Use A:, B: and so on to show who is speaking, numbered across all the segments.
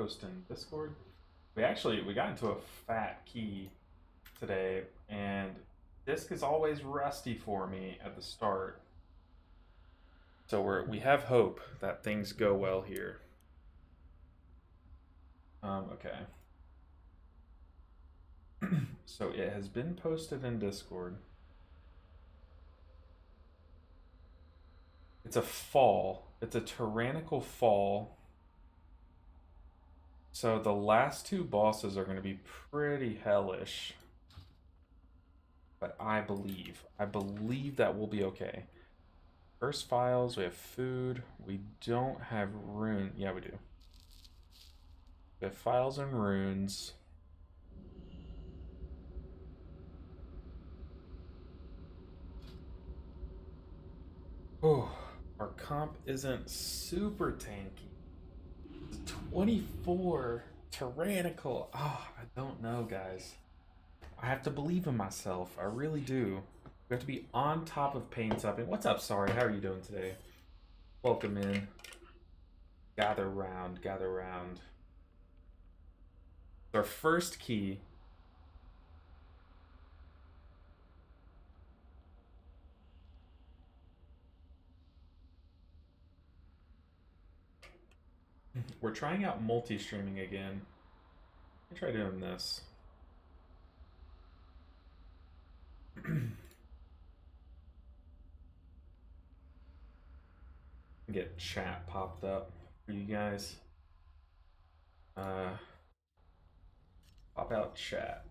A: post in Discord. We got into a fat key today, and Disc is always rusty for me at the start. So we have hope that things go well here. Okay. So it has been posted in Discord. It's a fall. It's a tyrannical fall. So the last two bosses are going to be pretty hellish. But I believe that will be okay. First files, we have food. We don't have rune. Yeah, we do. We have files and runes. Oh, our comp isn't super tanky. It's 24 tyrannical. Oh, I don't know, guys. I have to believe in myself. I really do. We have to be on top of pain supping. What's up, Sorry? How are you doing today? Welcome in. Gather round, gather round. Our first key. We're trying out multi-streaming again. Let me try doing this. Get chat popped up for you guys. Pop out chat.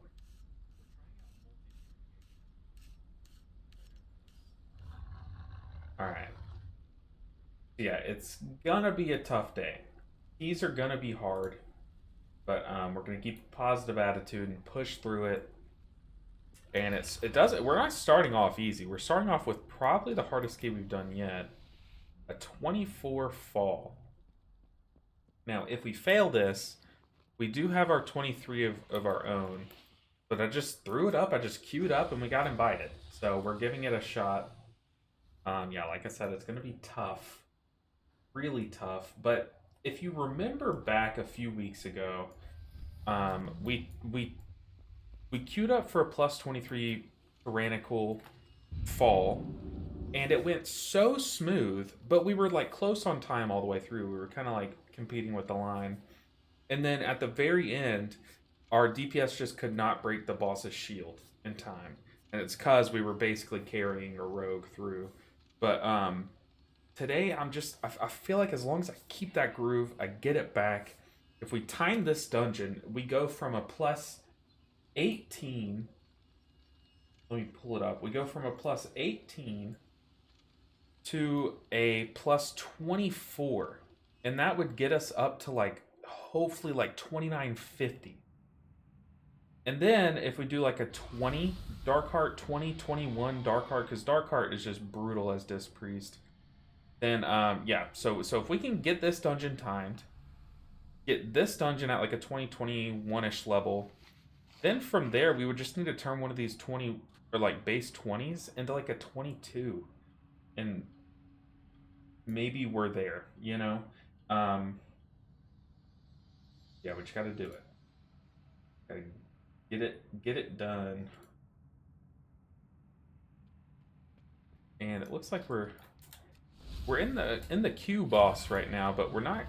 A: All right. Yeah, it's gonna be a tough day. These are gonna be hard, but we're gonna keep a positive attitude and push through it. And it doesn't. We're not starting off easy. We're starting off with probably the hardest key we've done yet. A 24 fall. Now, if we fail this, we do have our 23 of our own. But I just threw it up. I just queued up, and we got invited. So we're giving it a shot. Yeah, like I said, it's going to be tough. Really tough. But if you remember back a few weeks ago, we queued up for a plus 23 tyrannical fall, and it went so smooth, but we were like close on time all the way through. We were kind of like competing with the line. And then at the very end, our DPS just could not break the boss's shield in time. And it's because we were basically carrying a rogue through. But today, I feel like as long as I keep that groove, I get it back. If we time this dungeon, we go from a plus 18. Let me pull it up. We go from a plus 18 to a plus 24. And that would get us up to like, hopefully like 2950. And then if we do like a 20 Darkheart, 20, 21 Darkheart, because Darkheart is just brutal as Disc Priest. Then yeah, so if we can get this dungeon timed, get this dungeon at like a 2021-ish level, then from there we would just need to turn one of these 20 or like base 20s into like a 22. And maybe we're there, you know? Yeah, we just gotta do it. Gotta get it done. And it looks like we're in the Q boss right now, but we're not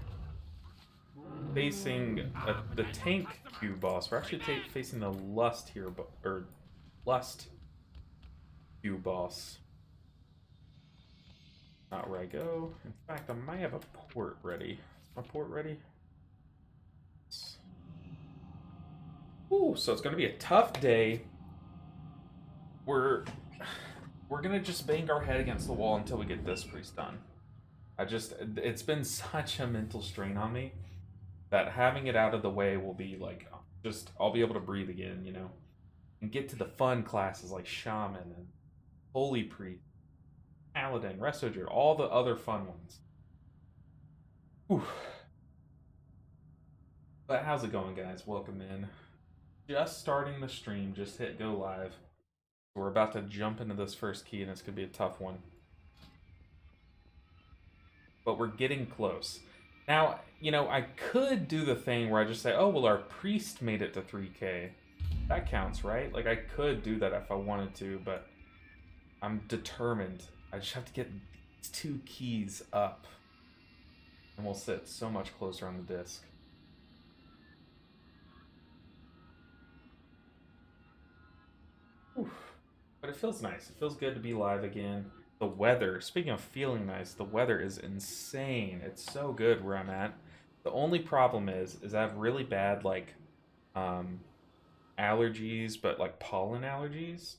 A: facing the tank Q boss. We're actually facing the Lust here, or Lust Q boss. Not where I go. In fact, I might have a port ready. Is my port ready? Ooh, so it's gonna be a tough day. We're gonna just bang our head against the wall until we get this priest done. It's been such a mental strain on me that having it out of the way will be like, just, I'll be able to breathe again, you know? And get to the fun classes like Shaman and Holy Priest, Paladin, Resto Druid, all the other fun ones. Whew. But how's it going, guys? Welcome in. Just starting the stream, just hit go live. We're about to jump into this first key, and it's going to be a tough one. But we're getting close. Now, you know, I could do the thing where I just say, oh, well, our priest made it to 3K. That counts, right? Like, I could do that if I wanted to, but I'm determined. I just have to get these 2 keys up. And we'll sit so much closer on the disc. Oof. But it feels nice. It feels good to be live again. The weather, speaking of feeling nice, the weather is insane. It's so good where I'm at. The only problem is I have really bad, like, allergies, but, like, pollen allergies.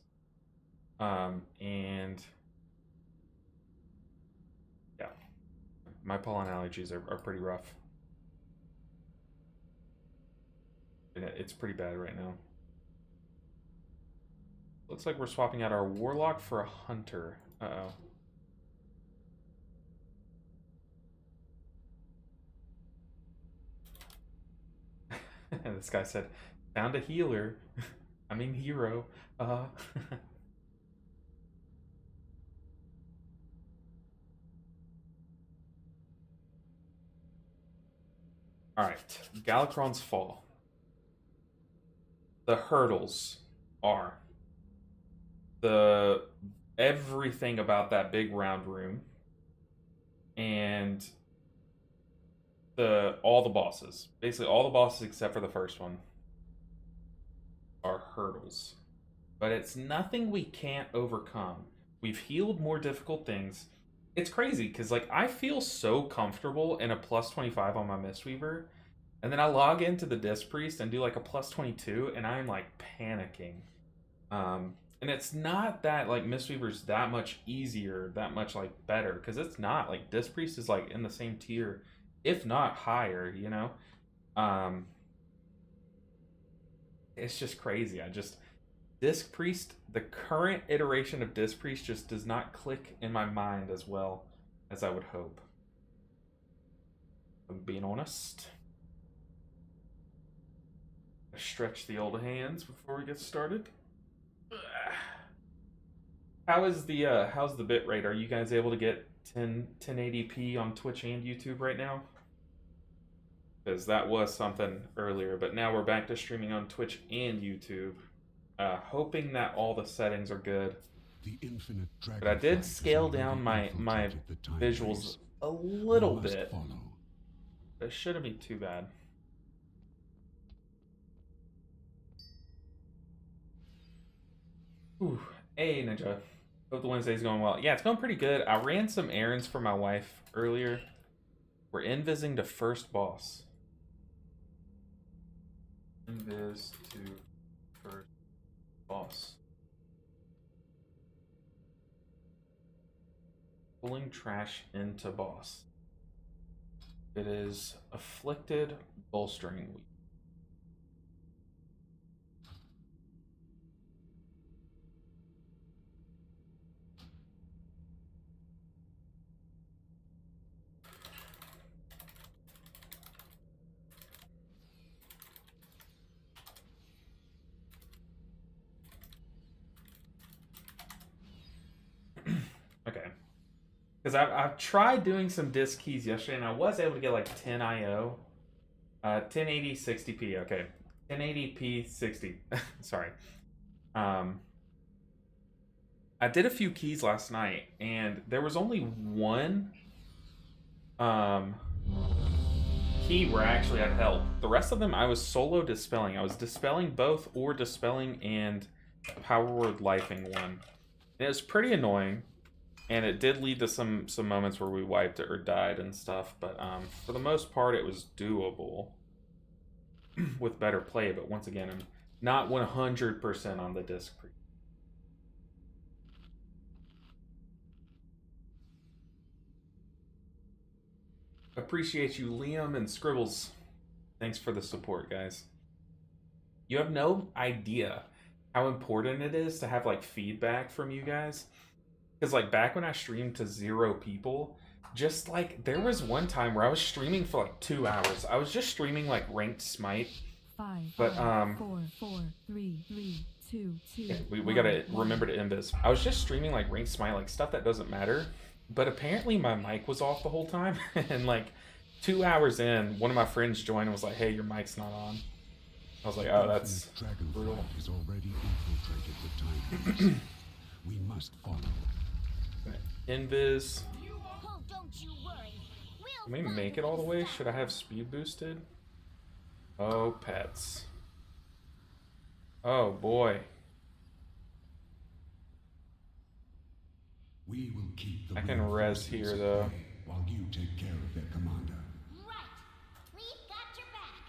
A: And, yeah, my pollen allergies are pretty rough. And it's pretty bad right now. Looks like we're swapping out our warlock for a hunter. Uh-oh. This guy said, found a healer. I mean hero. Alright. Galakrond's Fall. The hurdles are the everything about that big round room and all the bosses. Basically all the bosses except for the first one are hurdles. But it's nothing we can't overcome. We've healed more difficult things. It's crazy because, like, I feel so comfortable in a plus 25 on my Mistweaver, and then I log into the Disc Priest and do like a plus 22, and I'm like panicking. And it's not that like Mistweaver's that much easier, that much like better, because it's not. Like, Disc Priest is like in the same tier, if not higher, you know? It's just crazy. Disc Priest, the current iteration of Disc Priest just does not click in my mind as well as I would hope. I'm being honest. Stretch the old hands before we get started. How's the bitrate? Are you guys able to get 1080p on Twitch and YouTube right now? Because that was something earlier, but now we're back to streaming on Twitch and YouTube. Hoping that all the settings are good. But I did scale down my visuals a little bit. It shouldn't be too bad. Ooh, hey Ninja. Hope the Wednesday's going well. Yeah, it's going pretty good. I ran some errands for my wife earlier. We're invising the first boss. Invis to first boss. Pulling trash into boss. It is Afflicted Bolstering Week. Okay. Because I've tried doing some disc keys yesterday, and I was able to get like 10 IO. 1080 60p, okay. 1080p 60. Sorry. I did a few keys last night, and there was only one key where I actually had help. The rest of them I was solo dispelling. I was dispelling both, or dispelling and power word lifing one. And it was pretty annoying. And it did lead to some moments where we wiped it or died and stuff, but for the most part it was doable with better play. But once again, I'm not 100% on the disc. Appreciate you, Liam and Scribbles. Thanks for the support, guys. You have no idea how important it is to have like feedback from you guys. Because, like, back when I streamed to 0 people, just, like, there was one time where I was streaming for, like, 2 hours. I was just streaming, like, ranked Smite. But,
B: 4, 4, 3, 3, 2, 2.
A: Yeah, we gotta remember to invis. I was just streaming, like, ranked Smite, like, stuff that doesn't matter. But apparently my mic was off the whole time. And, like, 2 hours in, one of my friends joined and was like, "Hey, your mic's not on." I was like, "Oh, that's brutal."
C: Dragonfly is already infiltrated the time. We must follow.
A: Invis.
D: Oh, don't you worry.
A: Can we make it all the way? Should I have speed boosted? Oh, pets. Oh, boy.
C: We will keep the
A: I can
C: rebel
A: res
C: forces
A: here,
C: at
A: though.
C: bay while you take care of their commander.
D: Right. We've got your back.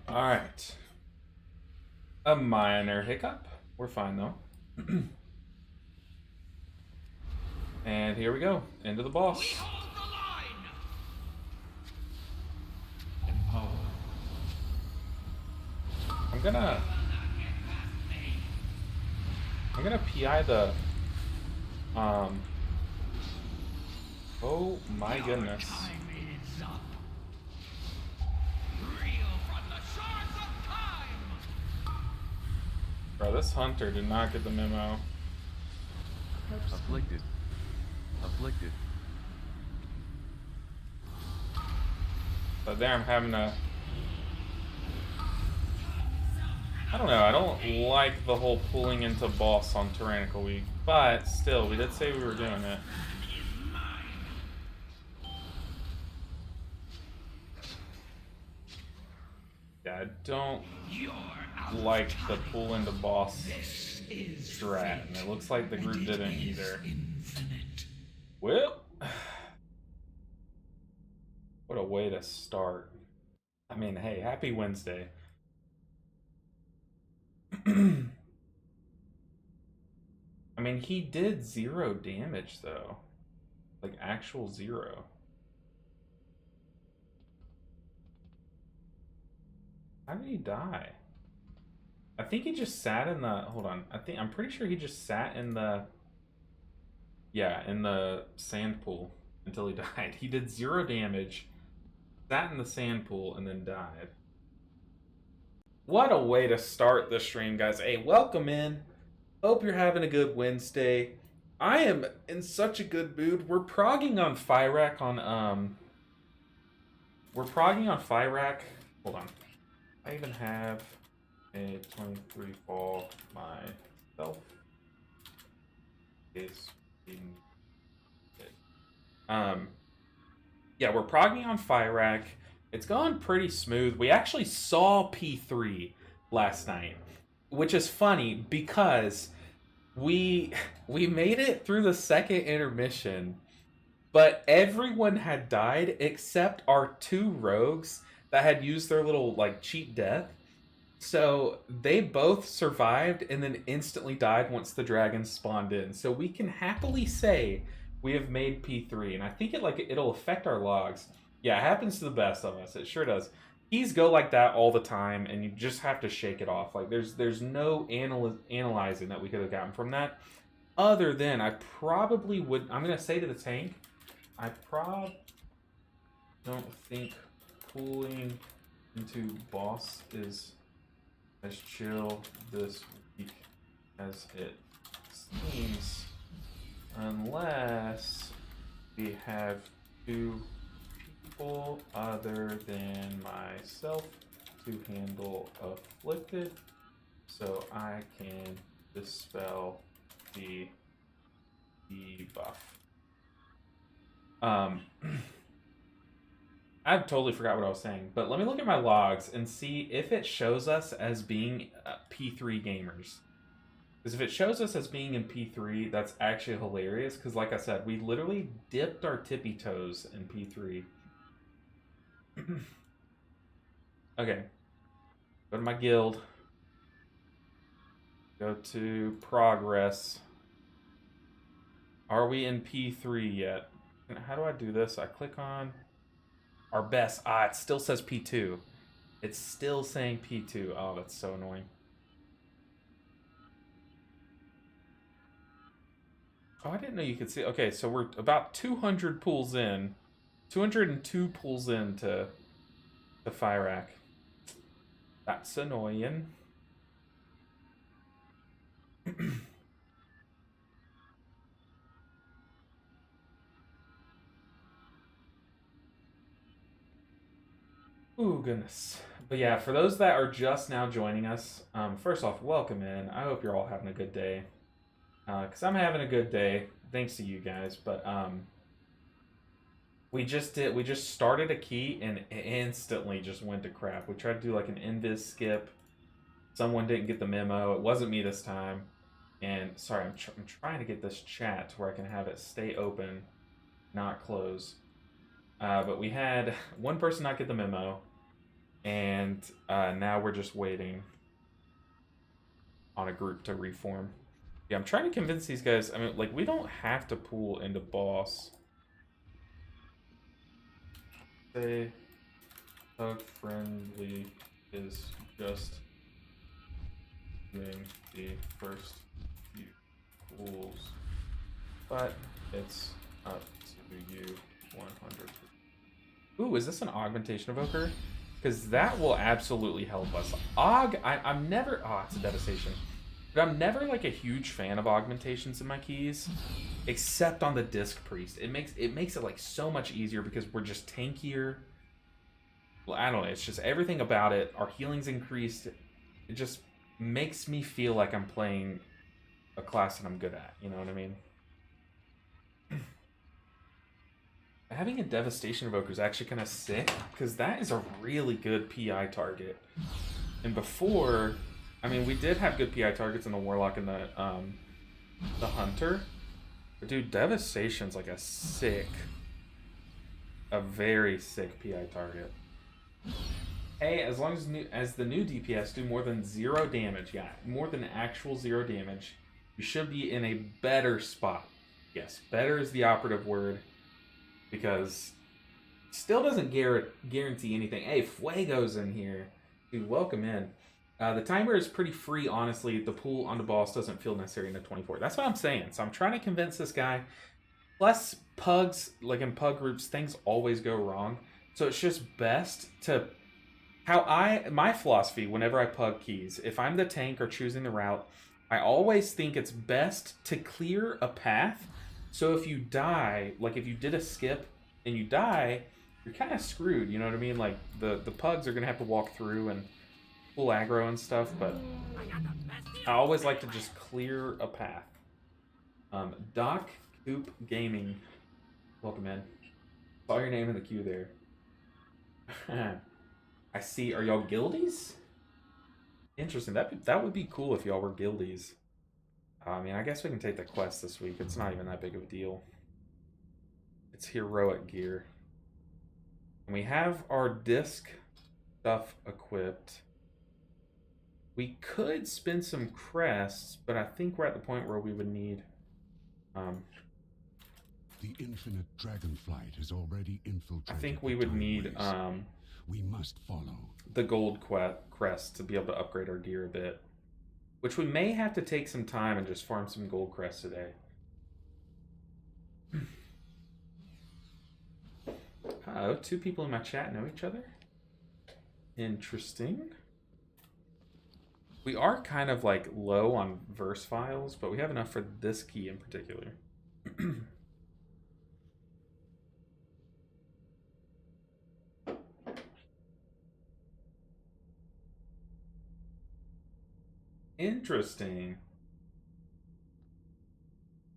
A: Alright. A minor hiccup. We're fine, though. And here we go. Into the boss. I'm gonna PI the oh my goodness. Bro, this hunter did not get the memo.
E: Afflicted. Afflicted.
A: So there I'm having to... I don't know, I don't like the whole pulling into boss on Tyrannical Week, but still, we did say we were doing it. Yeah, I don't like the pull into boss strat, and it looks like the group didn't either. Well, what a way to start. I mean, hey, happy Wednesday. I mean, he did 0 damage, though. Like, actual 0. How did he die? I think he just sat in the... Hold on. I'm pretty sure he just sat in the... Yeah, in the sand pool until he died. He did 0 damage, sat in the sand pool, and then died. What a way to start the stream, guys. Hey, welcome in. Hope you're having a good Wednesday. I am in such a good mood. We're progging on Fyrak on, We're progging on Fyrak. Hold on. I even have a 23 fall myself. Yeah, we're progging on Fyrak. It's gone pretty smooth. We actually saw P3 last night, which is funny because we made it through the second intermission, but everyone had died except our 2 rogues that had used their little like cheat death. So they both survived and then instantly died once the dragons spawned in. So we can happily say we have made P3, and I think it'll affect our logs. Yeah, it happens to the best of us. It sure does. Keys go like that all the time, and you just have to shake it off. Like there's no analyzing that we could have gotten from that, other than I probably would. I'm gonna say to the tank, I don't think pulling into boss is as chill this week as it seems, unless we have 2 people other than myself to handle afflicted, so I can dispel the debuff. I totally forgot what I was saying, but let me look at my logs and see if it shows us as being P3 gamers. Because if it shows us as being in P3, that's actually hilarious, because like I said, we literally dipped our tippy toes in P3. Okay. Go to my guild. Go to progress. Are we in P3 yet? How do I do this? I click on our best. It still says P2. It's still saying P2. Oh, that's so annoying. Oh, I didn't know you could see. Okay, so we're about 200 pulls in. 202 pulls into the Fyrakk. That's annoying. Ooh, goodness. But yeah, for those that are just now joining us, first off, welcome in. I hope you're all having a good day. Because I'm having a good day, thanks to you guys. But we just started a key and it instantly just went to crap. We tried to do like an invis skip. Someone didn't get the memo. It wasn't me this time. And sorry, I'm trying to get this chat to where I can have it stay open, not close. But we had one person not get the memo, and now we're just waiting on a group to reform. Yeah, I'm trying to convince these guys. I mean, like, we don't have to pool into boss. Say, Hug Friendly is just doing the first few pools, but it's up to you 100%. Ooh, is this an augmentation evoker? Because that will absolutely help us. I'm never... Oh, it's a devastation. But I'm never, like, a huge fan of augmentations in my keys. Except on the Disc Priest. It makes it, like, so much easier because we're just tankier. Well, I don't know. It's just everything about it. Our healing's increased. It just makes me feel like I'm playing a class that I'm good at. You know what I mean? Having a Devastation Evoker is actually kind of sick, because that is a really good PI target. And before, I mean, we did have good PI targets in the Warlock and the Hunter. But dude, Devastation's like a very sick PI target. Hey, as long as the new DPS do more than 0 damage, yeah, more than actual 0 damage, you should be in a better spot. Yes, better is the operative word. Because still doesn't guarantee anything. Hey, Fuego's in here. Dude, welcome in. The timer is pretty free, honestly. The pool on the boss doesn't feel necessary in the 24. That's what I'm saying. So I'm trying to convince this guy. Plus, pugs, like in pug groups, things always go wrong. So it's just best to... My philosophy, whenever I pug keys, if I'm the tank or choosing the route, I always think it's best to clear a path. So if you die, like if you did a skip and you die, you're kind of screwed, you know what I mean? Like the pugs are going to have to walk through and pull aggro and stuff, but I always like to just clear a path. Doc Coop Gaming, welcome in. Saw your name in the queue there. I see, are y'all guildies? Interesting, that would be cool if y'all were guildies. I mean, I guess we can take the quest this week. It's not even that big of a deal. It's heroic gear. And we have our disc stuff equipped. We could spin some crests, but I think we're at the point where we would need...
C: The infinite dragonflight has already infiltrated.
A: I think we would need
C: we must follow
A: the gold crest to be able to upgrade our gear a bit. Which we may have to take some time and just farm some gold crests today. Oh, 2 people in my chat know each other. Interesting. We are kind of like low on verse files, but we have enough for this key in particular. Interesting.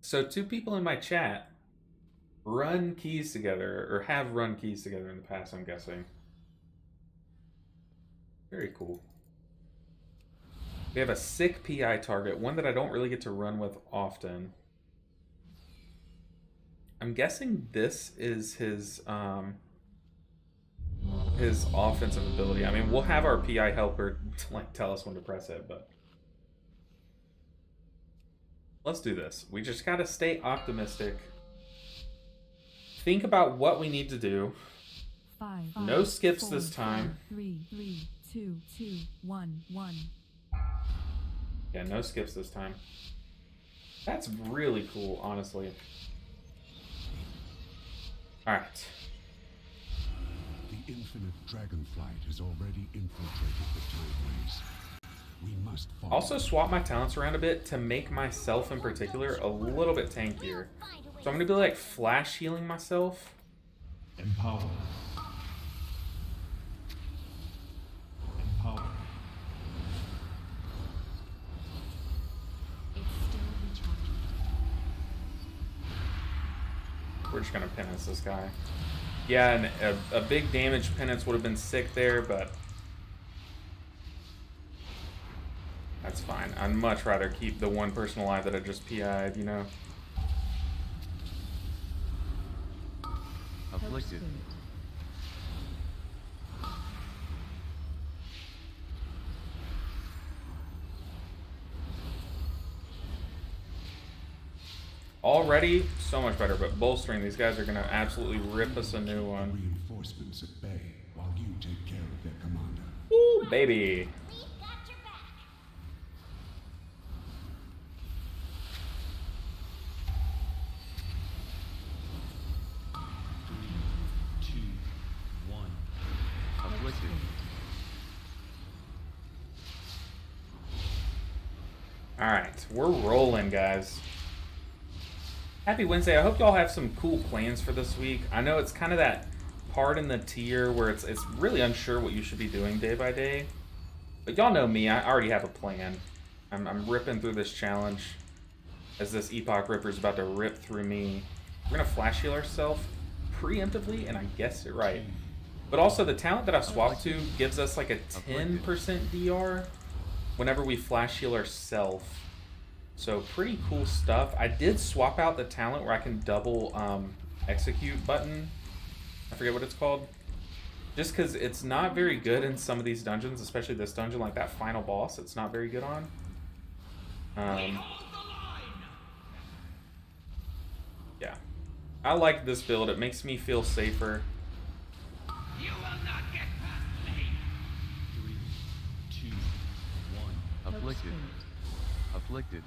A: So 2 people in my chat run keys together, or have run keys together in the past, I'm guessing. Very cool. We have a sick PI target, one that I don't really get to run with often. I'm guessing this is his offensive ability. I mean, we'll have our PI helper like tell us when to press it, but let's do this. We just gotta stay optimistic. Think about what we need to do.
B: 5,
A: No skips
B: 4,
A: this time.
B: 3, 2, 1, 1.
A: Yeah, no skips this time. That's really cool, honestly. Alright.
C: The infinite dragonflight has already infiltrated the tideways. We must follow.
A: Also swap my talents around a bit to make myself in particular a little bit tankier. So I'm gonna be like flash healing myself.
F: Empower. Empower.
B: It's still recharging.
A: We're just gonna penance this guy. Yeah, and a big damage penance would have been sick there, but that's fine. I'd much rather keep the one person alive that I just PI'd, you know?
E: Afflicted.
A: Already, so much better, but bolstering, these guys are gonna absolutely rip us a new one.
C: Reinforcements at bay while you take care of their commander.
A: Ooh, baby.
D: We've got your back.
F: Two, one.
E: Afflicted.
A: Alright, we're rolling, guys. Happy Wednesday. I hope y'all have some cool plans for this week. I know it's kind of that part in the tier where it's really unsure what you should be doing day by day. But y'all know me, I already have a plan. I'm ripping through this challenge as this Epoch Ripper is about to rip through me. We're going to flash heal ourselves preemptively, and I guessed it right. But also the talent that I've swapped to gives us like a 10% DR whenever we flash heal ourselves. So pretty cool stuff. I did swap out the talent where I can double execute button. I forget what it's called. Just because it's not very good in some of these dungeons, especially this dungeon, like that final boss, it's not very good on. Yeah. I like this build. It makes me feel safer.
F: You will not get past me. 3, 2, 1.
E: Afflicted. Afflicted.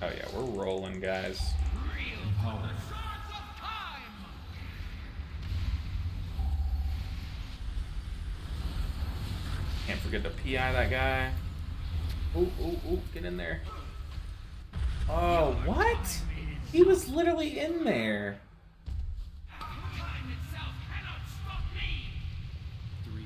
A: Oh yeah, we're rolling, guys.
F: Empower.
A: Can't forget to PI that guy. Ooh, ooh, ooh, get in there. Oh, what? He was literally in there.
F: Time itself cannot stop me. 3,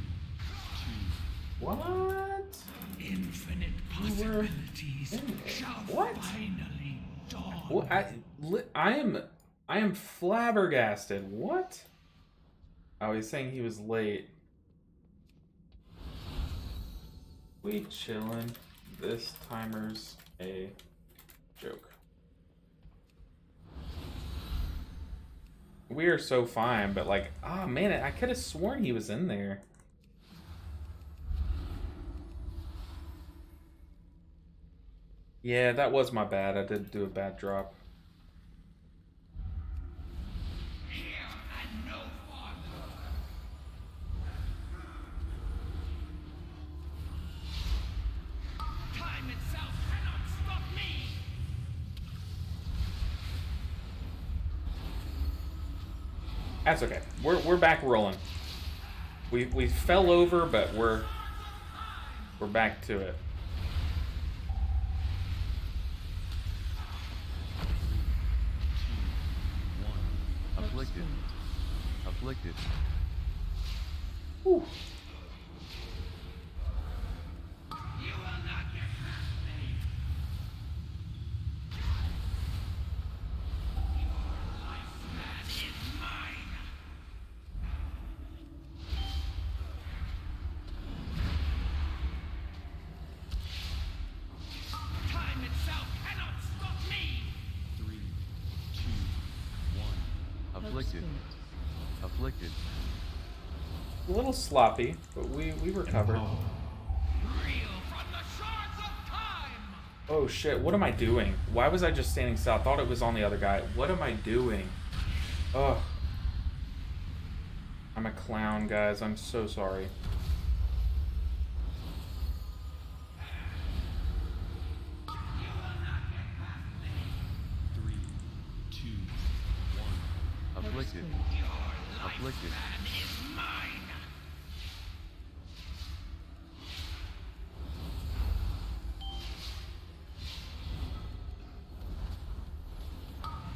F: 2.
A: What?
F: Infinite
A: You were
F: possibilities
A: in there.
F: shall
A: What?
F: finally dawn.
A: What? I am flabbergasted. What? Oh, he's saying he was late. We chillin'. This timer's a joke. We are so fine, but like, oh man, I could have sworn he was in there. Yeah, that was my bad. I did do a bad drop.
F: Here and no farther. Time itself cannot stop me.
A: That's okay. We're back rolling. We fell over, but we're back to it.
E: Afflicted. Afflicted.
A: Whew.
F: You will not get past me. Your lifespan is mine. Time itself cannot stop me. 3, 2, 1.
E: Afflicted. Afflicted.
A: A little sloppy, but we recovered.
F: Reel from the shards of time.
A: Oh shit, what am I doing? Why was I just standing still? I thought it was on the other guy. What am I doing? Ugh. I'm a clown, guys. I'm so sorry.
F: You will not
E: Afflicted. Afflicted.
F: Is mine.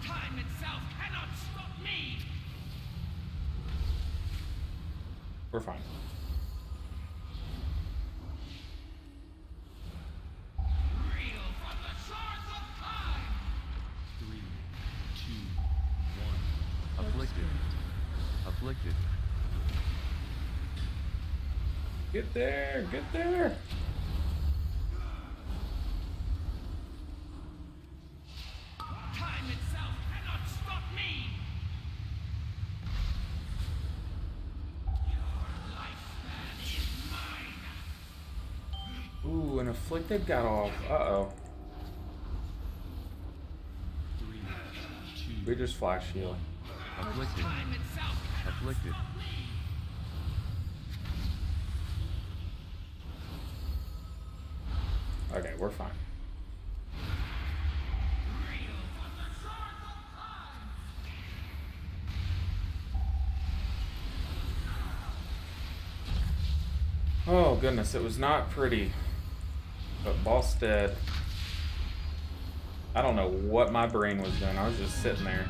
F: Time itself cannot stop me.
A: We're fine.
F: Reel from the shores of time.
E: 3, 2, 1. Afflicted. Afflicted.
A: Get there, get there.
F: Time itself cannot stop me. Your lifespan is mine.
A: Ooh, an afflicted got off. Uh-oh.
E: 3, 2,
A: We just flash heal.
E: afflicted.
F: Time itself cannot
E: Afflicted.
F: stop me.
A: Okay, we're fine.
F: Reel from the shores of time.
A: Oh goodness, it was not pretty. But boss dead. I don't know what my brain was doing. I was just sitting there.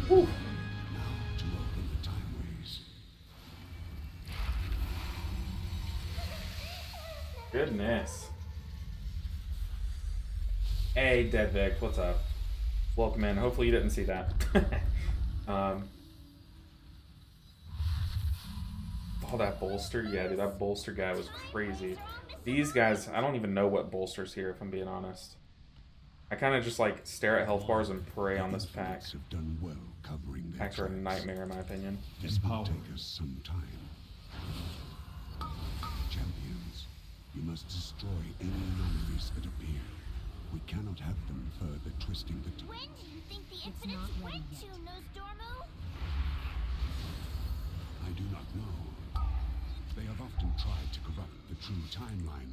A: Whew.
C: Now to open the timeways.
A: Goodness. Hey, Dead Vic, what's up? Welcome in. Hopefully you didn't see that. Oh, that bolster? Yeah, dude, that bolster guy was crazy. These guys, I don't even know what bolsters here, if I'm being honest. I kind of just like stare at health bars and pray on this pack.
C: Influence have done well covering their
A: Packs are a
C: tracks.
A: nightmare, in my opinion.
C: This will take us some time. Champions, you must destroy any anomalies that appear. We cannot have them further twisting the
D: When
C: time.
D: do you think the
B: It's
D: Infinites
B: not ready
D: went to,
B: yet.
D: Nostormu?
C: I do not know. They have often tried to corrupt the true timeline,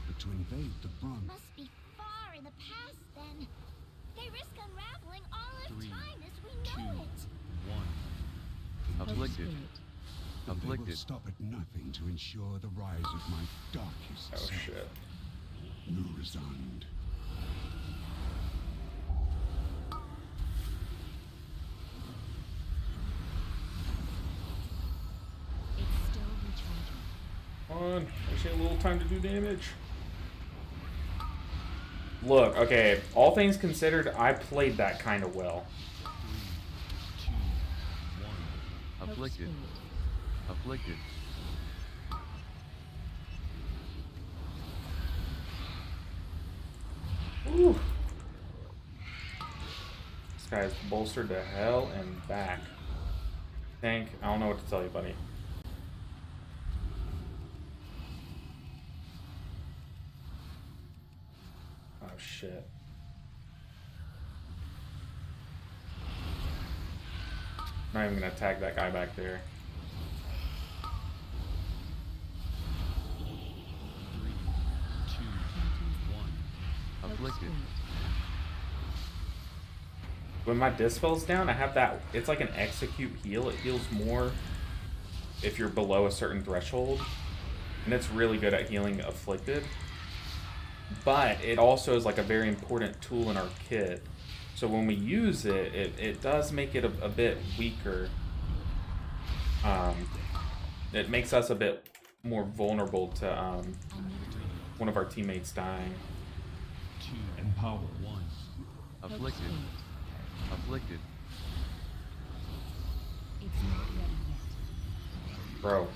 C: but to invade the Bronze...
D: Must be far in the past, then. They risk unraveling all of
E: 3,
D: time as we
E: 2,
D: know it.
E: 1. Afflicted.
C: They will
E: Afflicted.
C: stop at nothing to ensure the rise of my darkest
A: Oh
C: self.
A: shit.
C: Nurazand.
B: It's still recharging.
A: Come on, I just need a little time to do damage. Look, okay, all things considered, I played that kind of well.
E: 3, 2, 1. Afflicted. Afflicted.
A: Ooh. This guy's bolstered to hell and back. Tank, I don't know what to tell you, buddy. Oh shit. Not even gonna attack that guy back there.
E: 3, 2, 1. Afflicted.
A: When my dispel's down, I have that. It's like an execute heal. It heals more if you're below a certain threshold, and it's really good at healing afflicted. But it also is like a very important tool in our kit. So when we use it, it does make it a bit weaker. It makes us a bit more vulnerable to one of our teammates dying.
E: 2. Empower. 1. Afflicted. Afflicted.
B: It's not ready yet.
A: Bro.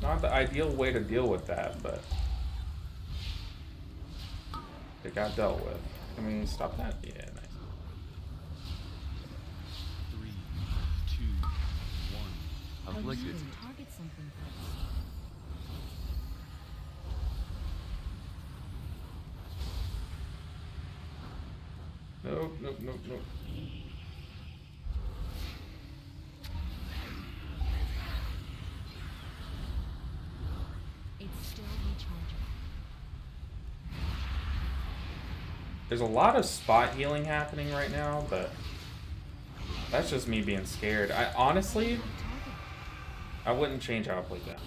A: Not the ideal way to deal with that, but it got dealt with. Can we stop that? Yeah, nice.
E: 3, 2, 1. Afflicted.
B: Usually target something first.
A: Nope, nope, nope, nope.
B: It's still recharging.
A: There's a lot of spot healing happening right now, but that's just me being scared. I honestly, I wouldn't change how I played that.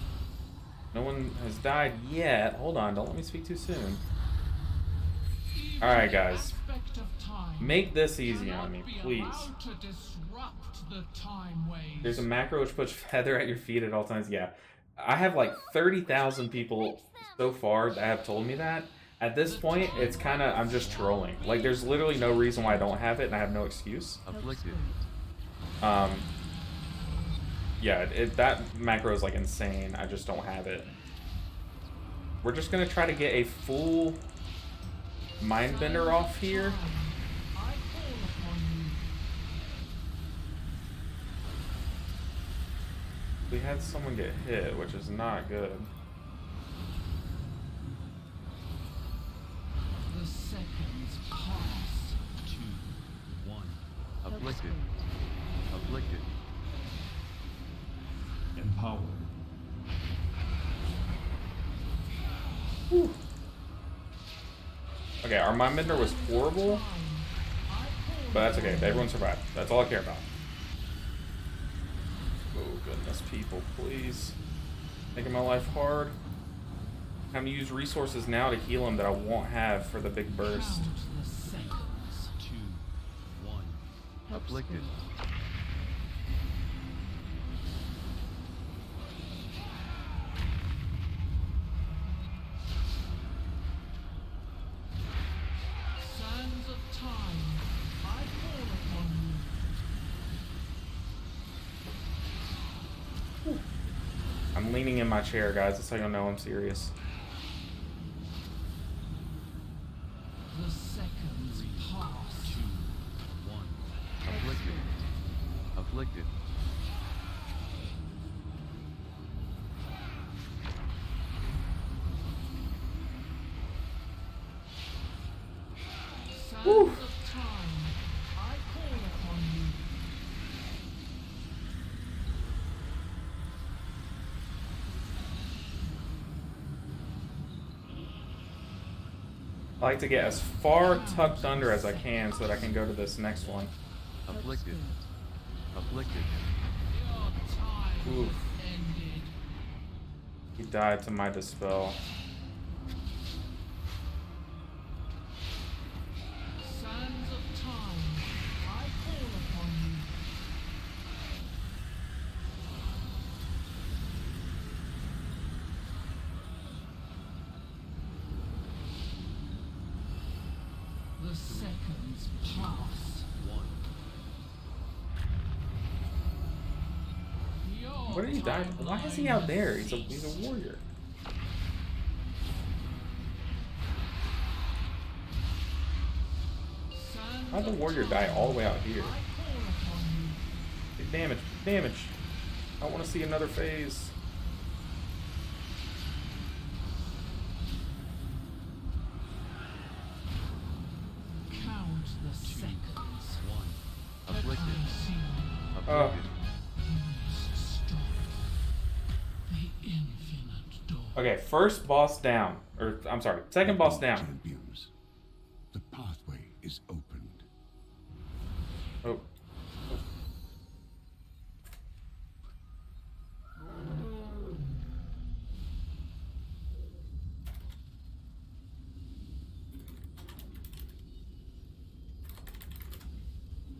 A: No one has died yet. Hold on, don't let me speak too soon. Alright, guys. Make this easy on me, please. There's a macro which puts feather at your feet at all times. Yeah. I have like 30,000 people so far that have told me that. At this point, it's kind of, I'm just trolling. Like, there's literally no reason why I don't have it, and I have no excuse.
E: Afflicted.
A: Yeah, that macro is like insane. I just don't have it. We're just gonna try to get a full Mindbender off here. We had someone get hit, which is not good.
F: The seconds pass.
E: 2, 1. Afflicted. Afflicted.
C: Empowered.
A: Okay, our Mindbender was horrible, but that's okay. Everyone survived. That's all I care about. Oh goodness, people, please. Making my life hard. I'm gonna use resources now to heal him that I won't have for the big burst.
F: Count the seconds.
E: 2, 1. Afflicted.
F: Sands of time, I call upon you.
A: I'm leaning in my chair, guys. That's how you'll know I'm serious.
F: The seconds pass.
E: 2, 1. Afflicted. Afflicted.
F: Sands
A: Whew.
F: of time, I call upon you.
A: I like to get as far tucked under as I can so that I can go to this next one.
E: Afflicted. Afflicted.
F: Your time
A: Oof.
F: ended.
A: He died to my dispel.
F: Sands of time, I call upon you. The seconds pass.
E: 1.
F: Your
A: What did he die? Why is he out there? He's a warrior. How'd the warrior die all the way out here?
F: I call upon you.
A: Big damage, big damage. I want to see another phase.
F: Count the seconds.
E: 1. Afflicted.
A: Oh.
E: Afflicted.
F: The infinite door.
A: Okay, first boss down. Or, I'm sorry, second boss down.
C: Champions. The pathway is opened.
A: Oh.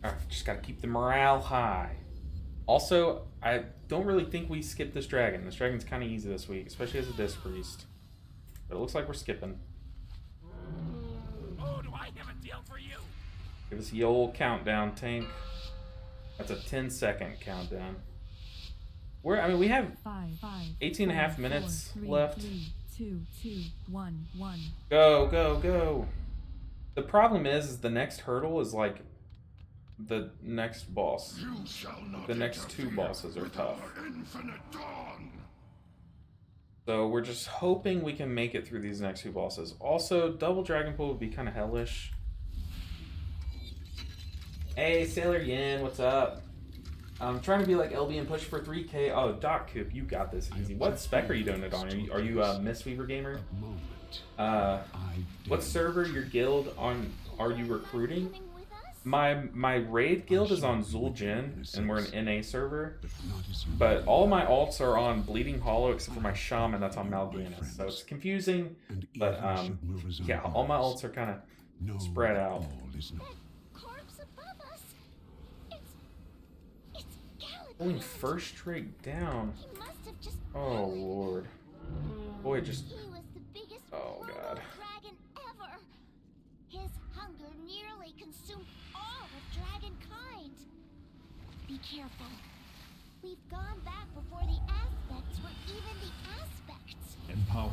A: Alright, just gotta keep the morale high. Also, I don't really think we skipped this dragon. This dragon's kind of easy this week, especially as a Disc Priest. But it looks like we're skipping.
F: Oh, do I have a deal for you?
A: Give us the old countdown, Tank. That's a 10-second countdown. I mean, we have 18 and a half minutes left.
B: 3, 2, 2, 1, 1.
A: Go, go, go. The problem is the next hurdle is like the next boss.
C: You shall not
A: The next two bosses are tough.
C: infinite dawn.
A: So we're just hoping we can make it through these next two bosses. Also, double Dragon Pool would be kind of hellish. Hey, Sailor Yin, what's up? I'm trying to be like LB and push for 3K. Oh, Doc Coop, you got this easy. What spec are you doing it on? Are you a Mistweaver gamer?
C: A moment.
A: What server, your guild on? Are you recruiting?
D: Coming with us?
A: My raid guild is on Zul'jin, and we're an NA server.
C: But not as you
A: But all my alts are on Bleeding Hollow, except for my Shaman that's on Mal'Ganis. So it's confusing.
C: and
A: But
C: evil should move his own
A: yeah, all my
C: course.
A: alts are kind of
C: No,
A: spread out.
C: all is not.
D: That corpse above us. It's
A: going
D: Gallagher.
A: first straight down.
D: He must have just.
A: Oh lord, boy, just
D: He was the biggest
A: Oh,
D: Momo
A: God.
D: dragon ever. His hunger nearly consumed all of dragonkind. Be careful. We've gone back before the aspects were even the aspects.
G: Empowered.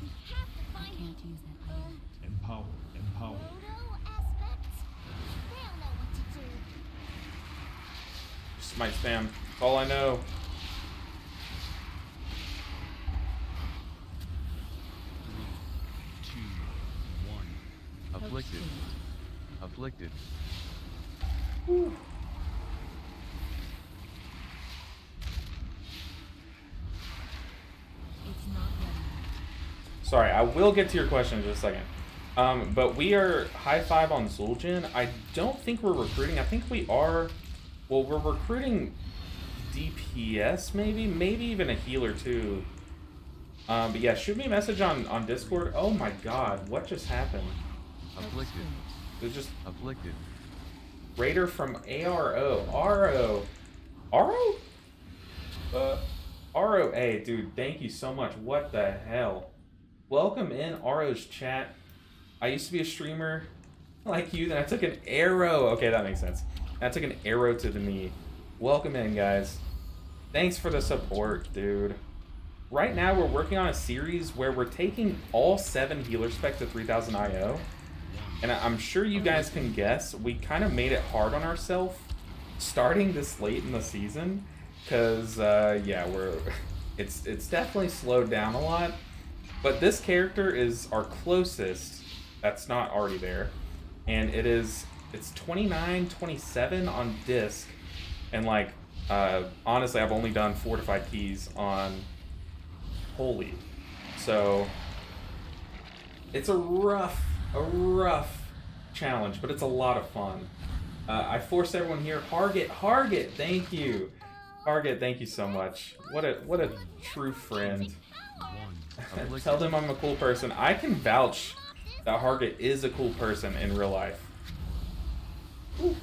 D: We have to
B: I
D: find
B: can't
D: the
B: use that item.
G: Empowered. Empowered.
D: proto aspects. They'll know what to do.
A: smite spam. That's all I know.
E: Two, one. Afflicted. Afflicted.
B: It's not ready.
A: Sorry, I will get to your question in just a second. But we are high five on Zul'jin. I don't think we're recruiting. I think we are. Well, we're recruiting DPS, maybe even a healer too. But yeah, shoot me a message on Discord. Oh my God, what just happened?
E: Afflicted.
A: It was just
E: Afflicted.
A: Raider from ARO. RO. RO? ROA, dude, thank you so much. What the hell? Welcome in RO's chat. I used to be a streamer like you, then I took an arrow. Okay, that makes sense. I took an arrow to the knee. Welcome in, guys. Thanks for the support, dude. Right now, we're working on a series where we're taking all 7 healer specs to 3000 IO. And I'm sure you guys can guess, we kind of made it hard on ourselves starting this late in the season. Because, yeah, it's definitely slowed down a lot. But this character is our closest that's not already there. And it's 29, 27 on disc. And, like, honestly, I've only done fortified keys on Holy. So, it's a rough challenge, but it's a lot of fun. I forced everyone here. Hargit, thank you. Hargit, thank you so much. What a true friend.
E: One.
A: Tell them I'm a cool person. I can vouch that Hargit is a cool person in real life. Ooh.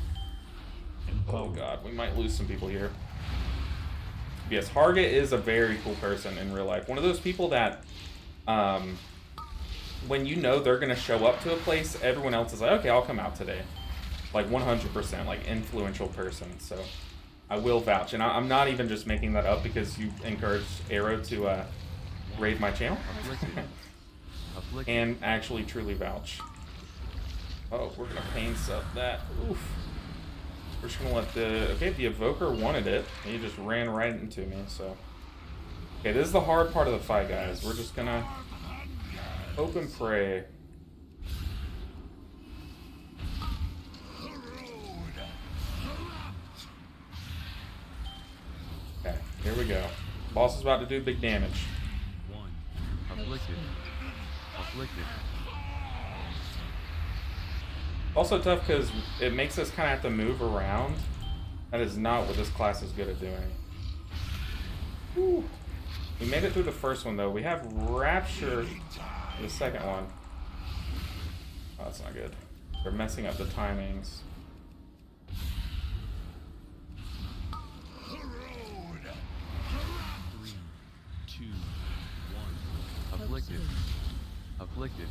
A: Oh god, we might lose some people here. Yes, Hargit is a very cool person in real life. One of those people that, when you know they're gonna show up to a place, everyone else is like, okay, I'll come out today. Like 100%, like influential person. So I will vouch, and I'm not even just making that up because you encouraged Arrow to raid my channel.
E: Afflicted. Afflicted.
A: And actually truly vouch. Oh, we're gonna pain sub that. Oof. We're just gonna let the evoker wanted it. He just ran right into me, so. Okay, this is the hard part of the fight, guys. We're just gonna hope and pray. Okay, here we go. Boss is about to do big damage.
E: One. Afflicted. Afflicted.
A: Also tough because it makes us kind of have to move around. That is not what this class is good at doing. Whew. We made it through the first one though. We have Rapture for the second one. Oh, that's not good. They're messing up the timings.
E: Three. Two. One. Afflicted. Afflicted.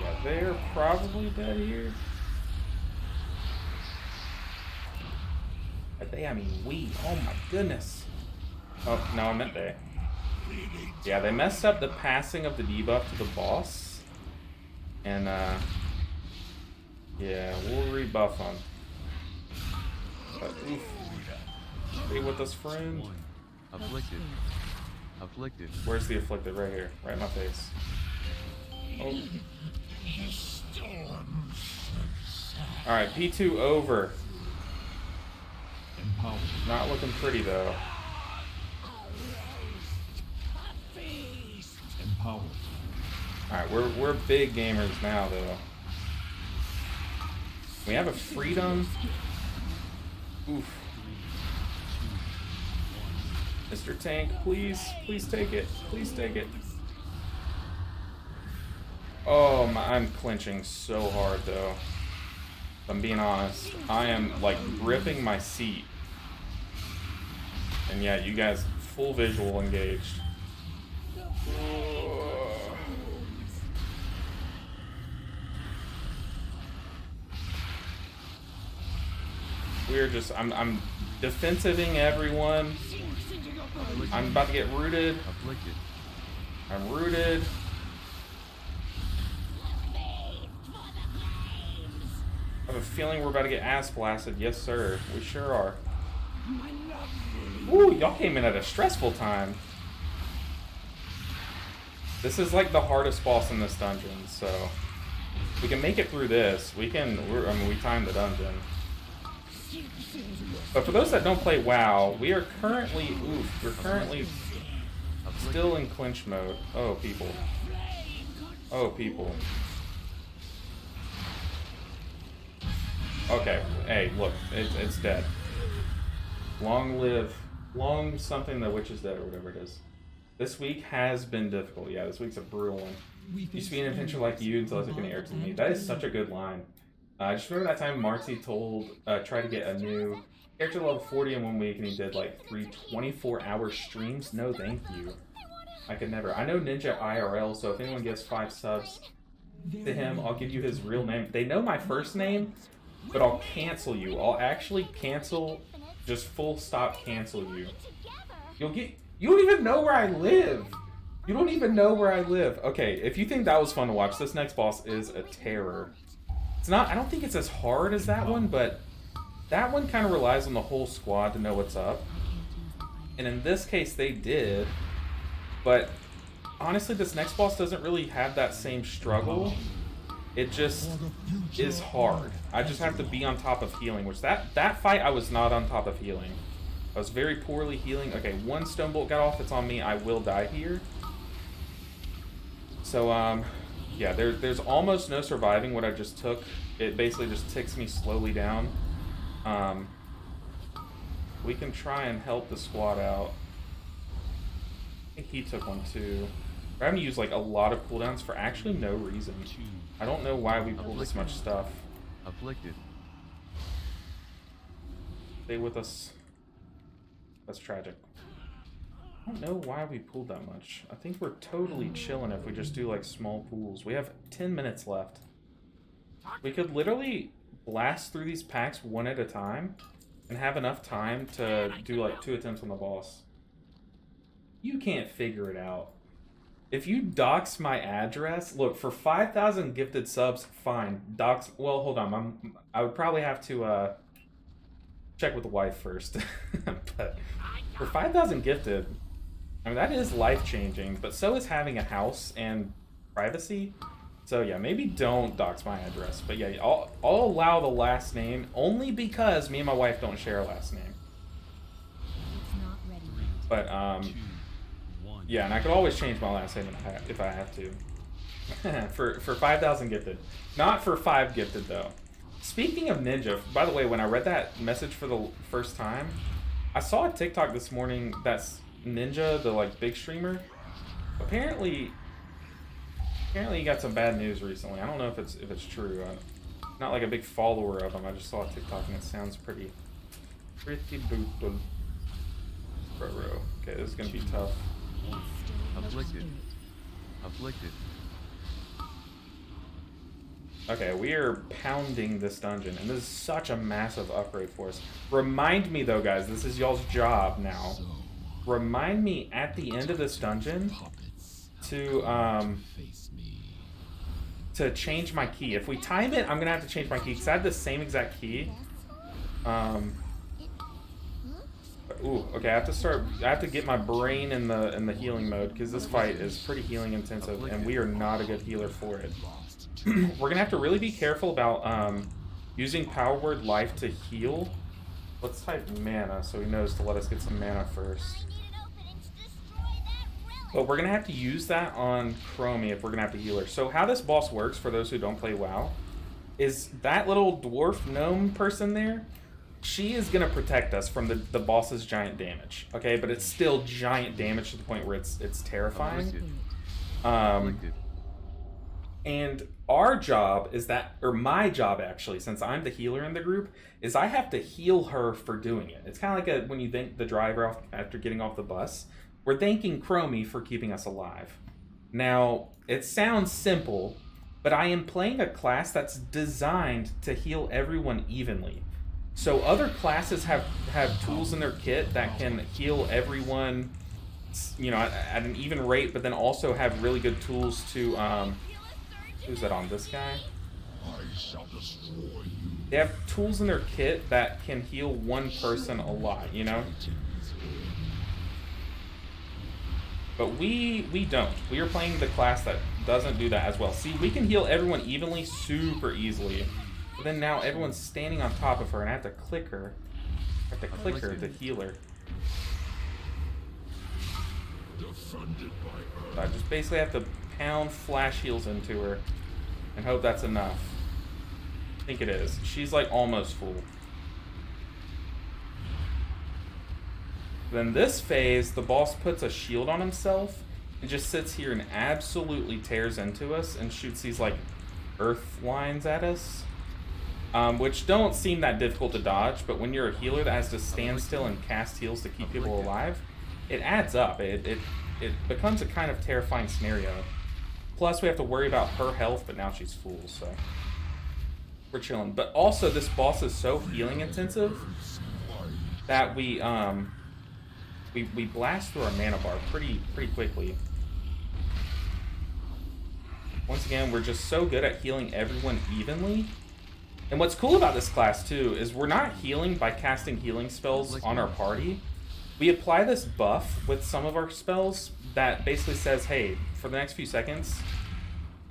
A: Yeah, they're probably dead here. By they, I mean we. Oh my goodness. Oh, no, I meant they. Yeah, they messed up the passing of the debuff to the boss. And, yeah, we'll rebuff him. But, oof. Stay with us, friend.
E: One. Afflicted. Afflicted.
A: Where's the afflicted? Right here. Right in my face. Oh.
C: The storms
A: Alright, P2 over.
G: Empowered.
A: Not looking pretty though.
G: Empowered.
A: Alright, we're big gamers now though. We have a freedom. Oof. Mr. Tank, please take it. Please take it. Oh, I'm clenching so hard though. If I'm being honest. I am like gripping my seat. And yeah, you guys full visual engaged. We're just I'm defensiving everyone. I'm about to get rooted.
E: Afflicted.
A: I'm rooted. I have a feeling we're about to get ass blasted. Yes, sir. We sure are. Ooh, y'all came in at a stressful time. This is like the hardest boss in this dungeon, so we can make it through this. We timed the dungeon. But for those that don't play WoW, we're currently still in clinch mode. Oh, people. Oh, people. Okay, hey, look, it's dead. Long something, the witch is dead, or whatever it is. This week has been difficult. Yeah, this week's a brutal one. Used to be an adventure like you until I took an air to me. That is such a good line. I just remember that time Marcy tried to get a new character level 40 in 1 week, and he did like 3 24-hour streams. No, thank you. I could never. I know Ninja IRL, so if anyone gives 5 subs to him, I'll give you his real name. They know my first name, but I'll cancel you. I'll actually cancel, just full stop cancel you. You don't even know where I live. You don't even know where I live. Okay, if you think that was fun to watch, this next boss is a terror. It's not, I don't think it's as hard as that one, but that one kind of relies on the whole squad to know what's up. And in this case, they did. But honestly, this next boss doesn't really have that same struggle. It just is hard. I just have to be on top of healing, which that fight I was not on top of healing. I was very poorly healing. Okay, 1 stone bolt got off. It's on me. I will die here. So, yeah, there's almost no surviving what I just took. It basically just ticks me slowly down. We can try and help the squad out. I think he took one too. We're having to use like a lot of cooldowns for actually no reason. I don't know why we pull this much stuff.
E: Afflicted.
A: Stay with us. That's tragic. I don't know why we pulled that much. I think we're totally chilling if we just do like small pools. We have 10 minutes left. We could literally blast through these packs one at a time and have enough time to do like 2 attempts on the boss. You can't figure it out. If you dox my address, look, for 5,000 gifted subs, fine. Dox, well, hold on. I would probably have to check with the wife first. But for 5,000 gifted, I mean, that is life-changing, but so is having a house and privacy. So yeah, maybe don't dox my address. But yeah, I'll allow the last name only because me and my wife don't share a last name.
B: It's not ready.
A: But yeah, and I could always change my last name if I have to. for 5,000 gifted, not for 5 gifted though. Speaking of Ninja, by the way, when I read that message for the first time, I saw a TikTok this morning that's Ninja, the like big streamer. Apparently he got some bad news recently. I don't know if it's true. I'm not like a big follower of him. I just saw a TikTok and it sounds pretty brutal. Okay, this is gonna be tough.
E: Afflicted. Afflicted.
A: Okay, we are pounding this dungeon, and this is such a massive upgrade for us. Remind me though, guys, this is y'all's job now. Remind me at the end of this dungeon to change my key. If we time it, I'm gonna have to change my key because I have the same exact key. Ooh, okay, I have to get my brain in the healing mode because this fight is pretty healing intensive, and we are not a good healer for it. We're gonna have to really be careful about Using power word life to heal. Let's type mana so he knows to let us get some mana first.
D: I need an opening to destroy that relic.
A: But we're gonna have to use that on Chromie if we're gonna have to heal her. So how this boss works, for those who don't play WoW, is that little dwarf gnome person there, she is gonna protect us from the boss's giant damage. Okay, but it's still giant damage to the point where it's terrifying.
E: Afflicted.
A: Um,
E: Afflicted.
A: and our job is that, or my job actually, since I'm the healer in the group, is I have to heal her for doing it. It's kind of like when you thank the driver after getting off the bus. We're thanking Chromie for keeping us alive. Now, it sounds simple, but I am playing a class that's designed to heal everyone evenly. So other classes have tools in their kit that can heal everyone, you know, at an even rate, but then also have really good tools to, who's that on, this guy?
C: I shall destroy you.
A: They have tools in their kit that can heal one person a lot, you know? But we don't. We are playing the class that doesn't do that as well. See, we can heal everyone evenly super easily. But then now everyone's standing on top of her, and I have to click her. I have to click her to heal her.
C: Defended by
A: So I just basically have to pound flash heals into her and hope that's enough. I think it is. She's like almost full. Then this phase, the boss puts a shield on himself and just sits here and absolutely tears into us and shoots these like earth lines at us. Which don't seem that difficult to dodge, but when you're a healer that has to stand still and cast heals to keep people alive, it adds up. It becomes a kind of terrifying scenario. Plus, we have to worry about her health, but now she's full, so we're chilling. But also, this boss is so healing intensive that we blast through our mana bar pretty quickly. Once again, we're just so good at healing everyone evenly. And what's cool about this class too is we're not healing by casting healing spells on our party. We apply this buff with some of our spells that basically says, hey, for the next few seconds,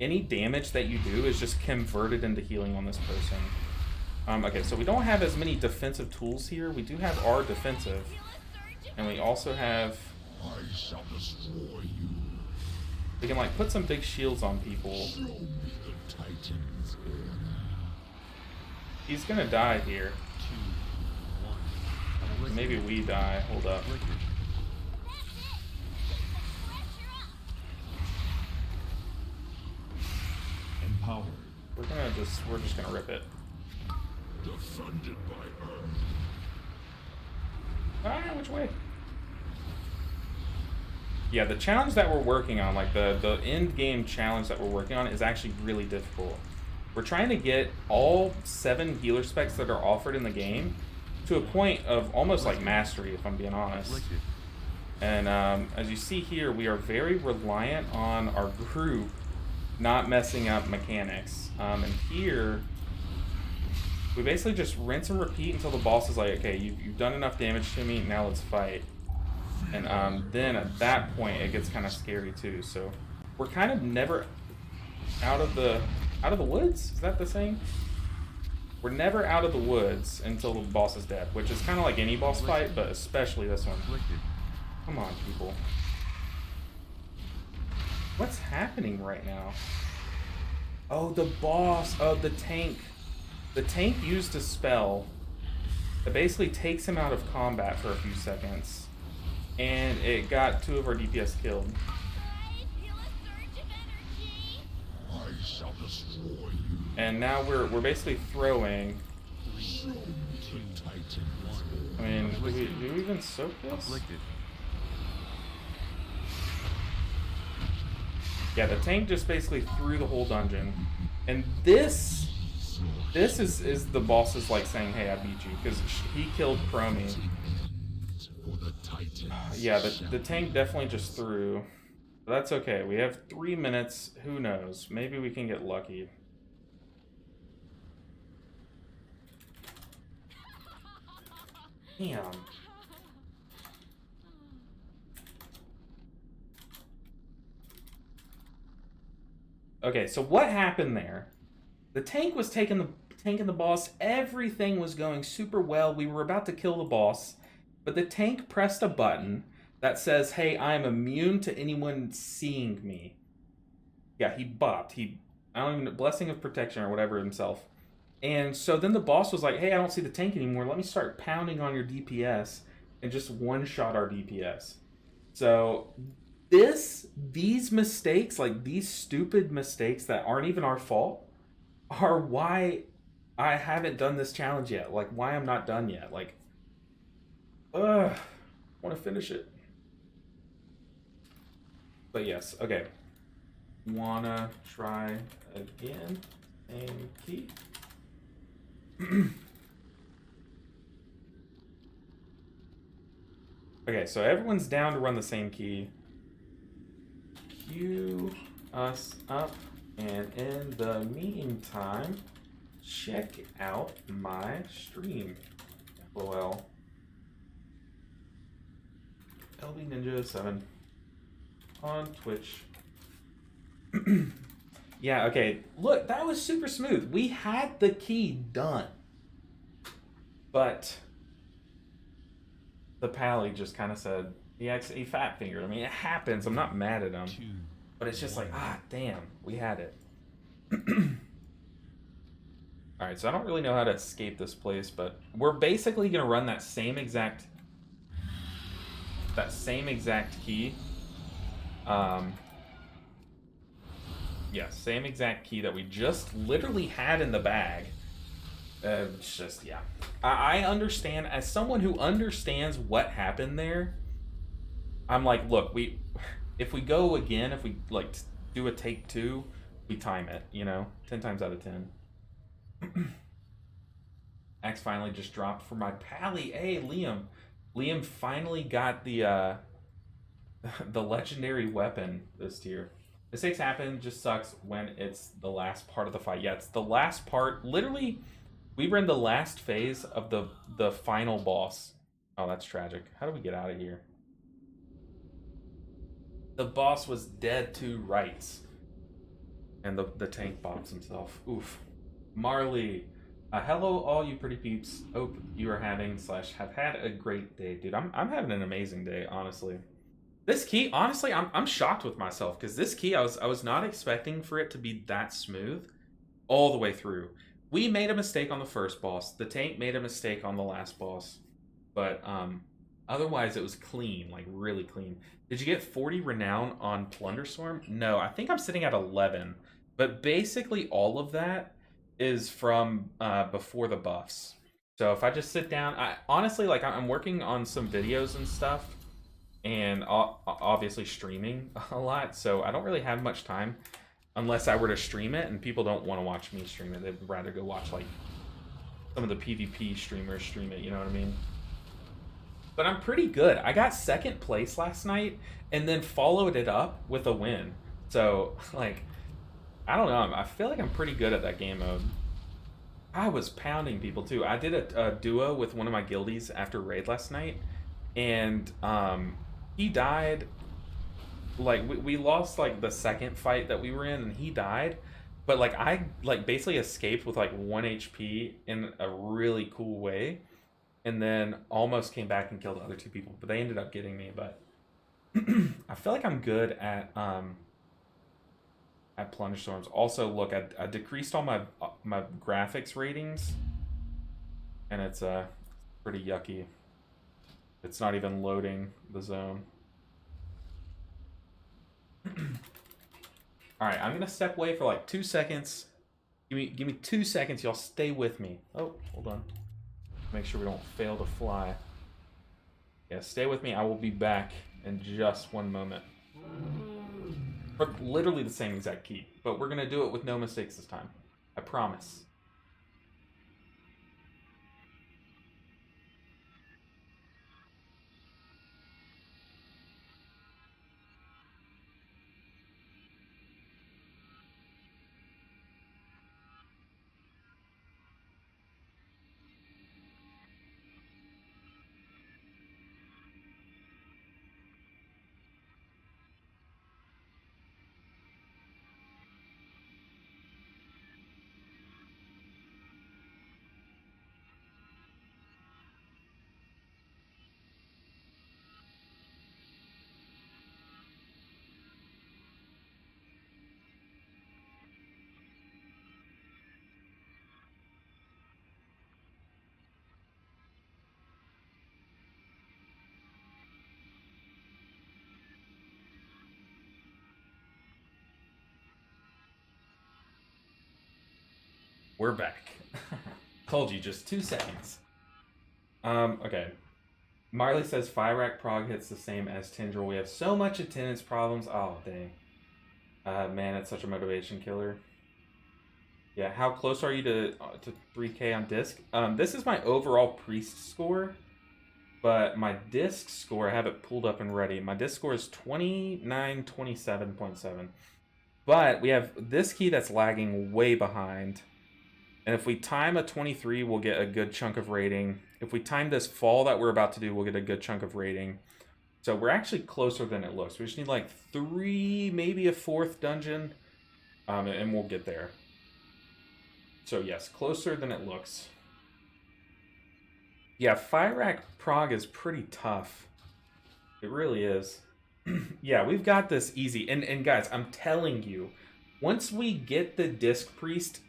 A: any damage that you do is just converted into healing on this person. Okay, so we don't have as many defensive tools here. We do have our defensive. And we also have...
C: I shall destroy you.
A: We can like put some big shields on people.
C: Show me the Titan's order.
A: He's gonna die here.
E: Afflicted.
A: Maybe we die. Hold up.
E: Afflicted.
C: Empowered.
A: We're just gonna rip it.
C: Defended by Earth.
A: Ah, which way? Yeah, the challenge that we're working on, like the end game challenge that we're working on, is actually really difficult. We're trying to get all 7 healer specs that are offered in the game to a point of almost like mastery, if I'm being honest.
E: Afflicted.
A: And as you see here, we are very reliant on our group not messing up mechanics. And here, we basically just rinse and repeat until the boss is like, okay, you've done enough damage to me, now let's fight. And then at that point, it gets kind of scary too. So we're kind of never out of the woods. Is that the saying? We're never out of the woods until the boss is dead, which is kind of like any boss fight, but especially this one.
E: Afflicted.
A: Come on, people. What's happening right now? Oh, the boss. Oh, the tank. The tank used a spell that basically takes him out of combat for a few seconds. And it got 2 of our DPS killed.
D: I feel a surge of energy.
C: I shall destroy you.
A: And now we're basically throwing.
C: Show me the Titan's order.
A: I mean, do we even soak this?
E: Afflicted.
A: Yeah, the tank just basically threw the whole dungeon. And this is the boss's like saying, hey, I beat you, because he killed Chromie.
C: For the Titans.
A: Yeah, the tank definitely just threw. But that's okay. We have 3 minutes. Who knows? Maybe we can get lucky. Damn. Okay, so what happened there? The tank was taking tanking the boss. Everything was going super well. We were about to kill the boss, but the tank pressed a button that says, "Hey, I'm immune to anyone seeing me." Yeah, he bopped. I don't even know, blessing of protection or whatever himself. And so then the boss was like, "Hey, I don't see the tank anymore. Let me start pounding on your DPS and just one-shot our DPS." So these mistakes, like these stupid mistakes that aren't even our fault, are why I haven't done this challenge yet. Like why I'm not done yet. Like, I want to finish it. But yes, okay. Wanna try again? Same key. Okay, so everyone's down to run the same key. Queue us up, and in the meantime, check out my stream. LOL. LB Ninja 7 on Twitch. Yeah, okay. Look, that was super smooth. We had the key done. But the pally just kind of said, he fat fingered. I mean, it happens. I'm not mad at him. But it's just like, damn, we had it. Alright, so I don't really know how to escape this place, but we're basically going to run that same exact key. Yeah, same exact key that we just literally had in the bag. It's just, yeah. I understand, as someone who understands what happened there, I'm like, look, if we go again, if we, like, do a take 2, we time it, you know? 10 times out of 10. Axe finally just dropped for my pally. Hey, Liam. Liam finally got the legendary weapon this tier. Mistakes happen, just sucks when it's the last part of the fight. Yeah, it's the last part. Literally, we were in the last phase of the final boss. Oh, that's tragic. How do we get out of here? The boss was dead to rights. And the tank bops himself. Oof. Marley. Hello, all you pretty peeps. Hope you are having / have had a great day. Dude, I'm having an amazing day, honestly. This key, honestly, I'm shocked with myself, because this key, I was not expecting for it to be that smooth all the way through. We made a mistake on the first boss. The tank made a mistake on the last boss. But otherwise, it was clean, like really clean. Did you get 40 renown on Plunderstorm? No, I think I'm sitting at 11. But basically, all of that is from before the buffs. So if I just sit down, honestly, like I'm working on some videos and stuff, and obviously streaming a lot, so I don't really have much time unless I were to stream it, and people don't want to watch me stream it. They'd rather go watch like some of the PvP streamers stream it, you know what I mean? But I'm pretty good. I got 2nd place last night and then followed it up with a win. So like, I don't know, I feel like I'm pretty good at that game mode. I was pounding people too. I did a duo with one of my guildies after raid last night, and he died. Like we lost like the 2nd fight that we were in, and he died, but like I like basically escaped with like 1 HP in a really cool way, and then almost came back and killed the other 2 people, but they ended up getting me. But I feel like I'm good at Plunge Storms. Also, look, I decreased all my graphics ratings, and it's pretty yucky. It's not even loading the zone. Alright, I'm gonna step away for like 2 seconds. Give me 2 seconds, y'all stay with me. Oh, hold on. Make sure we don't fail to fly. Yeah, stay with me. I will be back in just 1 moment. For literally the same exact key, but we're gonna do it with no mistakes this time. I promise. We're back. Told you, just 2 seconds. Okay. Marley says Fyrak Prague hits the same as Tindril. We have so much attendance problems. Oh, dang. Man, it's such a motivation killer. Yeah, how close are you to 3K on disc? This is my overall priest score, but my disc score, I have it pulled up and ready. My disc score is 2927.7. But we have this key that's lagging way behind. And if we time a 23, we'll get a good chunk of rating. If we time this fall that we're about to do, we'll get a good chunk of rating. So we're actually closer than it looks. We just need like 3, maybe a 4th dungeon, and we'll get there. So yes, closer than it looks. Yeah, Fyrak Prague is pretty tough. It really is. Yeah, we've got this easy. And guys, I'm telling you, once we get the Disc Priest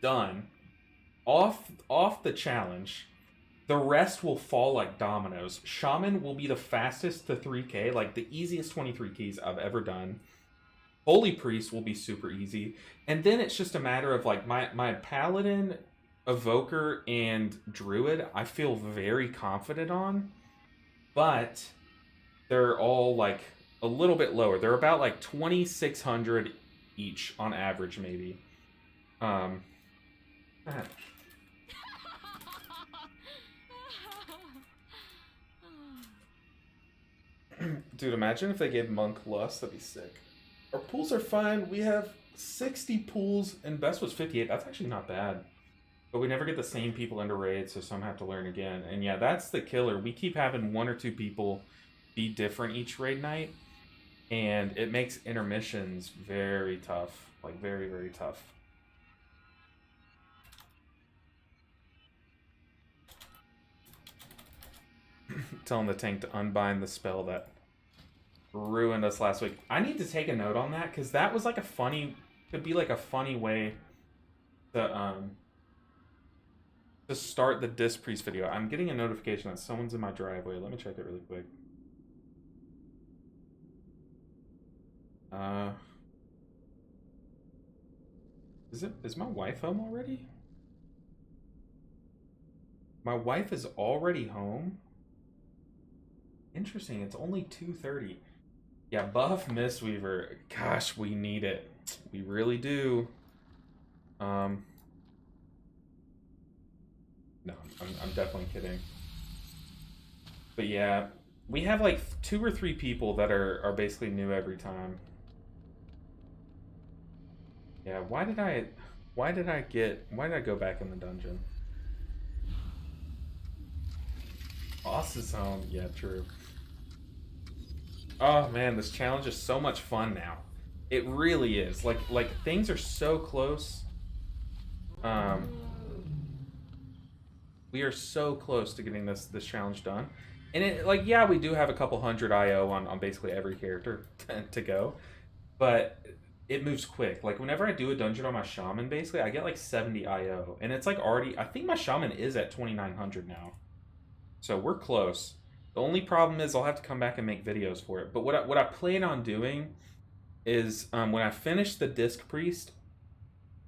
A: done, off the challenge, the rest will fall like dominoes. Shaman will be the fastest to 3K, like the easiest 23 keys I've ever done. Holy Priest will be super easy. And then it's just a matter of like my Paladin, Evoker, and Druid, I feel very confident on. But they're all like a little bit lower. They're about like 2,600 each on average, maybe. Dude, imagine if they gave Monk Lust. That'd be sick. Our pools are fine. We have 60 pools, and best was 58. That's actually not bad. But we never get the same people into raids, so some have to learn again. And yeah, that's the killer. We keep having 1 or 2 people be different each raid night, and it makes intermissions very tough. Like, very, very tough. Telling the tank to unbind the spell that ruined us last week. I need to take a note on that, because that was like a funny, could be like a funny way to start the Disc Priest video. I'm getting a notification that someone's in my driveway. Let me check it really quick. Is my wife home already? My wife is already home? Interesting, it's only 2:30. Yeah, buff Mistweaver. Gosh, we need it. We really do. No, I'm definitely kidding. But yeah, we have like 2 or 3 people that are basically new every time. Yeah, why did I go back in the dungeon? Boss is home. Yeah, true. Oh man, this challenge is so much fun now. It really is. Like things are so close. We are so close to getting this challenge done. And it, like, yeah, we do have a couple hundred IO on basically every character to go. But it moves quick. Like whenever I do a dungeon on my Shaman, basically I get like 70 IO. And it's like already, I think my Shaman is at 2,900 now. So we're close. The only problem is I'll have to come back and make videos for it. But what I plan on doing is when I finish the Disc Priest,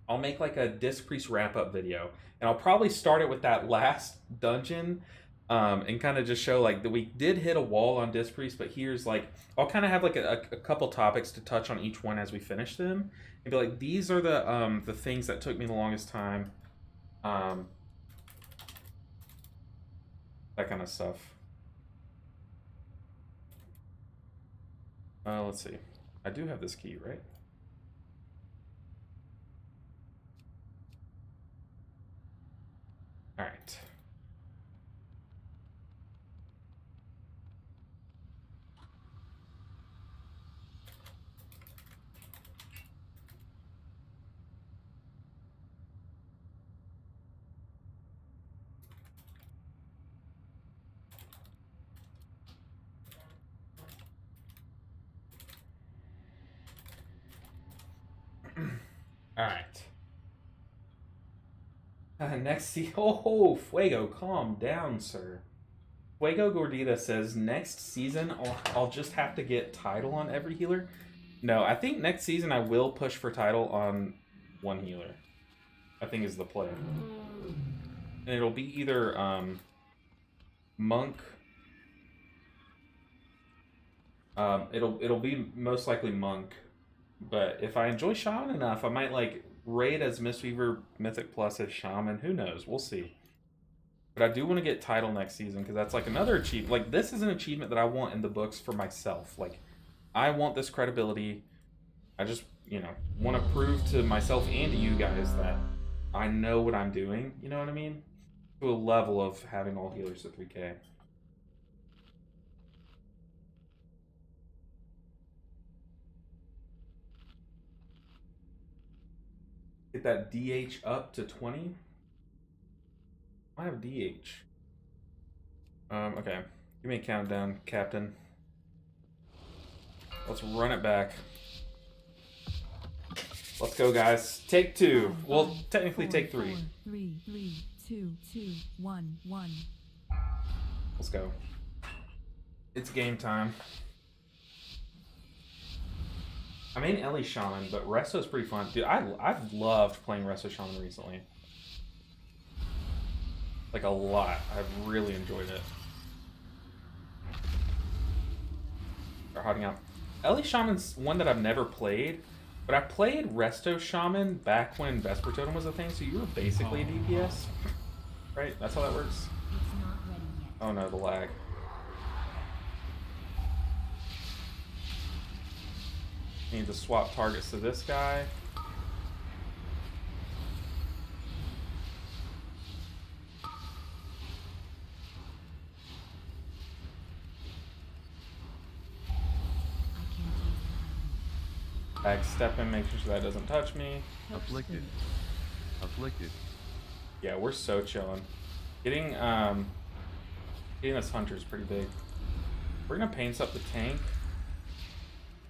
A: I'll make like a Disc Priest wrap-up video. And I'll probably start it with that last dungeon and kind of just show like that we did hit a wall on Disc Priest, but here's like, I'll kind of have like a couple topics to touch on each one as we finish them. And be like, these are the things that took me the longest time. That kind of stuff. Let's see. I do have this key, right? All right. All right. Next oh, Fuego, calm down, sir. Fuego Gordita says, next season I'll just have to get title on every healer. No, I think next season I will push for title on one healer. I think is the play. And it'll be either monk. It'll be most likely monk. But if I enjoy shaman enough, I might like raid as Mistweaver Mythic Plus as shaman. Who knows? We'll see. But I do want to get title next season because that's like another achievement. Like this is an achievement that I want in the books for myself. Like I want this credibility. I just, you know, want to prove to myself and to you guys that I know what I'm doing. You know what I mean? To a level of having all healers at 3K. Get that DH up to 20. I have DH. Okay. Give me a countdown, Captain. Let's run it back. Let's go, guys. Take 2. Well, technically take 3.
B: 3, 2, 1, 1.
A: Let's go. It's game time. I mean Ellie Shaman, but Resto's pretty fun. Dude, I've loved playing Resto Shaman recently. Like a lot. I've really enjoyed it. They're hiding out. Ellie Shaman's one that I've never played, but I played Resto Shaman back when Vesper Totem was a thing, so you were basically a DPS. Right? That's how that works?
B: It's not ready yet.
A: Oh no, the lag. Need to swap targets to this guy. Back stepping, making sure that doesn't touch me.
E: Afflicted. Afflicted.
A: Yeah, we're so chilling. Getting this hunter is pretty big. We're gonna paint up the tank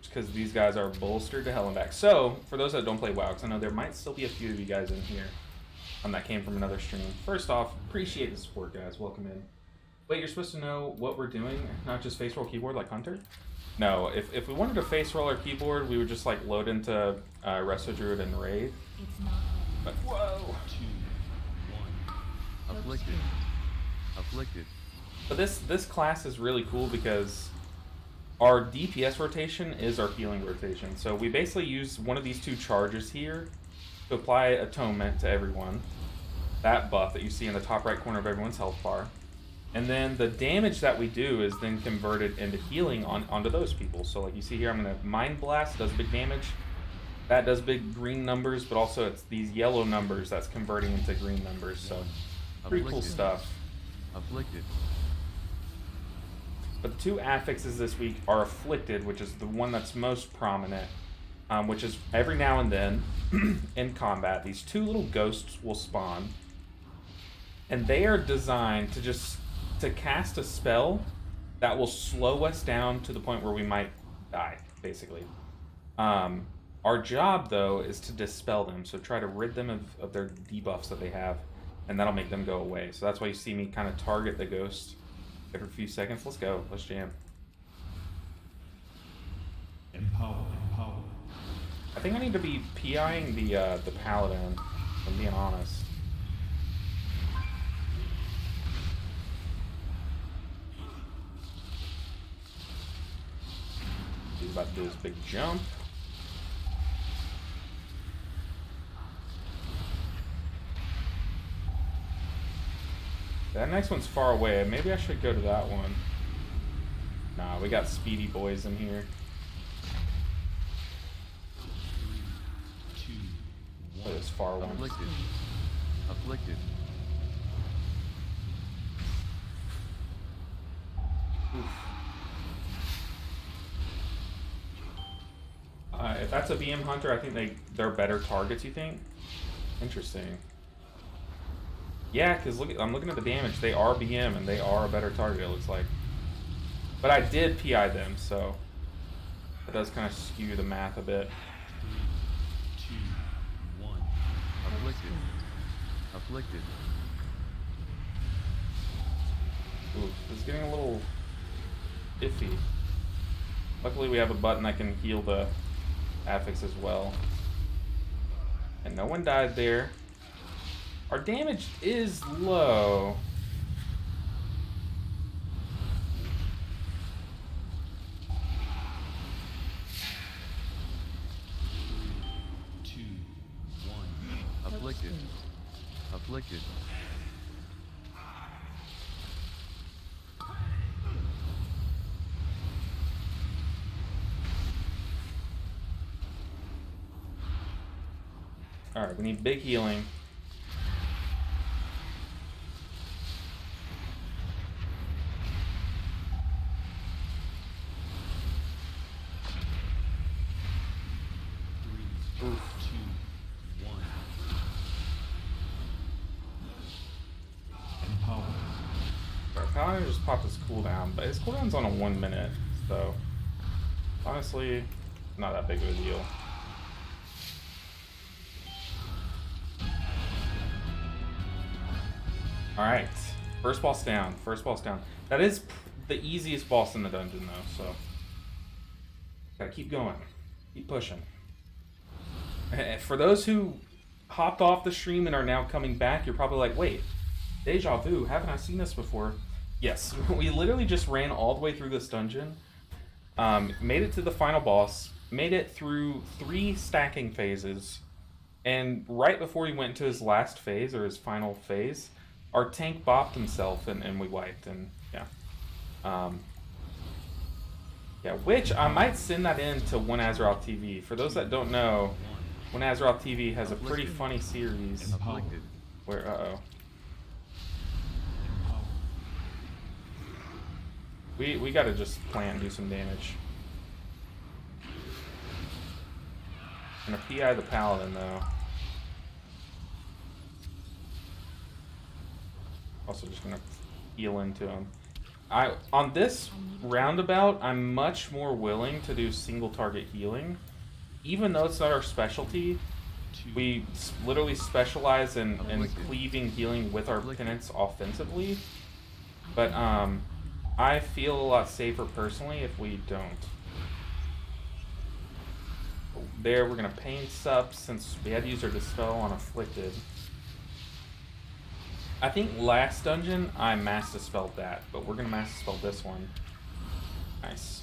A: because these guys are bolstered to hell and back. So, for those that don't play WoW, because I know there might still be a few of you guys in here that came from another stream. First off, appreciate the support, guys. Welcome in. Wait, you're supposed to know what we're doing, not just face roll keyboard like Hunter? No, if we wanted to face roll our keyboard, we would just like load into Resto Druid and Raid.
B: It's not ready.
A: But whoa!
E: Afflicted. Afflicted.
A: But this class is really cool because our DPS rotation is our healing rotation. So we basically use one of these 2 charges here to apply Atonement to everyone. That buff that you see in the top right corner of everyone's health bar. And then the damage that we do is then converted into healing onto those people. So like you see here, I'm going to Mind Blast, does big damage. That does big green numbers, but also it's these yellow numbers that's converting into green numbers. So pretty cool stuff.
E: Afflicted.
A: But the 2 affixes this week are Afflicted, which is the one that's most prominent, which is every now and then in combat, these 2 little ghosts will spawn. And they are designed to cast a spell that will slow us down to the point where we might die, basically. Our job, though, is to dispel them, so try to rid them of their debuffs that they have, and that'll make them go away. So that's why you see me kind of target the ghost every few seconds. Let's go. Let's jam.
G: Empower.
A: I think I need to be PIing the paladin, if I'm being honest. He's about to do this big jump. That next one's far away. Maybe I should go to that one. Nah, we got speedy boys in here.
G: 3, 2,
A: Oh, this far one.
E: Afflicted. Afflicted.
A: If that's a BM hunter, I think they're better targets, you think? Interesting. Yeah, because I'm looking at the damage. They are BM, and they are a better target, it looks like. But I did PI them, so that does kind of skew the math a bit.
G: 3, 2, 1.
E: Afflicted. Afflicted.
A: Ooh, it's getting a little iffy. Luckily, we have a button that can heal the affix as well. And no one died there. Our damage is low.
G: Two, one.
E: Afflicted. Afflicted.
A: Alright, we need big healing.
G: Three, two, one. Empower.
A: Alright, Paladin just popped his cooldown, but his cooldown's on a 1 minute, so honestly, not that big of a deal. Alright, first boss down, first boss down. That is the easiest boss in the dungeon though, so gotta keep going, keep pushing. For those who hopped off the stream and are now coming back, you're probably like, wait, deja vu, haven't I seen this before? Yes, we literally just ran all the way through this dungeon, made it to the final boss, made it through 3 stacking phases, and right before he went to his last phase, or his final phase, our tank bopped himself and we wiped, and yeah. Yeah, which I might send that in to One Azeroth TV. For those that don't know, One Azeroth TV has a pretty funny series
E: Afflicted.
A: where,
G: Empower.
A: we gotta just plant and do some damage. Gonna PI the Paladin though. Also just gonna heal into him. On this roundabout, I'm much more willing to do single target healing. Even though it's not our specialty, we literally specialize in cleaving healing with our tenants offensively. But I feel a lot safer personally if we don't. There, we're gonna pain sub since we had to use our Dispel on Afflicted. I think last dungeon I mass dispelled that, but we're gonna mass dispel this one. Nice.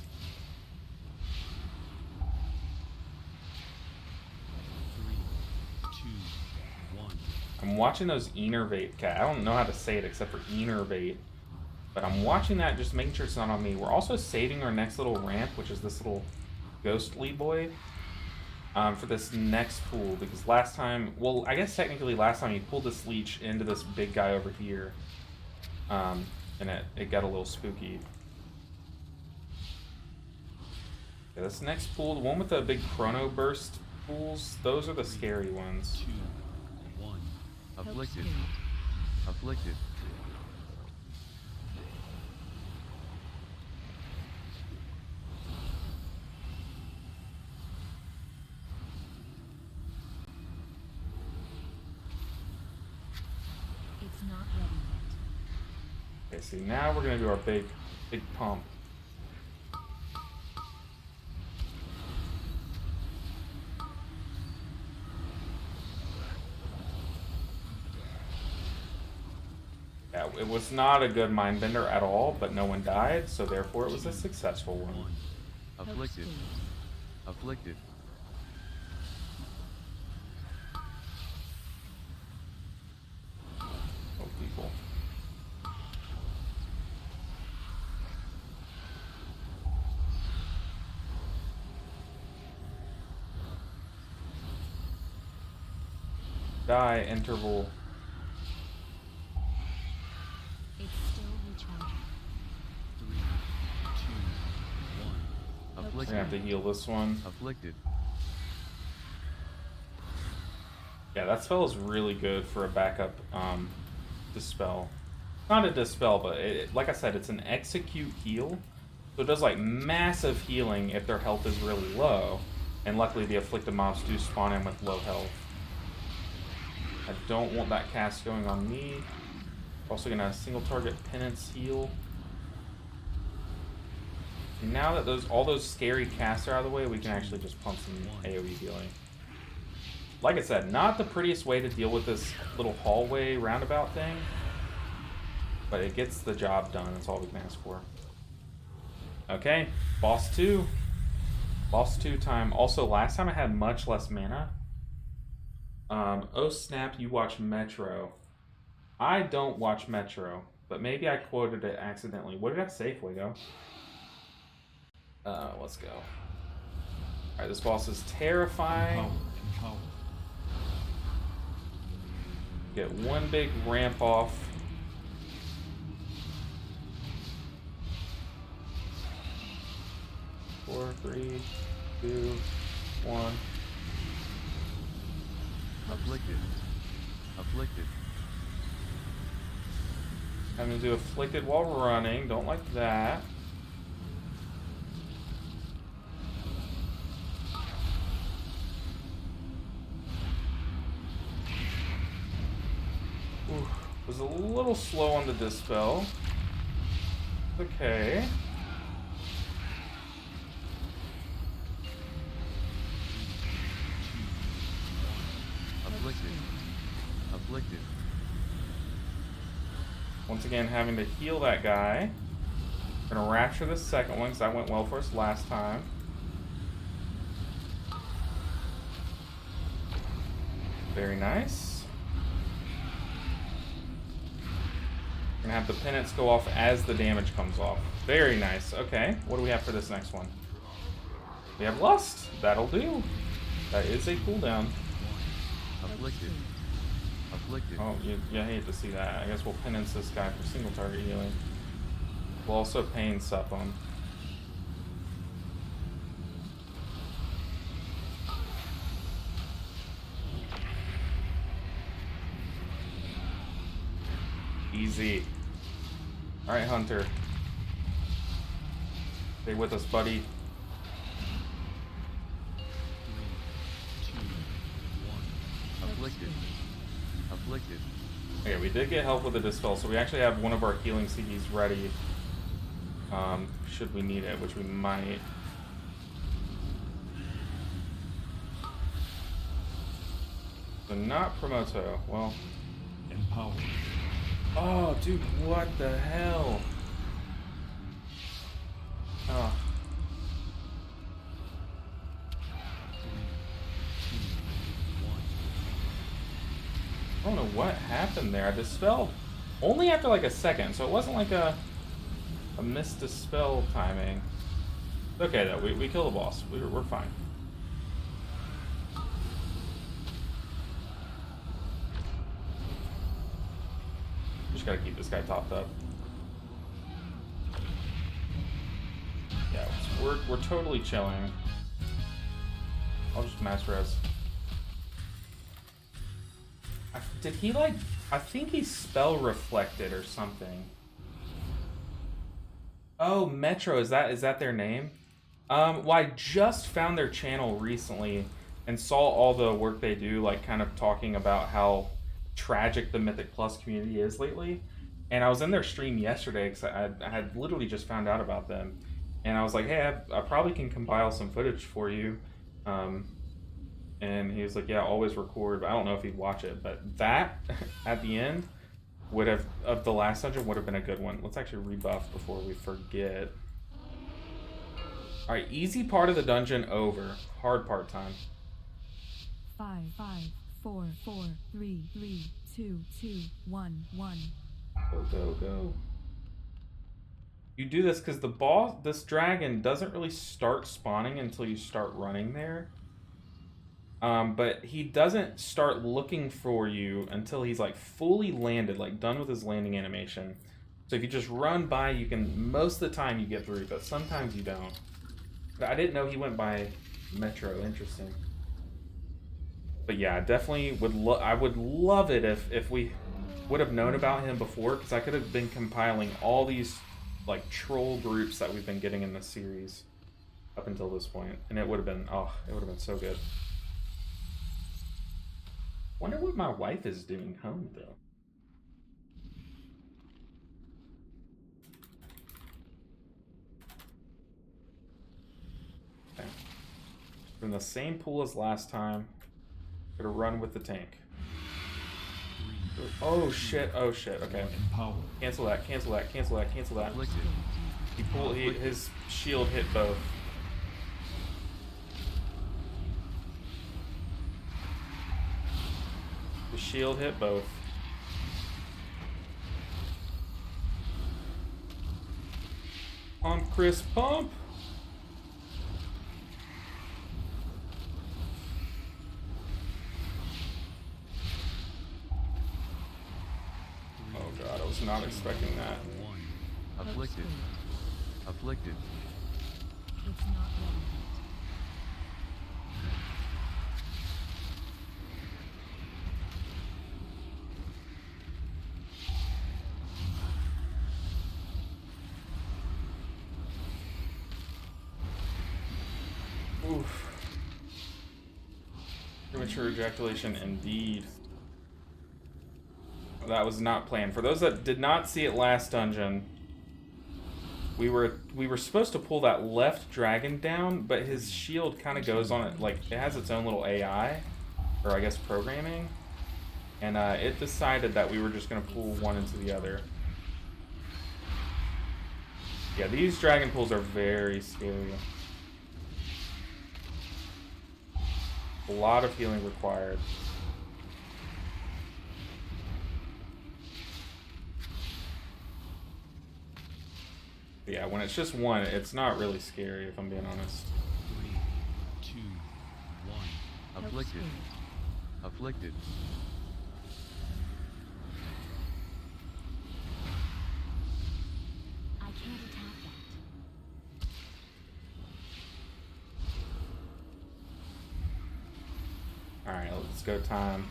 G: Three, two, one.
A: I'm watching those Enervate cat. I don't know how to say it except for Enervate, but I'm watching that, just making sure it's not on me. We're also saving our next little ramp, which is this little ghostly boy, for this next pool, because last time, well, I guess technically last time you pulled this leech into this big guy over here, and it got a little spooky. Yeah, this next pool, the one with the big chrono burst pools, those are the scary ones.
G: Two, one.
E: Afflicted. Afflicted.
B: It's not ready yet.
A: Okay, see, now we're gonna do our big pump. Yeah, it was not a good mindbender at all, but no one died, so therefore it was a successful one.
E: Afflicted. Afflicted.
A: Oh, people. Die interval.
B: It's still recharging.
G: Three, two, one.
A: We're gonna
E: Afflicted.
A: have to heal this one.
E: Afflicted.
A: Yeah, that spell is really good for a backup dispel. Not a dispel, but like I said, it's an execute heal. So it does like massive healing if their health is really low. And luckily the afflicted mobs do spawn in with low health. I don't want that cast going on me. Also gonna single target penance heal. Now that all those scary casts are out of the way, we can actually just pump some AoE healing. like I said, not the prettiest way to deal with this little hallway roundabout thing, but it gets the job done. That's all we can ask for. Okay, boss 2. Boss 2 time. Also, last time I had much less mana. Oh snap, you watch Metro. I don't watch Metro, but maybe I quoted it accidentally. What did I say, Fuego? Let's go. Alright, this boss is terrifying.
G: Empower.
A: Get one big ramp off. Four, 3, 2, 1.
E: Afflicted. Afflicted.
A: I'm gonna do afflicted while running. Don't like that. Ooh, was a little slow on the dispel. Okay.
E: Afflicted. Afflicted.
A: Once again, having to heal that guy. Gonna rapture the second one because that went well for us last time. Very nice. Gonna have the penance go off as the damage comes off. Very nice. Okay, what do we have for this next one? We have Lust. That'll do. That is a cooldown.
E: Afflicted. Afflicted.
A: Oh, you hate to see that. I guess we'll penance this guy for single target healing. We'll also pain sup him. Easy. Alright, Hunter. Stay with us, buddy.
G: 3, 2, 1.
E: Afflicted. Afflicted.
A: Okay, we did get help with the dispel, so we actually have one of our healing CDs ready. Should we need it, which we might. So not Promoto. Well.
G: Empower.
A: Oh, dude, what the hell? Oh.
G: 3, 2, 1.
A: I don't know what happened there. I dispelled only after like a second, so it wasn't like a missed dispel timing. Okay, though, we kill the boss. We're fine. Just gotta keep this guy topped up. Yeah, we're totally chilling. I'll just mass res. Did he like? I think he spell reflected or something. Oh, Metro, is that their name? Well, I just found their channel recently and saw all the work they do, like kind of talking about how tragic the Mythic Plus community is lately. And I was in their stream yesterday because I had literally just found out about them. And I was like, hey, I probably can compile some footage for you. And he was like, yeah, always record. But I don't know if he'd watch it. But that, at the end, would have, of the last dungeon, would have been a good one. Let's actually rebuff before we forget. Alright, easy part of the dungeon over. Hard part time.
B: 5, 5, 4, 4, 3, 3, 2, 2, 1, 1.
A: Go, go, go. You do this because the boss, this dragon, doesn't really start spawning until you start running there. But he doesn't start looking for you until he's like fully landed, like done with his landing animation. So if you just run by, you can, most of the time you get through, but sometimes you don't. But I didn't know he went by Metro. Interesting. But yeah, definitely would I would love it if we would have known about him before, because I could have been compiling all these like troll groups that we've been getting in this series up until this point, and it would have been, oh, it would have been so good. Wonder what my wife is doing home though. Okay. From the same pool as last time. Gonna run with the tank.
C: 3,
A: Oh shit, oh shit, okay.
G: Empower.
A: Cancel that, cancel that, cancel that, cancel that.
E: Afflicted.
A: His shield hit both. The shield hit both. Pump, Chris, pump! Oh god, I was not expecting that.
C: 1.
E: Afflicted. Afflicted.
B: It's not ready yet.
A: Oof. Premature ejaculation indeed. That was not planned. For those that did not see it last dungeon, we were supposed to pull that left dragon down, but his shield kind of goes on it, like it has its own little AI, or I guess programming, and it decided that we were just gonna pull one into the other. Yeah, these dragon pulls are very scary. A lot of healing required. Yeah, when it's just one, it's not really scary, if I'm being honest.
C: 3, 2, 1.
E: Afflicted. Afflicted.
D: I can't attack that.
A: Alright, let's go time.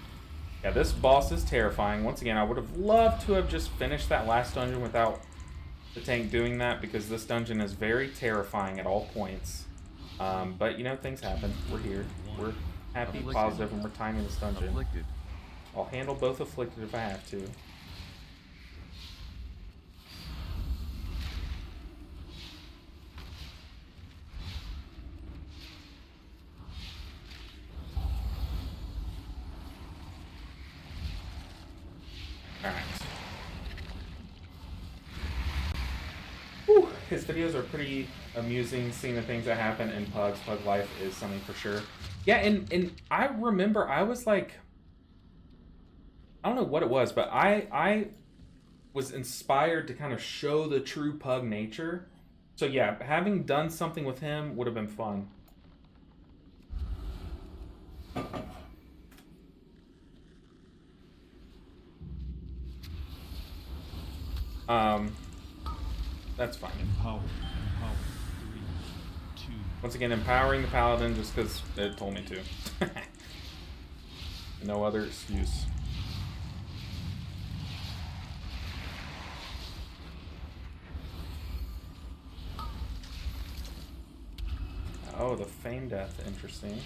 A: Yeah, this boss is terrifying. Once again, I would have loved to have just finished that last dungeon without the tank doing that, because this dungeon is very terrifying at all points. But, you know, things happen. We're here. We're happy,
E: Afflicted.
A: positive, and we're timing this dungeon.
E: Afflicted.
A: I'll handle both afflicted if I have to. Alright. Whew, his videos are pretty amusing, seeing the things that happen in Pug's. Pug life is something for sure. Yeah, and I remember I was like, I don't know what it was, but I was inspired to kind of show the true Pug nature. So yeah, having done something with him would have been fun. That's fine.
G: Empower. Empower. 3, 2.
A: Once again, empowering the paladin just because it told me to. No other excuse. Oh, the feign death, interesting.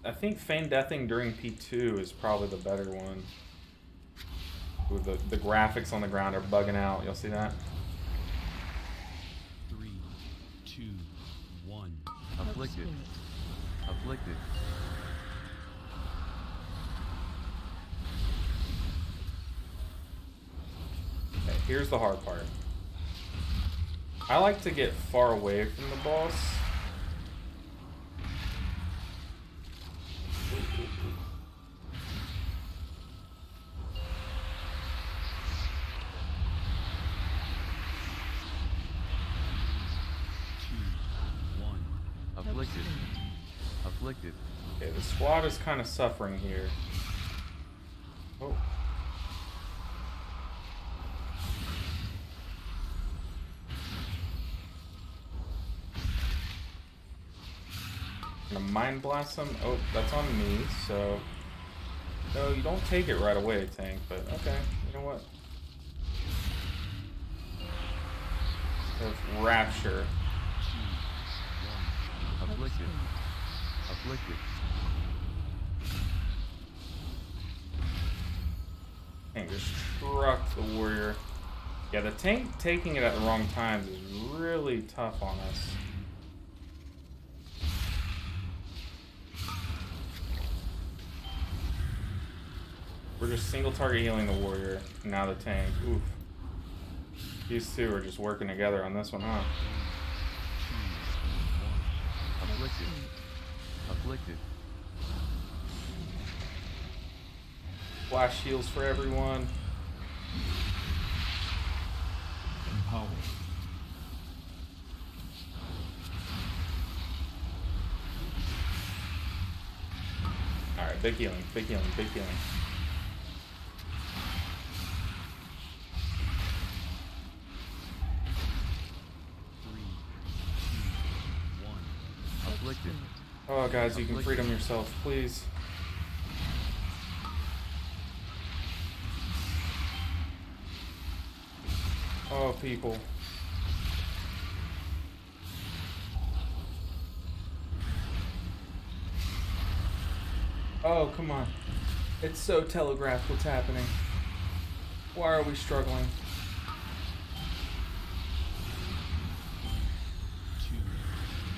A: I think feign deathing during P2 is probably the better one. With the graphics on the ground are bugging out. You'll see that?
C: 3, 2, 1.
E: Afflicted. Afflicted.
A: Okay, here's the hard part. I like to get far away from the boss.
E: Afflicted. Afflicted.
A: Okay, the squad is kind of suffering here. Oh. Gonna mind blast them. Oh, that's on me, so. No, you don't take it right away, tank, but okay, you know what? There's Rapture.
E: Afflicted. Afflicted.
A: Tank just trucked the warrior. Yeah, the tank taking it at the wrong times is really tough on us. We're just single target healing the warrior. Now the tank. Oof. These two are just working together on this one, huh?
E: Afflicted. Afflicted.
A: Flash heals for everyone.
G: Empowered.
A: Alright, big healing, big healing, big healing.
E: Afflicted.
A: Oh, guys, you can freedom yourself, please. Oh, people. Oh, come on. It's so telegraphed what's happening. Why are we struggling?
G: 2,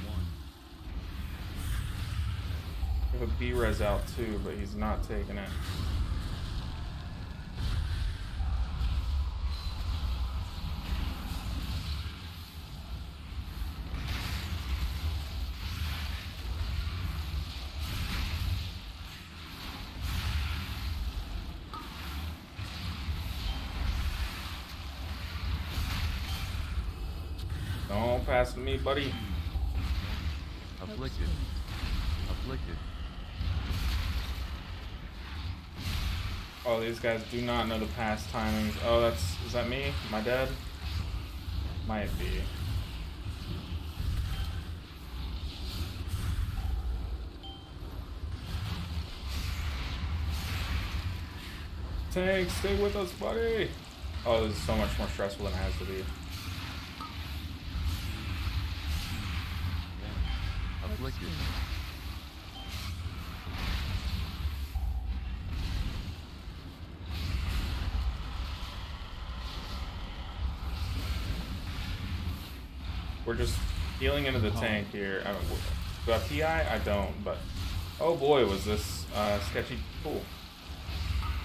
G: 1.
A: We have a B-res out too, but he's not taking it. Don't pass to me, buddy.
E: Afflicted. Afflicted.
A: Oh, these guys do not know the past timings. Oh, is that me? Am I dead? Might be. Tank, stay with us, buddy. Oh, this is so much more stressful than it has to be.
E: Afflicted.
A: We're just healing into the tank here. Do I have PI? I don't, but oh boy, was this sketchy. Cool.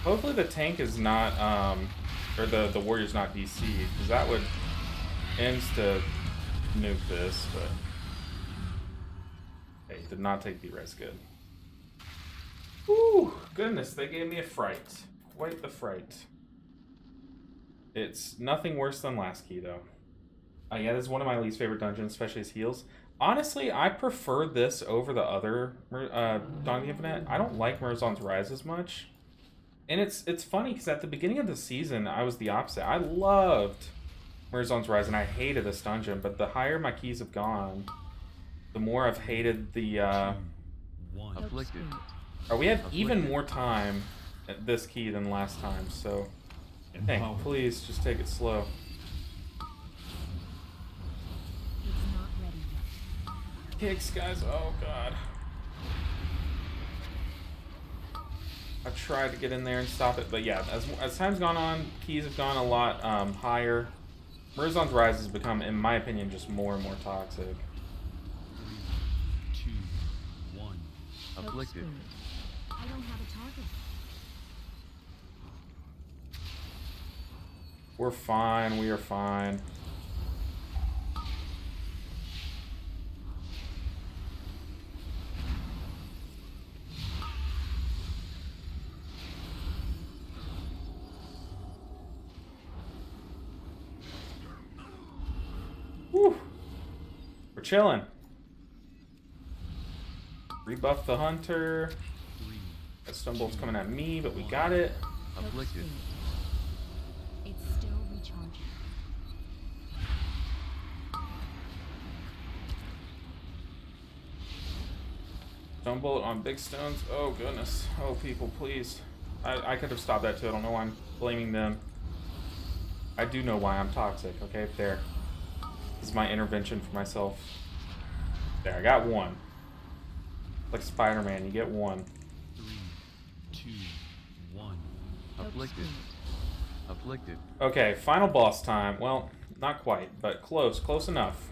A: Hopefully the tank is not, or the warrior's not DC, because that would insta nuke this, but hey, did not take B-res good. Ooh, goodness, they gave me a fright. Quite the fright. It's nothing worse than last key, though. Yeah, this is one of my least favorite dungeons, especially his heals. Honestly, I prefer this over the other Dawn of the Infinite. I don't like Mirzon's Rise as much. And it's funny, because at the beginning of the season, I was the opposite. I loved Mirzon's Rise, and I hated this dungeon. But the higher my keys have gone, the more I've hated the...
G: 1.
E: Afflicted.
A: we have even more time at this key than last time, so... Hey,
G: Empowered.
A: please, just take it slow.
D: It's not ready yet.
A: Kicks, guys. Oh, God. I tried to get in there and stop it, but yeah, as time's gone on, keys have gone a lot higher. Mirzon's Rise has become, in my opinion, just more and more toxic.
G: 3, 2, 1.
E: Afflicted.
D: I don't have a target.
A: We're fine. We are fine. Whew. We're chilling. Rebuff the hunter.
G: 3,
A: That Stonebolt's coming at me, but we got it.
E: Afflicted.
D: It's still recharging.
A: Stonebolt on big stones. Oh, goodness. Oh, people, please. I could have stopped that too. I don't know why I'm blaming them. I do know why I'm toxic, okay? There. This is my intervention for myself. There, I got one. Like Spider-Man, you get one.
G: 3, 2, 1.
E: Afflicted. Afflicted.
A: Okay, final boss time. Well, not quite, but close. Close enough.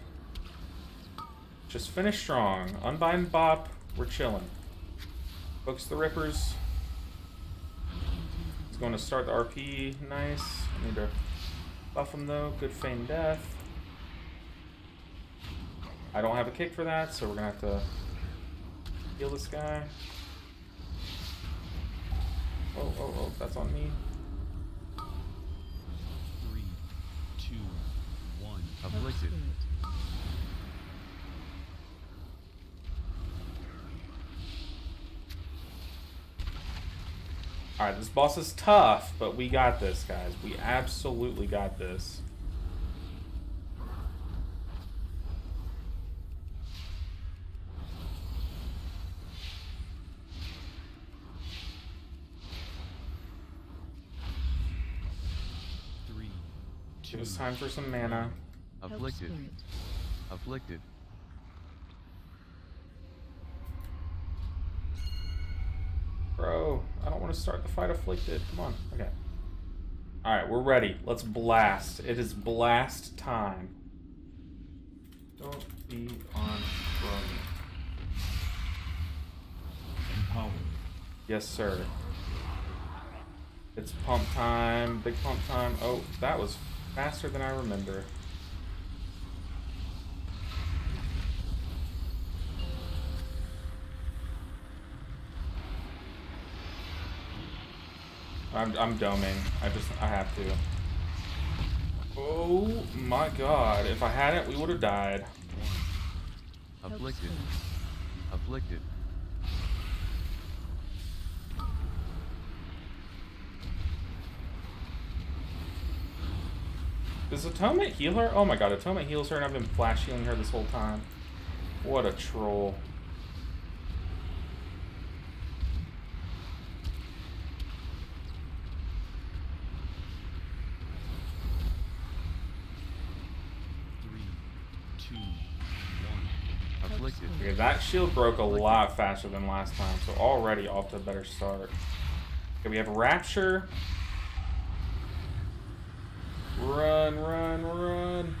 A: Just finish strong. Unbind Bop. We're chilling. Focus the Rippers. going to start the RP. Nice. I need to buff him though. Good feign death. I don't have a kick for that, so we're gonna have to heal this guy. Oh, that's on me.
G: 3, 2, 1.
E: Afflicted.
A: Alright, this boss is tough, but we got this, guys. We absolutely got this. It was time for some mana.
E: Afflicted. Afflicted.
A: Bro, I don't want to start the fight afflicted. Come on. Okay. Alright, we're ready. Let's blast. It is blast time. Don't be on Brony.
G: Empowered.
A: Yes, sir. It's pump time. Big pump time. Oh, that was faster than I remember. I'm doming. I have to. Oh my god. If I hadn't, we would have died.
E: Afflicted. Afflicted.
A: Does Atonement heal her? Oh my god, Atonement heals her and I've been flash healing her this whole time. What a troll.
E: Afflicted.
A: Okay, that shield broke a lot faster than last time, so already off to a better start. Okay, we have Rapture. Run, run, run.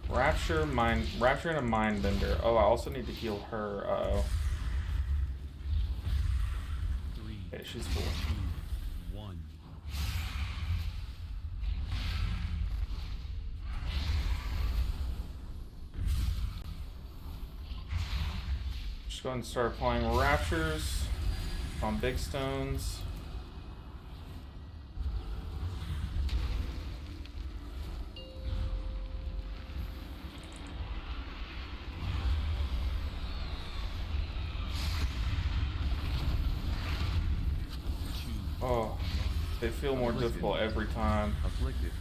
A: Rapture and a Mindbender. Oh, I also need to heal her. Uh-oh.
G: 3,
A: Okay, she's full.
G: 2, 1.
A: Just go ahead and start applying Raptures on big stones. Oh, they feel more
E: Afflicted.
A: difficult every time.
E: Afflicted.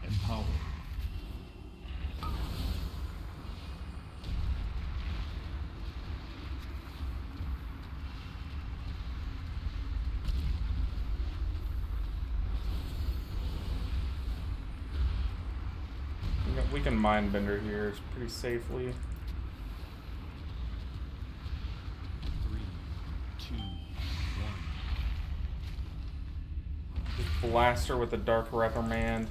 G: Empowered.
A: We can Mindbender here, it's pretty safely.
G: 3, 2, 1.
A: Just blast her with the Dark Reprimand.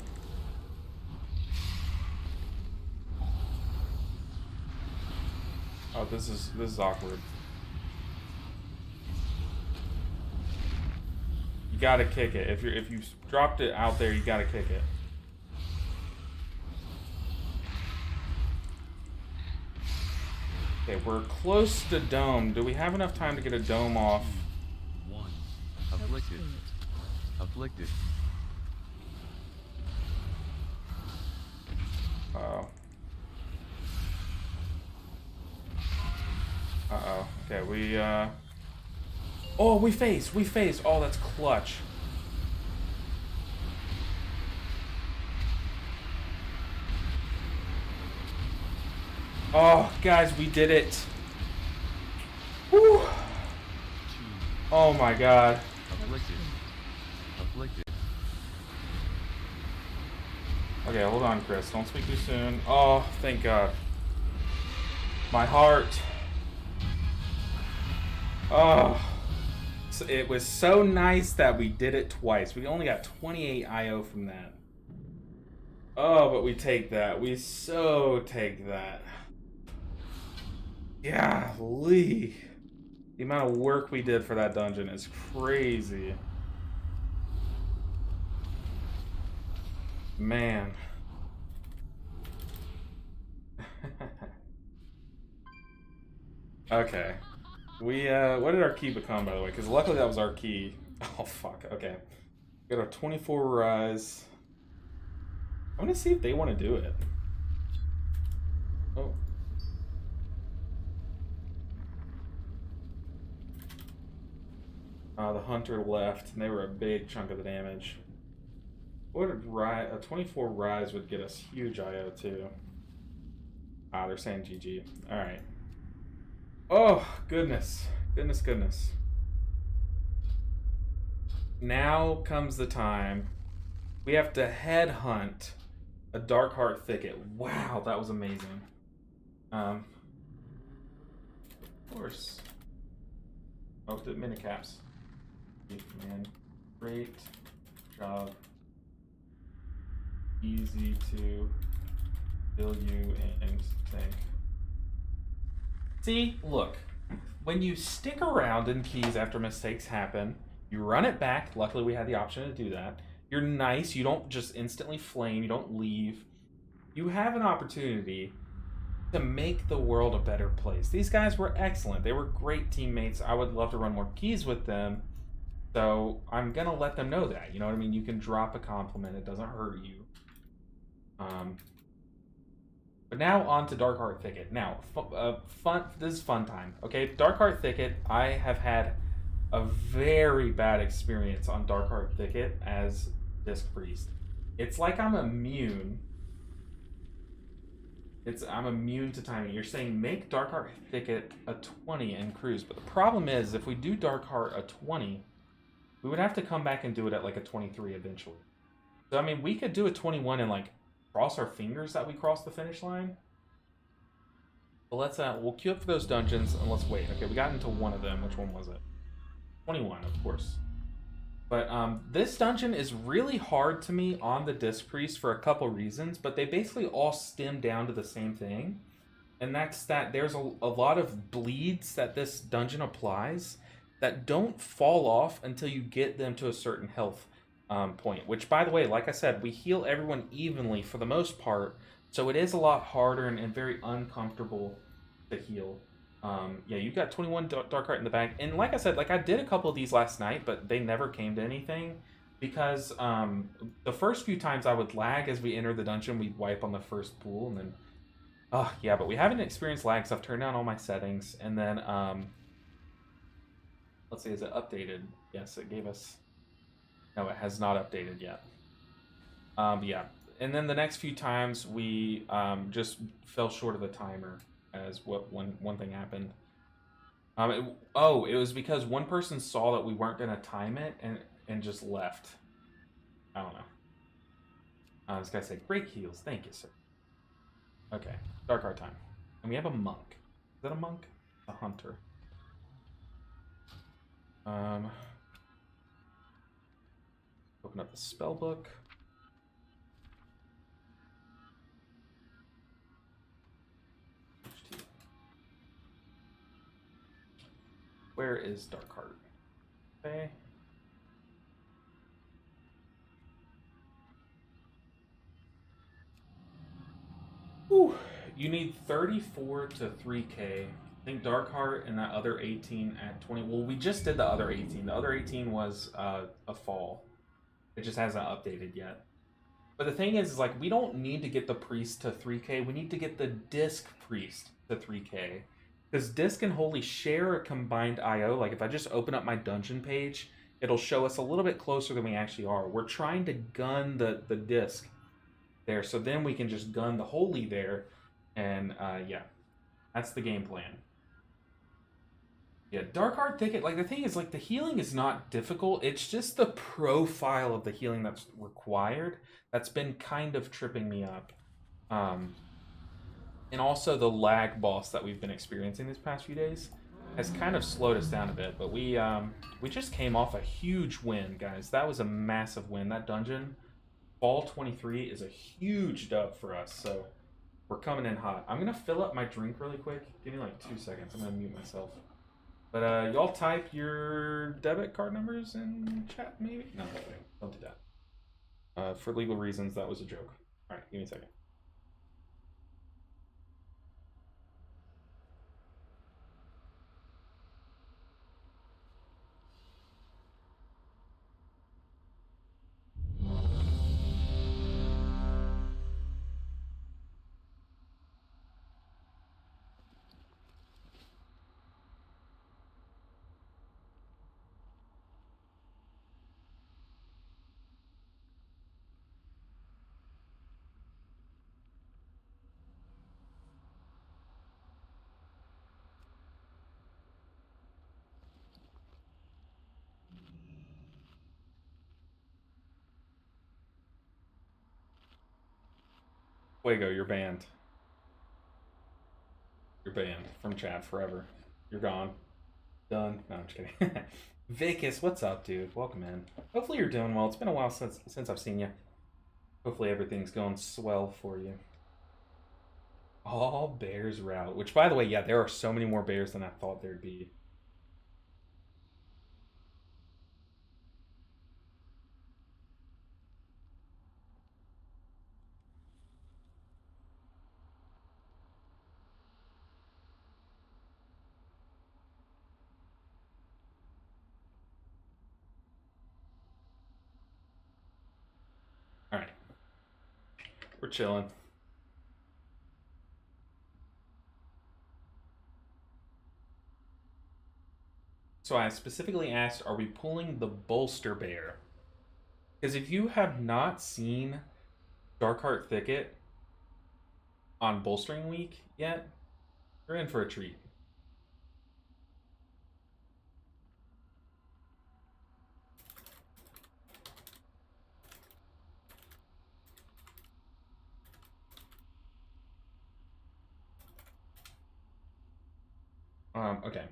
A: Oh, this is awkward. You gotta kick it. If you dropped it out there, you gotta kick it. Okay, we're close to dome. Do we have enough time to get a dome off?
G: 1.
E: Afflicted. Afflicted.
A: Uh-oh. Uh-oh. Okay, we, Oh, we face! We face! Oh, that's clutch. Oh, guys, we did it. Woo! Oh my god.
E: Afflicted. Afflicted.
A: Okay, hold on, Chris. Don't speak too soon. Oh, thank God. My heart. Oh. So it was so nice that we did it twice. We only got 28 IO from that. Oh, but we take that. We so take that. Golly. The amount of work we did for that dungeon is crazy. Man. Okay. We, what did our key become, by the way? Because luckily that was our key. Oh, fuck. Okay. Got a 24 rise. I want to see if they want to do it. Oh. The hunter left, and they were a big chunk of the damage. What a 24 rise would get us huge IO too. Ah, they're saying GG. Alright. Oh, goodness. Goodness. Now comes the time. We have to headhunt a Darkheart Thicket. Wow, that was amazing. Of course. Oh, the minicaps. Man, great job. Easy to kill you and tank. See, look. When you stick around in keys after mistakes happen, you run it back. Luckily, we had the option to do that. You're nice. You don't just instantly flame. You don't leave. You have an opportunity to make the world a better place. These guys were excellent. They were great teammates. I would love to run more keys with them. So I'm going to let them know that. You know what I mean? You can drop a compliment. It doesn't hurt you. But now on to Darkheart Thicket. Now, this is fun time. Okay, Darkheart Thicket, I have had a very bad experience on Darkheart Thicket as Disc Priest. It's like I'm immune. I'm immune to timing. You're saying make Darkheart Thicket a 20 and cruise, but the problem is if we do Darkheart a 20, we would have to come back and do it at like a 23 eventually. So I mean, we could do a 21 and like cross our fingers that we crossed the finish line. But let's we'll queue up for those dungeons and let's wait. Okay, we got into one of them. Which one was it? 21, of course. But this dungeon is really hard to me on the Disc Priest for a couple reasons, but they basically all stem down to the same thing. And that's that there's a lot of bleeds that this dungeon applies that don't fall off until you get them to a certain health point. Which, by the way, like I said, we heal everyone evenly for the most part, so it is a lot harder and very uncomfortable to heal. Yeah, you've got 21 Darkheart in the bag. And like I said, like I did a couple of these last night, but they never came to anything. Because the first few times I would lag as we enter the dungeon, we'd wipe on the first pool. And then, yeah, but we haven't experienced lag, so I've turned down all my settings. And then, let's see, is it updated? Yes, it gave us... No, it has not updated yet. Yeah. And then the next few times we just fell short of the timer. As one thing happened. It was because one person saw that we weren't going to time it and just left. I don't know. This guy said, great heals. Thank you, sir. Okay, Darkheart time. And we have a monk. Is that a monk? A hunter. Open up the spell book. Where is Darkheart? Okay. Whew. You need 34 to 3k. I think Darkheart and that other 18 at 20. Well, we just did the other 18. The other 18 was a fall. It just hasn't updated yet. But the thing is like, we don't need to get the priest to 3k. We need to get the Disc Priest to 3k. Because Disc and Holy share a combined IO. Like if I just open up my dungeon page, it'll show us a little bit closer than we actually are. We're trying to gun the Disc there, so then we can just gun the Holy there. And yeah, that's the game plan. Yeah, Darkheart Thicket, like the thing is like the healing is not difficult. It's just the profile of the healing that's required that's been kind of tripping me up. And also the lag boss that we've been experiencing these past few days has kind of slowed us down a bit. But we just came off a huge win, guys. That was a massive win. That dungeon Fall 23 is a huge dub for us, so we're coming in hot. I'm gonna fill up my drink really quick. Give me like 2 seconds. I'm gonna mute myself. But y'all type your debit card numbers in chat, maybe? No, don't do that. For legal reasons, that was a joke. All right, give me a second. Fuego, you're banned. You're banned from chat forever. You're gone. Done. No, I'm just kidding. Vicus, what's up, dude? Welcome in. Hopefully you're doing well. It's been a while since I've seen you. Hopefully everything's going swell for you. All bears route. Which, by the way, yeah, there are so many more bears than I thought there'd be. Alright. We're chilling. So I specifically asked, are we pulling the bolster bear? Because if you have not seen Darkheart Thicket on bolstering week yet, you're in for a treat. Okay.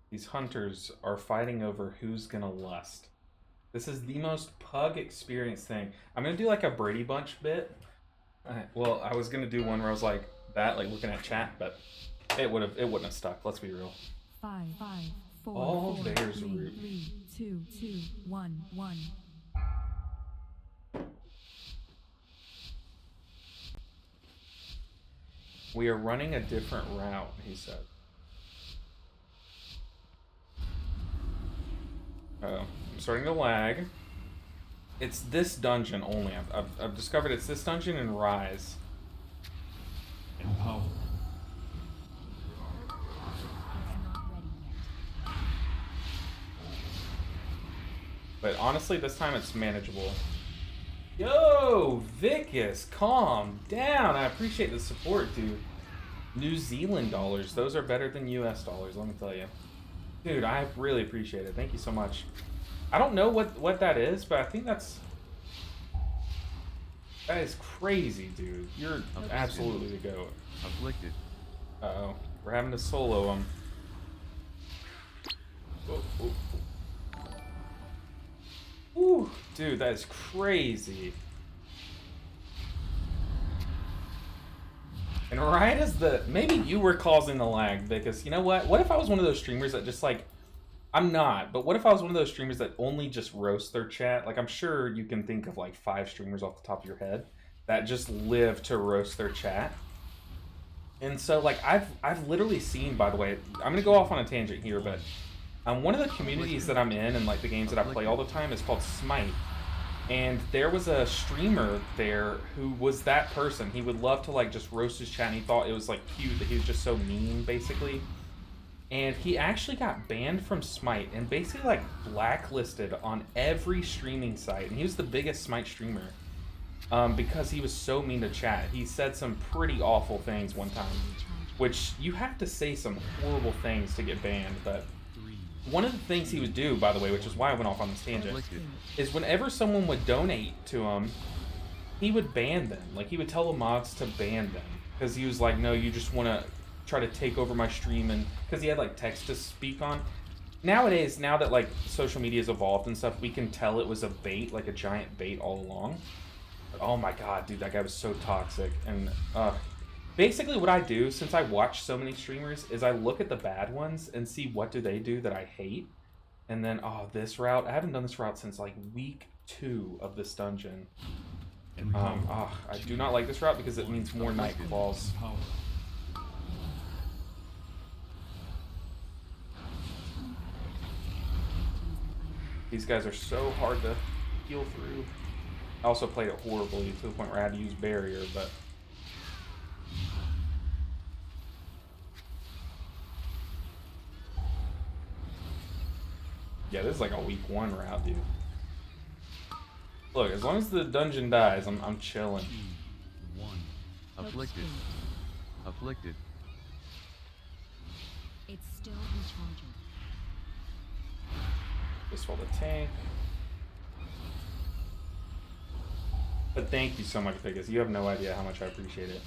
A: These hunters are fighting over who's gonna lust. This is the most pug experience thing. I'm gonna do like a Brady Bunch bit. Well, I was gonna do one where I was like that, like looking at chat, but it wouldn't have stuck. Let's be real.
B: 5, 4,
A: All
B: 4,
A: bears
B: 3,
A: root.
B: 3, 2, 2, 1, 1.
A: We are running a different route, he said. Oh, I'm starting to lag. It's this dungeon only. I've discovered it's this dungeon and Rise.
G: Empower.
D: It's not ready yet.
A: But honestly, this time it's manageable. Yo, Vicus, calm down. I appreciate the support, dude. New Zealand dollars. Those are better than US dollars, let me tell you. Dude, I really appreciate it. Thank you so much. I don't know what that is, but I think that is crazy, dude. You're absolutely the goat.
E: Afflicted.
A: Uh-oh. We're having to solo him. Ooh, dude, that is crazy. And right as maybe you were causing the lag, because you know what? What if I was one of those streamers that just like, I'm not, but what if I was one of those streamers that only just roast their chat? Like, I'm sure you can think of like 5 streamers off the top of your head that just live to roast their chat. And so like, I've literally seen, by the way, I'm gonna go off on a tangent here, but one of the communities that I'm in and like the games that I play all the time is called Smite. And there was a streamer there who was that person. He would love to like just roast his chat and he thought it was like cute that he was just so mean, basically. And he actually got banned from Smite and basically like blacklisted on every streaming site. And he was the biggest Smite streamer because he was so mean to chat. He said some pretty awful things one time, which you have to say some horrible things to get banned. But one of the things he would do, by the way, which is why I went off on this tangent, is whenever someone would donate to him, he would ban them. Like, he would tell the mods to ban them. Because he was like, no, you just want to try to take over my stream, and because he had like text to speak on. Nowadays, now that like social media's evolved and stuff, we can tell it was a bait, like a giant bait all along. But, oh my god, dude, that guy was so toxic. And basically what I do, since I watch so many streamers, is I look at the bad ones and see what do they do that I hate. And then, oh, this route, I haven't done this route since like week 2 of this dungeon. I do not like this route because it means more night falls.
G: Power.
A: These guys are so hard to heal through. I also played it horribly to the point where I had to use barrier, but yeah, this is like a week 1 route, dude. Look, as long as the dungeon dies, I'm chilling.
E: Afflicted. Afflicted.
B: It's still recharging.
A: This for the tank. But thank you so much, Pigus. You have no idea how much I appreciate it.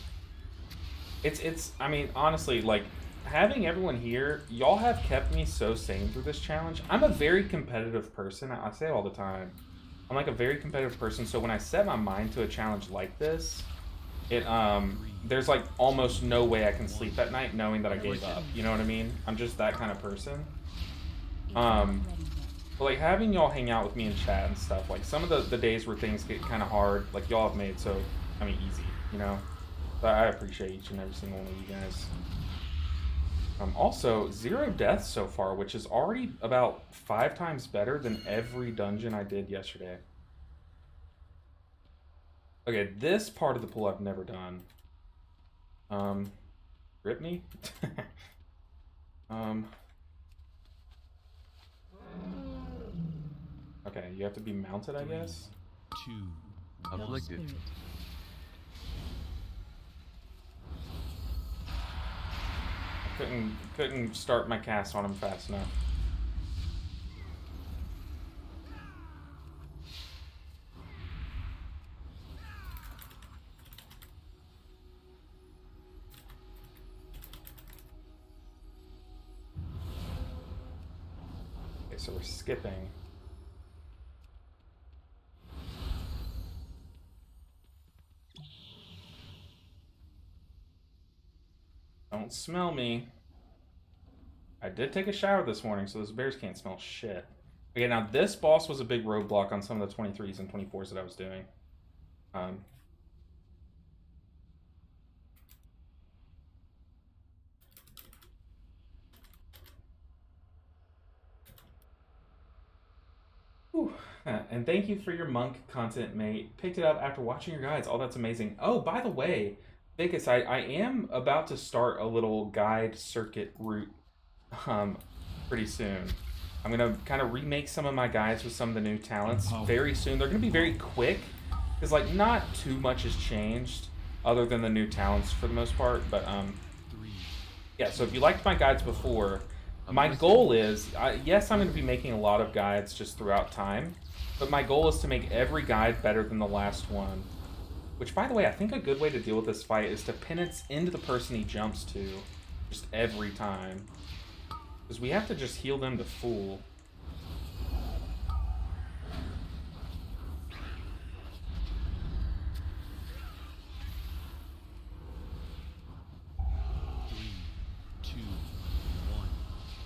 A: It's I mean, honestly, like, having everyone here, y'all have kept me so sane through this challenge. I'm a very competitive person. I say it all the time. I'm like a very competitive person, so when I set my mind to a challenge like this, it there's like almost no way I can sleep at night knowing that I gave up. You know what I mean? I'm just that kind of person. But like having y'all hang out with me in chat and stuff, like some of the days where things get kind of hard, like y'all have made so, I mean, easy, you know? But I appreciate each and every single one of you guys. Also, 0 deaths so far, which is already about 5 times better than every dungeon I did yesterday. Okay, this part of the pool I've never done. Rip me? Okay, you have to be mounted, I guess?
C: 2.
E: Afflicted.
A: Couldn't start my cast on him fast enough. Okay, so we're skipping. Don't smell me. I did take a shower this morning, so those bears can't smell shit. Okay, now this boss was a big roadblock on some of the 23s and 24s that I was doing. Whew. And thank you for your monk content, mate. Picked it up after watching your guides. Oh, that's amazing. Oh, by the way, Vicus, I am about to start a little guide circuit route pretty soon. I'm going to kind of remake some of my guides with some of the new talents very soon. They're going to be very quick because, like, not too much has changed other than the new talents for the most part. But, yeah, so if you liked my guides before, my goal is, yes, I'm going to be making a lot of guides just throughout time, but my goal is to make every guide better than the last one. Which, by the way, I think a good way to deal with this fight is to penance into the person he jumps to just every time. Because we have to just heal them to full.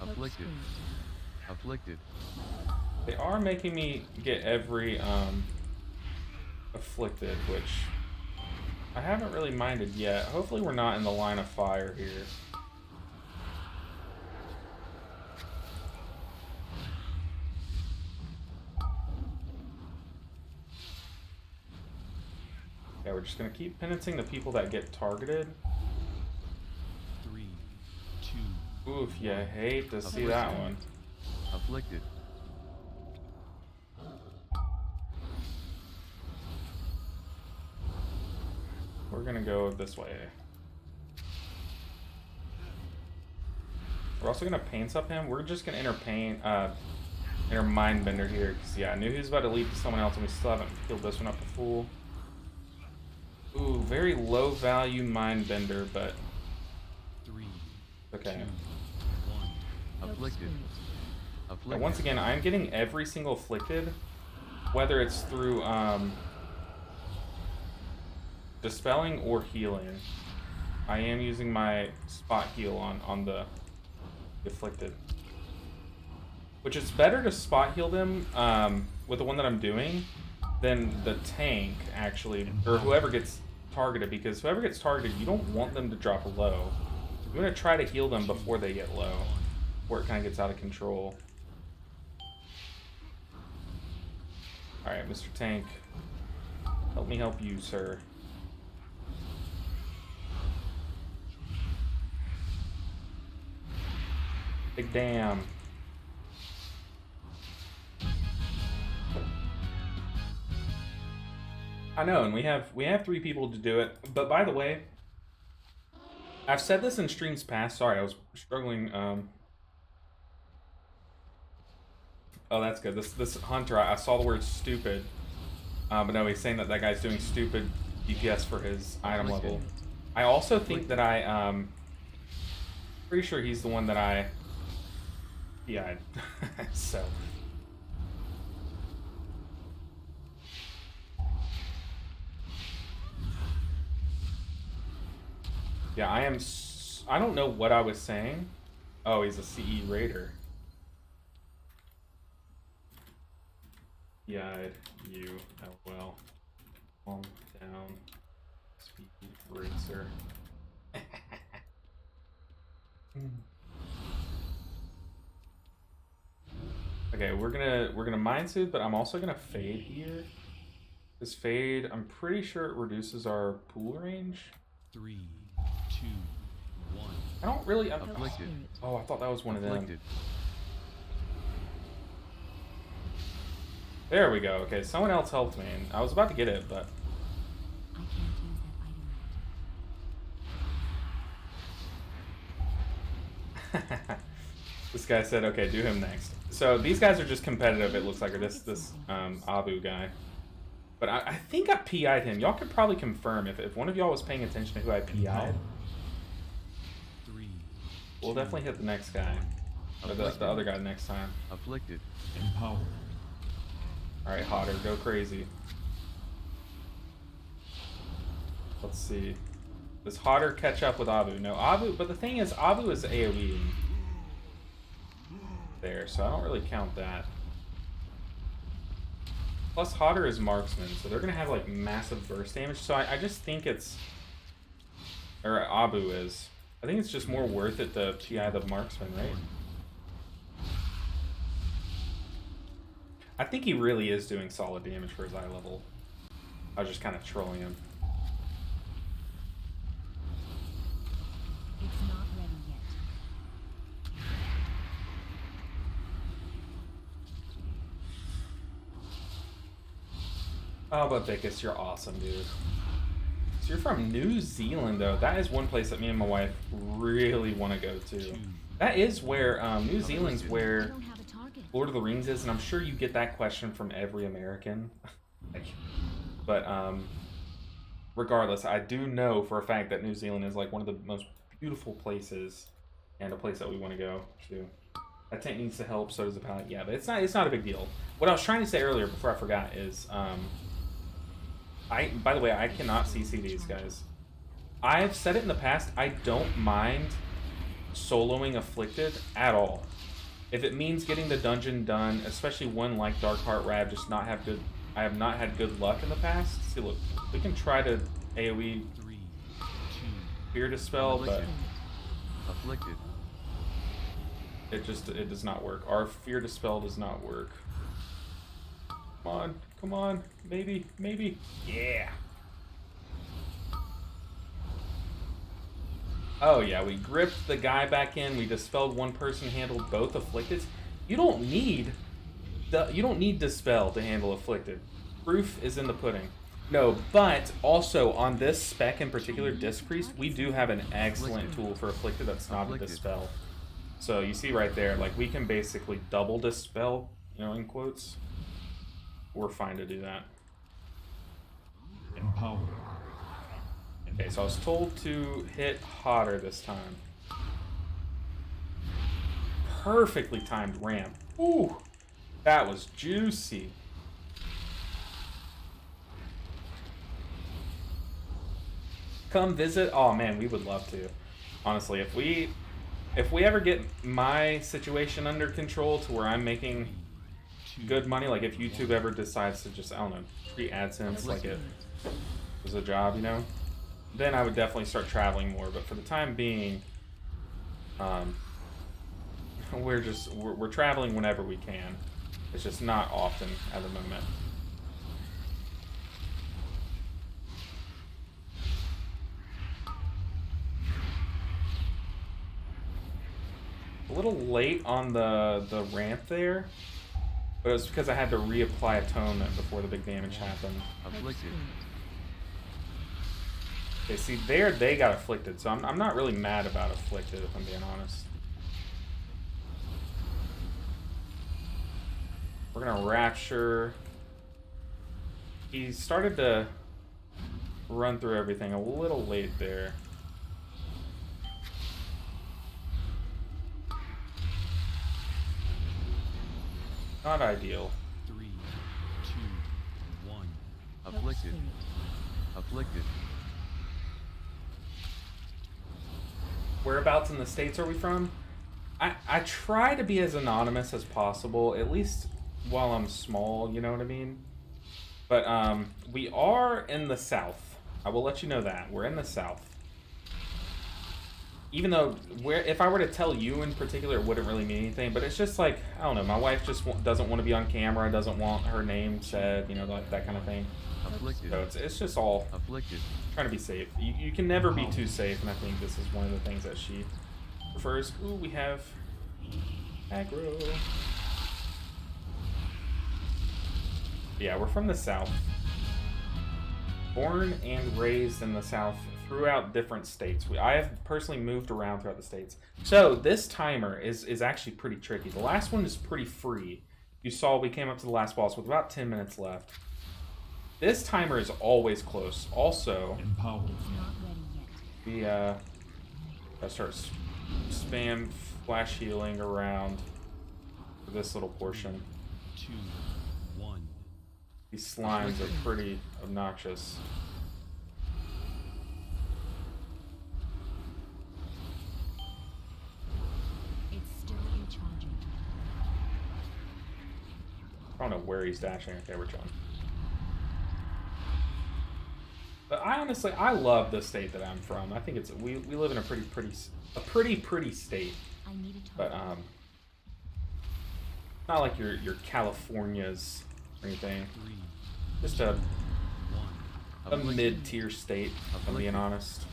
E: Afflicted. Afflicted.
A: They are making me get every afflicted, which I haven't really minded yet. Hopefully we're not in the line of fire here. Yeah, we're just gonna keep penancing the people that get targeted.
C: 3, 2.
A: Oof, yeah, hate to see that one.
E: Afflicted.
A: We're gonna go this way. We're also gonna paint up him. We're just gonna enter Mindbender here, because yeah, I knew he was about to lead to someone else, and we still haven't healed this one up to full. Ooh, very low value Mindbender, but
C: 3,
A: Okay.
C: 2, 1.
E: Afflicted.
A: Now,
E: Afflicted.
A: once again, I'm getting every single afflicted, whether it's through dispelling or healing. I am using my spot heal on the afflicted, which is better to spot heal them with the one that I'm doing than the tank actually, or whoever gets targeted, because whoever gets targeted, you don't want them to drop low. You want to try to heal them before they get low, where it kind of gets out of control. Alright, Mr. Tank. Help me help you, sir. Big damn. I know, and we have 3 people to do it. But by the way, I've said this in streams past. Sorry, I was struggling. Oh, that's good. This hunter, I saw the word stupid, but no, he's saying that guy's doing stupid DPS for his item level. I also think that pretty sure he's the one that I PI'd. So. Yeah, I don't know what I was saying. Oh, he's a CE raider. PI'd you. Oh well. Calm down. Speed racer. Okay, we're gonna mind soothe, but I'm also gonna fade here. This fade, I'm pretty sure it reduces our pool range.
C: 3, 2, 1.
A: I don't really.
E: Afflicted.
A: Oh, I thought that was one of them.
E: Afflicted.
A: There we go. Okay, someone else helped me. And I was about to get it, but
B: I can't use that item.
A: this guy said, "Okay, do him next." So these guys are just competitive. It looks like, or this Abu guy. But I think I PI'd him. Y'all could probably confirm if one of y'all was paying attention to who I PI'd.
C: 3,
A: We'll definitely hit the next guy, or the other guy next time.
E: Afflicted.
G: Empowered.
A: All right, Hodder, go crazy. Let's see. Does Hodder catch up with Abu? No, Abu. But the thing is, Abu is AOE there, so I don't really count that. Plus, Hodder is marksman, so they're gonna have like massive burst damage. So I just think it's, or Abu is. I think it's just more worth it to PI the marksman, right? I think he really is doing solid damage for his eye level. I was just kind of trolling him.
B: It's not ready yet.
A: Oh, but Vicus, you're awesome, dude. So you're from New Zealand, though. That is one place that me and my wife really want to go to. That is where, New Zealand's
B: I
A: where
B: don't have a target.
A: Lord of the Rings is, and I'm sure you get that question from every American. But, regardless, I do know for a fact that New Zealand is like one of the most beautiful places, and a place that we want to go to. That tank needs to help, so does the pallet. Yeah, but it's not a big deal. What I was trying to say earlier, before I forgot, is, by the way, I cannot CC these guys. I've said it in the past, I don't mind soloing Afflicted at all. If it means getting the dungeon done, especially one like Darkheart where I have not had good luck in the past. See, look, we can try to AoE
C: 3, 2.
A: Fear Dispel, but
E: Afflicted.
A: it does not work. Our Fear Dispel does not work. Come on, maybe, yeah. Oh yeah, we gripped the guy back in. We dispelled one person, handled both Afflicted. You don't need Dispel to handle Afflicted. Proof is in the pudding. No, but also on this spec in particular, Disc Priest, we do have an excellent tool for Afflicted that's not a Dispel. So you see right there, like we can basically double Dispel, you know, in quotes. We're fine to do that.
G: Empowered.
A: Okay, so I was told to hit Hodder this time. perfectly timed ramp. Ooh, that was juicy. Come visit. Oh man, we would love to. Honestly, if we ever get my situation under control to where I'm making good money, like if YouTube ever decides to just, I don't know, treat AdSense like it was a job, you know, then I would definitely start traveling more. But for the time being, we're traveling whenever we can. It's just not often at the moment. A little late on the ramp there, but it was because I had to reapply Atonement before the big damage happened.
E: Afflicted.
A: Okay, see, there they got Afflicted, so I'm not really mad about Afflicted, if I'm being honest. We're gonna Rapture. He started to run through everything a little late there. Not ideal.
C: 3, 2, 1.
E: Afflicted. Afflicted.
A: Whereabouts in the States are we from? I try to be as anonymous as possible, at least while I'm small, you know what I mean? But we are in the South. I will let you know that. We're in the South. Even though, if I were to tell you in particular, it wouldn't really mean anything, but it's just like, I don't know, my wife just doesn't want to be on camera, doesn't want her name said, you know, like that kind of thing.
E: Afflicted.
A: So it's just all
E: Afflicted.
A: trying to be safe. You can never be too safe, and I think this is one of the things that she prefers. Ooh, we have aggro. Yeah, we're from the South. Born and raised in the South throughout different states. I have personally moved around throughout the states. So this timer is actually pretty tricky. The last one is pretty free. You saw we came up to the last boss with about 10 minutes left. This timer is always close. Also,
G: Empowered.
D: Not ready yet.
A: I start spam flash healing around for this little portion.
C: 2, 1.
A: These slimes are pretty obnoxious.
D: It's still recharging.
A: I don't know where he's dashing. Okay, we're chilling. But I honestly, I love the state that I'm from. I think it's we live in a pretty state.
D: I need a
A: But
D: target.
A: not like your Californias or anything.
C: 3,
A: Just a
C: 1.
A: mid-tier state, if I'm being honest.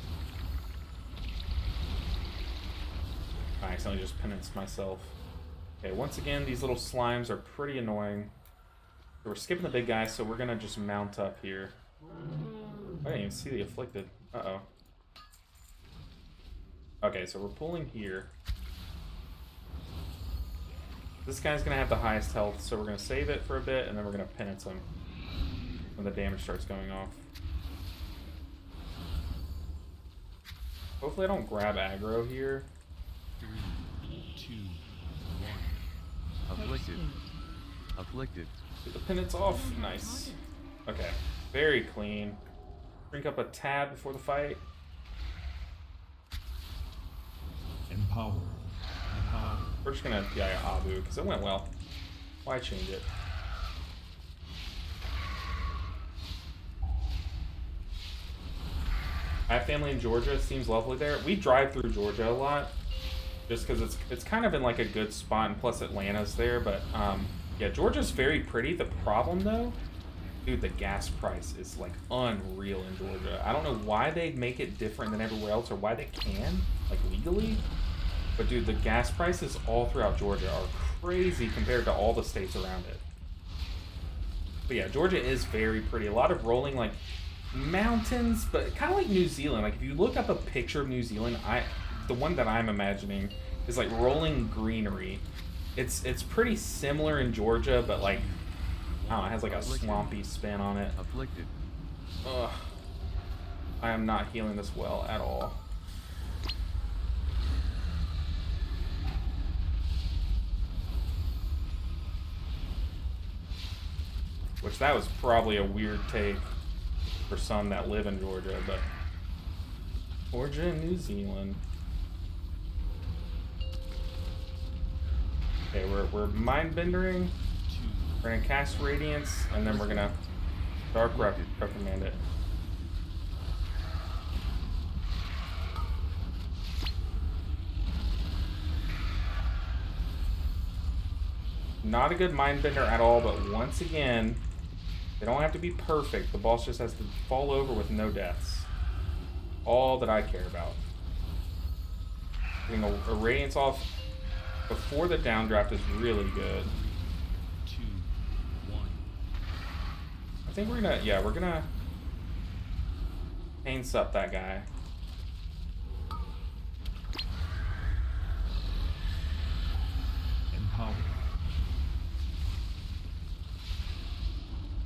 A: I accidentally just penanced myself. Okay, once again, these little slimes are pretty annoying. So we're skipping the big guy, so we're gonna just mount up here. I didn't even see the Afflicted. Uh-oh. Okay, so we're pulling here. This guy's gonna have the highest health, so we're gonna save it for a bit, and then we're gonna penance him when the damage starts going off. Hopefully I don't grab aggro here.
C: 3, 2, 1.
E: Afflicted. Afflicted.
A: Get the penance off. Nice. Okay. Very clean. Drink up a tad before the fight.
G: Empowered. Empowered.
A: We're just gonna PI Abu because it went well. Why change it? I have family in Georgia. It seems lovely there. We drive through Georgia a lot, just because it's kind of in like a good spot, and plus Atlanta's there. But yeah, Georgia's very pretty. The problem though, dude, the gas price is like unreal in Georgia. I don't know why they make it different than everywhere else, or why they can, like legally. But dude, the gas prices all throughout Georgia are crazy compared to all the states around it. But yeah, Georgia is very pretty. A lot of rolling like mountains, but kind of like New Zealand. Like if you look up a picture of New Zealand, the one that I'm imagining is like rolling greenery. It's pretty similar in Georgia, but like I don't know, it has like a swampy spin on it.
E: Afflicted.
A: Ugh. I am not healing this well at all. Which that was probably a weird take for some that live in Georgia, but Georgia and New Zealand. Okay, we're mind-bendering. We're gonna cast Radiance, and then we're gonna Dark Reprimand it. Not a good Mindbender at all, but once again, they don't have to be perfect. The boss just has to fall over with no deaths. All that I care about. Getting a Radiance off before the downdraft is really good.
C: 2, 1.
A: I think we're gonna Pain Sup that guy.
G: Empower.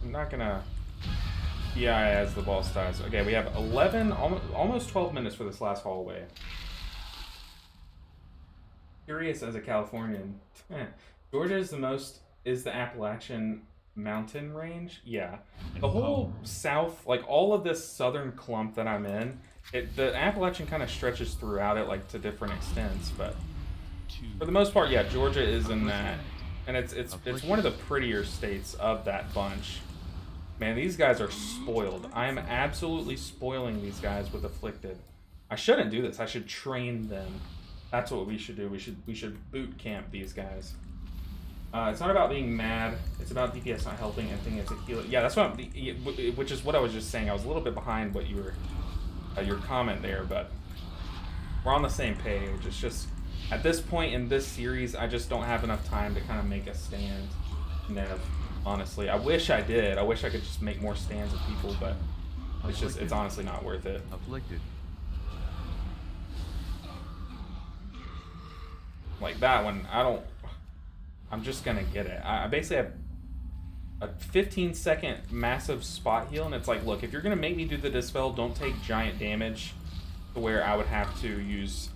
A: I'm not gonna PI as the boss dies. Okay, we have 11, almost 12 minutes for this last hallway. Curious as a Californian. Georgia is the Appalachian mountain range. Yeah. The whole south, like all of this southern clump that I'm in, the Appalachian kind of stretches throughout it, like to different extents, but for the most part, yeah, Georgia is in that. And it's one of the prettier states of that bunch. Man, these guys are spoiled. I am absolutely spoiling these guys with Afflicted. I shouldn't do this. I should train them. That's what we should do. We should boot camp these guys. It's not about being mad. It's about DPS not helping and thinking it's a healer. Yeah, that's what which is what I was just saying. I was a little bit behind what you were your comment there, but we're on the same page. It's just at this point in this series, I just don't have enough time to kind of make a stand. Nev, honestly, I wish I did. I wish I could just make more stands of people, but it's honestly not worth it.
E: Afflicted.
A: Like that one, I'm just gonna get it. I basically have a 15-second massive spot heal, and it's like, look, if you're gonna make me do the Dispel, don't take giant damage to where I would have to use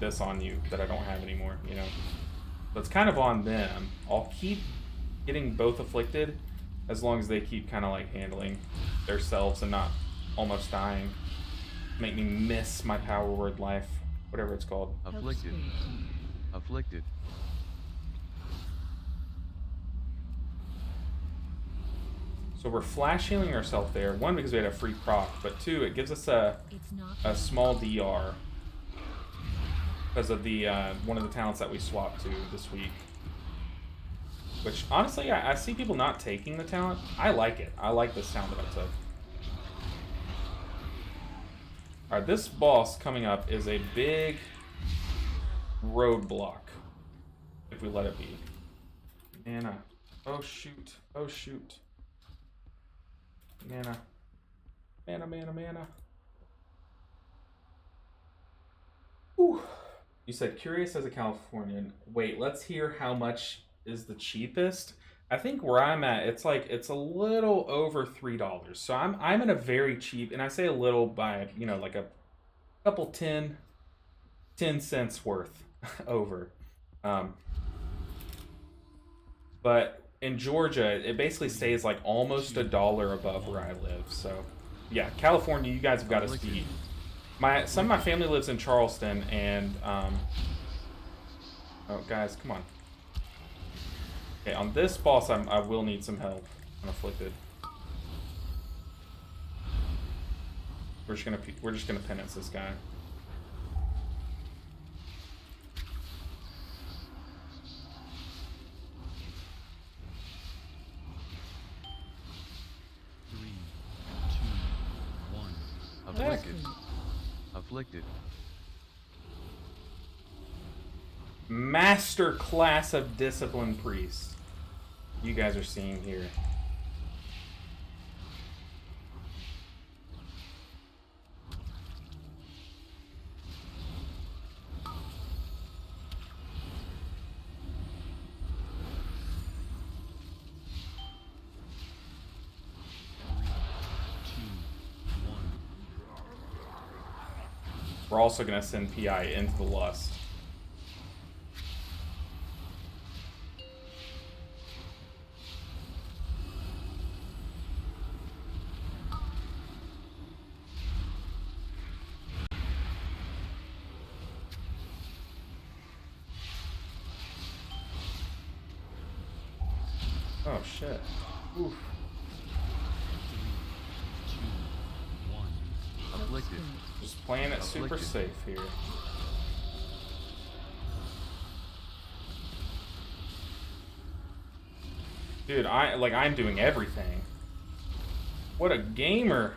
A: this on you that I don't have anymore, you know? So it's kind of on them. I'll keep getting both Afflicted as long as they keep kind of like handling themselves and not almost dying. Make me miss my power word life, whatever it's called.
E: Afflicted. Afflicted.
A: So we're flash healing ourselves there. One, because we had a free proc, but two, it gives us a small DR because of the one of the talents that we swapped to this week. Which honestly, I see people not taking the talent. I like it. I like this talent that I took. All right, this boss coming up is a big roadblock if we let it be. Mana. Oh shoot. Oh shoot. Mana. Mana, mana, mana. Whew. You said curious as a Californian. Wait, let's hear how much is the cheapest. I think where I'm at, it's a little over $3. So I'm in a very cheap, and I say a little by, you know, like a couple 10 cents worth over. But in Georgia, it basically stays like almost $1 above where I live. So yeah, California, you guys have got us beat. Some of my family lives in Charleston, and oh guys, come on. Okay, on this boss, I will need some help. I'm Afflicted. We're just gonna penance this guy.
E: Afflicted. Afflicted.
A: Master class of Discipline Priest. You guys are seeing here. We're also going to send PI into the Lust. Oh shit. Oof.
E: 2, 1. Afflicted.
A: Just playing it super
E: Afflicted.
A: safe here. Dude, I'm doing everything. What a gamer.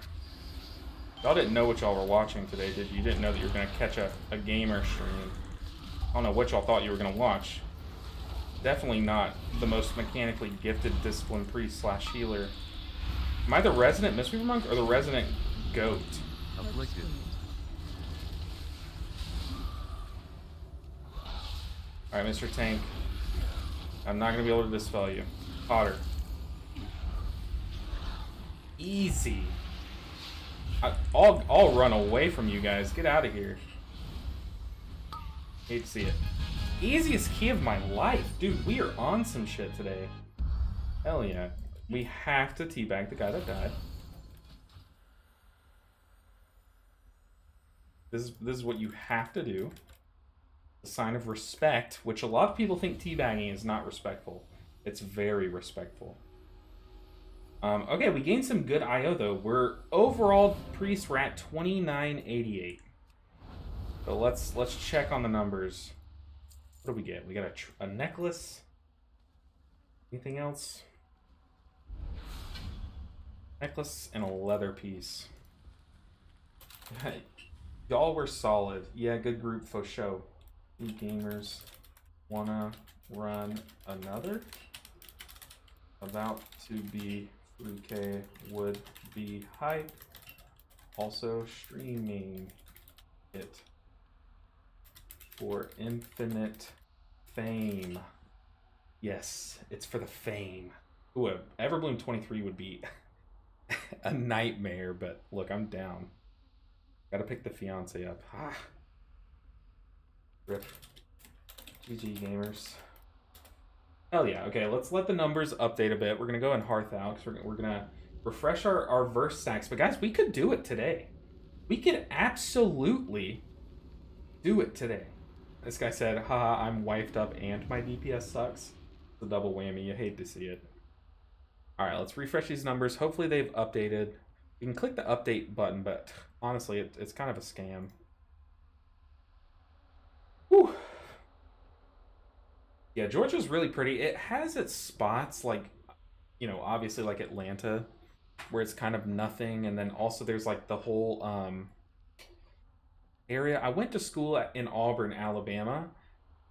A: Y'all didn't know what y'all were watching today, did you? You didn't know that you were gonna catch a gamer stream. I don't know what y'all thought you were gonna watch. Definitely not the most mechanically gifted discipline priest / healer. Am I the resident Mistweaver monk or the resident goat?
E: Afflicted.
A: Alright, Mr. Tank. I'm not gonna be able to dispel you. Potter. Easy. I'll run away from you guys. Get out of here. Hate to see it. Easiest key of my life. Dude, we are on some shit today. Hell yeah. We have to teabag the guy that died. This is what you have to do. A sign of respect, which a lot of people think teabagging is not respectful. It's very respectful. Okay, we gained some good IO though. We're overall priest. We're at 2988. So let's check on the numbers. What do we get? We got a necklace. Anything else? Necklace and a leather piece. Y'all were solid. Yeah, good group for show. You gamers wanna run another? About to be 3K would be hype. Also streaming it for infinite fame. Yes, it's for the fame. Ooh, a Everbloom 23 would be a nightmare, but look, I'm down. Gotta pick the fiance up. Ah. Rip. GG gamers. Hell yeah. Okay, let's let the numbers update a bit. We're gonna go in Hearth out because we're gonna refresh our verse stacks. But guys, we could do it today. We could absolutely do it today. This guy said, haha, I'm wifed up and my DPS sucks. It's a double whammy. You hate to see it. Alright, let's refresh these numbers. Hopefully they've updated. You can click the update button, but honestly, it's kind of a scam. Whew. Yeah, Georgia's really pretty. It has its spots, like, you know, obviously like Atlanta, where it's kind of nothing. And then also there's like the whole area. I went to school in Auburn, Alabama,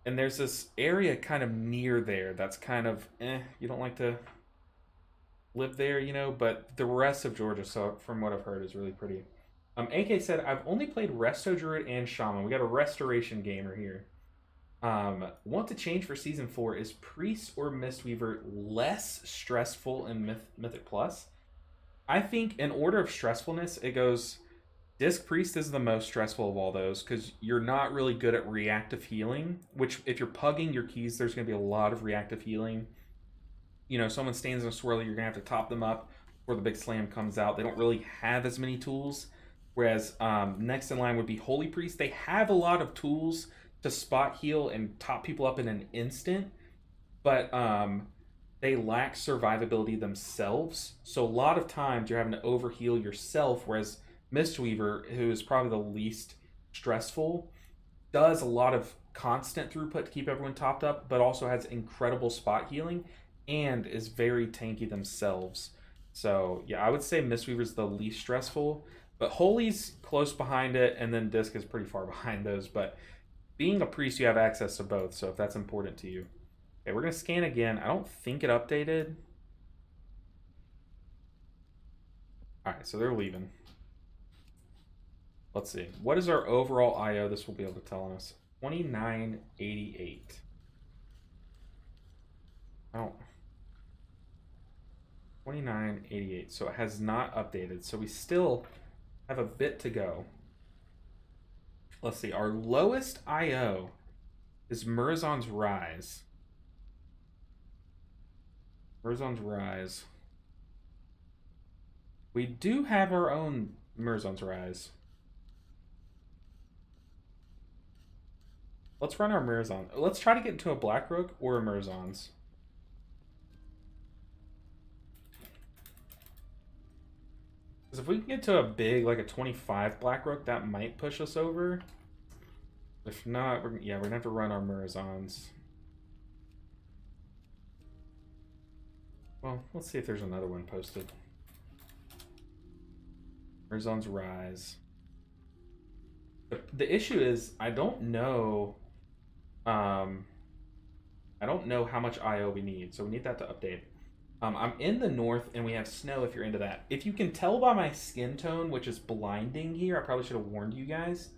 A: and there's this area kind of near there that's kind of, you don't like to live there, you know, but the rest of Georgia, so from what I've heard, is really pretty. AK said, I've only played Resto Druid and Shaman. We got a Restoration gamer here. Want to change for Season 4. Is Priest or Mistweaver less stressful in Mythic Plus? I think in order of stressfulness, it goes... Disc Priest is the most stressful of all those, because you're not really good at reactive healing, which if you're pugging your keys, there's going to be a lot of reactive healing. You know, someone stands in a swirly, you're going to have to top them up before the big slam comes out. They don't really have as many tools. Whereas next in line would be Holy Priest. They have a lot of tools to spot heal and top people up in an instant, but they lack survivability themselves. So a lot of times you're having to overheal yourself, whereas Mistweaver, who is probably the least stressful, does a lot of constant throughput to keep everyone topped up, but also has incredible spot healing and is very tanky themselves. So yeah, I would say Mistweaver's the least stressful. But Holy's close behind it, and then Disc is pretty far behind those. But being a priest, you have access to both, so if that's important to you. Okay, we're going to scan again. I don't think it updated. Alright, so they're leaving. Let's see. What is our overall IO? This will be able to tell us. 2988. Oh. 2988. So it has not updated. So we still... have a bit to go. Let's see. Our lowest IO is Murazon's Rise. Murazon's Rise. We do have our own Murazon's Rise. Let's run our Murazon. Let's try to get into a Blackrook or a Murazon's. we can get to a big, like a 25 Blackrook, that might push us over. If not, we're gonna have to run our Murazons. Well, let's see if there's another one posted. Murazons Rise. The issue is, I don't know how much IO we need, so we need that to update. I'm in the north, and we have snow if you're into that. If you can tell by my skin tone, which is blinding here, I probably should have warned you guys.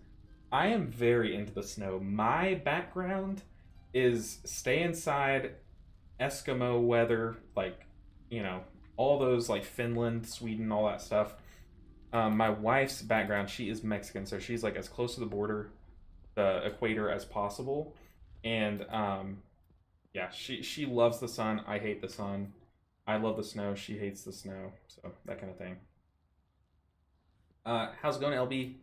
A: I am very into the snow. My background is stay inside, Eskimo weather, like, you know, all those, like, Finland, Sweden, all that stuff. My wife's background, she is Mexican, so she's, like, as close to the border, the equator, as possible. And, yeah, she loves the sun. I hate the sun. I love the snow. She hates the snow. So, that kind of thing. How's it going, LB?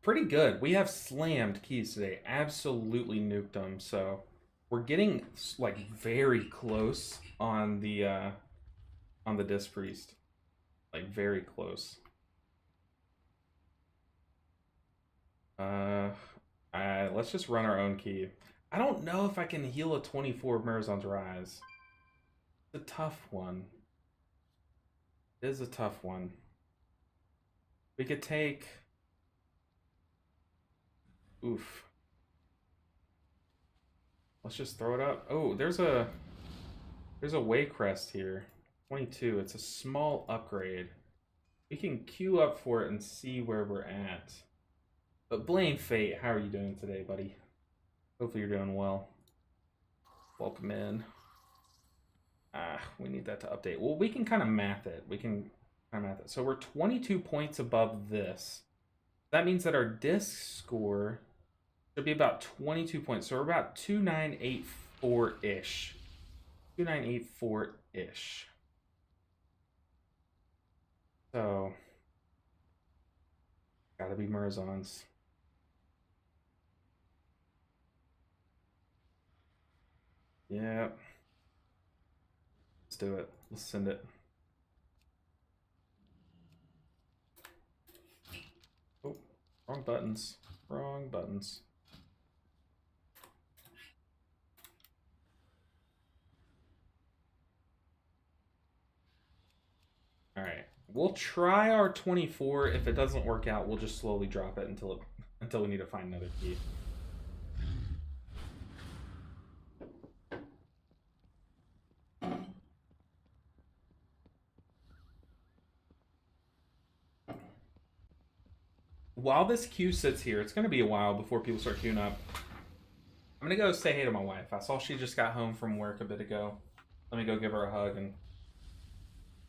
A: Pretty good. We have slammed keys today. Absolutely nuked them. So, we're getting, like, very close on the Disc Priest. Like, very close. Let's just run our own key. I don't know if I can heal a 24 Murazons Rise. It's a tough one. It is a tough one. We could take... Oof. Let's just throw it up. Oh, there's a Waycrest here. 22. It's a small upgrade. We can queue up for it and see where we're at. But Blame Fate, how are you doing today, buddy? Hopefully you're doing well. Welcome in. We need that to update. Well, we can kind of math it. So we're 22 points above this. That means that our disc score should be about 22 points. So we're about 2984-ish. 2984-ish. So, gotta be Murazons. Yep. Let's do it. Let's send it. Oh, wrong buttons. Wrong buttons. All right. We'll try our 24. If it doesn't work out, we'll just slowly drop it until we need to find another key. While this queue sits here, it's going to be a while before people start queuing up. I'm going to go say hey to my wife. I saw she just got home from work a bit ago. Let me go give her a hug and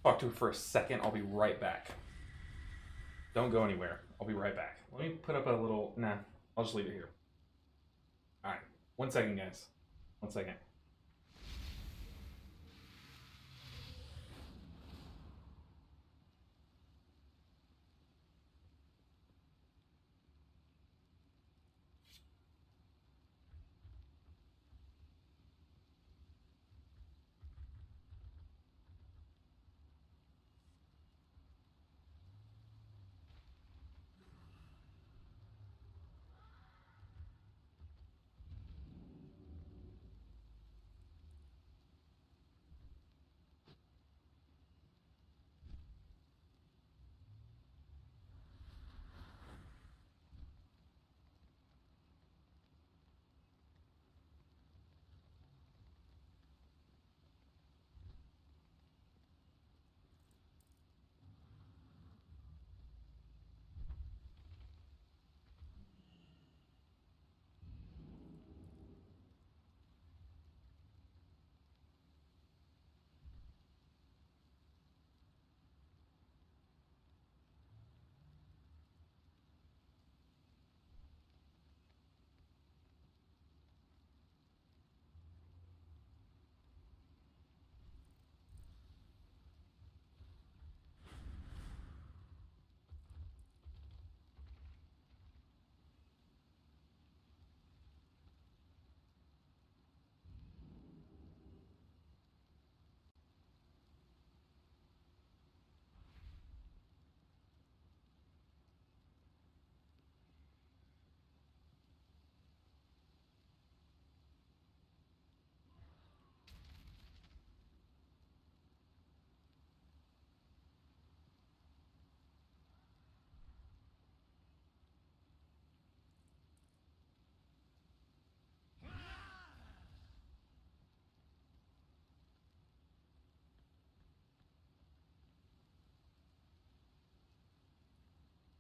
A: talk to her for a second. I'll be right back. Don't go anywhere. I'll be right back. Let me put up a little... Nah, I'll just leave it here. Alright. 1 second, guys. 1 second.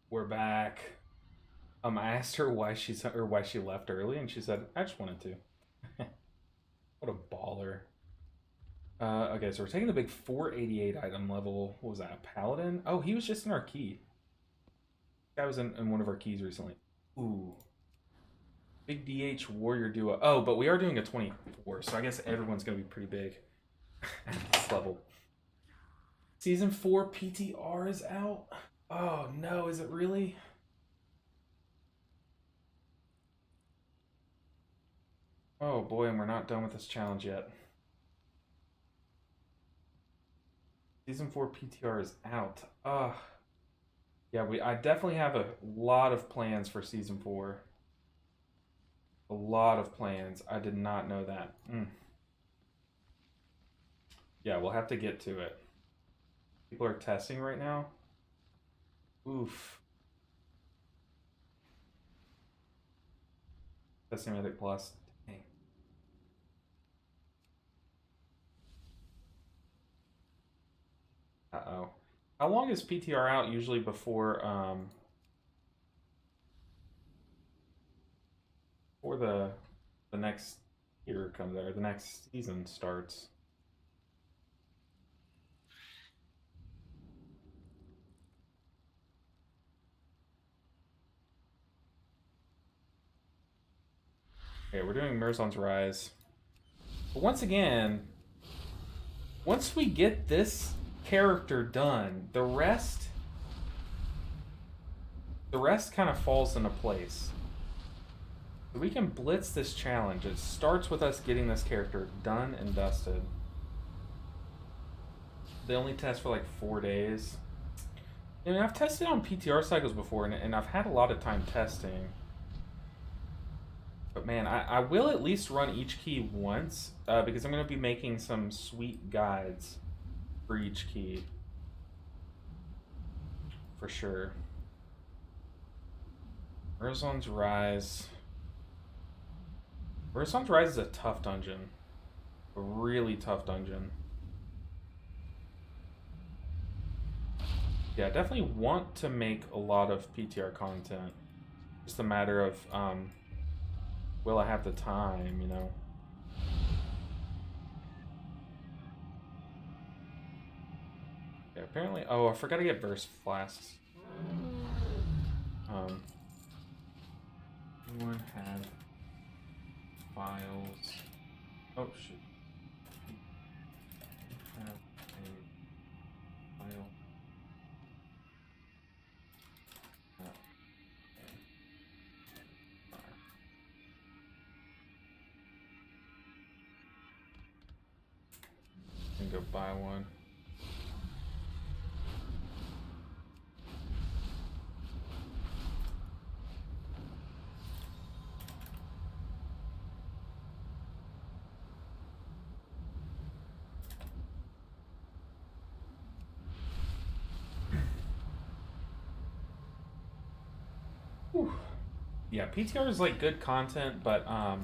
A: We're back. I asked her why she left early, and she said, "I just wanted to." What a baller. Okay, so we're taking the big 488 item level. What was that? Paladin? Oh, he was just in our key. That was in one of our keys recently. Ooh. Big DH warrior duo. Oh, but we are doing a 24, so I guess everyone's gonna be pretty big at this level. Season 4 PTR is out. Oh no, is it really? Oh boy, and we're not done with this challenge yet. Season 4 PTR is out. Yeah, I definitely have a lot of plans for Season 4. A lot of plans. I did not know that. Yeah, we'll have to get to it. People are testing right now. Oof. Testing Mythic Plus. Dang. Uh-oh. How long is PTR out usually before the next year comes out, or the next season starts? Okay, we're doing Mirzon's Rise. But once again, once we get this character done, the rest kind of falls into place. We can blitz this challenge. It starts with us getting this character done and dusted. They only test for like 4 days. And I've tested on PTR cycles before, and I've had a lot of time testing. But man, I will at least run each key once, because I'm going to be making some sweet guides for each key. For sure. Mirzon's Rise. Mirzon's Rise is a tough dungeon. A really tough dungeon. Yeah, I definitely want to make a lot of PTR content. Just a matter of, will I have the time, you know? Okay, apparently... Oh, I forgot to get burst flasks. Anyone have files? Oh, shoot. Have a file. Oh, okay. Can go buy one. Whew. Yeah, PTR is like good content, but I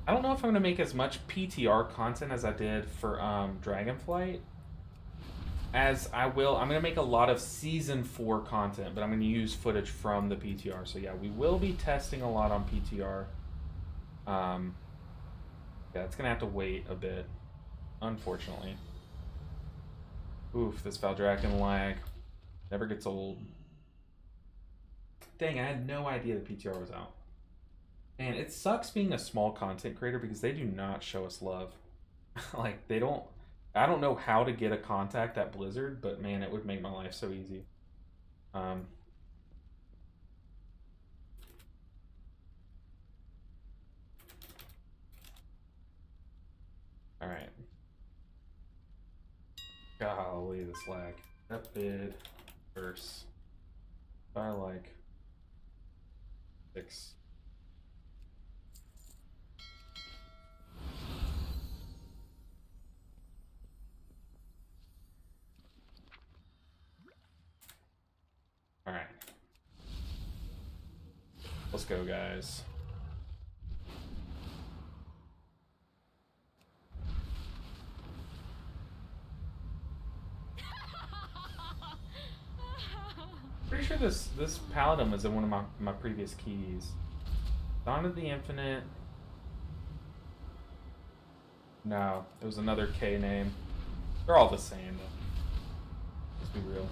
A: don't know if I'm gonna make as much PTR content as I did for Dragonflight. As I will, I'm gonna make a lot of Season 4 content, but I'm gonna use footage from the PTR. So yeah, we will be testing a lot on PTR. Yeah, it's gonna have to wait a bit, unfortunately. Oof, this Valdrakken lag never gets old. Dang, I had no idea the PTR was out. And it sucks being a small content creator because they do not show us love. Like, they don't... I don't know how to get a contact at Blizzard, but man, it would make my life so easy. Alright. Golly, this lag. That bid verse. I like 6. All right. Let's go, guys. Pretty sure this paladin was in one of my previous keys. Dawn of the Infinite. No, it was another K name. They're all the same though. Let's be real.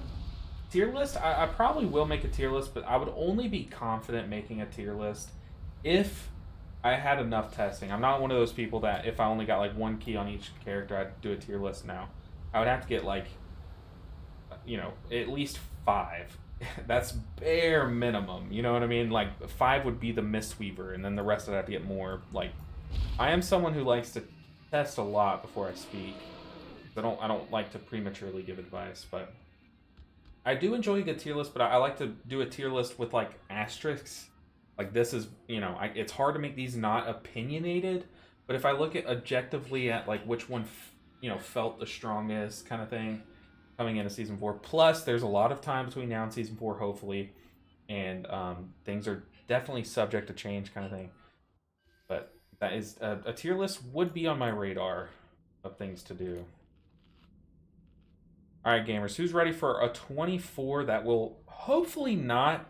A: Tier list? I probably will make a tier list, but I would only be confident making a tier list if I had enough testing. I'm not one of those people that if I only got like one key on each character, I'd do a tier list now. I would have to get like, you know, at least 5. That's bare minimum. You know what I mean? Like 5 would be the Mistweaver, and then the rest I'd have to get more. Like, I am someone who likes to test a lot before I speak. I don't like to prematurely give advice, but I do enjoy a good tier list. But I like to do a tier list with like asterisks. Like this is, you know, it's hard to make these not opinionated. But if I look at objectively at like which one, you know, felt the strongest kind of thing coming into season 4. Plus, there's a lot of time between now and season 4, hopefully, and things are definitely subject to change, kind of thing. But that is a tier list would be on my radar of things to do. All right, gamers, who's ready for a 24 that will hopefully not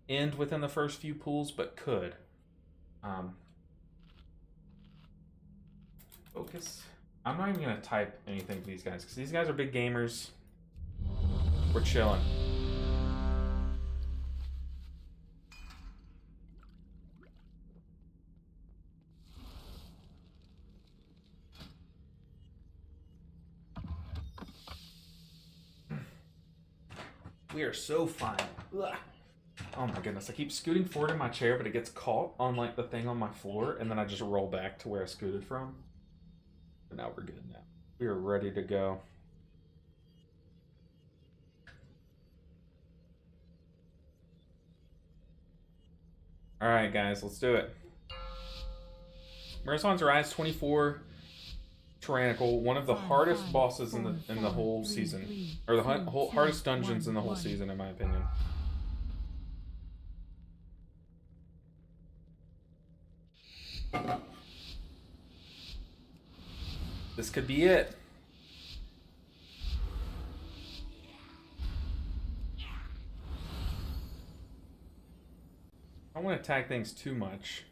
A: end within the first few pools, but could? Focus. I'm not even gonna type anything to these guys because these guys are big gamers. We're chilling. We are so fine. Ugh. Oh my goodness, I keep scooting forward in my chair, but it gets caught on like the thing on my floor, and then I just roll back to where I scooted from. But now we're good now. We are ready to go. Alright guys, let's do it. Marathon's Rise 24 Tyrannical, one of the hardest bosses in the whole season. Or the hardest dungeons in the whole season, in my opinion. This could be it. I don't want to attack things too much.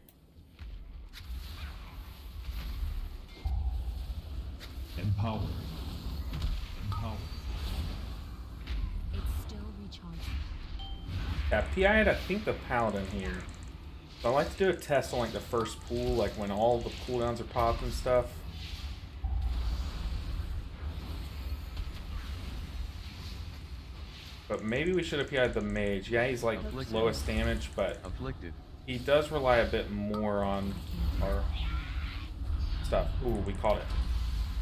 G: Empower. Empower.
B: It's still recharging.
A: Yeah, PI'd I think the Paladin here. So I like to do a test on like the first pool, like when all the cooldowns are popped and stuff. But maybe we should have PI'd the Mage. Yeah, he's like lowest damage, but
E: Afflicted.
A: he does rely a bit more on our stuff. Ooh, we caught it.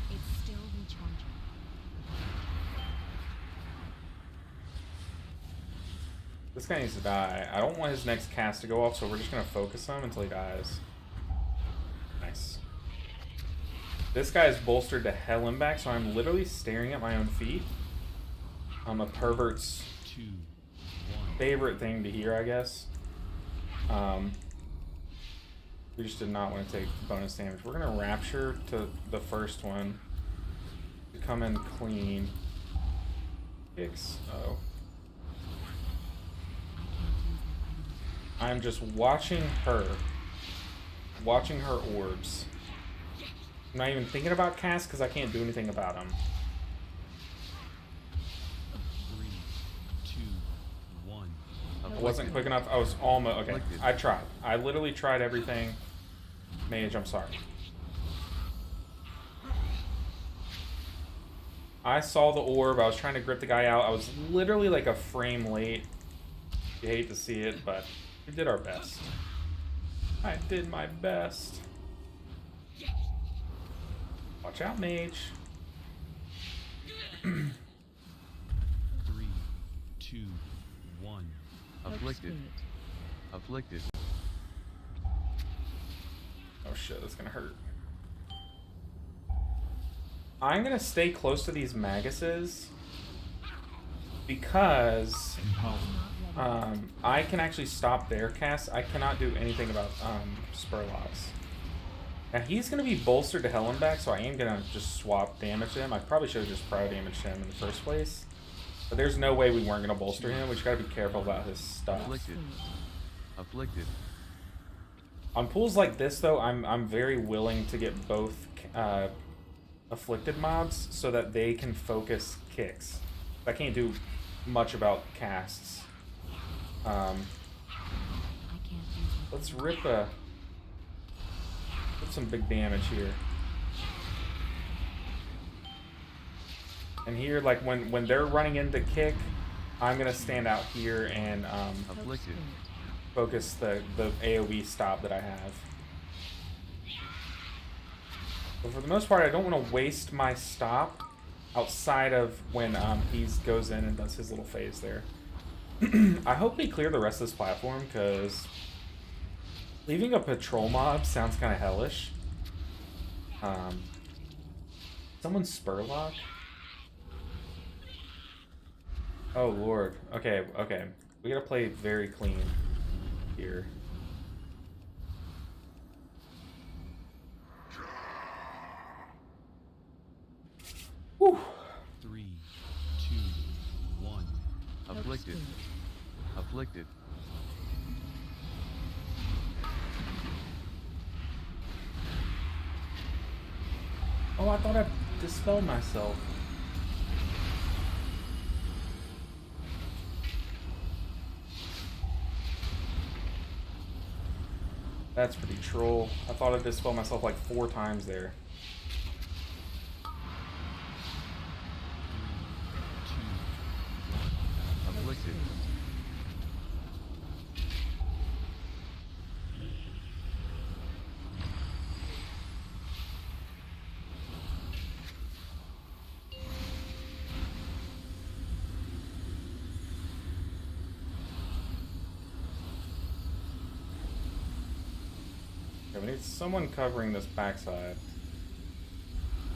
B: It's still recharging.
A: This guy needs to die. I don't want his next cast to go off, so we're just gonna focus him until he dies. Nice. This guy is bolstered to hell and back, so I'm literally staring at my own feet. I'm a pervert's favorite thing to hear, I guess. We just did not want to take bonus damage. We're gonna Rapture to the first one to come in clean. XO. I'm just watching her orbs. I'm not even thinking about cast because I can't do anything about them.
E: 3, 2, 1.
A: I wasn't quick enough. I was almost okay. I tried. I literally tried everything. Mage, I'm sorry. I saw the orb. I was trying to grip the guy out. I was literally like a frame late. You hate to see it, but we did our best. I did my best. Watch out, Mage.
E: 3, 2, 1. Afflicted. Afflicted.
A: Oh shit, that's gonna hurt. I'm gonna stay close to these Maguses because I can actually stop their cast. I cannot do anything about Spurlocks. Now he's gonna be bolstered to hell and back, so I am gonna just swap damage to him. I probably should have just cryo damaged him in the first place. But there's no way we weren't gonna bolster him. We just gotta be careful about his stuff.
E: Afflicted. Afflicted.
A: On pools like this, though, I'm very willing to get both afflicted mobs so that they can focus kicks. I can't do much about casts.
B: I can't use it.
A: Let's rip some big damage here. And here, like when they're running into kick, I'm gonna stand out here and
E: Afflicted.
A: focus the AoE stop that I have. But for the most part, I don't want to waste my stop outside of when he goes in and does his little phase there. I hope we clear the rest of this platform, because leaving a patrol mob sounds kind of hellish. Someone's Spurlock? Oh lord. Okay, okay. We gotta play very clean here. Whew.
E: 3, 2, 1. Afflicted. Afflicted.
A: Oh, I thought I dispelled myself. That's pretty troll. I thought I dispelled myself like 4 times there.
E: 2, 1. Afflicted.
A: Okay, we need someone covering this backside.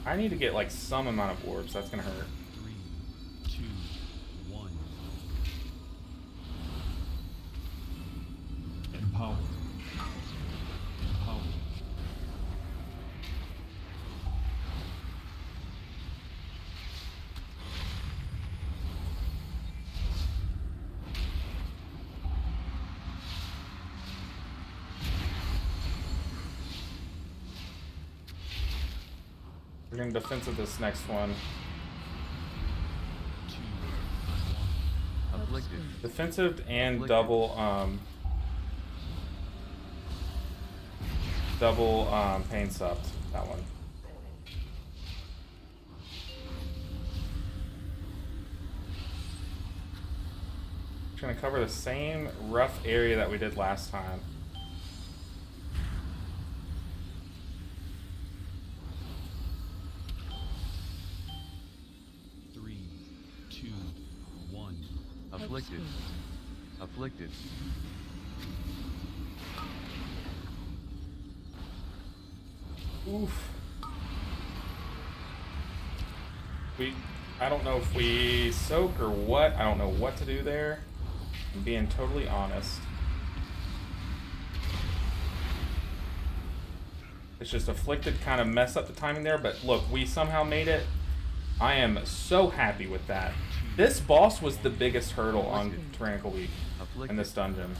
A: I need to get like some amount of orbs. That's gonna hurt.
E: 3, 2, 1.
G: Empowered. Empowered.
A: We're gonna defensive this next one.
E: 2, 1. Afflicted.
A: Defensive and
E: Afflicted.
A: double pain supped. That one. Just gonna cover the same rough area that we did last time.
E: Three, 2, 1. Afflicted. Afflicted.
A: Oof. I don't know if we soak or what. I don't know what to do there. I'm being totally honest. It's just afflicted kind of mess up the timing there, but look, we somehow made it. I am so happy with that. This boss was the biggest hurdle on Tyrannical Week in this dungeon.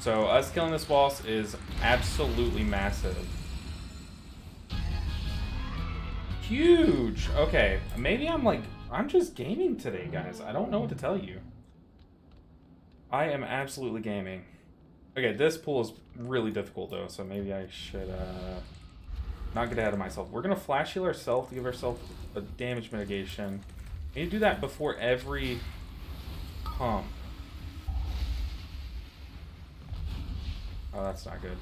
A: So us killing this boss is absolutely massive. Huge! Okay, maybe I'm just gaming today, guys. I don't know what to tell you. I am absolutely gaming. Okay, this pool is really difficult though, so maybe I should not get ahead of myself. We're gonna flash heal ourselves to give ourselves a damage mitigation. We need to do that before every pump. Oh, that's not good.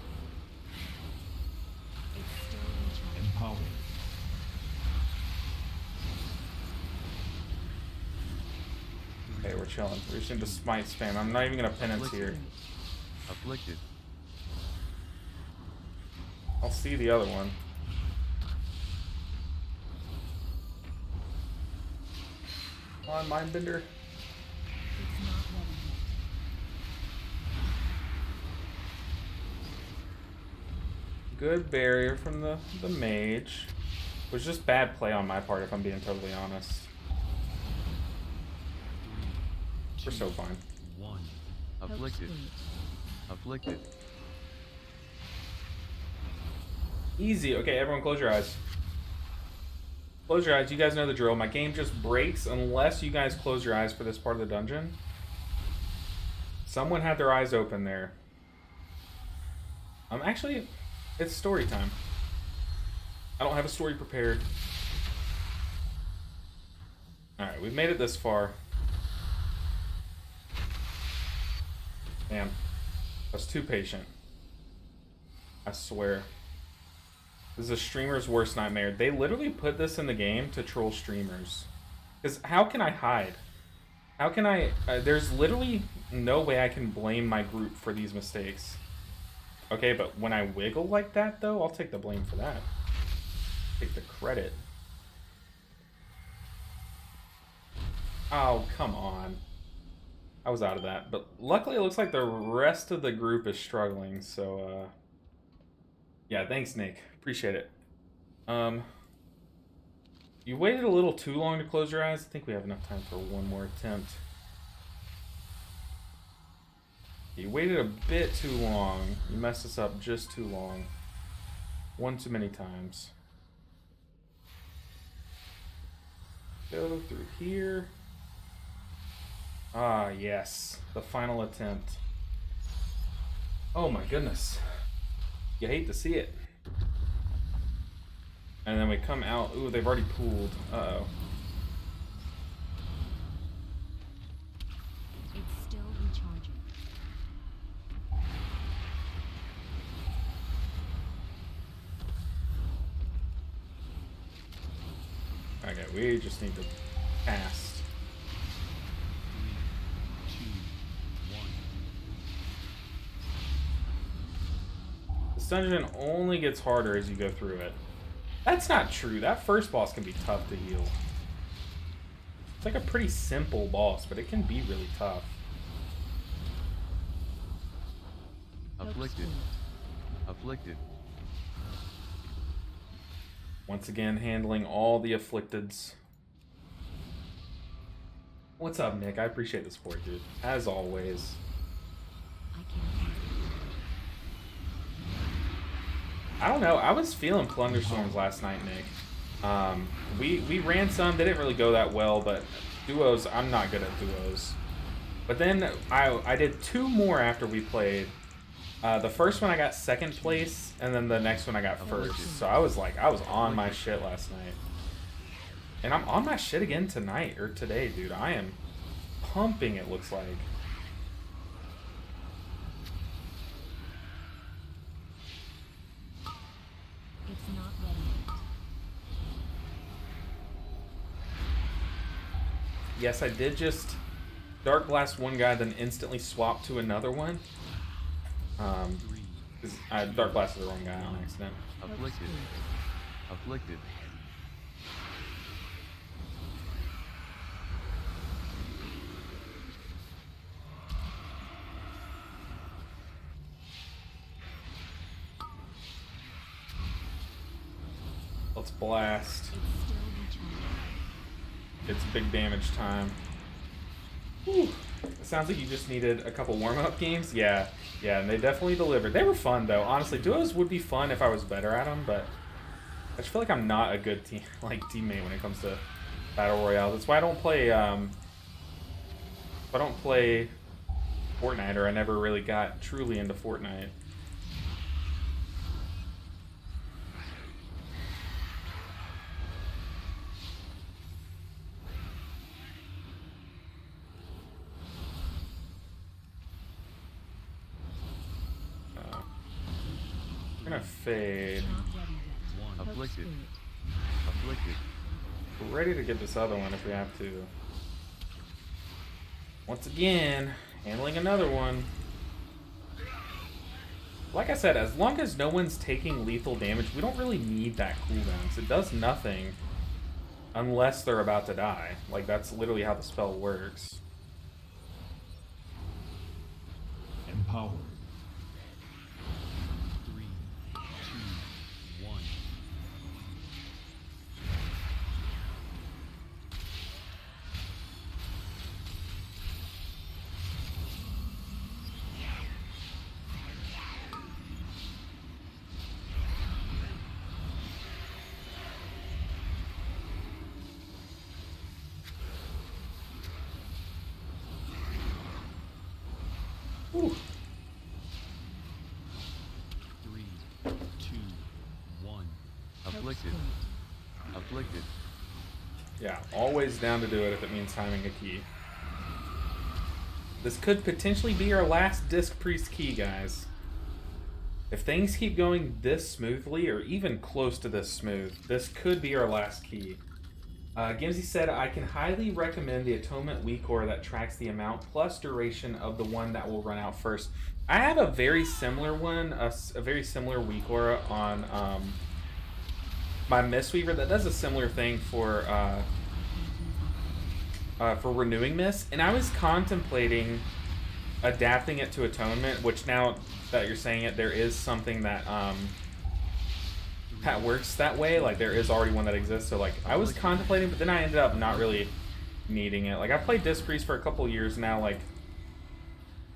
G: Empowered.
A: Okay, we're chilling. We're just into smite spam. I'm not even gonna penance here.
E: Afflicted.
A: I'll see the other one. Come on, Mindbender.
B: It's not ready yet.
A: Good barrier from the mage. It was just bad play on my part, if I'm being totally honest. We're so fine.
E: 1. Afflicted. Afflicted.
A: Easy. Okay, everyone close your eyes. Close your eyes. You guys know the drill. My game just breaks unless you guys close your eyes for this part of the dungeon. Someone had their eyes open there. Actually, it's story time. I don't have a story prepared. Alright, we've made it this far. Damn. I was too patient. I swear. This is a streamer's worst nightmare. They literally put this in the game to troll streamers. Because how can I hide? How can I... there's literally no way I can blame my group for these mistakes. Okay, but when I wiggle like that, though, I'll take the blame for that. Take the credit. Oh, come on. I was out of that. But luckily, it looks like the rest of the group is struggling, so... yeah, thanks, Nick. Appreciate it. You waited a little too long to close your eyes. I think we have enough time for one more attempt. You waited a bit too long. You messed us up just too long. One too many times. Go through here. Ah, yes. The final attempt. Oh my goodness. You hate to see it. And then we come out. Ooh, they've already pooled. Uh-oh.
B: It's still recharging.
A: Okay, we just need to cast.
E: 3, 2, 1.
A: This dungeon only gets harder as you go through it. That's not true. That first boss can be tough to heal. It's like a pretty simple boss, but it can be really tough.
E: Afflicted. Afflicted.
A: Once again, handling all the afflicteds. What's up, Nick? I appreciate the support, dude. As always.
B: I can't.
A: I don't know. I was feeling Plunderstorms last night, Nick. We ran some. They didn't really go that well, but duos, I'm not good at duos. But then I did 2 more after we played. The first one I got 2nd place, and then the next one I got 1st. So I was on my shit last night. And I'm on my shit again tonight, or today, dude. I am pumping, it looks like.
B: It's not ready yet.
A: Yes, I did just Dark Blast one guy, then instantly swap to another one. 'Cause I Dark Blasted the wrong guy on accident.
E: Afflicted. Afflicted.
A: Let's blast.
B: It's still recharging.
A: It's big damage time. Whew. It sounds like you just needed a couple warm-up games. Yeah, and they definitely delivered. They were fun, though. Honestly, duos would be fun if I was better at them, but I just feel like I'm not a good teammate when it comes to battle royale. That's why I don't play. If I don't play Fortnite, or I never really got truly into Fortnite. I'm gonna fade.
B: Not ready yet.
E: 1.
B: Hope
E: Afflicted.
B: spirit.
E: Afflicted.
A: We're ready to get this other one if we have to. Once again, handling another one. Like I said, as long as no one's taking lethal damage, we don't really need that cooldown, 'cause it does nothing unless they're about to die. Like, that's literally how the spell works.
G: Empowered.
E: 3, 2, 1. Afflicted. Afflicted.
A: Yeah, always down to do it if it means timing a key. This could potentially be our last Disc Priest key, guys. If things keep going this smoothly, or even close to this smooth, this could be our last key. Gimsy said, I can highly recommend the Atonement WeakAura that tracks the amount plus duration of the one that will run out first. I have a very similar one, a very similar WeakAura on my Mistweaver that does a similar thing for renewing Mist, and I was contemplating adapting it to Atonement, which now that you're saying it, there is something that that works that way. Like, there is already one that exists, so like I was contemplating, but then I ended up not really needing it. Like, I've played Disc Priest for a couple years now, like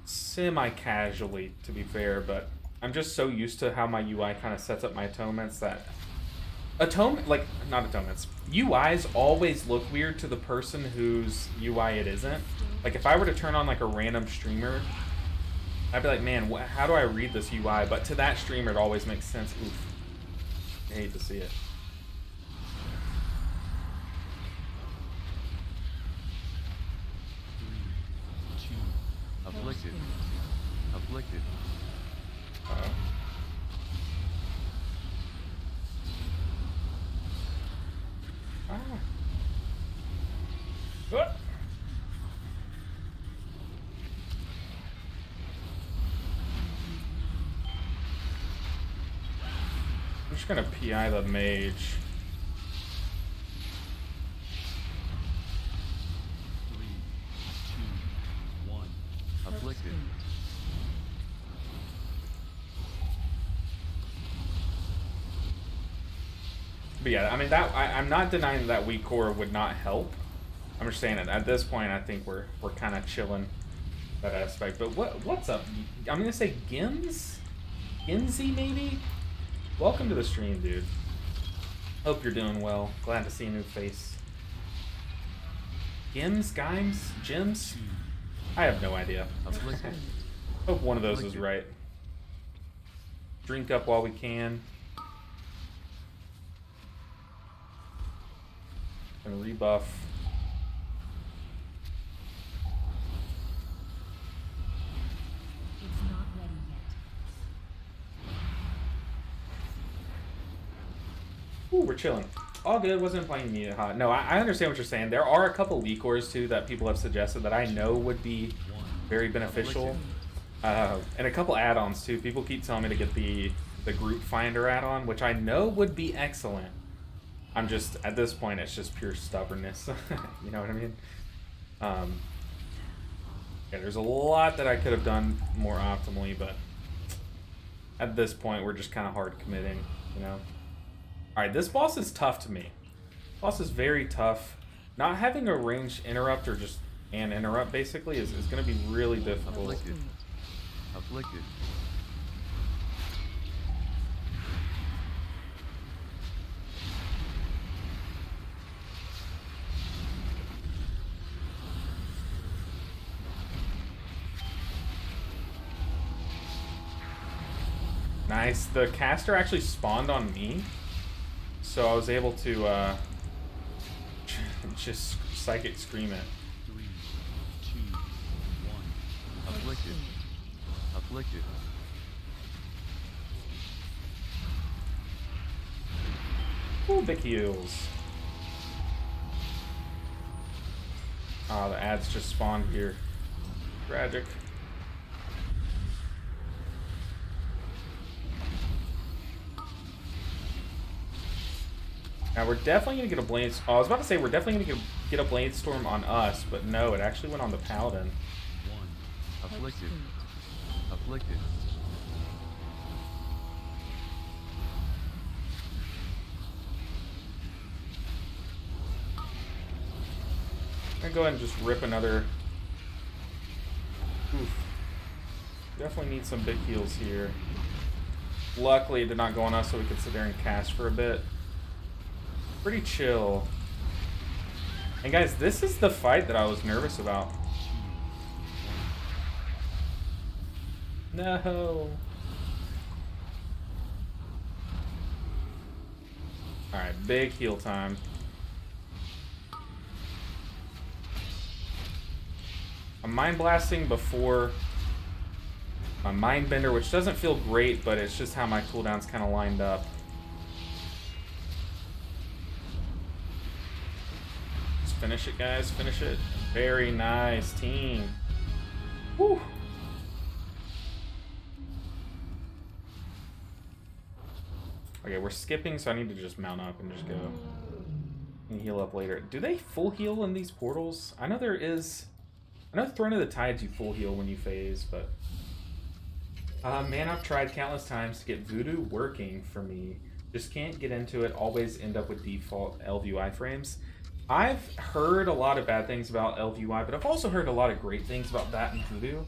A: semi-casually, to be fair, but I'm just so used to how my UI kind of sets up my atonements that not atonements, UIs always look weird to the person whose UI it isn't. Like, if I were to turn on like a random streamer, I'd be like, man, how do I read this UI? But to that streamer, it always makes sense. Oof. I hate to see it.
E: Afflicted. Afflicted.
A: What? I'm just gonna PI the mage.
E: 3, 2, 1. Afflicted.
A: But yeah, I mean, that I'm not denying that WeakAura would not help. I'm just saying that at this point, I think we're kind of chilling that aspect. But what's up? I'm gonna say Ginzy maybe. Welcome to the stream, dude. Hope you're doing well. Glad to see a new face. Jims? I have no idea.
E: Afflicted.
A: Hope one of those is right. Drink up while we can. Gonna rebuff.
B: It's not ready yet.
A: Ooh, we're chilling. All good. Wasn't playing Needed Hot. No, I understand what you're saying. There are a couple WeakAuras too that people have suggested that I know would be very beneficial. And a couple add-ons too. People keep telling me to get the Group Finder add-on, which I know would be excellent. I'm just, at this point, it's just pure stubbornness. You know what I mean? Yeah, there's a lot that I could have done more optimally, but at this point, we're just kind of hard committing, you know? Alright, this boss is tough to me. Boss is very tough. Not having a ranged interrupt, or just an interrupt, basically, is going to be really difficult.
E: Afflicted. Afflicted.
A: Nice. The caster actually spawned on me, so I was able to just Psychic Scream it.
E: 3, 2, 1. Afflicted. Afflicted.
A: Ooh, big heals. Oh, the ads just spawned here. Tragic. Now we're definitely gonna get a blade. Oh, I was about to say we're definitely gonna get a blade storm on us, but no, it actually went on the paladin.
E: 1. Afflicted. Afflicted.
A: I'm gonna go ahead and just rip another. Oof. Definitely need some big heals here. Luckily, it did not go on us, so we could sit there and cast for a bit. Pretty chill. And guys, this is the fight that I was nervous about. No. Alright, big heal time. I'm mind blasting before my mind bender, which doesn't feel great, but it's just how my cooldowns kind of lined up. Just finish it, guys. Finish it. Very nice, team. Woo! Okay, we're skipping, so I need to just mount up and just go and heal up later. Do they full heal in these portals? I know there is. I know Throne of the Tides you full heal when you phase, but man, I've tried countless times to get Voodoo working for me. Just can't get into it. Always end up with default LVUI frames. I've heard a lot of bad things about LVUI, but I've also heard a lot of great things about that and Voodoo.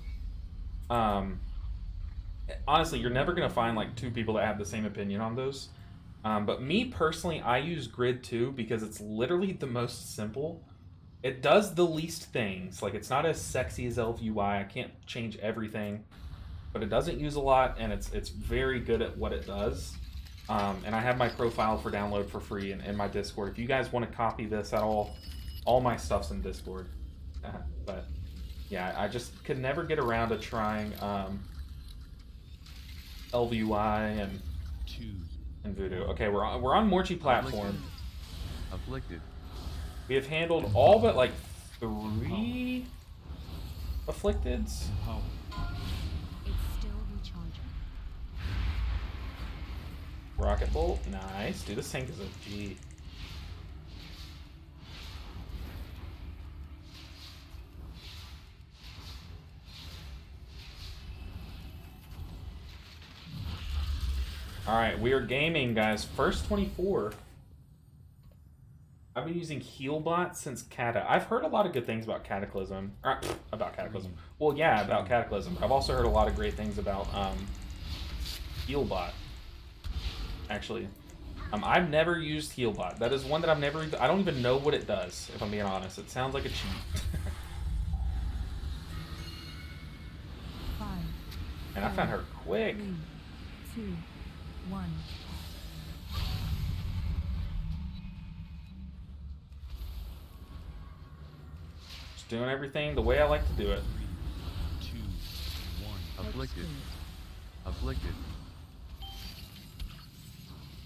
A: Honestly, you're never gonna find like two people that have the same opinion on those. But me personally, I use Grid 2 because it's literally the most simple. It does the least things. Like, it's not as sexy as LVUI. I can't change everything, but it doesn't use a lot, and it's very good at what it does. And I have my profile for download for free in my Discord. If you guys want to copy this at all my stuff's in Discord. But yeah, I just could never get around to trying LVUI and Voodoo. Okay, we're on Morchi platform.
E: Afflicted.
A: We have handled all but like 3 afflicteds.
G: Empower.
B: It's still recharging.
A: Rocket bolt, nice. Dude, this tank is a G. Alright, we are gaming, guys. First 24. I've been using Healbot since Cata. I've heard a lot of good things about Cataclysm. About Cataclysm. Well, yeah, about Cataclysm. But I've also heard a lot of great things about Healbot. Actually. I've never used Healbot. That is one that I've never... I don't even know what it does, if I'm being honest. It sounds like a cheat.
B: 5,
A: And I found her quick.
B: 3, 2, 1.
A: Just doing everything the way I like to do it.
E: 3, 2, 1. Afflicted. Afflicted.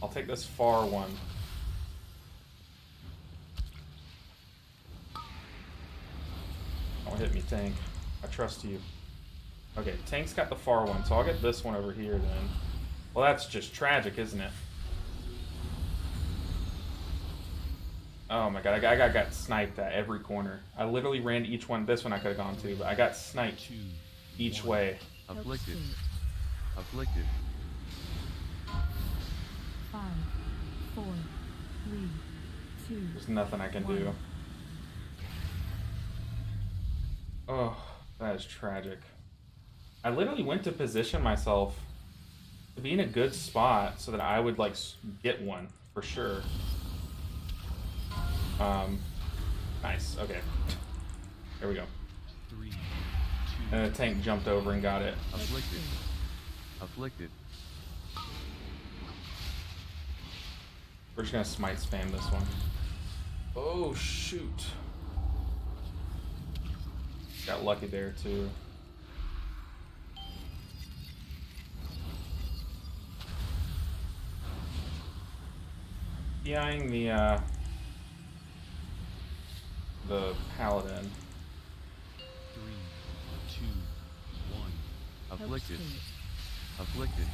A: I'll take this far one. Don't hit me, tank. I trust you. Okay, tank's got the far one, so I'll get this one over here then. Well, that's just tragic, isn't it? Oh my god, I got sniped at every corner. I literally ran each one. This one I could have gone to, but I got sniped
E: 2,
A: each
E: 1.
A: way.
E: Afflicted. Afflicted.
B: 5, 4, 3, 2.
A: There's nothing I can do. Oh, that is tragic. I literally went to position myself to be in a good spot so that I would like get one for sure. Nice. Okay. There we go.
E: 3, 2,
A: And the tank jumped over and got it.
E: afflicted. Afflicted.
A: We're just gonna smite spam this one. Oh shoot. Got lucky there too. PIing the paladin.
E: 3, 2, 1. Afflicted. Afflicted.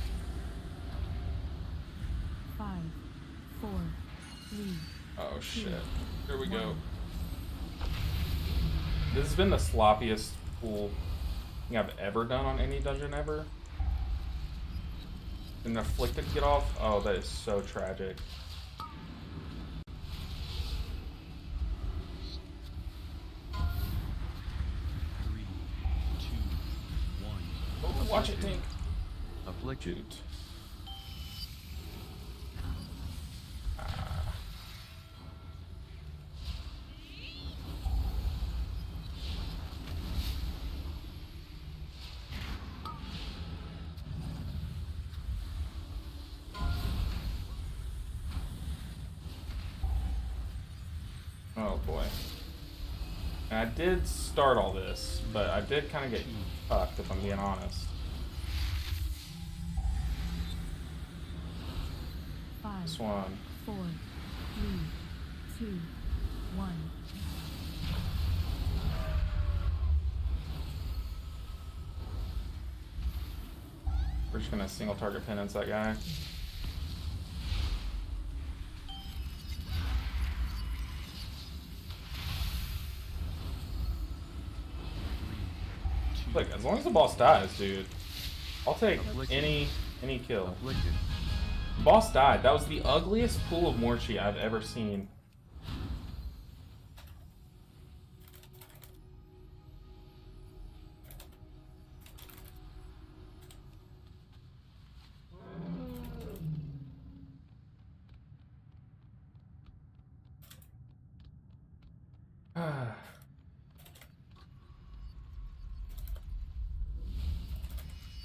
B: 5, 4, 3.
A: Oh shit. Here we go. This has been the sloppiest pool thing I've ever done on any dungeon ever. And the afflicted get off. Oh, that is so tragic. Oh, watch it, tank.
E: Afflicted.
A: Shoot. Oh boy. And I did start all this, but I did kind of get fucked if I'm being honest.
B: 5,
A: This one.
B: 4, 3, 2, 1.
A: We're just gonna single target penance that guy. Look, as long as the boss dies, dude, I'll take any kill.
E: Afflicted.
A: Boss died. That was the ugliest pool of Morchi I've ever seen.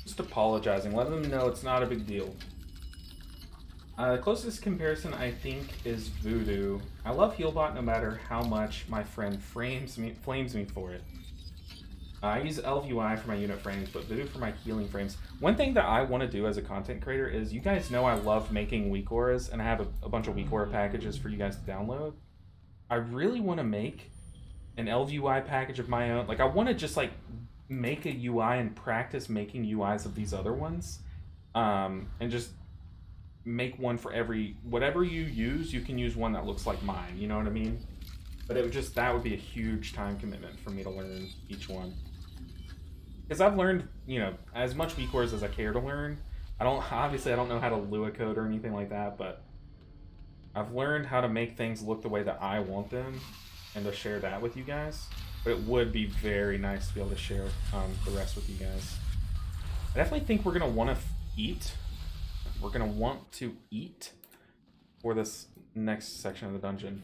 A: Just apologizing, letting them know it's not a big deal. The closest comparison I think is Voodoo. I love Healbot no matter how much my friend flames me for it. I use ElvUI for my unit frames, but Voodoo for my healing frames. One thing that I want to do as a content creator is, you guys know I love making weak auras, and I have a bunch of weak aura packages for you guys to download. I really want to make an ElvUI package of my own. Like, I want to just like make a UI and practice making UIs of these other ones, and just make one for whatever you use. You can use one that looks like mine, you know what I mean? But it would just, that would be a huge time commitment for me to learn each one, because I've learned, you know, as much VCores as I care to learn. I don't know how to Lua code or anything like that, but I've learned how to make things look the way that I want them and to share that with you guys. But it would be very nice to be able to share the rest with you guys. I definitely think we're gonna want to eat. We're gonna want to eat for this next section of the dungeon.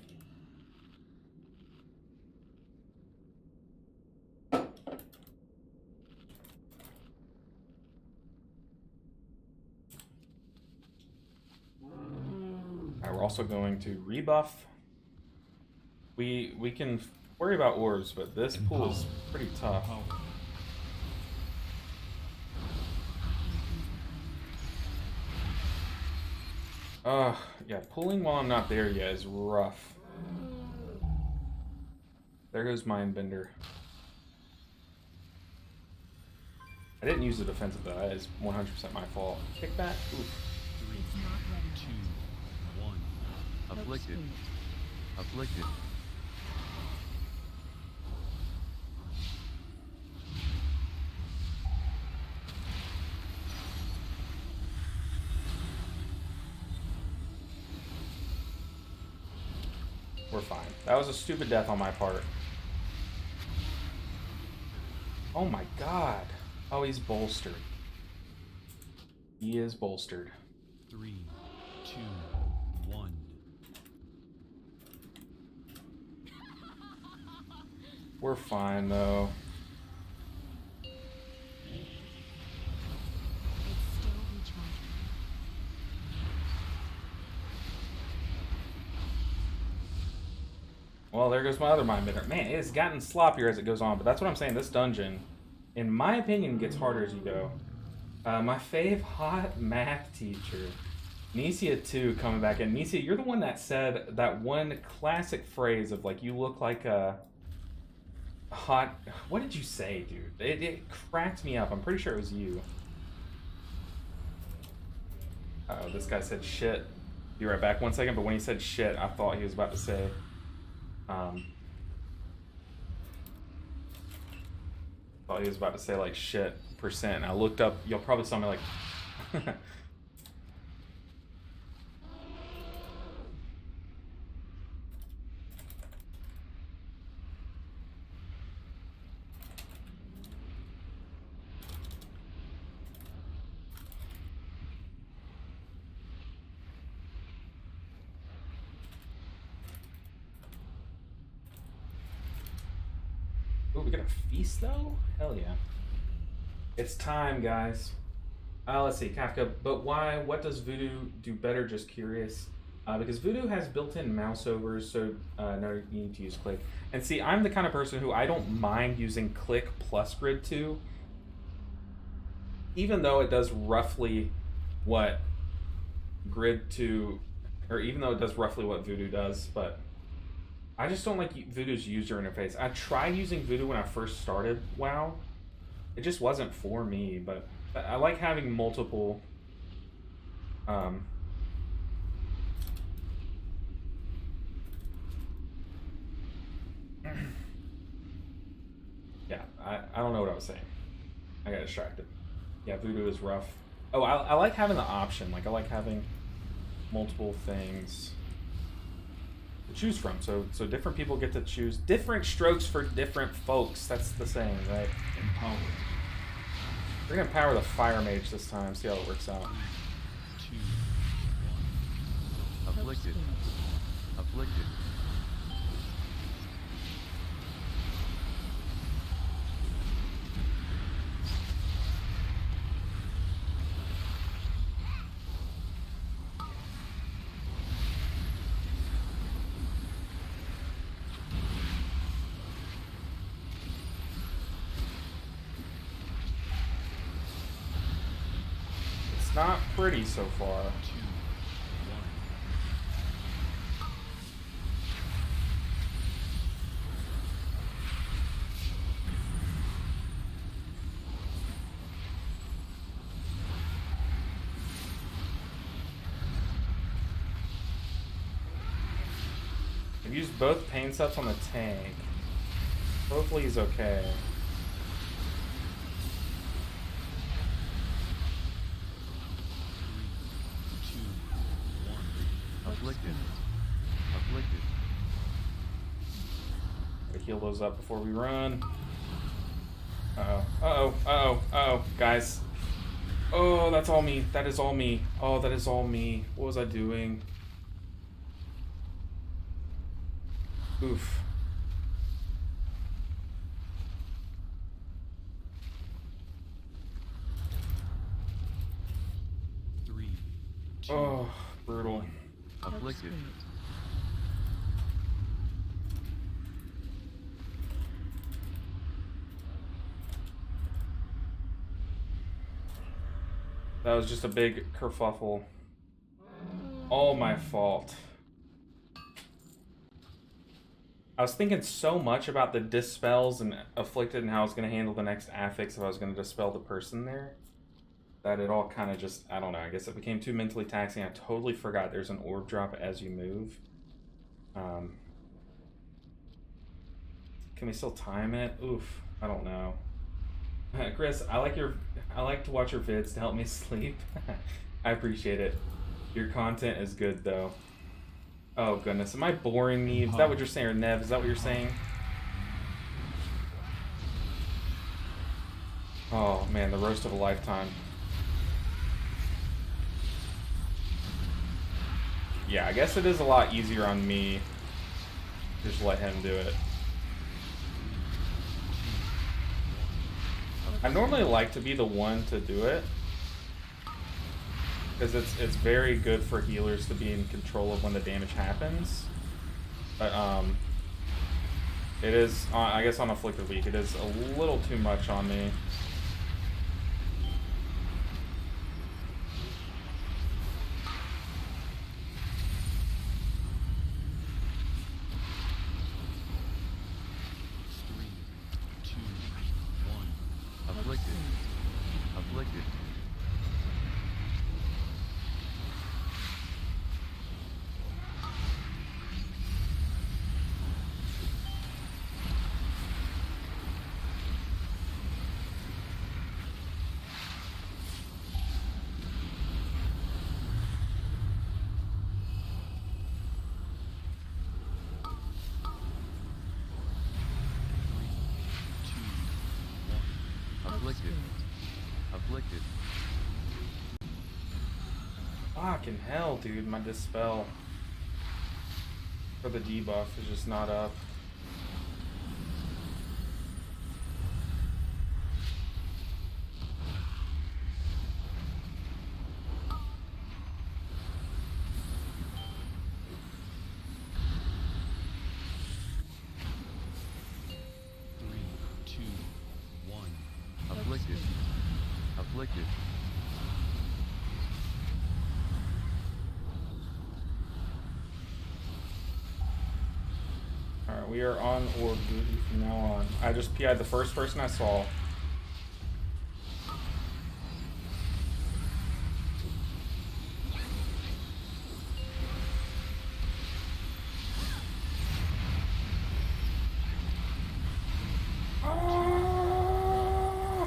A: We're also going to rebuff. We can worry about orbs, but this pool is pretty tough. Yeah, pulling while I'm not there yet is rough. There goes Mindbender. I didn't use the defensive though. That is 100% my fault. Kick back. Oof.
E: 3, 2, 1. Afflicted. Afflicted.
A: We're fine. That was a stupid death on my part. Oh my god. Oh, he's bolstered. He is bolstered.
E: 3, 2, 1.
A: We're fine though. Well, there goes my other Mindbender. Man, it's gotten sloppier as it goes on, but that's what I'm saying. This dungeon, in my opinion, gets harder as you go. My fave hot math teacher, Nisia 2, coming back in. Nisia, you're the one that said that one classic phrase of, like, you look like a hot... What did you say, dude? It cracked me up. I'm pretty sure it was you. Oh, this guy said shit. Be right back 1 second, but when he said shit, I thought he was about to say... thought he was about to say like shit %. I looked up. You'll probably saw me like. Ooh, we got a feast though? Hell yeah. It's time, guys. Let's see, Kafka. But why? What does Voodoo do better? Just curious. because Voodoo has built-in mouse overs, so no, you need to use click. And see, I'm the kind of person who I don't mind using click plus grid 2, even though it does roughly what grid 2, or even though it does roughly what Voodoo does, but I just don't like Voodoo's user interface. I tried using Voodoo when I first started WoW. It just wasn't for me, but I like having multiple yeah, I don't know what I was saying. I got distracted. Yeah, Voodoo is rough. Oh, I like having the option. Like, I like having multiple things to choose from. So different people get to choose different strokes for different folks. That's the saying, right?
G: Empowered.
A: We're gonna power the Fire Mage this time, see how it works out.
E: 2, 1. Afflicted. Afflicted.
A: It's not pretty so far.
E: 2, 1.
A: I've used both pain sets on the tank. Hopefully he's okay.
E: 3, 2, 1. Afflicted. Afflicted.
A: Gotta heal those up before we run. Uh-oh. Uh-oh. Uh-oh. Uh-oh. Guys. Oh, that's all me. That is all me. Oh, that is all me. What was I doing? Oof.
E: Three, two,
A: Oh, brutal.
E: afflicted.
A: That was just a big kerfuffle. All my fault. I was thinking so much about the dispels and afflicted and how I was going to handle the next affix if I was going to dispel the person there, that it all kind of just, I don't know, I guess it became too mentally taxing. I totally forgot there's an orb drop as you move. Can we still time it? Oof, I don't know. Chris, I like to watch your vids to help me sleep. I appreciate it. Your content is good though. Oh goodness, am I boring me? Is that what you're saying, or Nev? Is that what you're saying? Oh man, the roast of a lifetime. Yeah, I guess it is a lot easier on me. Just let him do it. I normally like to be the one to do it, because it's very good for healers to be in control of when the damage happens. But it is, I guess on Afflicted Week, it is a little too much on me.
E: Afflicted. Afflicted. Afflicted. Afflicted.
A: Fucking hell, dude, my dispel for the debuff is just not up.
E: Afflicted.
A: Alright, we are on orb duty from now on. I just PI'd the first person I saw.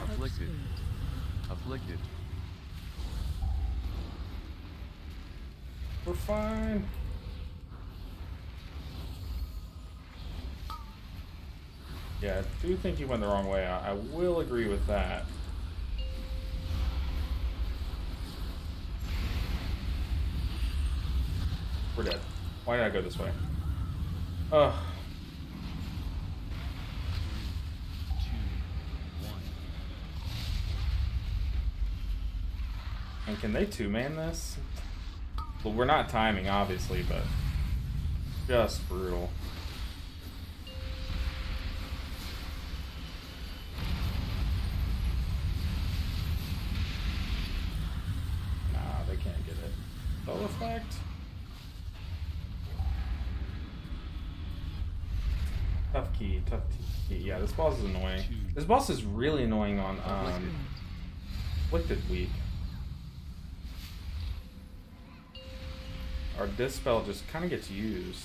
E: Afflicted. Afflicted.
A: We're fine. Yeah, I do think you went the wrong way. I will agree with that. We're dead. Why did I go this way? Ugh.
E: 2, 1.
A: And can they two-man this? Well, we're not timing, obviously, but just brutal. Nah, they can't get it. Bow effect? Tough key, tough key. Yeah, this boss is annoying. This boss is really annoying on Afflicted Week. Our Dispel just kind of gets used.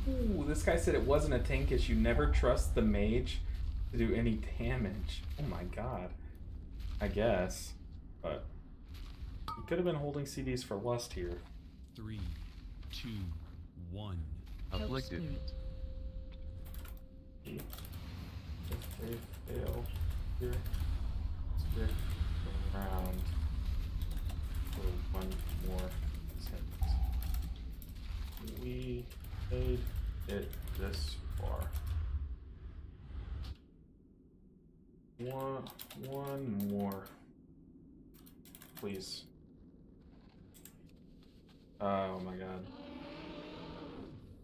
A: Ooh, this guy said it wasn't a tank issue. Never trust the mage to do any damage. Oh my god. I guess. But he could have been holding CDs for lust here.
E: 3, 2, 1.
B: Help
E: Afflicted.
B: spirit.
A: If they fail here, stick around for one more second. We made it this far. One more. Please. Oh my god.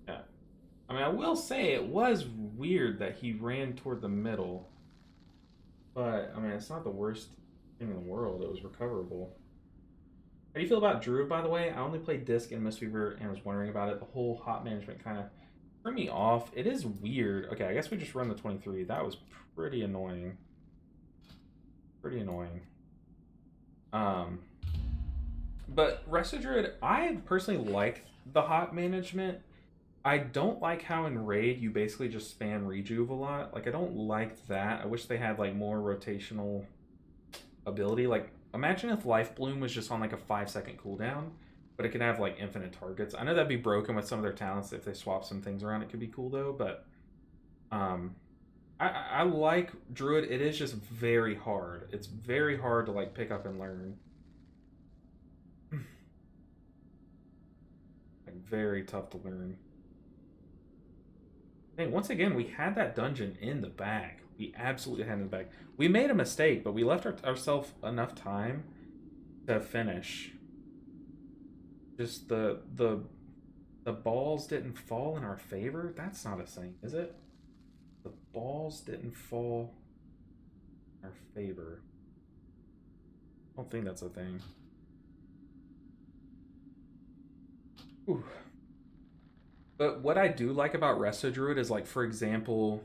A: Yeah. I mean, I will say it was weird that he ran toward the middle. But, I mean, it's not the worst thing in the world. It was recoverable. How do you feel about Druid, by the way? I only played Disc and Mistweaver and was wondering about it. The whole hot management kind of threw me off. It is weird. Okay, I guess we just run the 23. That was pretty annoying. Pretty annoying. But Resto Druid, I personally like the hot management. I don't like how in Raid you basically just spam Rejuve a lot. Like, I don't like that. I wish they had, like, more rotational ability. Like, imagine if Life Bloom was just on, like, a 5-second cooldown, but it could have, like, infinite targets. I know that'd be broken with some of their talents. If they swap some things around, it could be cool, though. But I like Druid. It is just very hard. It's very hard to, like, pick up and learn. Like, very tough to learn. Hey, once again, we had that dungeon in the bag. We absolutely had it in the bag. We made a mistake, but we left ourselves enough time to finish. Just the balls didn't fall in our favor? That's not a thing, is it? The balls didn't fall in our favor. I don't think that's a thing. Ooh. But what I do like about Resto Druid is, like, for example,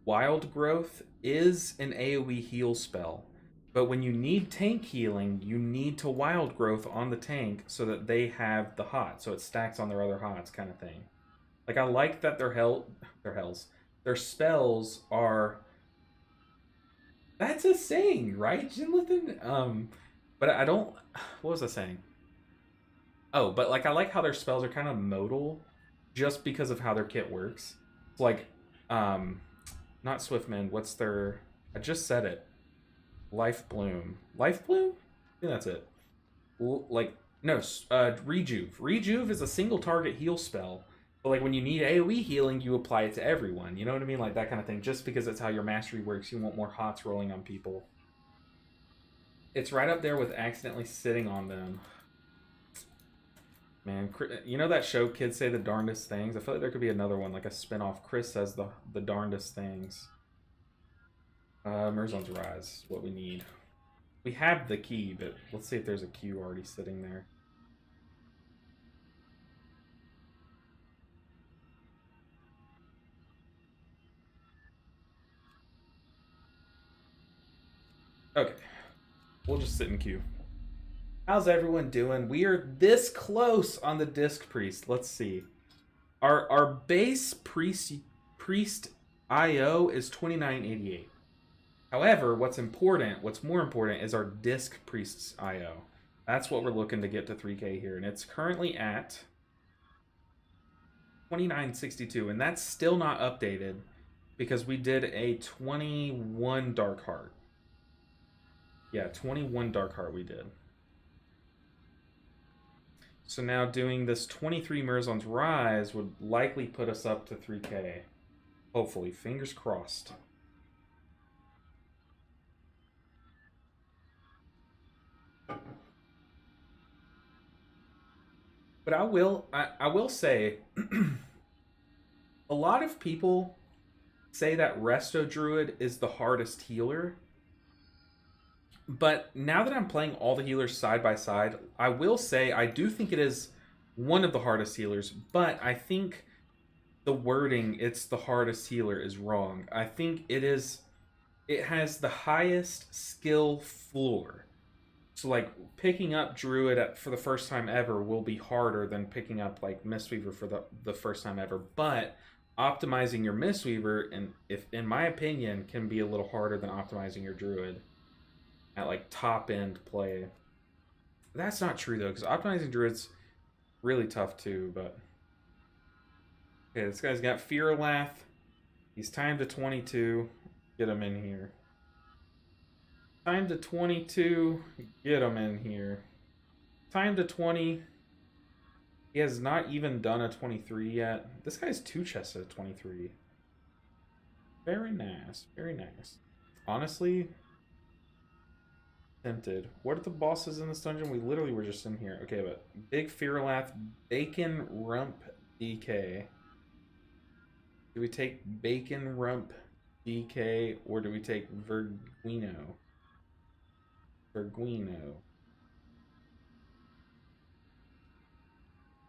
A: Wild Growth is an AoE heal spell. But when you need tank healing, you need to Wild Growth on the tank so that they have the hot. So it stacks on their other hots kind of thing. Like, I like that their spells are... That's a saying, right, Jinlithan? But I don't... What was I saying? Oh, but, like, I like how their spells are kind of modal. Just because of how their kit works. It's like, not Swiftmend, what's their... I just said it. Life Bloom. Life Bloom? I think that's it. Rejuve. Rejuve is a single target heal spell. But, like, when you need AoE healing, you apply it to everyone. You know what I mean? Like, that kind of thing. Just because it's how your mastery works, you want more hots rolling on people. It's right up there with accidentally sitting on them. Man, you know that show Kids Say the Darndest Things? I feel like there could be another one, like a spin-off. Chris says the darndest things. Merzon's Rise is what we need. We have the key, but let's see if there's a queue already sitting there. Okay. We'll just sit in queue. How's everyone doing? We are this close on the Disc Priest. Let's see. Our base priest IO is 2988. However, what's more important is our Disc Priest's IO. That's what we're looking to get to 3K here, and it's currently at 2962, and that's still not updated because we did a 21 Dark Heart. Yeah, 21 Dark Heart we did. So now doing this 23 Merzon's Rise would likely put us up to 3K. Hopefully, fingers crossed. But I will say, a lot of people say that Resto Druid is the hardest healer. But now that I'm playing all the healers side by side, I will say I do think it is one of the hardest healers, but I think the wording, it's the hardest healer, is wrong. I think it has the highest skill floor. So like picking up Druid for the first time ever will be harder than picking up like Mistweaver for the first time ever, but optimizing your Mistweaver, and if in my opinion, can be a little harder than optimizing your Druid at like top end play. That's not true though, because optimizing Druid's really tough too. But okay, this guy's got Fearlath. He's timed to 22. Get him in here. Time to 22. Get him in here. Time to 20. He has not even done a 23 yet. This guy's 2-chested at 23. Very nice. Very nice. Honestly, tempted. What are the bosses in this dungeon? We literally were just in here. Okay, but Big Fearlath, Bacon Rump DK. Do we take Bacon Rump DK or do we take Verguino? Verguino.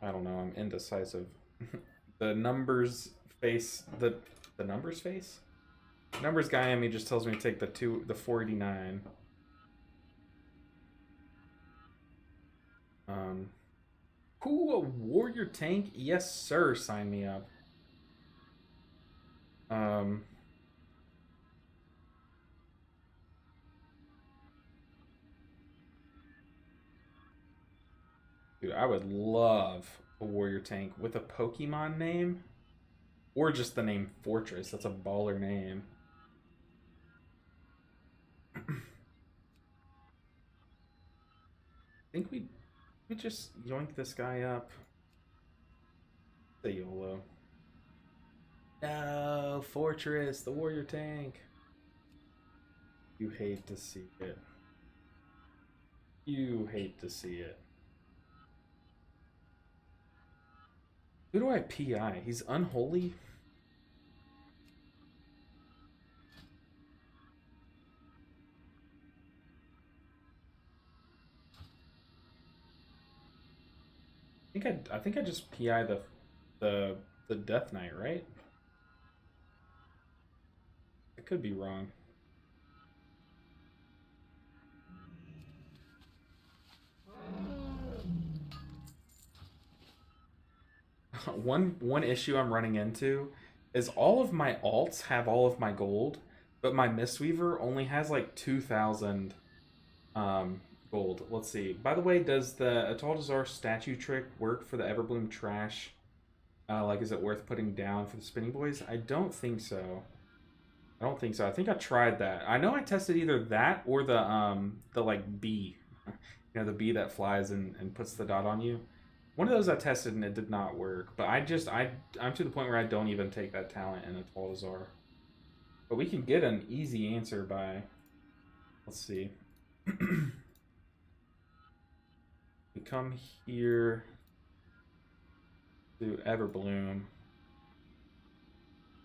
A: I don't know. I'm indecisive. The numbers face the numbers face. Numbers guy in me just tells me to take the 489. Ooh, a warrior tank? Yes, sir. Sign me up. Dude, I would love a warrior tank with a Pokemon name, or just the name Fortress. That's a baller name. I think we just yoink this guy up. Say YOLO. No, Fortress, the warrior tank. You hate to see it. You hate to see it. Who do I PI? He's unholy? I think I just PI the Death Knight, right? I could be wrong. One issue I'm running into is all of my alts have all of my gold, but my Mistweaver only has like 2,000 gold. Let's see. By the way, does the Ataldazar statue trick work for the Everbloom trash? Like, is it worth putting down for the Spinny Boys? I don't think so. I don't think so. I think I tried that. I know I tested either that or the like bee. You know, the bee that flies and puts the dot on you. One of those I tested and it did not work. But I'm to the point where I don't even take that talent in Ataldazar. But we can get an easy answer by, let's see. We come here. to Everbloom.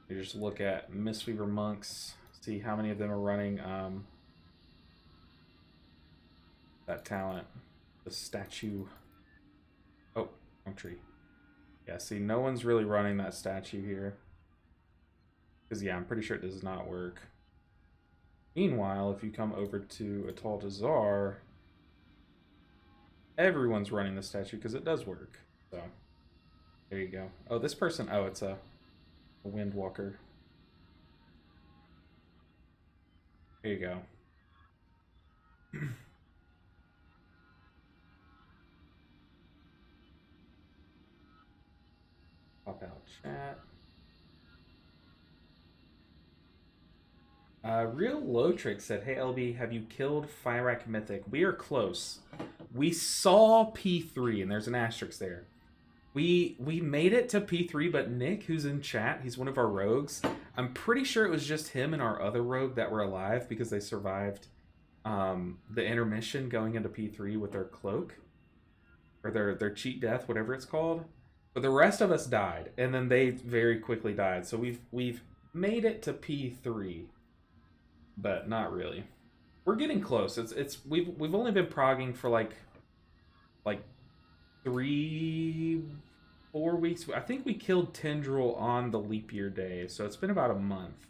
A: You just look at Mistweaver monks, see how many of them are running that talent, the statue. Oh, wrong tree. Yeah, see, no one's really running that statue here. Because, yeah, I'm pretty sure it does not work. Meanwhile, if you come over to Atal Dazar, everyone's running the statue because it does work. So, there you go. Oh, this person, oh, it's a Windwalker. There you go. Pop out chat. Real Lotrick said, "Hey LB, have you killed Fyrak Mythic? We are close. We saw P3, and there's an asterisk there. We made it to P3, but Nick, who's in chat, he's one of our rogues. I'm pretty sure it was just him and our other rogue that were alive because they survived the intermission going into P3 with their cloak. Or their cheat death, whatever it's called. But the rest of us died, and then they very quickly died. So we've made it to P3. But not really. We're getting close. We've only been progging for like 3-4 weeks. I think we killed Tendril on the leap year day, so it's been about a month.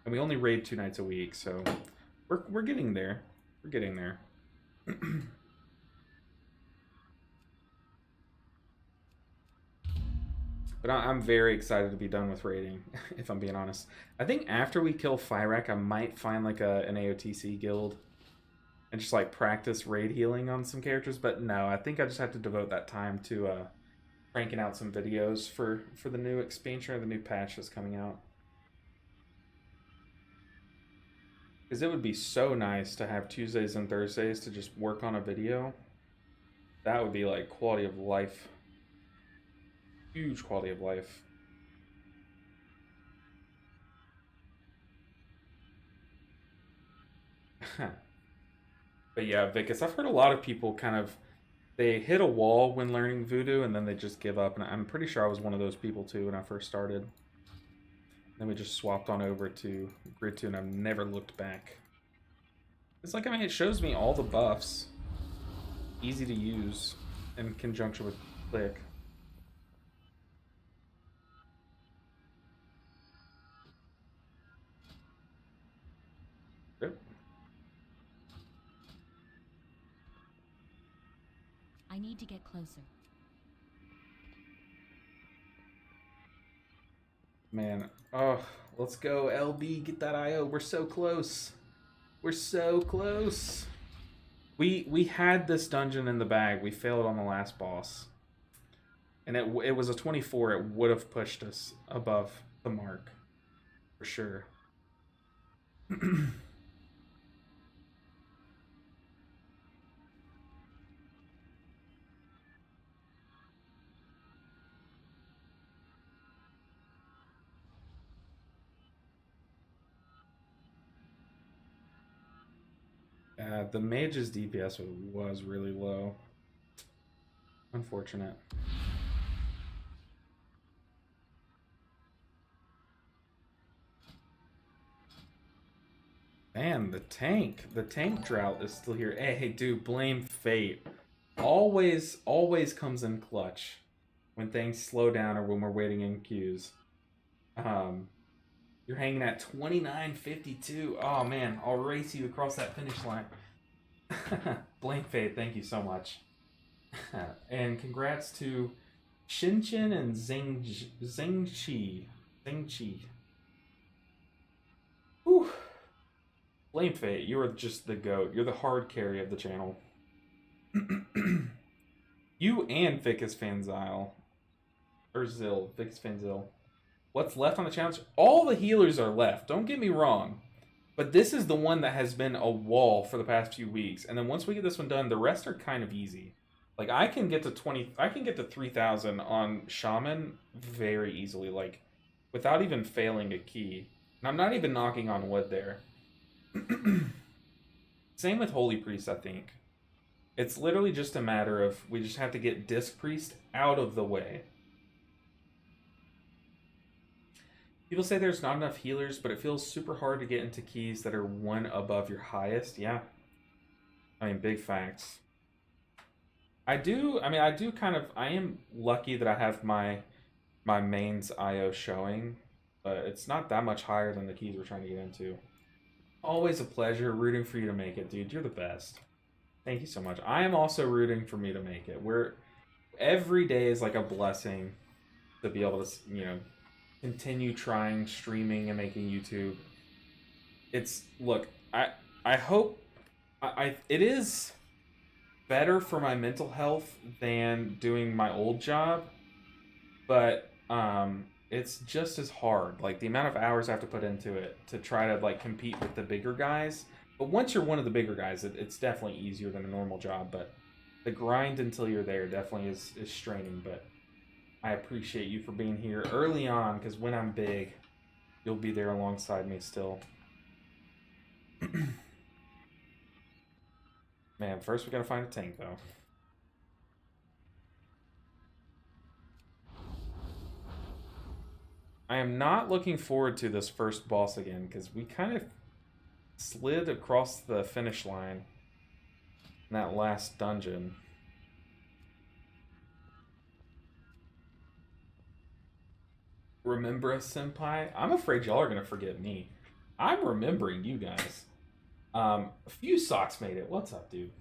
A: And we only raid 2 nights a week, so we're getting there. We're getting there. But I'm very excited to be done with raiding, if I'm being honest. I think after we kill Fyrak, I might find like an AOTC guild and just like practice raid healing on some characters. But no, I think I just have to devote that time to cranking out some videos for the new expansion or the new patch that's coming out. Because it would be so nice to have Tuesdays and Thursdays to just work on a video. That would be like quality of life. Huge quality of life. But yeah, Vicus, I've heard a lot of people kind of, they hit a wall when learning Voodoo and then they just give up. And I'm pretty sure I was one of those people too when I first started. Then we just swapped on over to Grid 2 and I've never looked back. It's like, I mean, it shows me all the buffs. Easy to use in conjunction with Click.
D: I need to get closer.
A: Man, oh, let's go, LB, get that IO. We're so close. We're so close. We had this dungeon in the bag. We failed on the last boss. And it was a 24. It would have pushed us above the mark. For sure. The mage's DPS was really low. Unfortunate. Man, the tank drought is still here. Hey, dude, blame fate. Always comes in clutch when things slow down or when we're waiting in queues. You're hanging at 29.52. Oh man, I'll race you across that finish line. Blame fate, thank you so much. And congrats to Shinchin and Zengchi. Whew. Blame fate, you are just the GOAT. You're the hard carry of the channel. You and Vicus Fanzile. Or Zil, Vicus Fanzile. What's left on the challenge? All the healers are left, don't get me wrong. But this is the one that has been a wall for the past few weeks. And then once we get this one done, the rest are kind of easy. Like I can get to 3,000 on Shaman very easily, like without even failing a key. And I'm not even knocking on wood there. Same with Holy Priest, I think. It's literally just a matter of we just have to get Disc Priest out of the way. People say there's not enough healers, but it feels super hard to get into keys that are one above your highest. Yeah. I mean, big facts. I am lucky that I have my mains IO showing, but it's not that much higher than the keys we're trying to get into. Always a pleasure rooting for you to make it, dude. You're the best. Thank you so much. I am also rooting for me to make it. Every day is like a blessing to be able to, you know, continue trying streaming and making YouTube. Look, I hope it is better for my mental health than doing my old job, but it's just as hard. Like the amount of hours I have to put into it to try to like compete with the bigger guys. But once you're one of the bigger guys, it's definitely easier than a normal job. But the grind until you're there definitely is straining. But I appreciate you for being here early on, because when I'm big, you'll be there alongside me still. Man, first we gotta find a tank though. I am not looking forward to this first boss again, because we kind of slid across the finish line in that last dungeon. Remember us, Senpai? I'm afraid y'all are gonna forget me. I'm remembering you guys. A few socks made it. What's up, dude?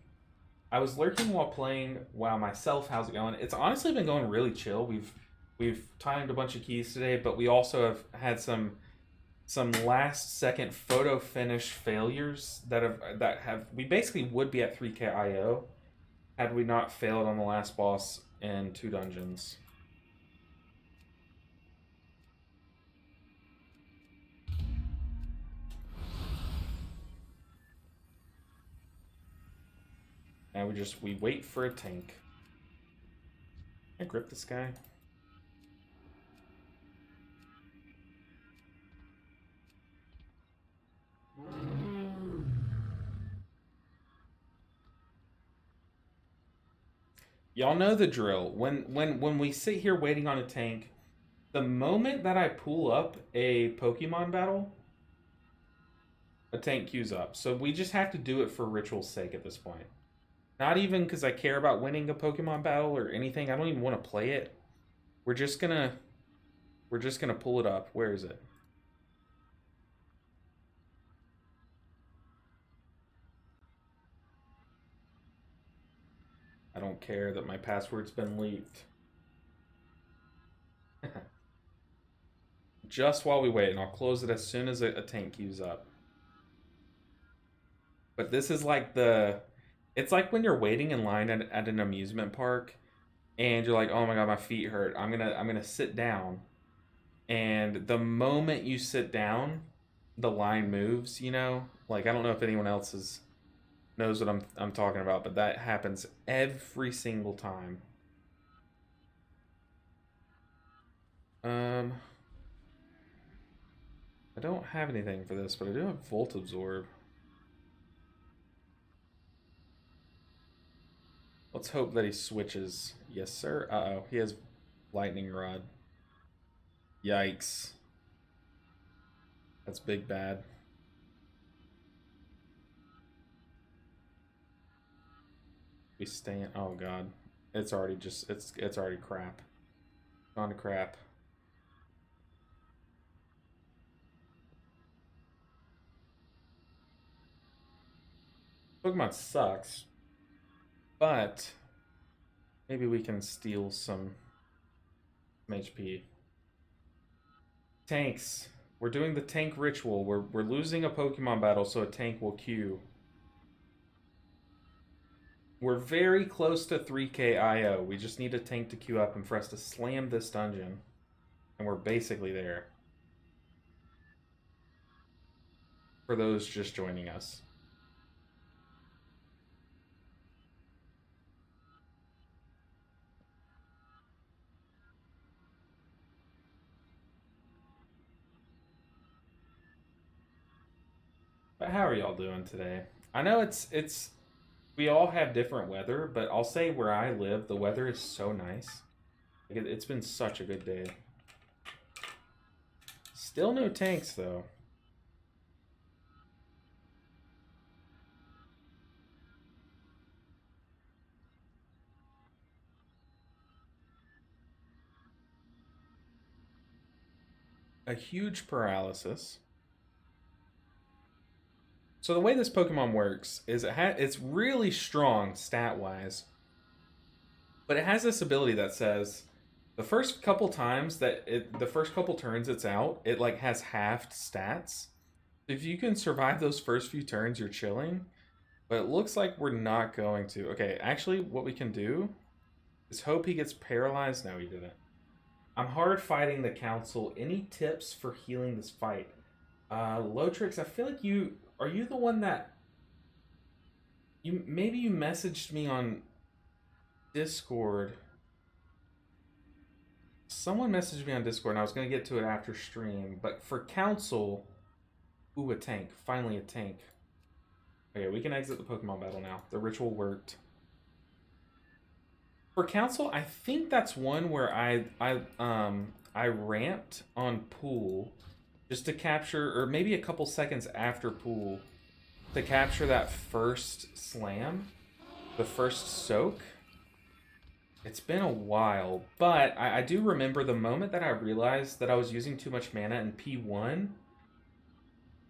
A: I was lurking while playing WoW myself. How's it going? It's honestly been going really chill. We've timed a bunch of keys today, but we also have had some last second photo finish failures that have we basically would be at 3k IO had we not failed on the last boss in 2 dungeons. And we wait for a tank. Can I grip this guy? Y'all know the drill. When we sit here waiting on a tank, the moment that I pull up a Pokemon battle, a tank queues up. So we just have to do it for ritual's sake at this point. Not even because I care about winning a Pokemon battle or anything. I don't even want to play it. We're just gonna pull it up. Where is it? I don't care that my password's been leaked. Just while we wait, and I'll close it as soon as a tank queues up. But this is like it's like when you're waiting in line at an amusement park and you're like, oh my god, my feet hurt. I'm gonna sit down. And the moment you sit down, the line moves, you know? Like, I don't know if anyone else knows what I'm talking about, but that happens every single time. I don't have anything for this, but I do have Volt Absorb. Let's hope that he switches. Yes, sir. Uh-oh. He has Lightning Rod. Yikes. That's big bad. We stand. Oh god. It's already it's already crap. On to crap. Pokemon sucks. But maybe we can steal some HP. Tanks. We're doing the tank ritual. We're losing a Pokemon battle, so a tank will queue. We're very close to 3k IO. We just need a tank to queue up and for us to slam this dungeon. And we're basically there. For those just joining us. But how are y'all doing today? I know it's we all have different weather, but I'll say where I live, the weather is so nice. Like it's been such a good day. Still no tanks, though. A huge paralysis. So the way this Pokemon works is it's really strong stat-wise, but it has this ability that says the first couple times the first couple turns it's out, it like has halved stats. If you can survive those first few turns, you're chilling. But it looks like we're not going to. Okay, actually, what we can do is hope he gets paralyzed. No, he didn't. I'm hard fighting the council. Any tips for healing this fight? Lotrix, I feel like are you the one that maybe you messaged me on Discord. Someone messaged me on Discord and I was gonna get to it after stream, but for council, ooh, a tank. Finally a tank. Okay, we can exit the Pokemon battle now. The ritual worked. For council, I think that's one where I ramped on pool just to capture, or maybe a couple seconds after pool, to capture that first slam, the first soak. It's been a while, but I do remember the moment that I realized that I was using too much mana in P1,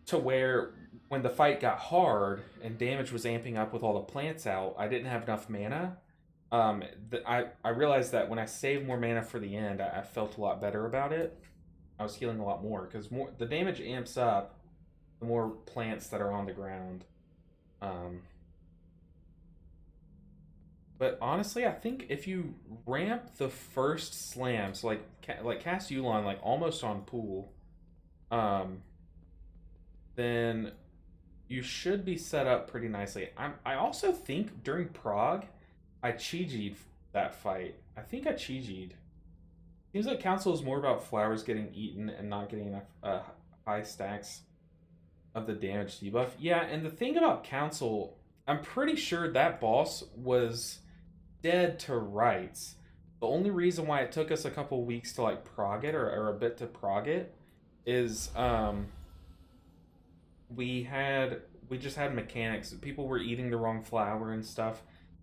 A: to where when the fight got hard and damage was amping up with all the plants out, I didn't have enough mana. I realized that when I saved more mana for the end, I felt a lot better about it. I was healing a lot more because the damage amps up the more plants that are on the ground. But honestly, I think if you ramp the first slam, so like cast Yulon like almost on pool, then you should be set up pretty nicely. I also think during Prague, I Chi-Ji'd that fight. I think I Chi-Ji'd. Seems like council is more about flowers getting eaten and not getting enough high stacks of the damage debuff. Yeah, and the thing about council, I'm pretty sure that boss was dead to rights. The only reason why it took us a couple weeks to like prog it or a bit to prog it is we just had mechanics. People were eating the wrong flower and stuff.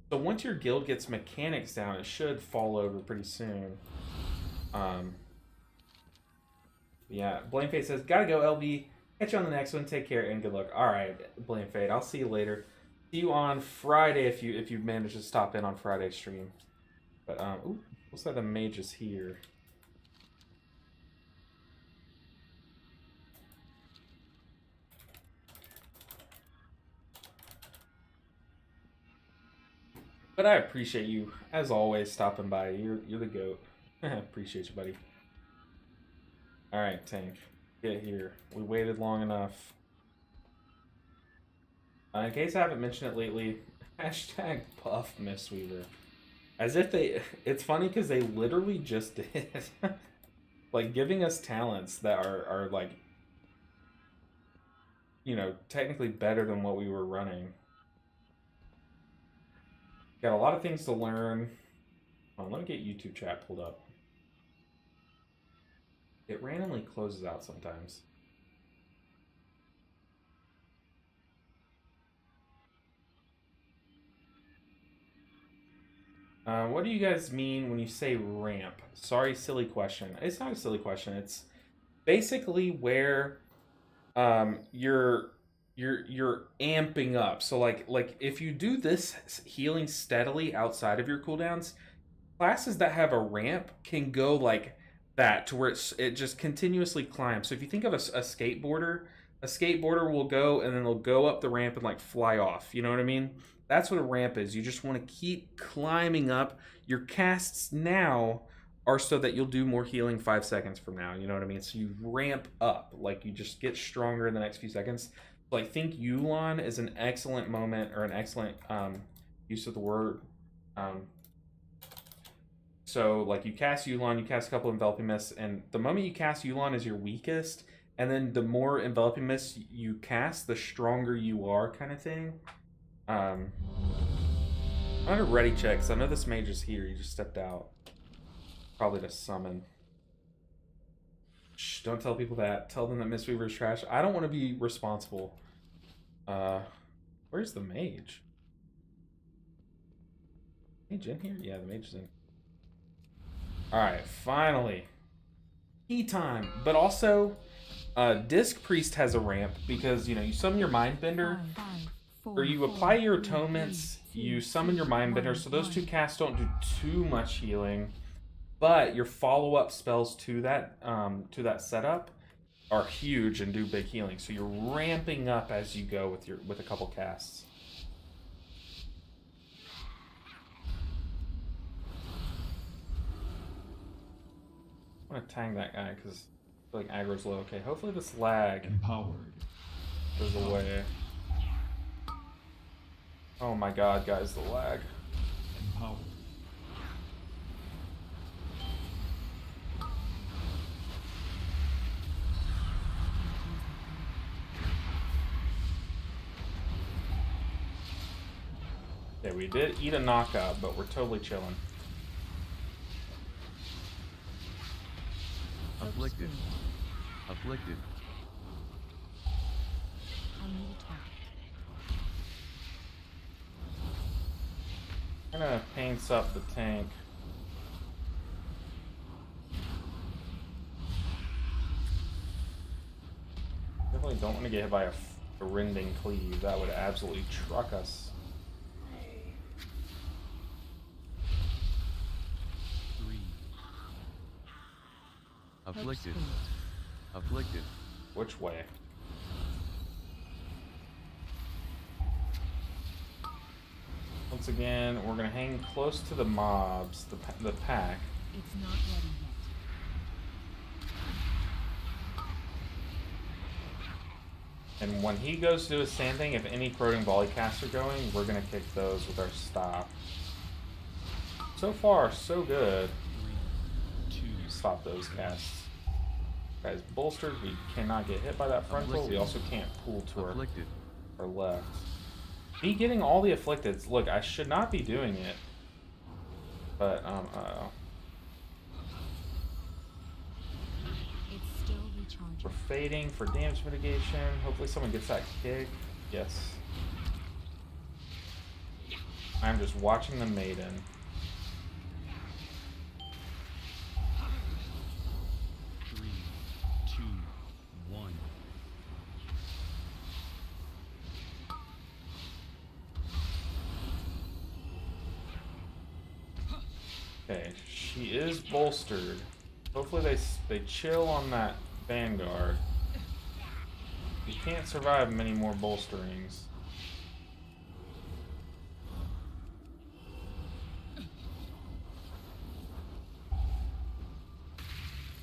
A: So once your guild gets mechanics down, it should fall over pretty soon. Yeah, Blamefade says, gotta go, LB. Catch you on the next one. Take care and good luck. Alright, Blamefade. I'll see you later. See you on Friday if you manage to stop in on Friday stream. But, ooh, looks like the mage is here. But I appreciate you, as always, stopping by. You're the GOAT. Appreciate you, buddy. Alright, Tank. Get here. We waited long enough. In case I haven't mentioned it lately, hashtag buff Mistweaver. As if it's funny because they literally just did. Like, giving us talents that are like, you know, technically better than what we were running. Got a lot of things to learn. Let me get YouTube chat pulled up. It randomly closes out sometimes. What do you guys mean when you say ramp? Sorry, silly question. It's not a silly question. It's basically where you're amping up. So like if you do this healing steadily outside of your cooldowns, classes that have a ramp can go like that to where it just continuously climbs. So if you think of a skateboarder will go and then they'll go up the ramp and like fly off. You know what I mean? That's what a ramp is. You just want to keep climbing up. Your casts now are so that you'll do more healing 5 seconds from now. You know what I mean? So you ramp up. Like, you just get stronger in the next few seconds. So I think Yulon is an excellent moment, or an excellent use of the word. So, like, you cast Yulon, you cast a couple Enveloping Mists, and the moment you cast Yulon is your weakest, and then the more Enveloping Mists you cast, the stronger you are, kind of thing. I'm gonna ready check, because I know this mage is here. He just stepped out. Probably to summon. Shh, don't tell people that. Tell them that Mistweaver is trash. I don't want to be responsible. Where's the mage? Mage in here? Yeah, the mage is in. Alright, finally. Key time. But also, Disc Priest has a ramp because, you know, you summon your Mindbender, or you apply your atonements, you summon your Mindbender, so those two casts don't do too much healing. But your follow-up spells to that setup are huge and do big healing. So you're ramping up as you go with a couple casts. I'm gonna tang that guy because I feel like aggro's low. Okay, hopefully this lag
G: Empowered.
A: goes away. Oh my god, guys, the lag.
G: Empowered.
A: Okay, we did eat a knockout, but we're totally chilling.
E: Afflicted. Afflicted.
B: I need a target.
A: Kinda paints up the tank. Definitely don't want to get hit by a rending cleave. That would absolutely truck us.
E: 3. Afflicted. Afflicted.
A: Which way? Once again, we're gonna hang close to the mobs, the pack.
B: It's not ready yet.
A: And when he goes to do his sand thing, if any Corroding Volley casts are going, we're gonna kick those with our stop. So far, so good.
E: 3, 2,
A: Stop those casts. Guys, bolstered. We cannot get hit by that frontal. We also can't pull to
E: afflicted.
A: our left. Me getting all the afflicteds. Look, I should not be doing it. But,
B: It's still recharging.
A: we're fading for damage mitigation. Hopefully someone gets that kick. Yes. I'm just watching the maiden.
E: 3, 2, 1.
A: Okay, she is bolstered. Hopefully they chill on that Vanguard. You can't survive many more bolsterings.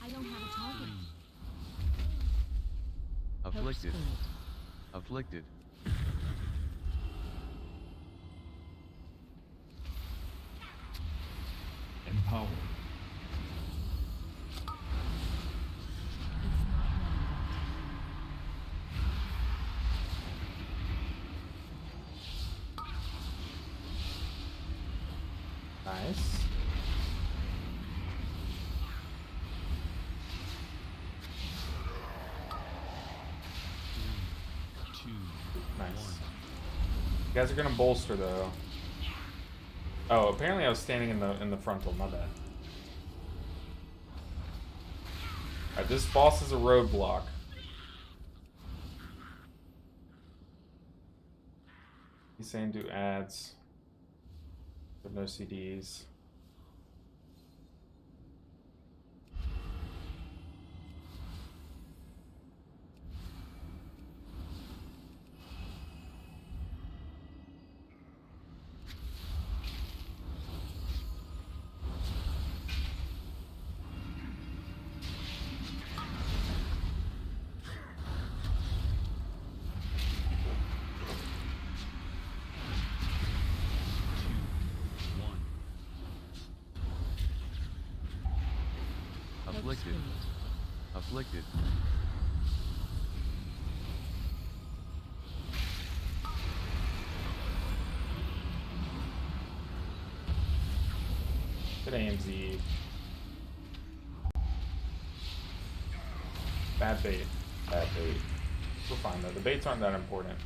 B: I don't have a target.
E: 3. Afflicted. Afflicted.
G: Empowered.
A: Nice.
E: Two,
A: Nice.
E: one.
A: You guys are gonna bolster though. Oh, apparently I was standing in the frontal, my bad. Alright, this boss is a roadblock. He's saying do ads. Have no CDs.
E: Afflicted. Afflicted.
A: Good AMZ. Bad bait. Bad bait. We're fine though. The baits aren't that important.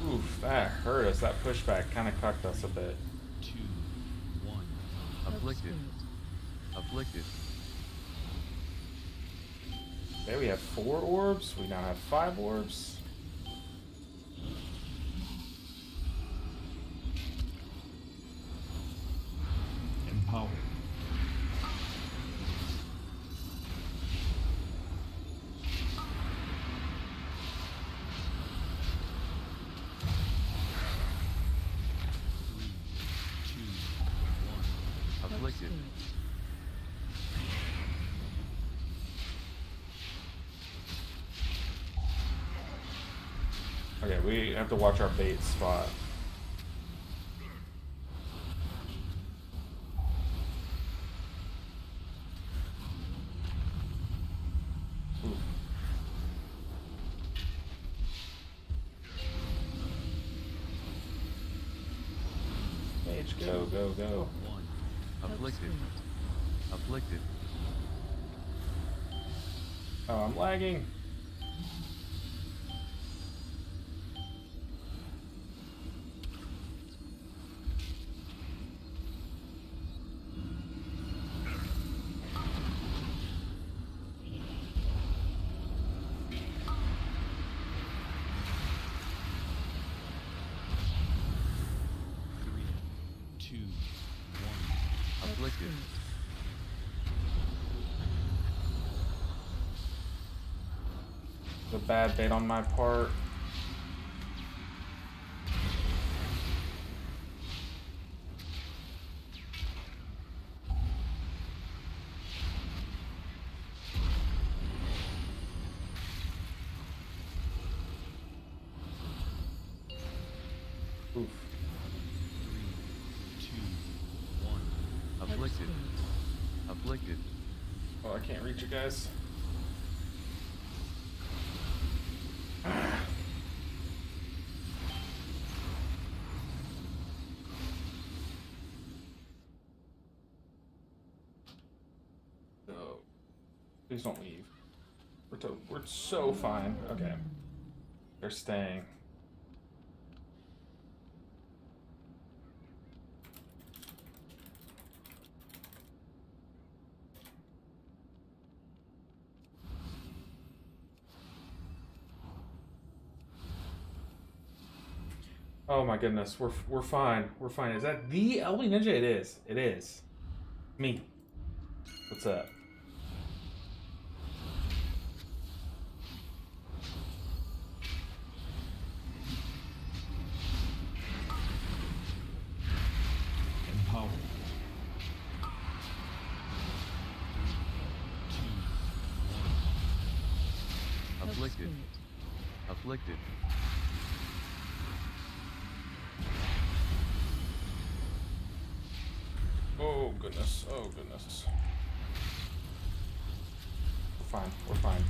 A: Oof, that hurt us. That pushback kind of cucked us a bit.
E: 2, 1. Afflicted. Afflicted.
A: Okay, we have 4 orbs. We now have 5 orbs.
G: Empower.
E: Afflicted.
A: Okay, we have to watch our bait spot. Ooh. Mage, go, go, go.
E: 1. Afflicted. Afflicted.
A: Oh, I'm lagging.
E: Afflicted.
A: The bad bait on my part. Oof.
E: 3, 2, 1. Afflicted. Afflicted.
A: Oh, I can't reach you guys. No. Please don't leave. We're so fine. Okay. They're staying. Oh my goodness, we're fine. We're fine. Is that the LB Ninja? It is. It is. Me. What's up?
G: Empower.
E: 2, 1. Afflicted. Afflicted.
A: Oh goodness. Oh goodness. We're fine. We're fine.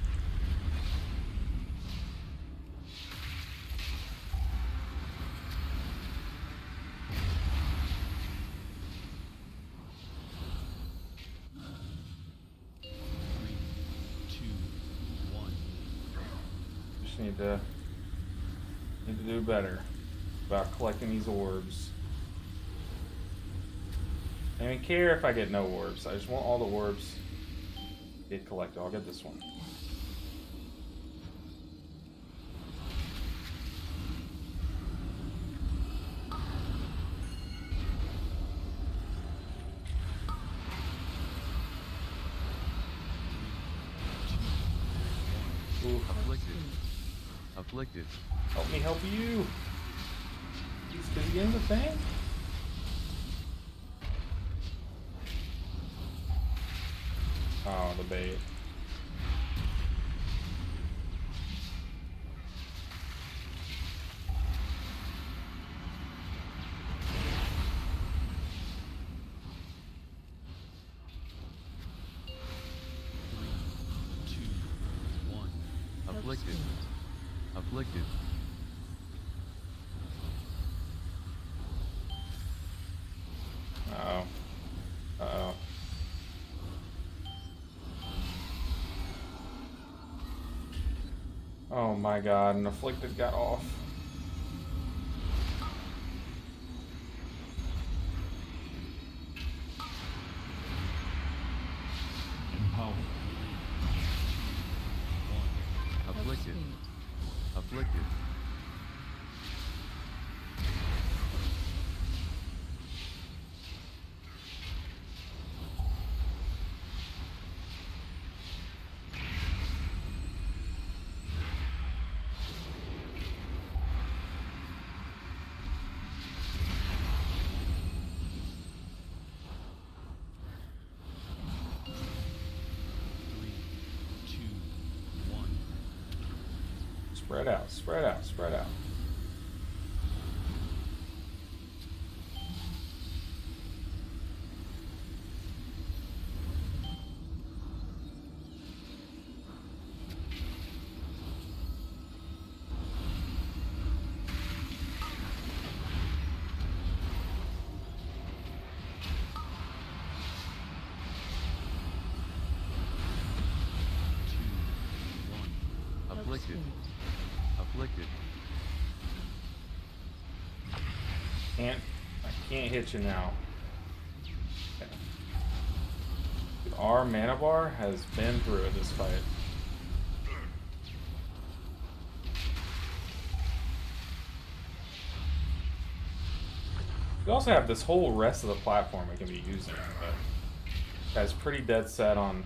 A: Just need to do better about collecting these orbs. I don't even care if I get no orbs. I just want all the orbs get collected. I'll get this one. Ooh,
E: Afflicted. Afflicted.
A: help me help you. He's busy in the thing. Oh, the bait.
E: Afflicted. Afflicted.
A: Uh-oh. Uh-oh. Oh my god, an afflicted got off.
G: Empower.
E: Afflicted. Afflicted.
A: Spread out, spread out, spread out.
E: Afflicted. Afflicted.
A: I can't hit you now. Okay. Dude, our mana bar has been through this fight. We also have this whole rest of the platform we can be using, but guy's pretty dead set on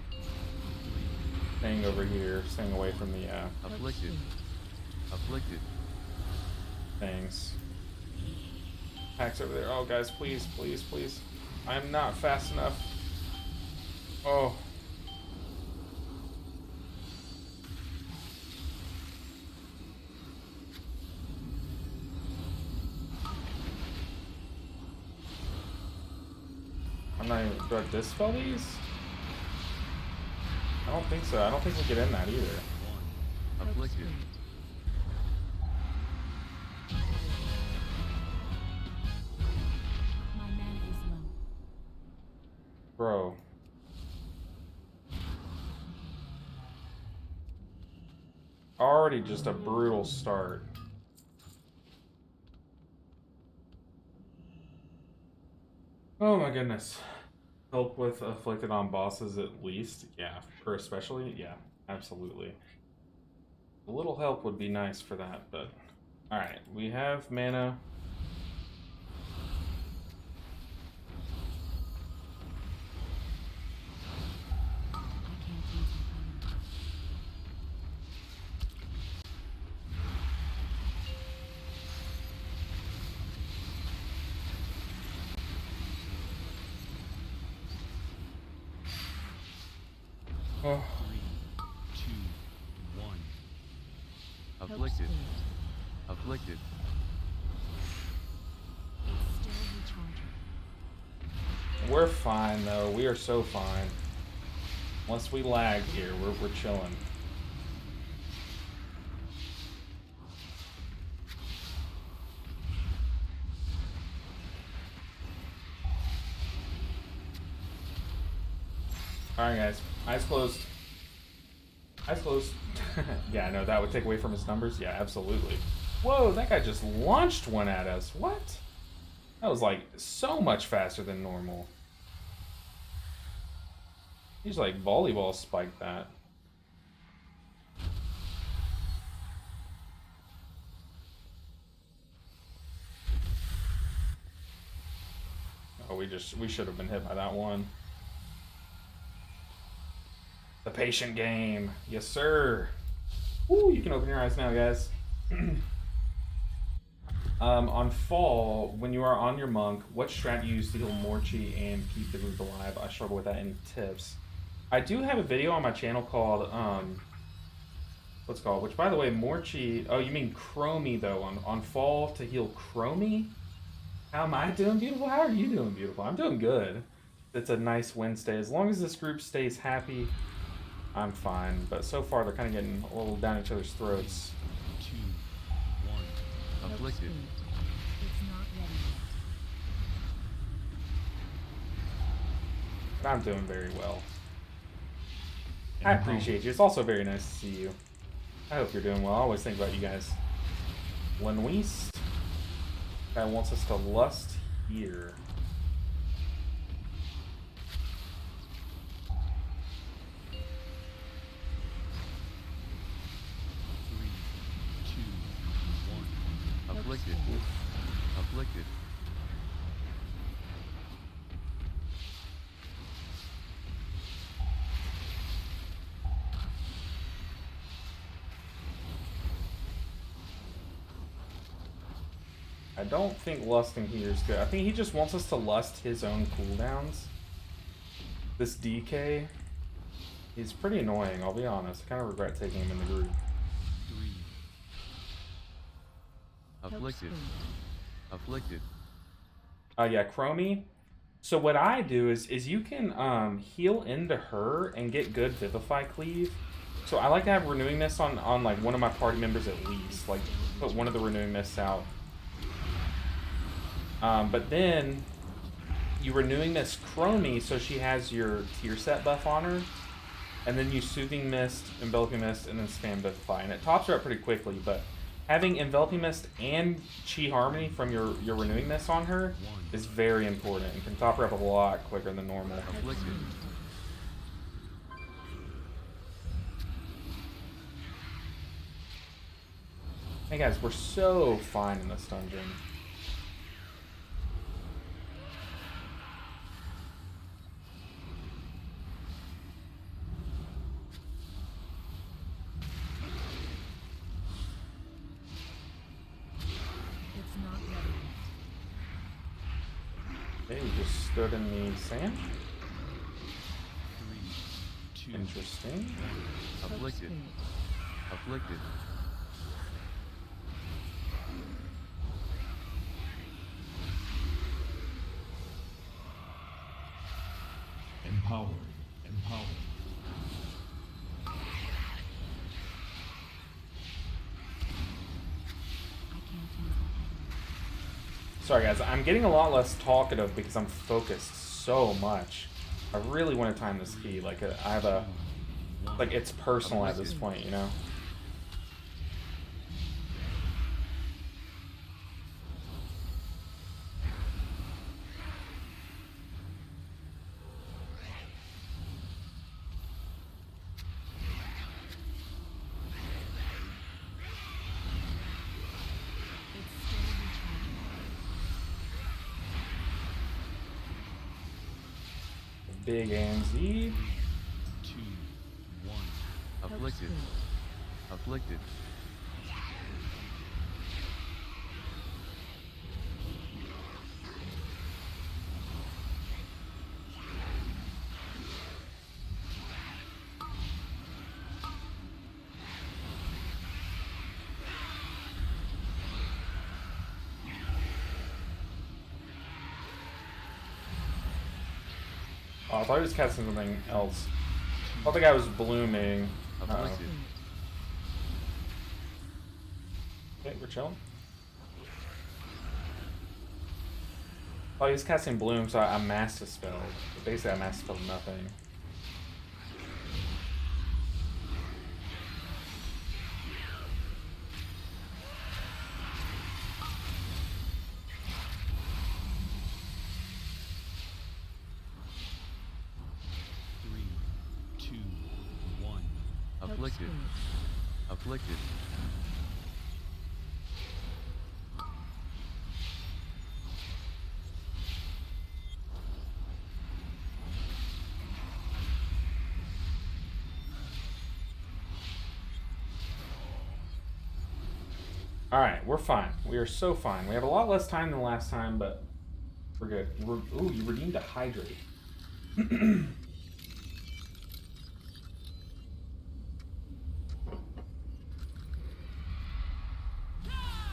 A: staying over here, staying away from the
E: Afflicted. Afflicted.
A: things. Pack's over there. Oh, guys, please, please, please. I'm not fast enough. Oh. I'm not even. Do I dispel these? I don't think so. I don't think we get in that either.
E: Afflicted.
B: My mana is low.
A: Bro. Already just a brutal start. Oh my goodness. Help with afflicted on bosses at least? Yeah. For especially? Yeah, absolutely. A little help would be nice for that, but... Alright, we have mana.
B: I can't use my power.
A: Oh.
C: 3, 2, 1.
E: Afflicted. Afflicted.
B: It's still recharging.
A: We're fine though. We are so fine. Once we lag here, we're chilling. Alright guys, eyes closed. Eyes closed. Yeah, I know that would take away from his numbers. Yeah, absolutely. Whoa, that guy just launched one at us. What? That was like so much faster than normal. He's like volleyball spiked that. Oh, we should have been hit by that one. The patient game. Yes, sir. Ooh, you can open your eyes now, guys. On fall, when you are on your monk, what strat you use to heal more chi and keep the group alive? I struggle with that. Any tips? I do have a video on my channel called, what's it called? Which, by the way, more chi... Oh, you mean Chromie, though. On fall to heal Chromie? How am I doing, beautiful? How are you doing, beautiful? I'm doing good. It's a nice Wednesday. As long as this group stays happy, I'm fine. But so far, they're kind of getting a little down each other's throats.
C: 2, 1.
E: Afflicted.
B: It's not ready yet.
A: But I'm doing very well. I appreciate you. It's also very nice to see you. I hope you're doing well. I always think about you guys. Lenweast. Guy wants us to lust here.
E: Afflicted. Afflicted.
A: I don't think lusting here is good. I think he just wants us to lust his own cooldowns. This DK, he's pretty annoying, I'll be honest. I kind of regret taking him in the group.
E: Afflicted. Afflicted.
A: Yeah, Chromie. So what I do is you can heal into her and get good Vivify Cleave. So I like to have Renewing Mist on like one of my party members at least. Like put one of the Renewing Mists out. But then you Renewing Mist Chromie so she has your tier set buff on her. And then you Soothing Mist, Enveloping Mist, and then spam Vivify. And it tops her up pretty quickly, but having Enveloping Mist and Chi Harmony from your Renewing Mist on her is very important. You can top her up a lot quicker than normal.
E: Afflicted.
A: Hey guys, we're so fine in this dungeon.
B: It's not ready yet.
A: Okay, we just stood in the sand.
E: 3, 2,
A: Interesting.
E: afflicted. Afflicted.
G: Empowered. Empowered.
A: Sorry guys, I'm getting a lot less talkative because I'm focused so much. I really want to time this key. Like I have a, like it's personal at this point, you know?
B: It's still recharging.
A: Big AMZ.
E: 2, 1. Afflicted. Afflicted.
A: Oh, I thought he was casting something else. I thought the guy was blooming.
E: Afflicted.
A: Okay, we're chilling. Oh, he was casting bloom, so I massed a spell. But basically, I massed spelled nothing.
E: Three, two, one. Afflicted. Afflicted.
A: Alright, we're fine. We are so fine. We have a lot less time than last time, but we're good. Ooh, you redeemed a Hydrate.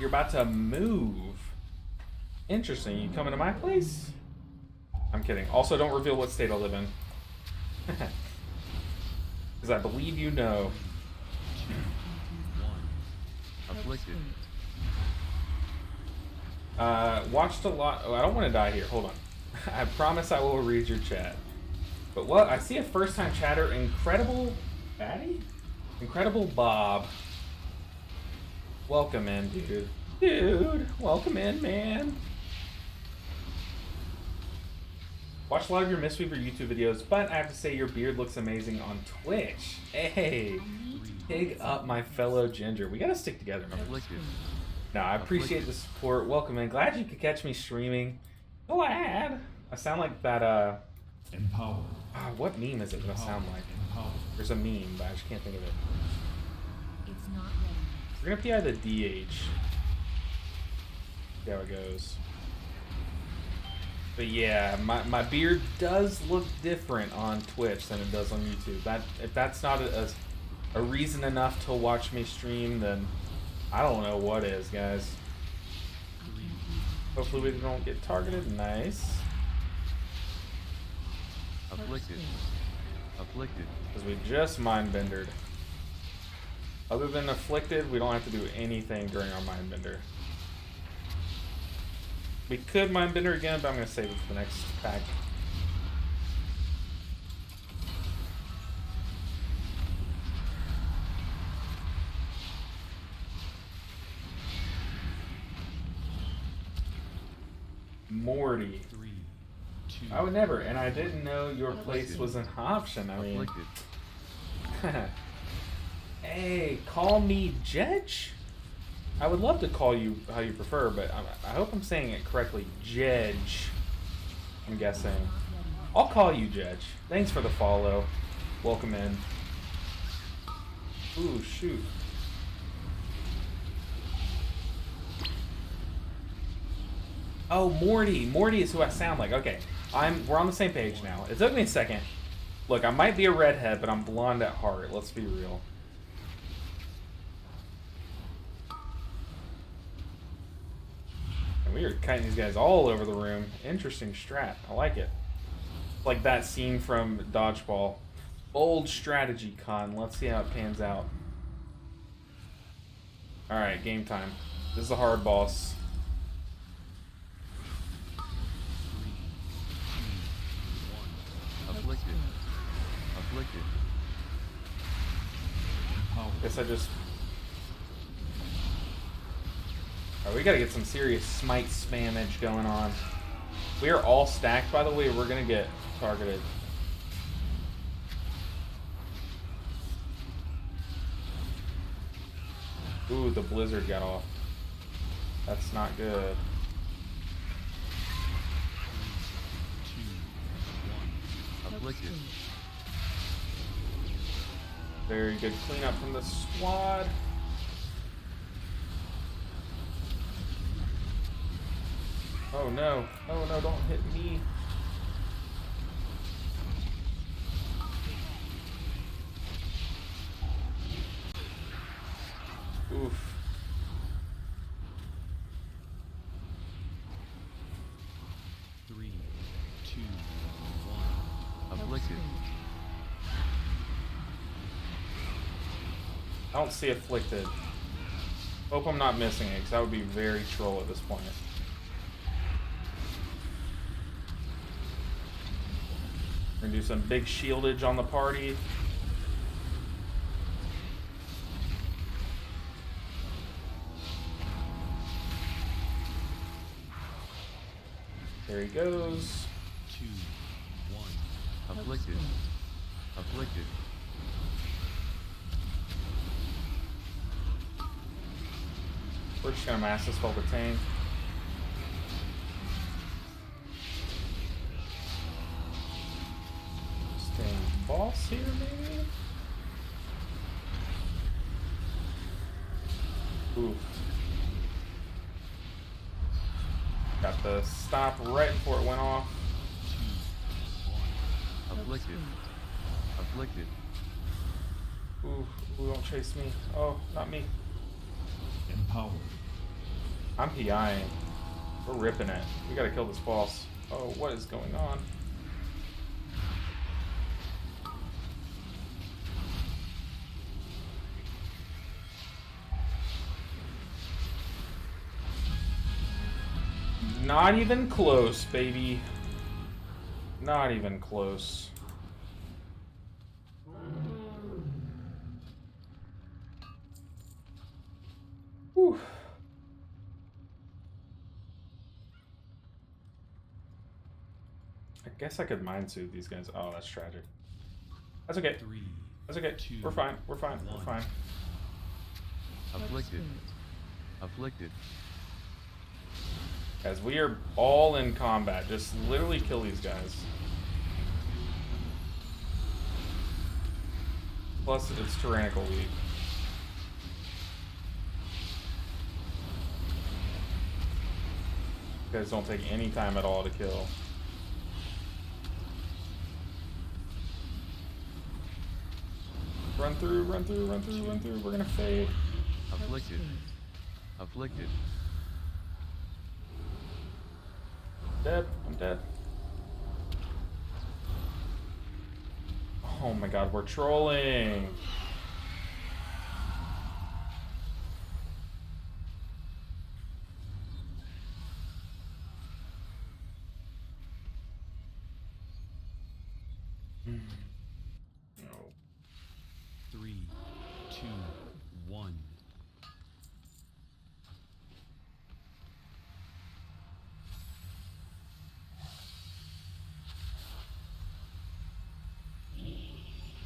A: You're about to move. Interesting. You coming to my place? I'm kidding. Also, don't reveal what state I live in. Because I believe you know.
E: Afflicted.
A: Watched a lot. Oh, I don't want to die here. Hold on. I promise I will read your chat. But what? I see a first time chatter. Incredible Batty? Incredible Bob Welcome in, dude. Dude, welcome in, man. Watch a lot of your Mistweaver YouTube videos, but I have to say your beard looks amazing on Twitch. Hey, big up my fellow Ginger. We gotta stick together, man.
E: Afflicted.
A: No, I appreciate the support. Welcome in. Glad you could catch me streaming. Glad. I sound like that,
G: Empower.
A: what meme is it gonna sound like?
G: Empower.
A: There's a meme, but I just can't think of it.
B: It's not ready.
A: We're gonna PI the DH. See how it goes. But yeah, my beard does look different on Twitch than it does on YouTube. If that's not a reason enough to watch me stream, then I don't know what is, guys. Hopefully we don't get targeted. Nice.
E: Afflicted. Afflicted.
A: Because we just Mindbendered. Other than Afflicted, we don't have to do anything during our Mindbender. We could Mindbender again, but I'm going to save it for the next pack. Morty.
E: 3, 2.
A: I would never, and I didn't know your place was an option. I mean,
E: Afflicted.
A: hey, call me Jedge? I would love to call you how you prefer, but I hope I'm saying it correctly. Jedge, I'm guessing. I'll call you Jedge. Thanks for the follow. Welcome in. Ooh, shoot. Oh, Morty. Morty is who I sound like. Okay, we're on the same page now. It took me a second. Look, I might be a redhead, but I'm blonde at heart. Let's be real. And we are kiting these guys all over the room. Interesting strat. I like it. Like that scene from Dodgeball. Bold strategy, Con. Let's see how it pans out. Alright, game time. This is a hard boss.
E: 3, 2, 1. Afflicted. Afflicted.
G: Empower.
A: Guess I just... Oh, we gotta get some serious smite spammage going on. We are all stacked, by the way. We're gonna get targeted. Ooh, the blizzard got off. That's not good.
E: 2, 1. Afflicted.
A: Very good cleanup from the squad. Oh no. Oh no, don't hit me. Oof.
E: Three, two, one. Afflicted.
A: I don't see Afflicted. Hope I'm not missing it, because that would be very troll at this point. We're gonna do some big shieldage on the party. There he goes.
E: 2, 1. Afflicted. Afflicted.
A: We're just gonna mass this while the tank. Staying boss here, maybe? Oof. Got the stop right before it went off.
E: 2, 1. Afflicted. Afflicted.
A: Ooh, don't chase me. Oh, not me.
G: Empowered.
A: I'm PIing. We're ripping it. We gotta kill this boss. Oh, what is going on? Not even close, baby. Not even close. Whew. I guess I could mind soothe these guys. Oh, that's tragic. That's okay.
E: 3,
A: That's okay.
E: 2,
A: We're fine. We're fine. We're
E: 1.
A: fine.
E: Afflicted.
B: Spirit.
E: Afflicted.
A: Guys, we are all in combat. Just literally kill these guys. Plus, it's Tyrannical Week. You guys don't take any time at all to kill. Run through, run through, run through, run through. We're gonna fade.
E: Afflicted.
B: Spirit.
E: Afflicted.
A: Dead. I'm dead. Oh my god, we're trolling. No.
E: 3, 2, 1.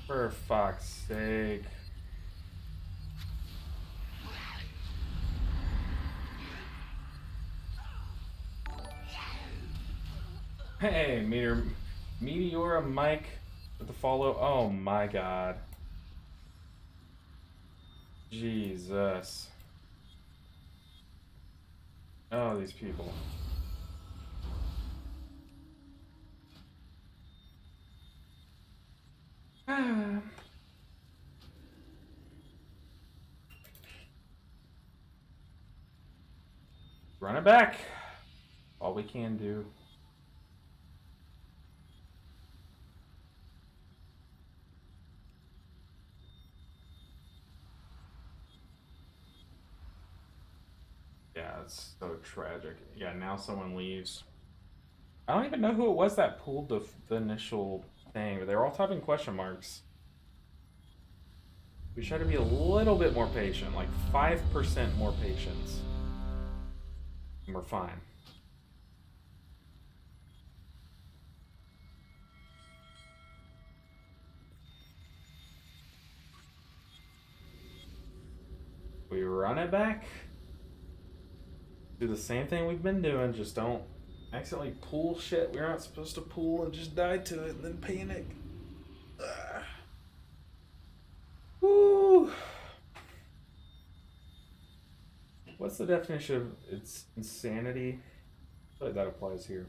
A: For fuck's sake. Hey, Meteora Mike with the follow. Oh my god. Jesus. Oh, these people. Run it back. All we can do. Yeah, it's so tragic. Yeah, now someone leaves. I don't even know who it was that pulled the initial thing, but they were all typing question marks. We try to be a little bit more patient, like 5% more patience. And we're fine. We run it back. Do the same thing we've been doing, just don't accidentally pull shit we're not supposed to pull and just die to it and then panic. Ugh. Woo! What's the definition of it's insanity? I feel like that applies here.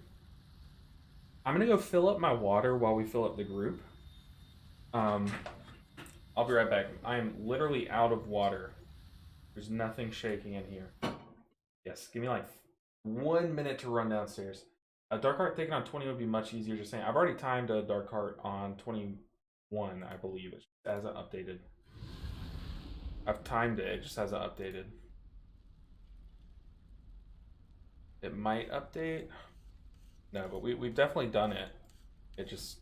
A: I'm gonna go fill up my water while we fill up the group. I'll be right back. I am literally out of water. There's nothing shaking in here. Yes, give me like 1 minute to run downstairs. A Dark Heart taken on 20 would be much easier. Just saying. I've already timed a Dark Heart on 21, I believe. It hasn't updated. I've timed it. It just hasn't updated. It might update. No, but we've definitely done it. It just...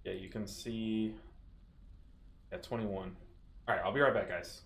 A: Yeah, you can see... Yeah, 21. Alright, I'll be right back, guys.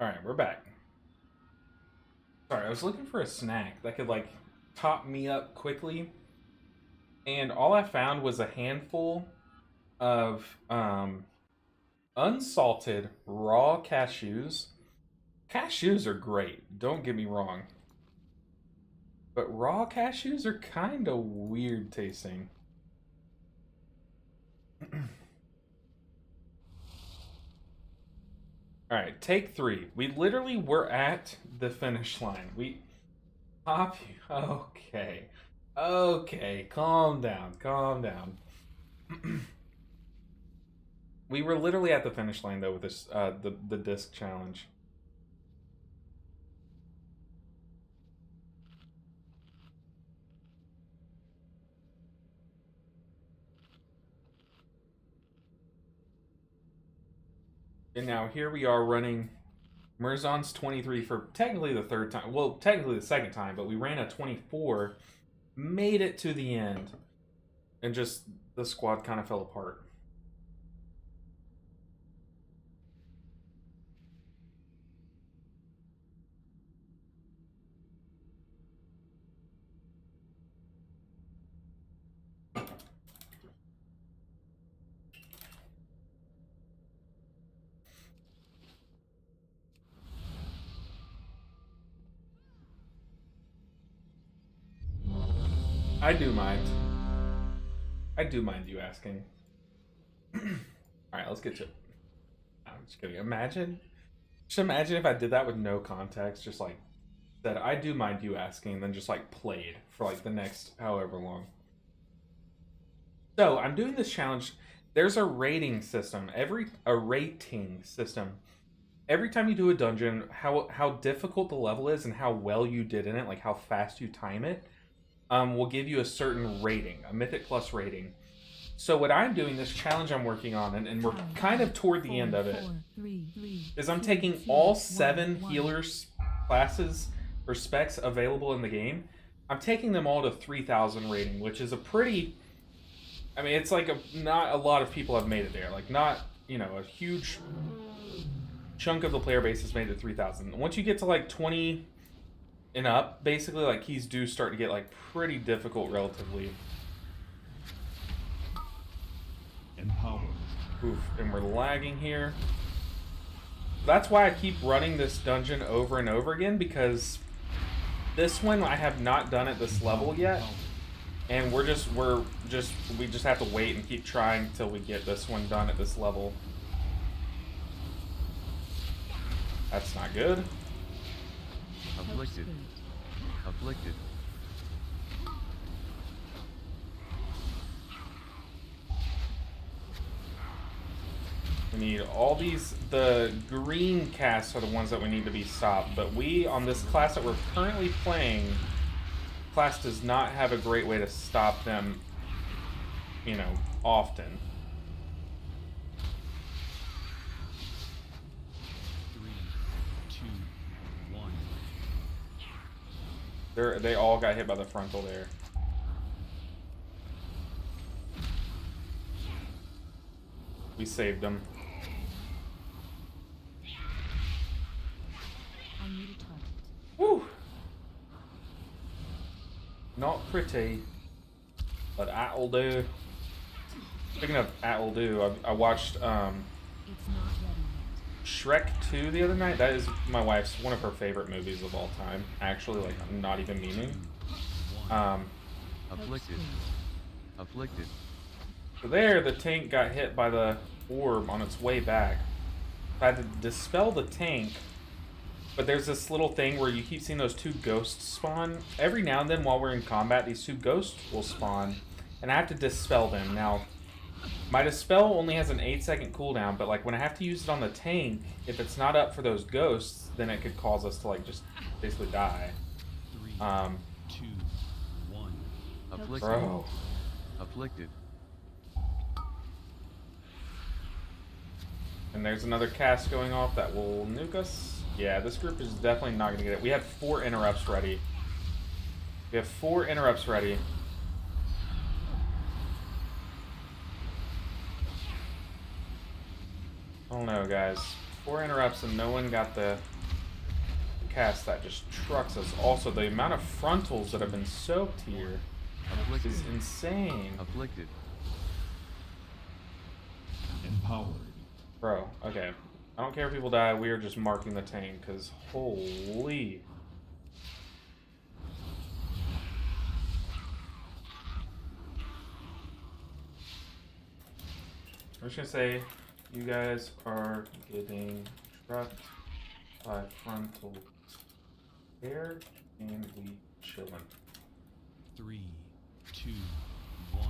A: Alright, we're back. Sorry, I was looking for a snack that could, like, top me up quickly. And all I found was a handful of unsalted raw cashews. Cashews are great, don't get me wrong. But raw cashews are kind of weird tasting. Alright, take 3. We literally were at the finish line. We... Pop... Okay. Okay, calm down, calm down. We were literally at the finish line, though, with this, the disc challenge. And now here we are running Merzon's 23 for technically the third time. Well, technically the second time, but we ran a 24, made it to the end, and just the squad kind of fell apart. I do mind. I do mind you asking. Alright, let's get to it. I'm just kidding. Just imagine if I did that with no context, just like said, I do mind you asking, then just like played for like the next however long. So, I'm doing this challenge. There's a rating system. A rating system. Every time you do a dungeon, how difficult the level is and how well you did in it, like how fast you time it, will give you a certain rating, a Mythic Plus rating. So what I'm doing, this challenge I'm working on, and we're kind of toward the end of it, is I'm taking all 7 healers classes or specs available in the game. I'm taking them all to 3,000 rating, which is a pretty... I mean, it's like not a lot of people have made it there. Like, not, you know, a huge chunk of the player base has made it to 3,000. Once you get to like 20 and up, basically, like, keys do start to get like pretty difficult relatively.
G: Empower.
A: Oof, and we're lagging here. That's why I keep running this dungeon over and over again, because this one I have not done at this level yet. And we just have to wait and keep trying till we get this one done at this level. That's not good.
E: Afflicted. Afflicted.
A: We need all these, the green casts are the ones that we need to be stopped, but we, on this class that we're currently playing, class does not have a great way to stop them, you know, often.
E: 3, 2, 1.
A: They all got hit by the frontal there. We saved them.
B: I need a target.
A: Woo! Not pretty, but that'll do. Speaking of that'll do, I watched
B: It's not ready yet.
A: Shrek 2 the other night. That is my wife's, one of her favorite movies of all time. Actually, like, I'm not even meaning.
E: Afflicted. Afflicted.
A: So there, the tank got hit by the orb on its way back. I had to dispel the tank, but there's this little thing where you keep seeing those 2 ghosts spawn. Every now and then while we're in combat, these 2 ghosts will spawn, and I have to dispel them. Now, my dispel only has an 8-second cooldown, but like when I have to use it on the tank, if it's not up for those ghosts, then it could cause us to like just basically die.
E: 3, 2, 1. Afflicted.
A: Bro.
E: Afflicted.
A: And there's another cast going off that will nuke us. Yeah, this group is definitely not going to get it. We have 4 interrupts ready. We have 4 interrupts ready. I don't know, guys. 4 interrupts and no one got the cast. That just trucks us. Also, the amount of frontals that have been soaked here
E: Afflicted.
A: is insane.
E: Afflicted.
G: Empowered.
A: Bro, okay. I don't care if people die, we are just marking the tank, because holy. I'm just gonna say, you guys are getting trucked by frontal air, and we chillin'.
E: 3, 2, 1.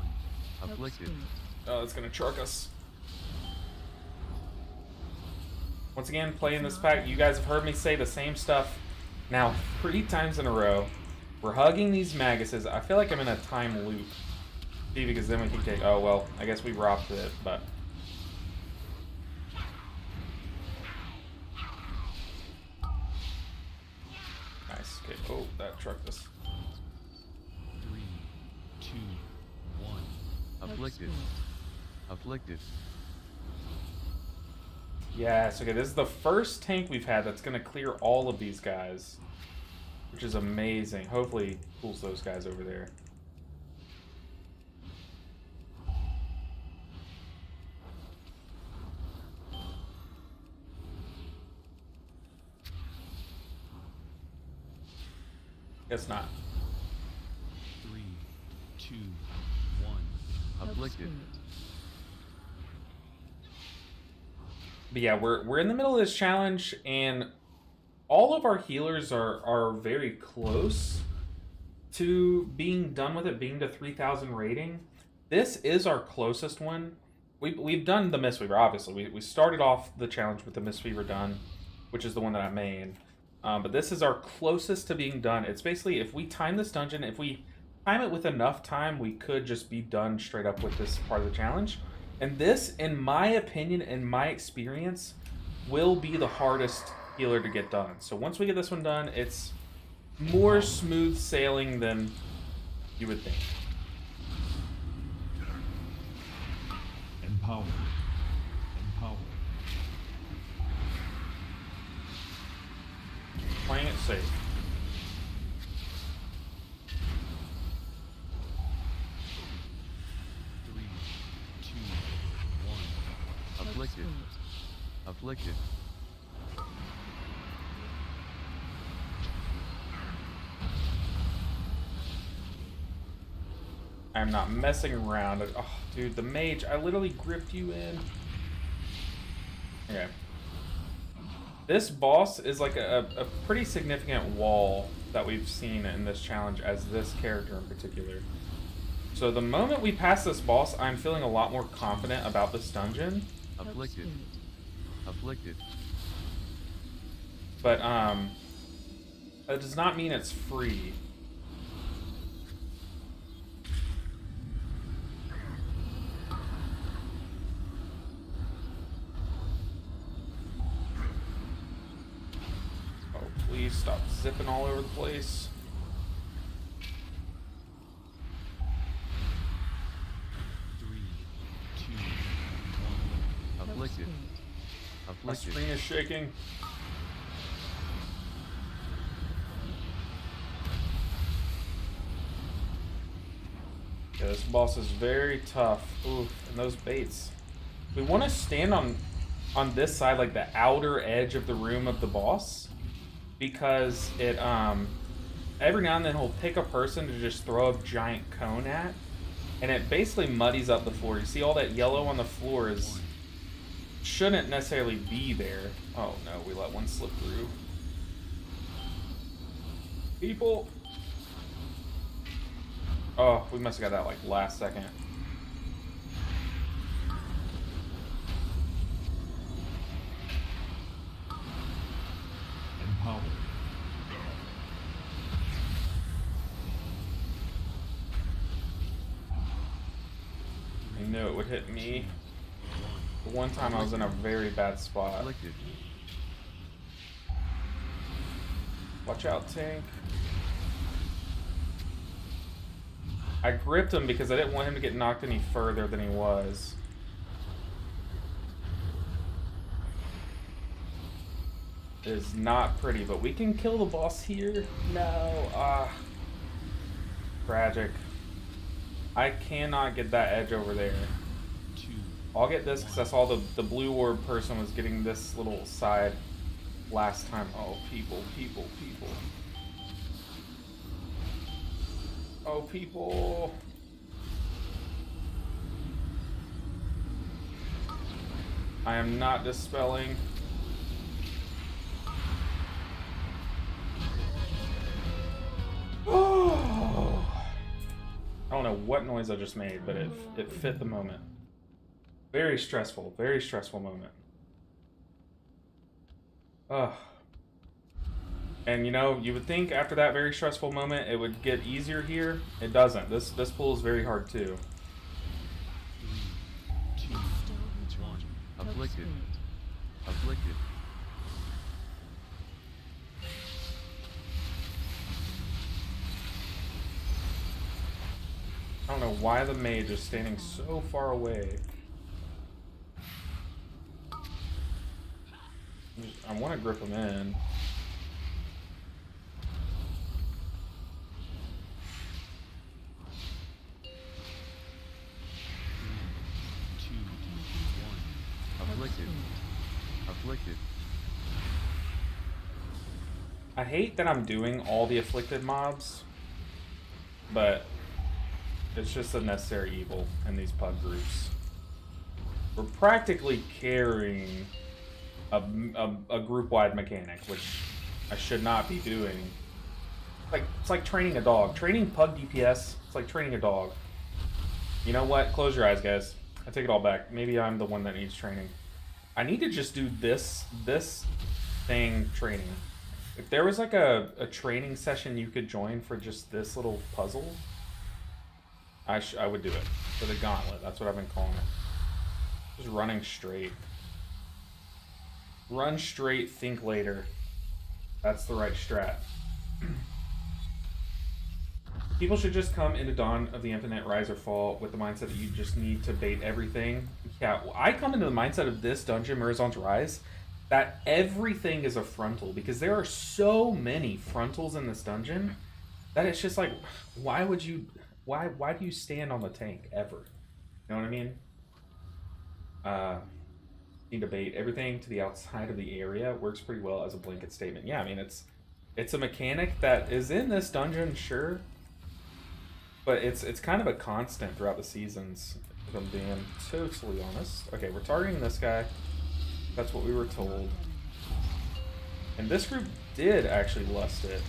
E: Afflicted.
A: Oh, it's gonna truck us. Once again, playing this pack, you guys have heard me say the same stuff now 3 times in a row. We're hugging these Maguses. I feel like I'm in a time loop. See, because then we can take... Oh, well, I guess we robbed it, but... Nice. Okay. Oh, that trucked us.
E: 3, 2, 1. Afflicted. Afflicted.
A: Yes, okay, this is the first tank we've had that's going to clear all of these guys. Which is amazing. Hopefully he pulls those guys over there. Guess not.
E: 3, 2, 1. Afflicted.
A: But yeah, we're in the middle of this challenge, and all of our healers are very close to being done with it, being to 3,000 rating. This is our closest one. We've done the Mistweaver, obviously. We started off the challenge with the Mistweaver done, which is the one that I made. But this is our closest to being done. It's basically, if we time this dungeon, if we time it with enough time, we could just be done straight up with this part of the challenge. And this, in my opinion, in my experience, will be the hardest healer to get done. So once we get this one done, it's more smooth sailing than you would think.
G: Empowered. Empowered.
A: Playing it safe.
E: Afflicted. Afflicted.
A: I'm not messing around. Oh, dude, the mage, I literally gripped you in. Okay. This boss is like a pretty significant wall that we've seen in this challenge as this character in particular. So the moment we pass this boss, I'm feeling a lot more confident about this dungeon.
E: Afflicted. Afflicted.
A: But, that does not mean it's free. Oh, please stop zipping all over the place.
E: Afflicted.
A: My
E: Afflicted.
A: screen is shaking. Yeah, this boss is very tough. Ooh, and those baits. We want to stand on this side, like the outer edge of the room of the boss, because it every now and then he'll pick a person to just throw a giant cone at, and it basically muddies up the floor. You see all that yellow on the floor is shouldn't necessarily be there. Oh no, we let one slip through. People. Oh, we must have got that like last second.
G: Empowered.
A: I knew it would hit me. The one time I was in a very bad spot.
E: Afflicted.
A: Watch out, tank. I gripped him because I didn't want him to get knocked any further than he was. is not pretty, but we can kill the boss here. No, tragic. I cannot get that edge over there.
E: 2,
A: I'll get this because I saw the blue orb person was getting this little side last time. Oh, people. Oh, people. I am not dispelling. Oh. I don't know what noise I just made, but it fit the moment. Very stressful moment. Ugh. And you know, you would think after that very stressful moment it would get easier here. It doesn't. This pull is very hard too.
E: 3, 2, 1. Afflicted. Afflicted.
A: I don't know why the mage is standing so far away. I want to grip him in.
E: 2, 1. Afflicted. Afflicted.
A: I hate that I'm doing all the afflicted mobs, but it's just a necessary evil in these pug groups. We're practically carrying a group-wide mechanic, which I should not be doing. It's like training a dog. Training pug DPS, it's like training a dog. You know what? Close your eyes, guys. I take it all back. Maybe I'm the one that needs training. I need to just do this thing training. If there was like a training session you could join for just this little puzzle, I would do it. For the gauntlet, that's what I've been calling it. Just running straight. Run straight, think later. That's the right strat. People should just come into Dawn of the Infinite, Rise or Fall with the mindset that you just need to bait everything. Yeah, I come into the mindset of this dungeon, Murazon's Rise, that everything is a frontal, because there are so many frontals in this dungeon that it's just like, why do you stand on the tank ever? You know what I mean? Need to bait everything to the outside of the area. Works pretty well as a blanket statement. Yeah, I mean it's a mechanic that is in this dungeon, sure, but it's kind of a constant throughout the seasons, if I'm being totally honest. Okay, we're targeting this guy. That's what we were told. And this group did actually lust it.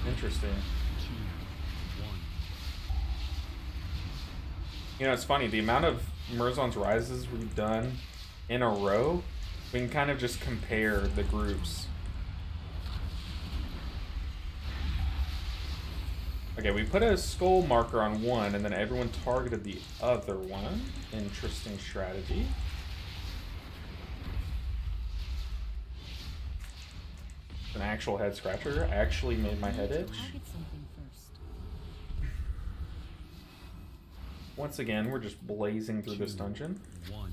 A: Interesting.
E: 2, 1.
A: You know, it's funny, the amount of Murazon's Rises we've done in a row, we can kind of just compare the groups. Okay, we put a skull marker on one, and then everyone targeted the other one. Interesting strategy. An actual head scratcher actually made my head itch.
B: Target something first.
A: Once again, we're just blazing through this dungeon.
E: 1.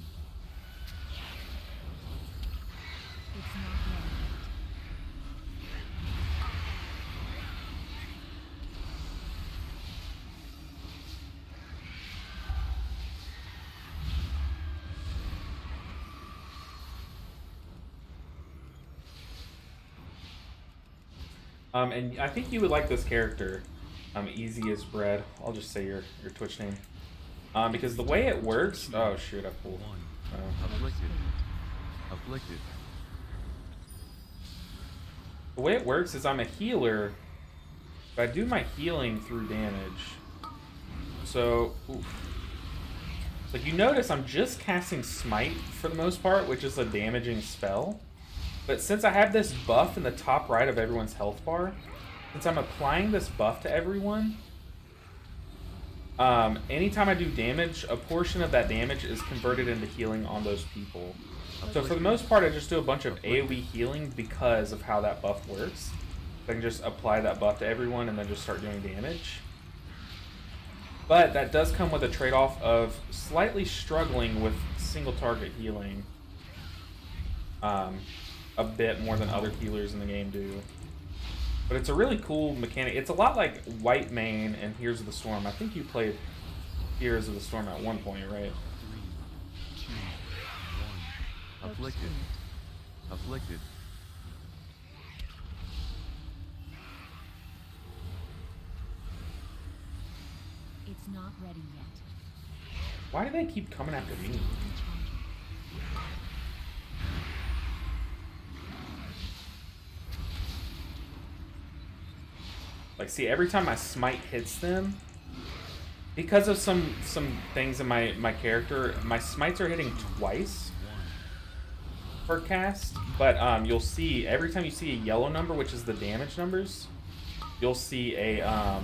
B: It's not ready.
A: And I think you would like this character, Easy as Bread. I'll just say your Twitch name. Because the way it works... Oh, shoot, I pulled.
E: 1. Afflicted. Afflicted.
A: The way it works is I'm a healer, but I do my healing through damage. So, oof. Like, you notice I'm just casting Smite for the most part, which is a damaging spell. But since I have this buff in the top right of everyone's health bar, since I'm applying this buff to everyone, anytime I do damage, a portion of that damage is converted into healing on those people. So for the most part, I just do a bunch of AoE healing because of how that buff works. I can just apply that buff to everyone and then just start doing damage. But that does come with a trade-off of slightly struggling with single target healing. a bit more than other healers in the game do. But it's a really cool mechanic. It's a lot like White Mane and Heroes of the Storm. I think you played Heroes of the Storm at one point, right?
E: 3, 2, 1. Afflicted. Afflicted.
H: It's not ready yet.
A: Why do they keep coming after me? Like, see, every time my smite hits them, because of some things in my character, my smites are hitting twice per cast. But you'll see every time you see a yellow number, which is the damage numbers, you'll see a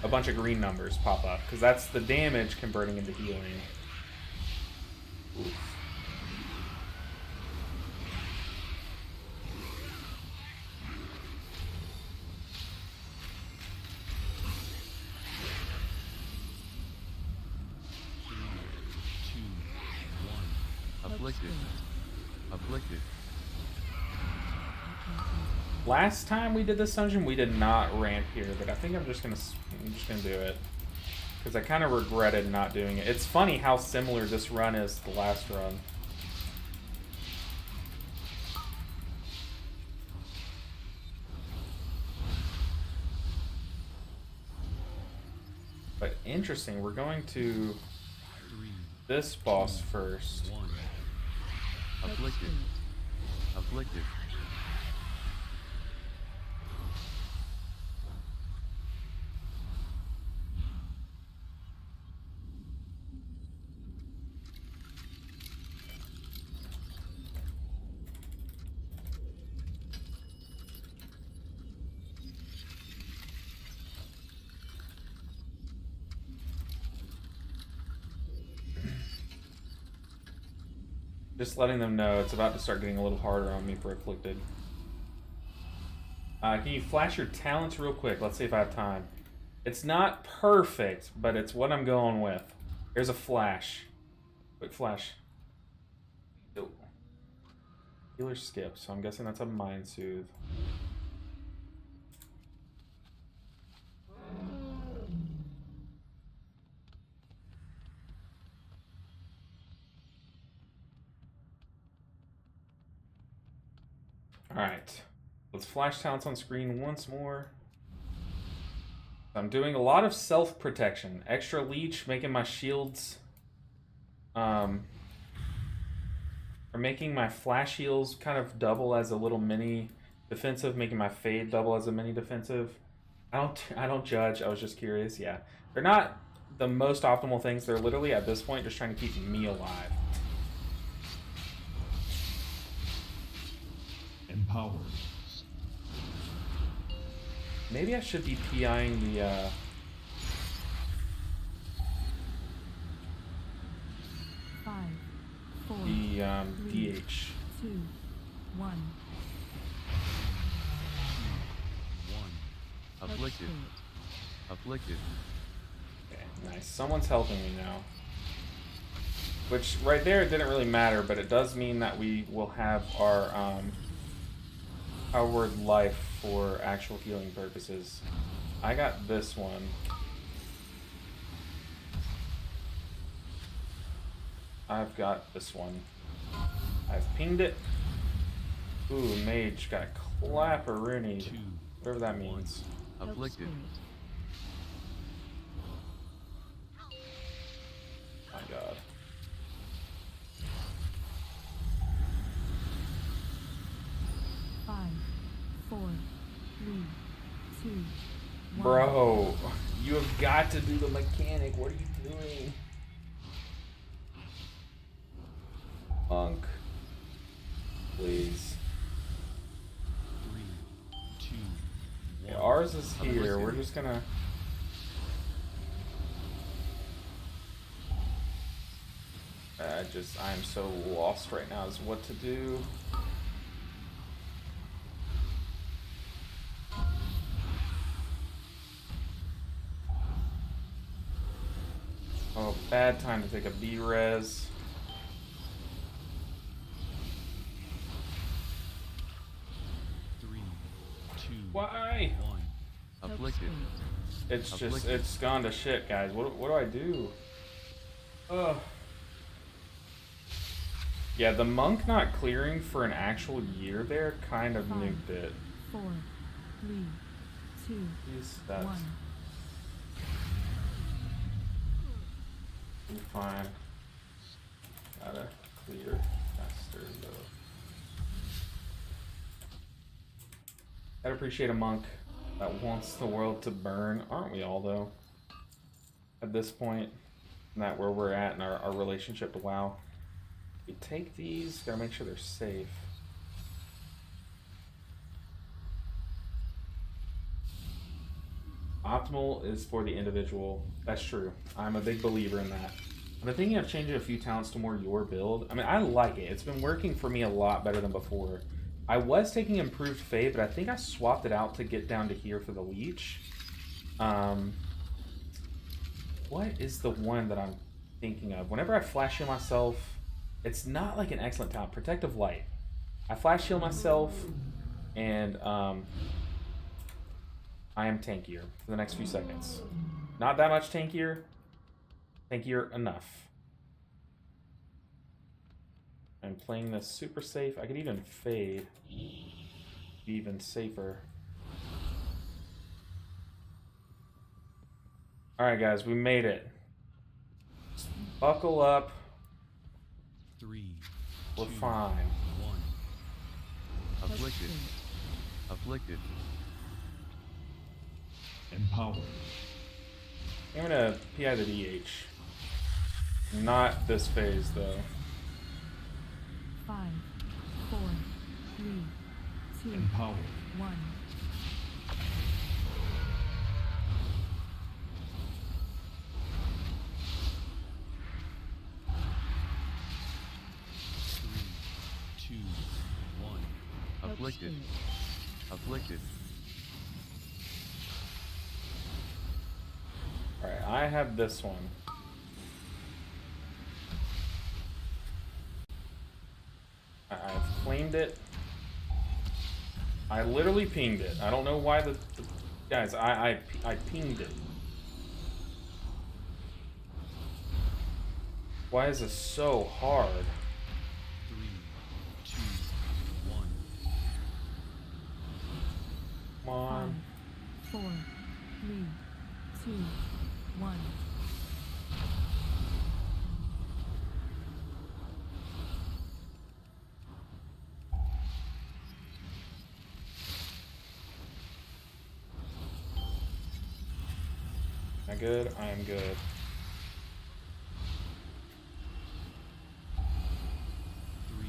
A: bunch of green numbers pop up, because that's the damage converting into healing. Oof.
E: Afflicted. Afflicted.
A: Last time we did this dungeon, we did not ramp here, but I think I'm just gonna do it, because I kind of regretted not doing it. It's funny how similar this run is to the last run. But interesting, we're going to
E: 3,
A: this boss first.
E: 1. Afflicted. Afflicted.
A: Just letting them know it's about to start getting a little harder on me for Afflicted. Can you flash your talents real quick? Let's see if I have time. It's not perfect, but it's what I'm going with. Here's a flash. Quick flash. Oh. Healer skip, so I'm guessing that's a Mind Soothe. Alright, let's flash talents on screen once more. I'm doing a lot of self-protection. Extra leech, making my shields, or making my flash heals kind of double as a little mini defensive, making my fade double as a mini defensive. I don't judge, I was just curious, yeah. They're not the most optimal things, they're literally at this point just trying to keep me alive.
G: Empowered.
A: Maybe I should be PIing the,
B: 5, 4,
A: DH.
B: 2, 1.
E: 1. Afflicted. Afflicted.
A: Okay, nice. Someone's helping me now. Which, right there, it didn't really matter, but it does mean that we will have our word life for actual healing purposes. I got this one. I've got this one. I've pinged it. Ooh, mage got clapperoonie.
E: 2.
A: Whatever that means.
E: Afflicted.
A: My god.
B: Five, 4, 3, 2, 1.
A: Bro, you have got to do the mechanic. What are you doing? Monk. Please.
E: 3, 2, 1.
A: Yeah, ours is here. We're just gonna... I am so lost right now as what to do. Oh, bad time to take a B-res. Why?
E: 1. Afflicted.
A: It's just,
E: Afflicted.
A: it's gone to shit, guys. What do I do? Ugh. Yeah, the monk not clearing for an actual year there kind of
B: 5,
A: nuked it.
B: 4, 3, 2,
A: These stats.
B: 1.
A: Be fine. Gotta clear faster though. I'd appreciate a monk that wants the world to burn. Aren't we all, though? At this point, not where we're at in our relationship to WoW. We take these, gotta make sure they're safe. Optimal is for the individual. That's true. I'm a big believer in that. I've been thinking of changing a few talents to more your build. I mean, I like it. It's been working for me a lot better than before. I was taking improved Fade, but I think I swapped it out to get down to here for the Leech. What is the one that I'm thinking of? Whenever I flash heal myself, it's not like an excellent talent. Protective Light. I flash heal myself, and I am tankier for the next few seconds. Not that much tankier. Tankier enough. I'm playing this super safe. I could even fade. Be even safer. Alright guys, we made it. Just buckle up.
E: 3.
A: We're
E: 2,
A: fine.
E: 1. Afflicted. Afflicted.
G: Empowered.
A: I'm gonna PI the DH. Not this phase though.
B: 5, 4, 3, 2,
G: Empowered.
B: 1.
E: 2, 1. Afflicted. Afflicted.
A: Alright, I have this one. I've claimed it. I literally pinged it. I don't know why the guys, I pinged it. Why is this so hard?
E: 3, 2, 1.
A: Come on.
B: 5, 4, 3, 2, 1.
A: Am I good? I am good.
E: 3,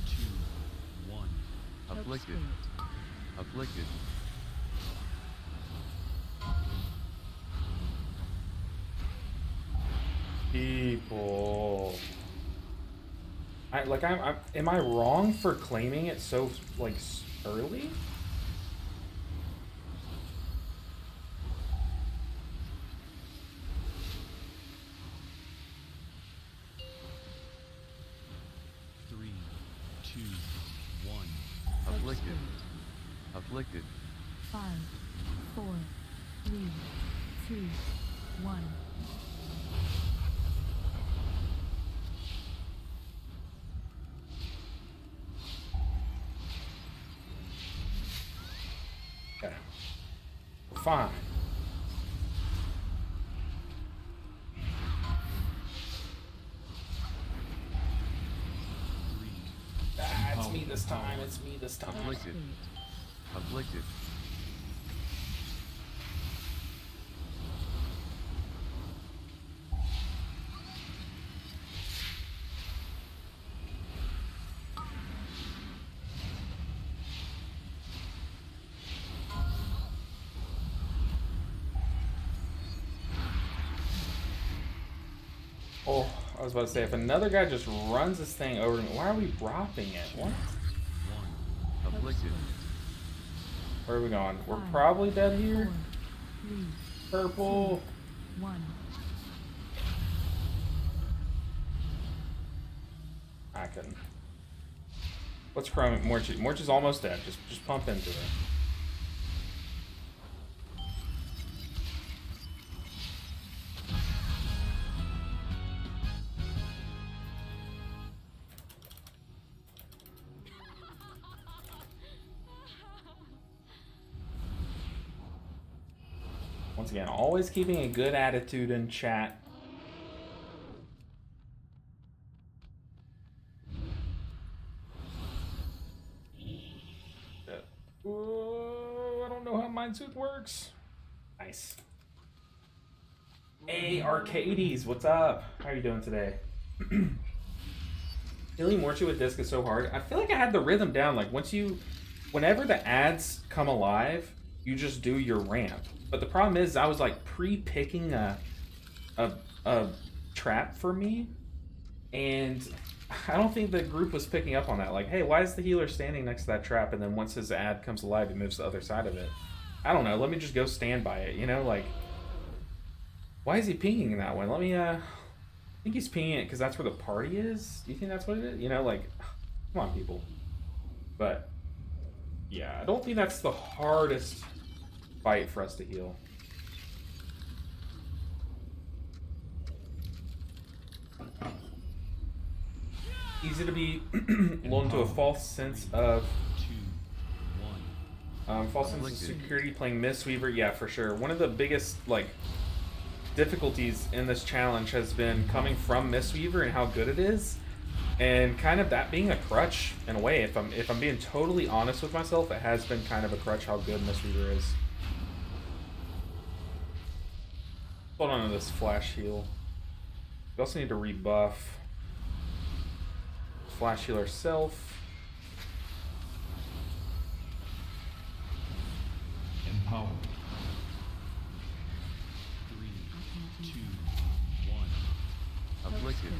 E: 2, 1. Afflicted. Afflicted.
A: People. I'm am I wrong for claiming it so like early?
E: Three, two, one. Afflicted. Afflicted.
B: 5, 4, 3, 2, 1.
A: Okay. We're fine. Ah, it's me this time. It's me this time.
E: Afflicted. Afflicted.
A: Oh, I was about to say, if another guy just runs this thing over to me, why are we dropping it? What?
E: 1. Afflicted.
A: Where are we going? We're
B: 5,
A: probably dead
B: 4,
A: here.
B: 3,
A: Purple.
B: 1.
A: I couldn't. What's Chrome? Morch is almost dead. Just pump into it. Once again, always keeping a good attitude in chat. I don't know how Mindsuit works. Nice. Hey, Arcades, what's up? How are you doing today? Healing Mortu with disc is so hard. I feel like I had the rhythm down. Like, whenever the ads come alive, you just do your ramp. But the problem is, I was like pre-picking a trap for me, and I don't think the group was picking up on that. Like, hey, why is the healer standing next to that trap, and then once his ad comes alive, he moves to the other side of it? I don't know. Let me just go stand by it, you know? Like, why is he pinging that way? Let me, I think he's pinging it because that's where the party is. Do you think that's what it is? You know, like, come on, people. But, yeah, I don't think that's the hardest fight for us to heal. Easy to be lulled to a false sense of false sense of security playing Mistweaver. Yeah, for sure. One of the biggest like difficulties in this challenge has been coming from Mistweaver and how good it is, and kind of that being a crutch in a way. If I'm being totally honest with myself, it has been kind of a crutch how good Mistweaver is. Hold on to this flash heal. We also need to rebuff. Flash heal ourself.
G: Empower.
E: 3, 2, 1. Afflicted.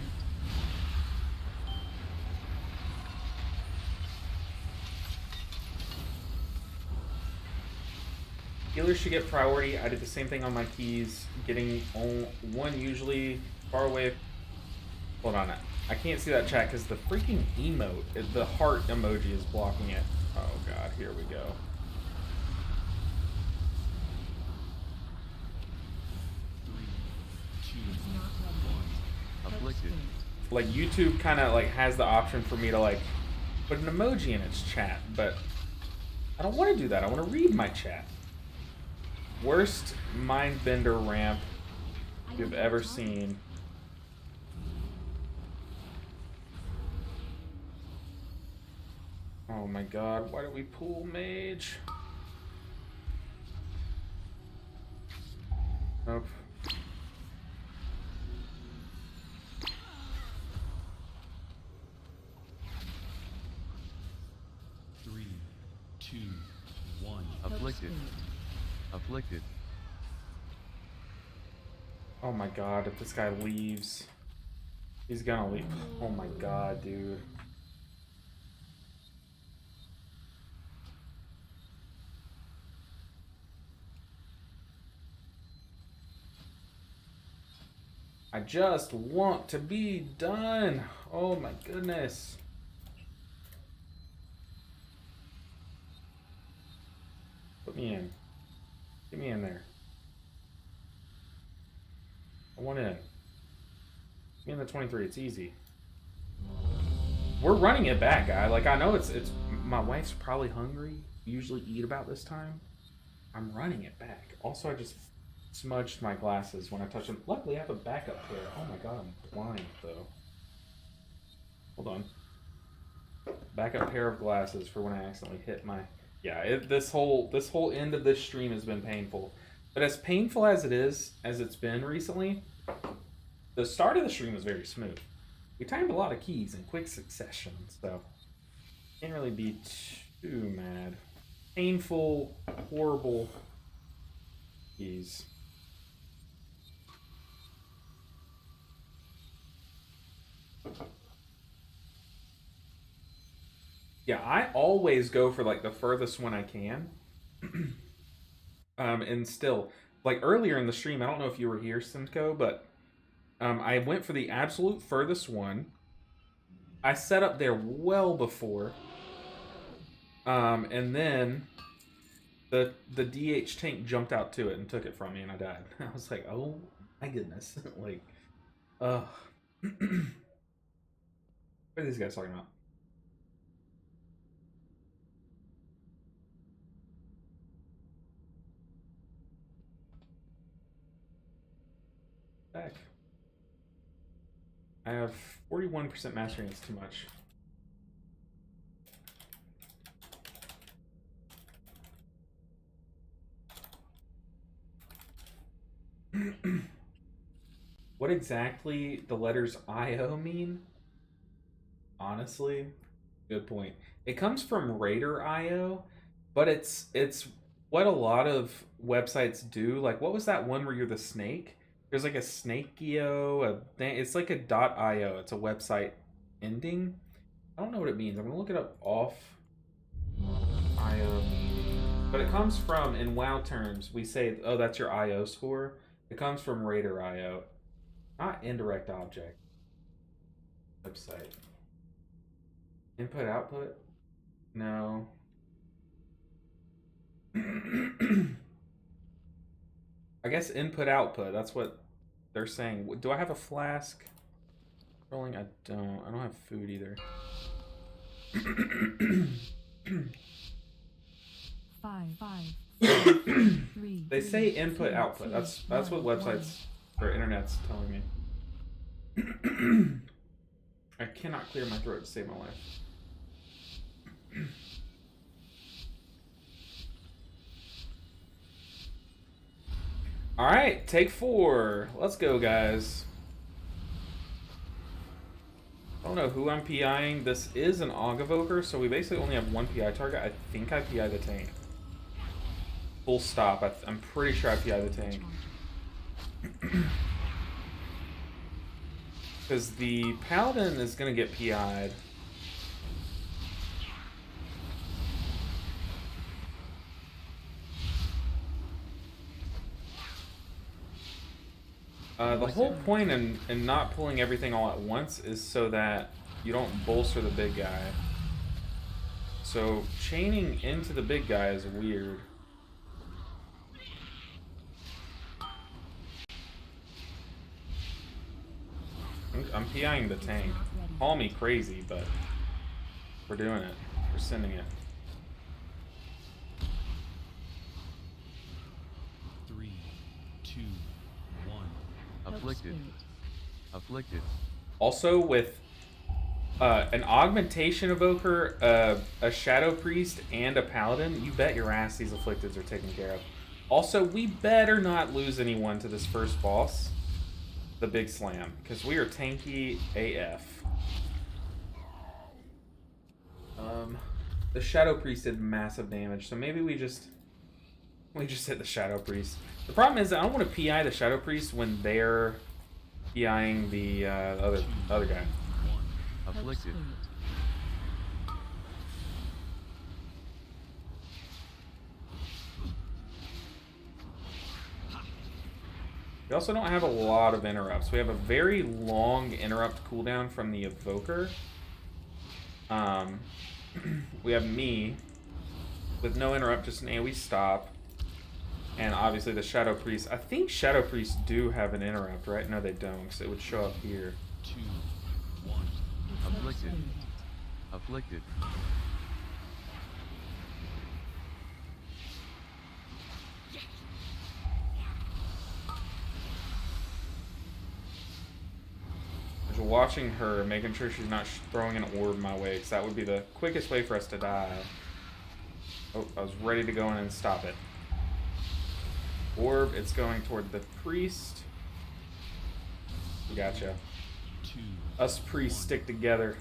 A: Healers should get priority. I did the same thing on my keys, getting one usually far away. Hold on, I can't see that chat because the freaking emote, the heart emoji is blocking it. Oh god, here we go.
E: Afflicted.
A: Like YouTube kind of like has the option for me to like put an emoji in its chat, but I don't want to do that. I want to read my chat. Worst Mindbender ramp you've ever seen. Oh my god, why did we pull mage? Nope.
E: Three, two, one. Afflicted. Afflicted.
A: Oh my god, if this guy leaves, he's gonna leave. Oh my god, dude. I just want to be done. Oh my goodness. Put me in. Get me in there. I want in. Get me in the 23. It's easy. We're running it back, guy. Like, I know it's my wife's probably hungry. Usually eat about this time. I'm running it back. Also, I just smudged my glasses when I touched them. Luckily, I have a backup pair. Oh my god, I'm blind though. Hold on. Backup pair of glasses for when I accidentally hit my. Yeah, this whole end of this stream has been painful. But as painful as it is, as it's been recently, the start of the stream was very smooth. We timed a lot of keys in quick succession, so can't really be too mad. Painful, horrible keys. Yeah, I always go for like the furthest one I can. And still, like earlier in the stream, I don't know if you were here, Simcoe, but I went for the absolute furthest one. I set up there well before. And then the DH tank jumped out to it and took it from me and I died. I was like, oh my goodness. Like, what are these guys talking about? heck? I have 41% mastery, it's too much. What exactly the letters IO mean? Honestly, good point. It comes from Raider IO, but it's what a lot of websites do. Like, what was that one where you're the snake? There's like a Snake.io, it's like a .io. It's a website ending. I don't know what it means. I'm gonna look it up off IO. But it comes from, in WoW terms, we say, oh, that's your IO score. It comes from Raider IO, not indirect object. Website. Input output? No. I guess input output, that's what they're saying. Do I have a flask? Rolling, I don't have food either.
B: 5, 4, 3.
A: They say input output. That's what websites or internet's telling me. I cannot clear my throat to save my life. All right, take 4. Let's go, guys. I don't know who I'm PIing. This is an Aug Evoker, so we basically only have one PI target. I think I PI the tank. Full stop. I'm pretty sure I PI the tank. Because the Paladin is going to get PI'd. The whole point in not pulling everything all at once is so that you don't bolster the big guy. So chaining into the big guy is weird. I'm PIing the tank. Call me crazy, but we're doing it. We're sending it.
E: 3, 2, 1. Afflicted. Afflicted.
A: Also with an augmentation evoker, a shadow priest, and a paladin, you bet your ass these afflicteds are taken care of. Also, we better not lose anyone to this first boss, the big slam, because we are tanky AF. The shadow priest did massive damage, so maybe we just hit the shadow priest. The problem is I don't want to PI the shadow priest when they're PIing the other guy.
E: 1. Afflicted.
A: We also don't have a lot of interrupts. We have a very long interrupt cooldown from the evoker. We have me with no interrupt, just an AoE stop. And obviously the Shadow Priest. I think Shadow Priests do have an interrupt, right? No, they don't, because it would show up here.
E: 2, 1. Afflicted. Afflicted.
A: Just watching her, making sure she's not throwing an orb my way, because that would be the quickest way for us to die. Oh, I was ready to go in and stop it. Orb, it's going toward the priest. Gotcha.
E: 2.
A: Us priests stick together.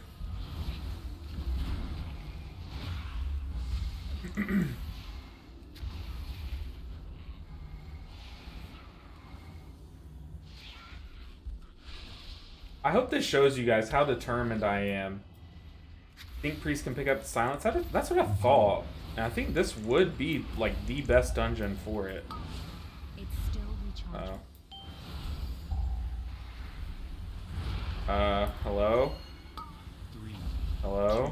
A: I hope this shows you guys how determined I am. Think priest can pick up the silence? That's what I thought. And I think this would be like the best dungeon for it.
H: It's still recharging.
A: Hello?
E: 3.
A: Hello?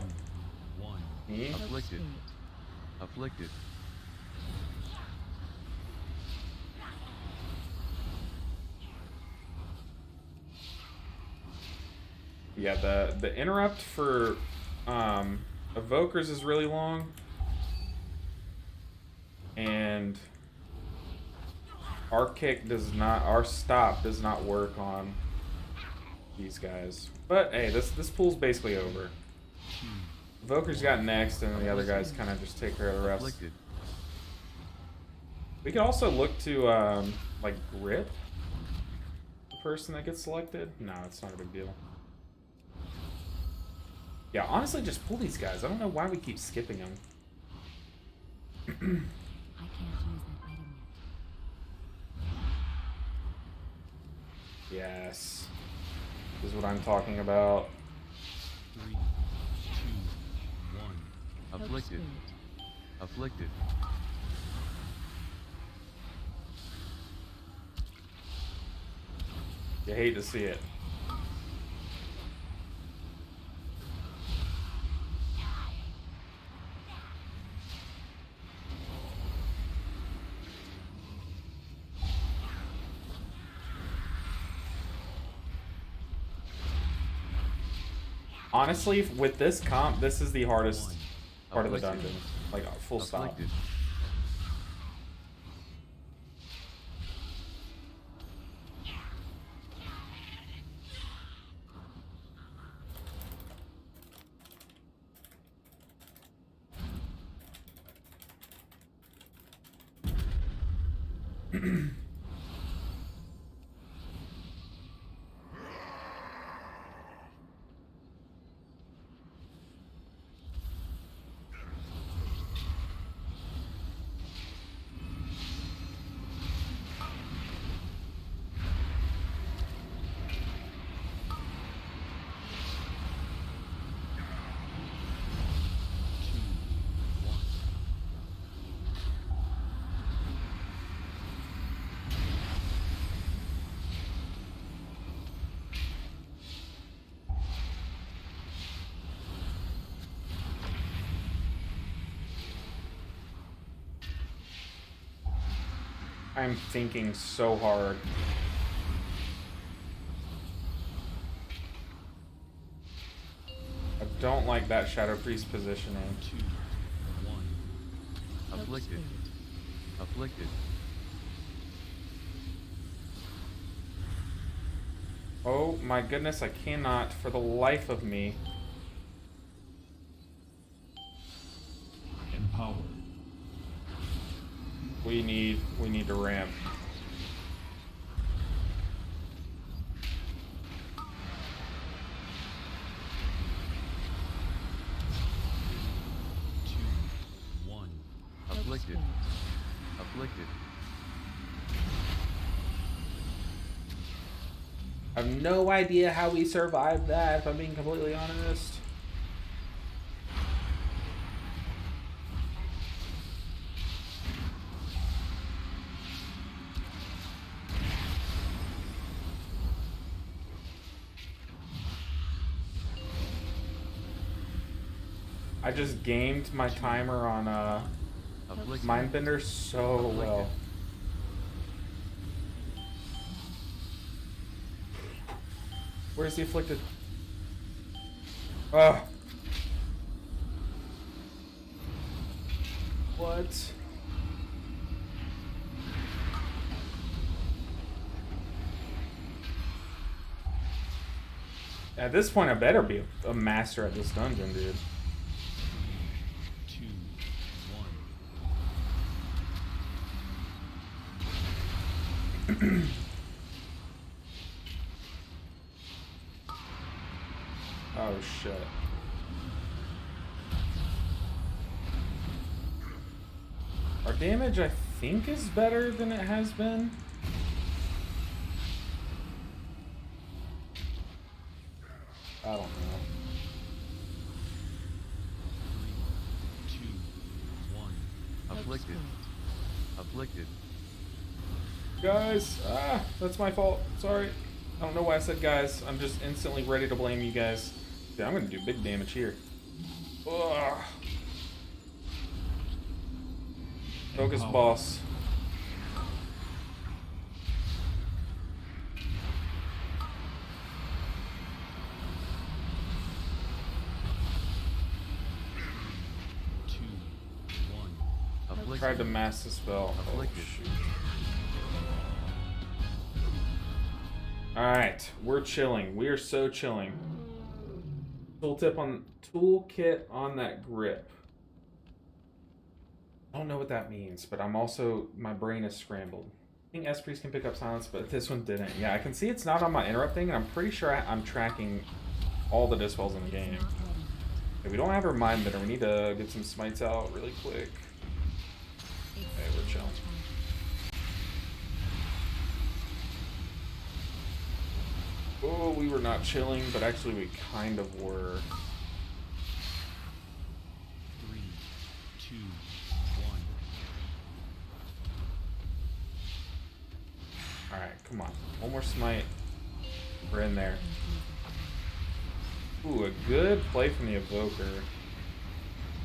E: 2, 1.
A: Me?
E: Afflicted. Afflicted.
A: Yeah, the interrupt for evokers is really long. And Our kick does not, our stop does not work on these guys. But hey, this pool's basically over. Evoker's got next, and the other guys kind of just take care of the rest.
E: Afflicted.
A: We could also look to, like, grip the person that gets selected. No, it's not a big deal. Yeah, honestly, just pull these guys. I don't know why we keep skipping them.
H: I can't use that item yet.
A: Yes. This is what I'm talking about.
E: 3, 2, 1. Afflicted. Afflicted.
A: You hate to see it. Honestly, with this comp, this is the hardest part of the dungeon. Like, full stop.
E: Afflicted.
A: I'm thinking so hard. I don't like that Shadow Priest positioning.
E: 2, 1. Afflicted. Afflicted.
A: Oh my goodness, I cannot for the life of me.
G: Empowered.
A: We need to ramp.
E: Two, 1. Afflicted. Afflicted.
A: I have no idea how we survived that, if I'm being completely honest. I just gamed my timer on
E: Afflicted.
A: Mindbender so well. Where's the afflicted? Ugh. What? At this point, I better be a master at this dungeon, dude.
E: 2, 1.
A: Oh shit. Our damage, I think, is better than it has been. I don't know.
E: 2, 1. Afflicted. Afflicted.
A: Guys, that's my fault. Sorry. I don't know why I said guys. I'm just instantly ready to blame you guys. Dude, I'm gonna do big damage here. Ugh. Focus boss.
E: Afflicted.
A: Tried to mass the spell. Oh,
E: Afflicted.
A: shoot. Alright, we're chilling. We are so chilling. Toolkit on that grip. I don't know what that means, but I'm also, my brain is scrambled. I think Esprits can pick up silence, but this one didn't. Yeah, I can see it's not on my interrupt thing, and I'm pretty sure I'm tracking all the dispels in the game. Okay, we don't have our Mind Bender. We need to get some smites out really quick. Okay, we're chilling. Oh, we were not chilling, but actually we kind of were.
C: 3, 2, 1.
A: Alright, come on. One more smite. We're in there. Ooh, a good play from the Evoker.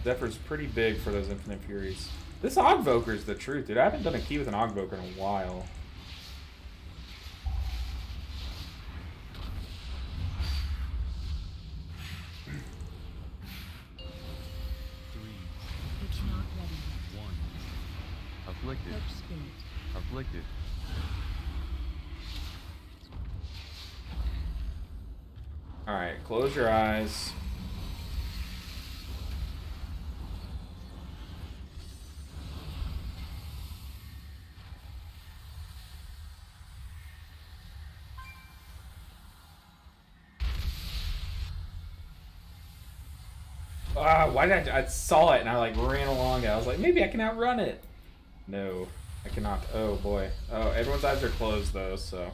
A: Zephyr's pretty big for those Infinite Furies. This Ogvoker's the truth, dude. I haven't done a key with an Ogvoker in a while.
H: It's not ready yet.
E: 1. Afflicted.
H: Coach Spirit.
E: Afflicted.
A: Alright, close your eyes. Why did I saw it and I like ran along it. I was like, maybe I can outrun it. No, I cannot. Oh boy. Oh, everyone's eyes are closed though, so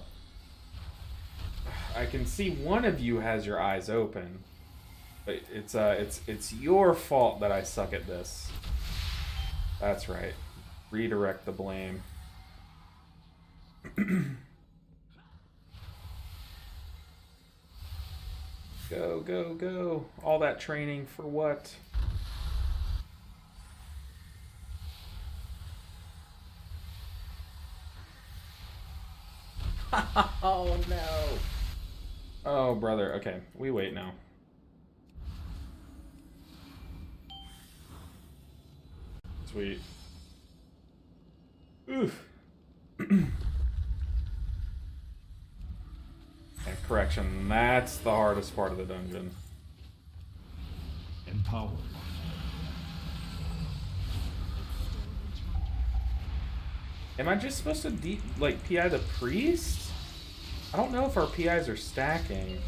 A: I can see one of you has your eyes open. But it's your fault that I suck at this. That's right. Redirect the blame. Go, go, go. All that training for what? Oh no. Oh brother. Okay, we wait now. Sweet. Oof. Okay, correction. That's the hardest part of the dungeon.
G: Empowered.
A: Am I just supposed to PI the priest? I don't know if our PIs are stacking.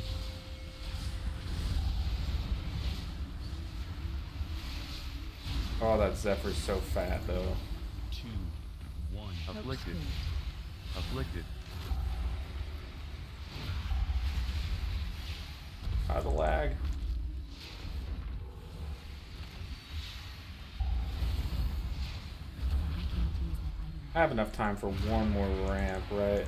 A: Oh, that Zephyr's so fat though.
C: 2, 1.
E: Afflicted. Afflicted.
A: The lag. I have enough time for one more ramp, right?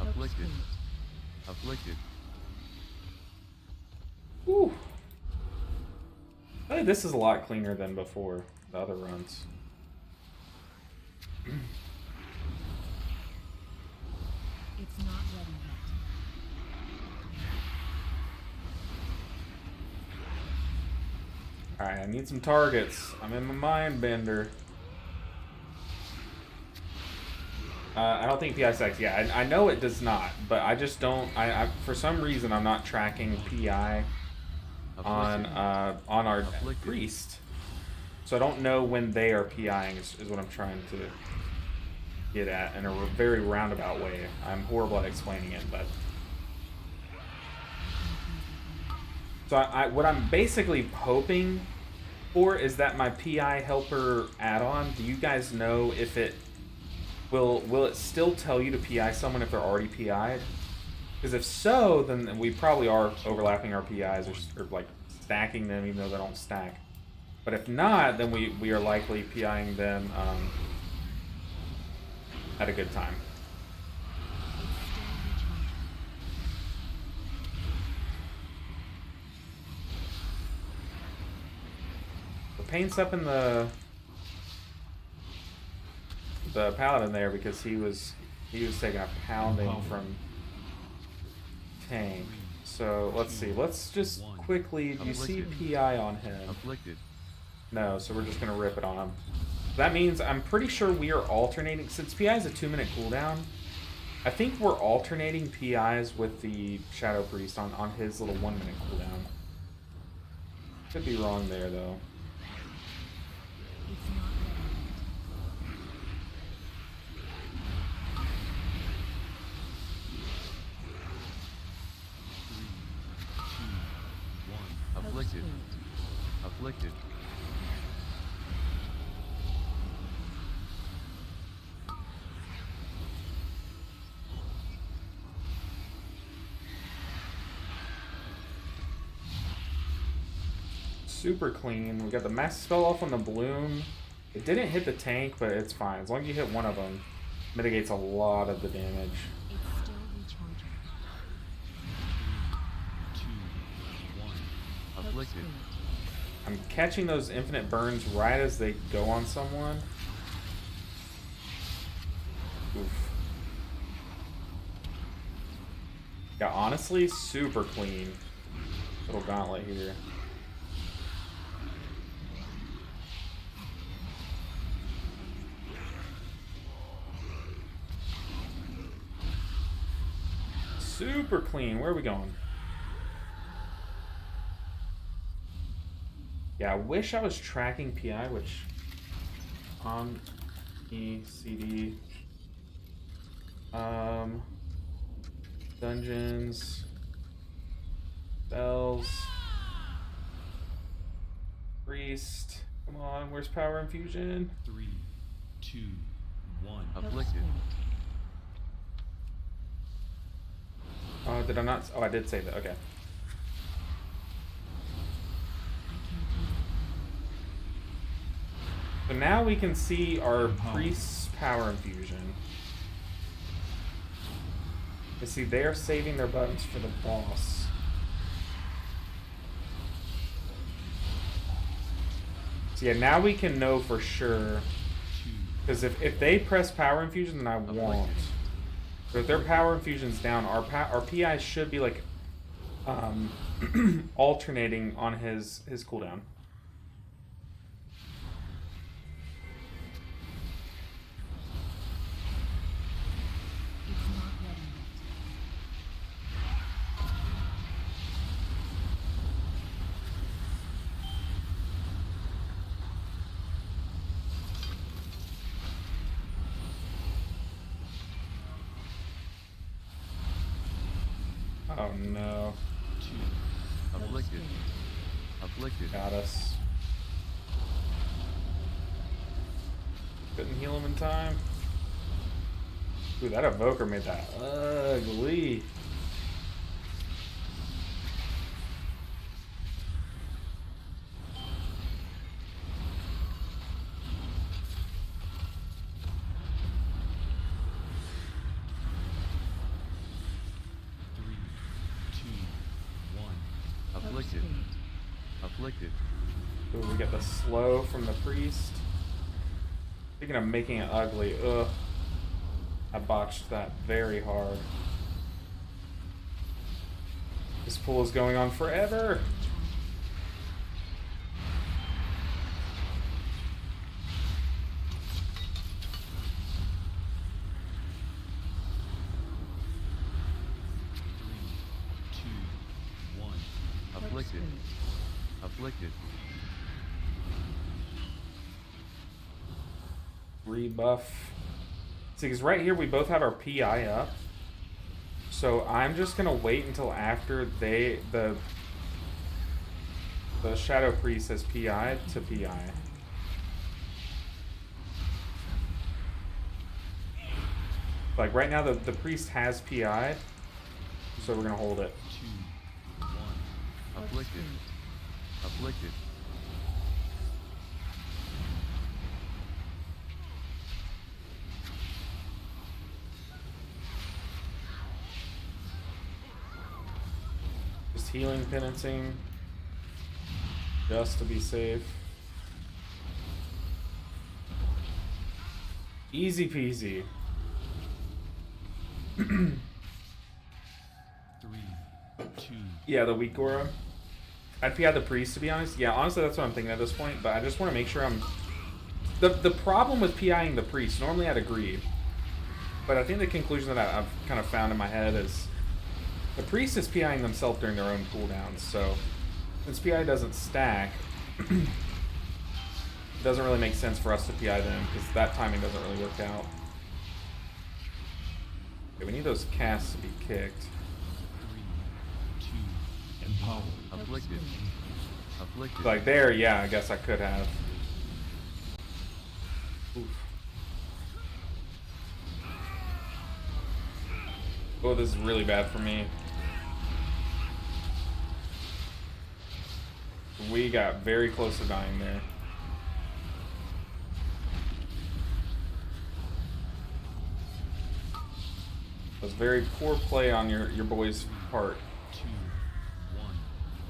E: Afflicted. Afflicted.
A: Whew. I think this is a lot cleaner than before, the other runs.
H: It's not ready yet.
A: Alright, I need some targets. I'm in my mind bender. I don't think PI stacks. Yeah, I know it does not, but I just don't. I for some reason I'm not tracking PI on our priest, so I don't know when they are PIing. Is what I'm trying to get at in a very roundabout way. I'm horrible at explaining it, but so what I'm basically hoping for is that my PI helper add-on. Do you guys know if it will it still tell you to PI someone if they're already PI'd? Because if so, then we probably are overlapping our PIs or like stacking them even though they don't stack. But if not, then we are likely PIing them at a good time. The paint's up in the paladin there because he was taking a pounding from tank. So let's see. Let's just quickly. Do you see PI on him?
E: Afflicted.
A: No, so we're just gonna rip it on him. That means I'm pretty sure we are alternating, since PI is a 2-minute cooldown. I think we're alternating PIs with the Shadow Priest on his little 1-minute cooldown. Could be wrong there though.
H: It's not ready yet.
E: Afflicted. Afflicted.
A: Super clean. We got the mass spell off on the balloon. It didn't hit the tank, but it's fine. As long as you hit one of them, mitigates a lot of the damage.
H: It's still recharging.
E: Afflicted.
A: I'm catching those infinite burns right as they go on someone. Oof. Yeah, honestly, super clean. Little gauntlet here. Super clean. Where are we going? Yeah, I wish I was tracking PI, which on ECD. Dungeons. Spells. Priest. Come on, where's power infusion?
G: 3, 2, 1.
E: Afflicted.
A: Did I not? Oh, I did say that. Okay. So now we can see our priest's power infusion. You see, they are saving their buttons for the boss. So yeah, now we can know for sure. Because if they press power infusion, then I won't. So if their power infusion's down, our PI should be like alternating on his cooldown.
H: It's not ready
A: Oh no.
E: Afflicted. Afflicted.
A: Got us. Couldn't heal him in time. Ooh, that evoker made that ugly.
E: Afflicted. Afflicted.
A: Ooh, we get the slow from the priest. Speaking of making it ugly, ugh. I botched that very hard. This pool is going on forever.
E: Afflicted. Afflicted.
A: Rebuff. See, because right here we both have our PI up. So I'm just gonna wait until after the Shadow Priest has PI to PI. Like right now the priest has PI, so we're gonna hold it.
E: Afflicted. Afflicted.
A: Just healing, penancing, just to be safe. Easy peasy.
G: 3, 2,
A: Yeah, the weak aura. I'd PI the priest, to be honest. Yeah, honestly, that's what I'm thinking at this point. But I just want to make sure I'm... The problem with PIing the priest, normally I'd agree. But I think the conclusion that I've kind of found in my head is... The priest is PIing themselves during their own cooldowns, so... Since PI doesn't stack... it doesn't really make sense for us to PI them, because that timing doesn't really work out. Okay, we need those casts to be kicked.
G: 3, 2, empowered.
E: Afflicted. Afflicted.
A: Like there, yeah, I guess I could have. Oof. Oh, this is really bad for me. We got very close to dying there. It was very poor play on your boy's part.
G: 2,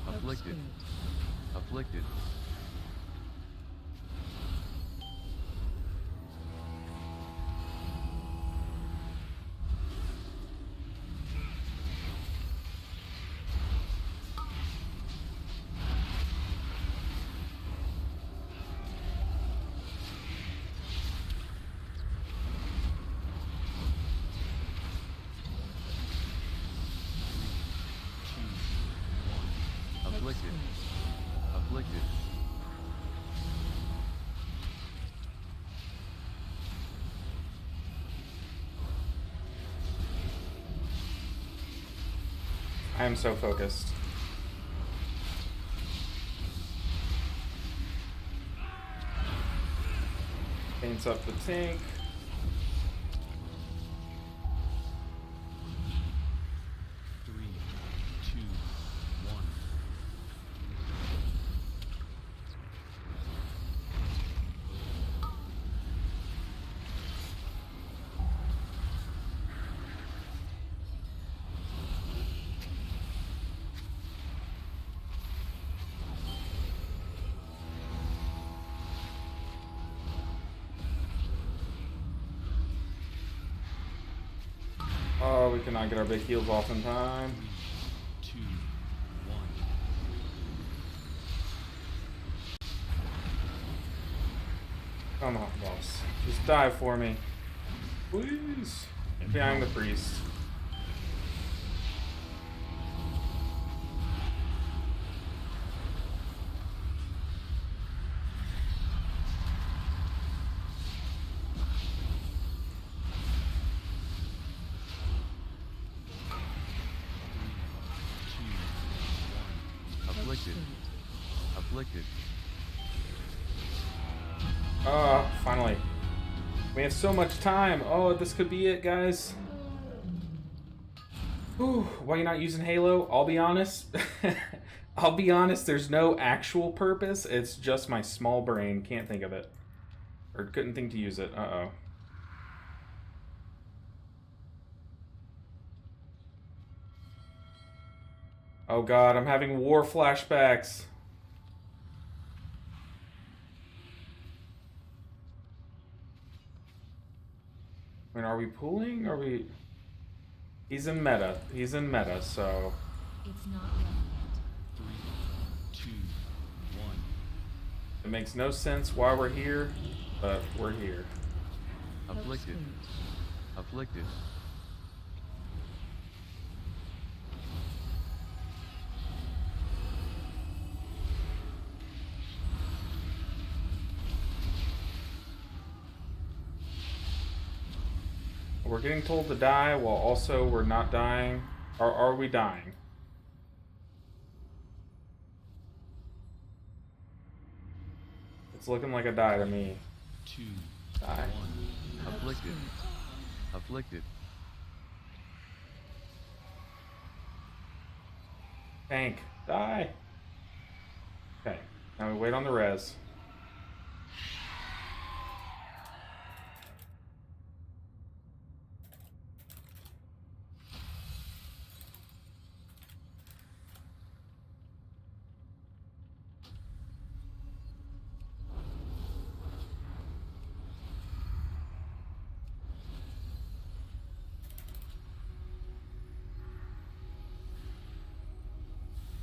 G: 1.
E: Afflicted. Afflicted. Afflicted. Afflicted.
A: I am so focused. Paints up the tank.
G: Three, two, one.
A: Oh, we cannot get our big heals off in time.
G: 3, 2, 1.
A: Come on, boss. Just die for me. Please. Behind the priest.
E: Afflicted. Afflicted.
A: Finally. We have so much time. Oh, this could be it, guys. Whew, why are you not using Halo? I'll be honest. I'll be honest, there's no actual purpose. It's just my small brain can't think of it. Or couldn't think to use it. Uh-oh. Oh god, I'm having war flashbacks. I mean, are we pooling? Are we... He's in meta. He's in meta, so...
H: It's not ready
G: 3, 2, 1.
A: It makes no sense why we're here, but we're here.
H: yet.
E: Afflicted. Afflicted.
A: We're getting told to die while also we're not dying. Or are we dying? It's looking like a die to me.
G: 2,
A: Die.
G: 1.
E: Afflicted. Afflicted.
A: Tank. Die. Okay. Now we wait on the res.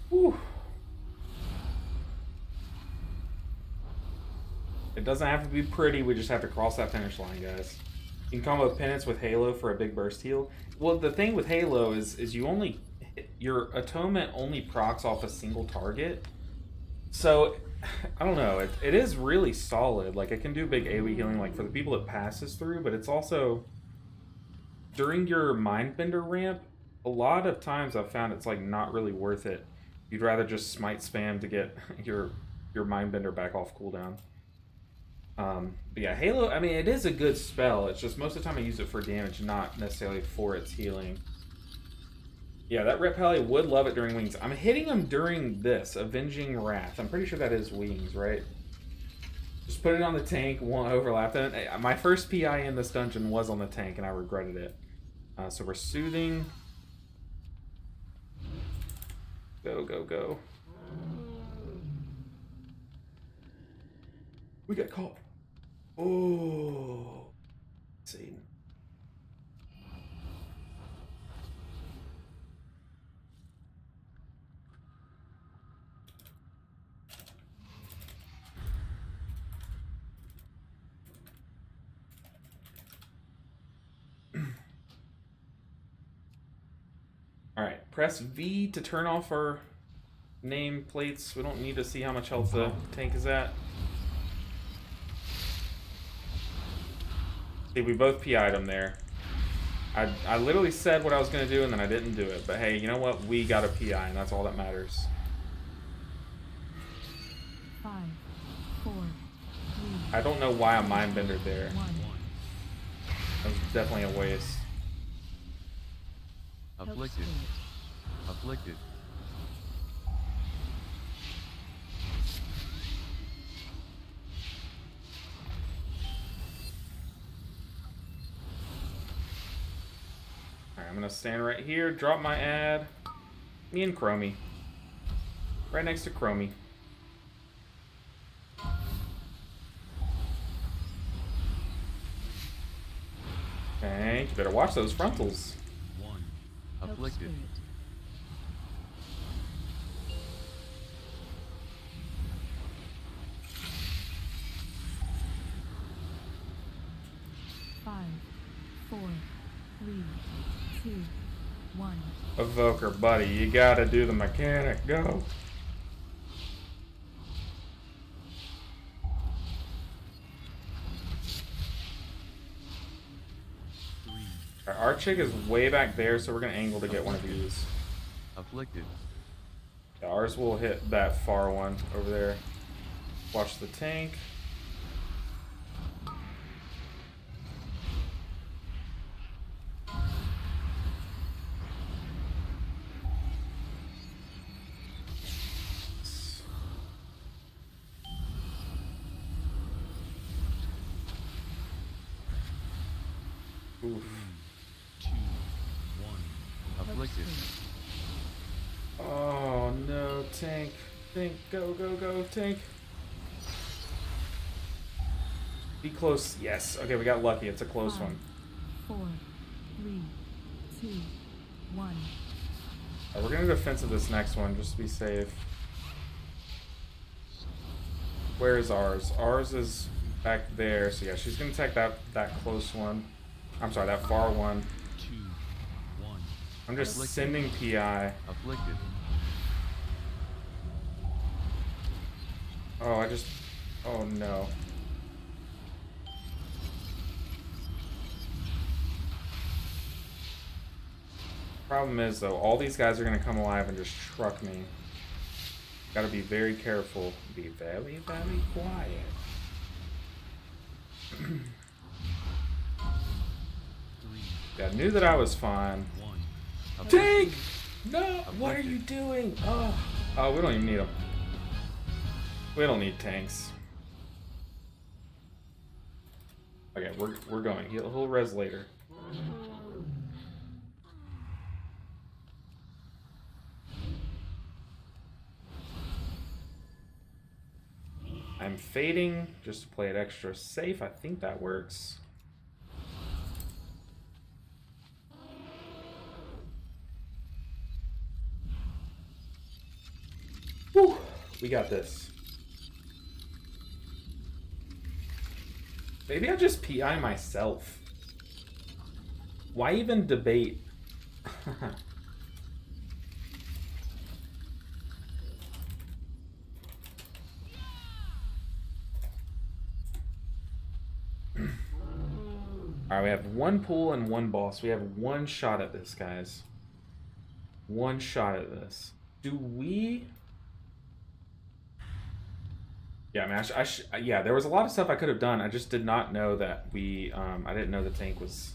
A: Whew. It doesn't have to be pretty, we just have to cross that finish line, guys. You can combo Penance with Halo for a big burst heal. Well, the thing with Halo is you only... Your Atonement only procs off a single target. So, I don't know, it is really solid. Like, it can do big AoE healing, like, for the people it passes through, but it's also... During your Mindbender ramp, a lot of times I've found it's, like, not really worth it. You'd rather just smite spam to get your Mindbender back off cooldown. But yeah, Halo, I mean, it is a good spell. It's just most of the time I use it for damage, not necessarily for its healing. Yeah, that Rep Pally would love it during Wings. I'm hitting him during this, Avenging Wrath. I'm pretty sure that is Wings, right? Just put it on the tank, won't overlap. My first PI in this dungeon was on the tank, and I regretted it. So we're Soothing. Go, go, go. We got caught. Oh. Let's see. Alright, press V to turn off our name plates. We don't need to see how much health the tank is at. See, we both PI'd him there. I literally said what I was going to do and then I didn't do it. But hey, you know what? We got a PI and that's all that matters.
B: 5, 4, 3.
A: I don't know why I Mindbendered there.
B: 1.
A: That was definitely a waste.
E: Afflicted. Afflicted.
A: Alright, I'm gonna stand right here, drop my ad. Me and Chromie. Right next to Chromie. Okay, you better watch those frontals.
E: Afflicted.
B: Five, 4, 3, 2, 1.
A: Evoker, buddy, you gotta do the mechanic. Go. Our chick is way back there, so we're gonna angle to get one of these.
E: Afflicted.
A: Yeah, ours will hit that far one over there. Watch the tank. Oof.
G: 2, 1.
E: Afflicted.
A: Oh no, tank. Tank, go, go, go, tank. Be close. Yes. Okay, we got lucky. It's a close
B: 5,
A: one.
B: 4, 3, 2, 1.
A: We're gonna defensive this next one just to be safe. Where is ours? Ours is back there. So yeah, she's gonna attack that close one. I'm sorry, that far one.
G: 2, 1.
A: I'm just
E: Afflicted.
A: sending PI.
E: Afflicted.
A: Oh, oh no. Problem is though, all these guys are gonna come alive and just truck me. Gotta be very careful. Be very, very quiet.
G: 3,
A: Yeah, I knew that I was fine.
G: 1.
A: Tank! No! What are you doing? Oh, we don't even need them. We don't need tanks. Okay, we're going. He'll res later. I'm fading just to play it extra safe. I think that works. We got this. Maybe I'll just PI myself. Why even debate? Alright, we have one pool and one boss. We have one shot at this, guys. One shot at this. Do we... Yeah, I mean, yeah, there was a lot of stuff I could have done. I just did not know that we... I didn't know the tank was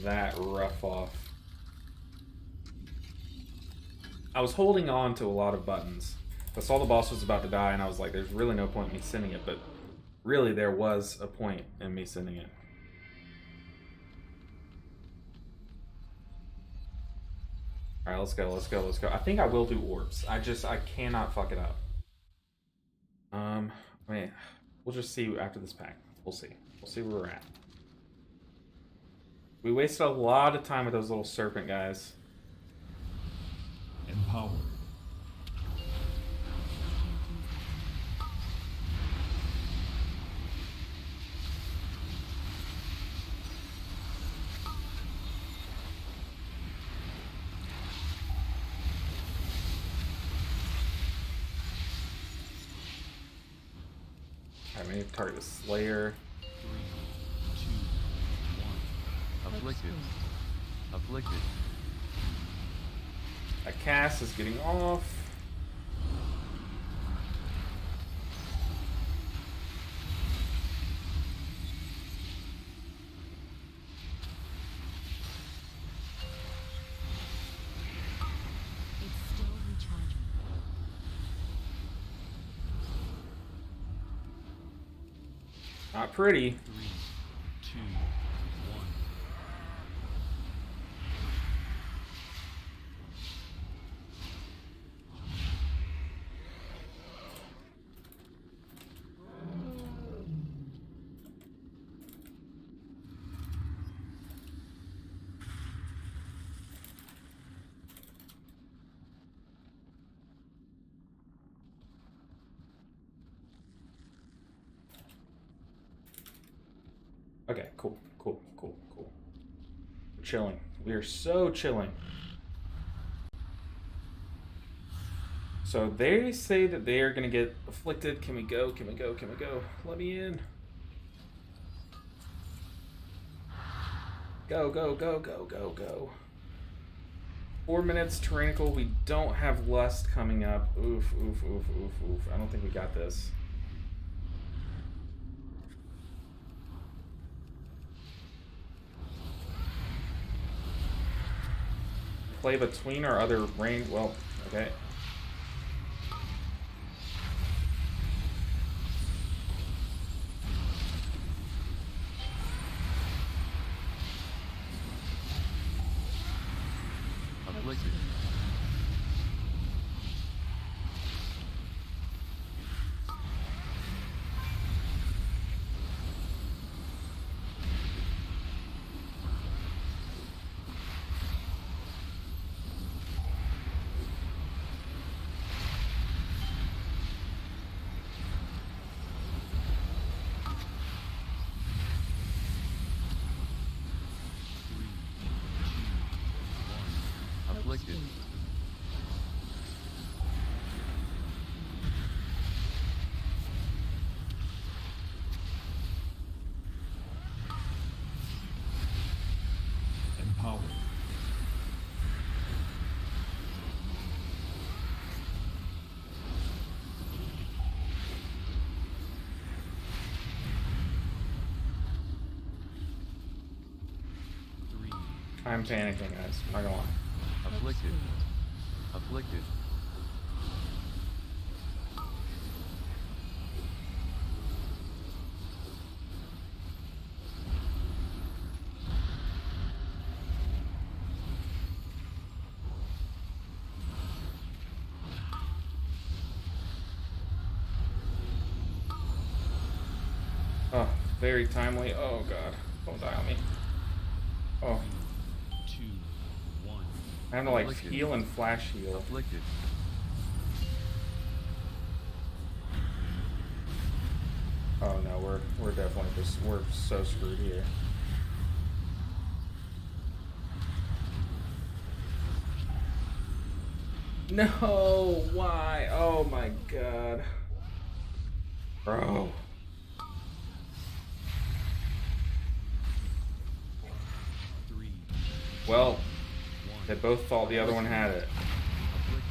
A: that rough off. I was holding on to a lot of buttons. I saw the boss was about to die, and I was like, there's really no point in me sending it, but really there was a point in me sending it. Alright, let's go, let's go, let's go. I think I will do orbs. I cannot fuck it up. I mean, we'll just see after this pack. We'll see. We'll see where we're at. We wasted a lot of time with those little serpent guys.
C: Empowered.
A: Alright, we need to target the Slayer.
G: 3, 2, 1.
E: Afflicted. Afflicted.
A: That cast is getting off.
H: It's still recharging.
A: Not pretty.
G: 3, 2, 1.
A: Okay, cool, cool, cool, cool. We're chilling. We are so chilling. So they say that they are gonna get afflicted. Can we go? Can we go? Can we go? Let me in. Go, go, go, go, go, go. 4 minutes, tyrannical. We don't have lust coming up. Oof, oof, oof, oof, oof. I don't think we got this. Play between our other range. Well, okay.
E: Afflicted. Afflicted.
C: Empowered.
A: I'm panicking, guys. I'm not gonna lie.
E: Afflicted. Afflicted.
A: Oh, very timely. Oh god. Don't die on me. Oh,
G: 2, 1.
A: I have to like
E: Afflicted.
A: heal and flash heal.
E: Afflicted.
A: Oh no, we're definitely we're so screwed here. No, why? Oh my god. Bro.
G: Three.
A: Well, they both thought the other one had it.
E: Afflicted.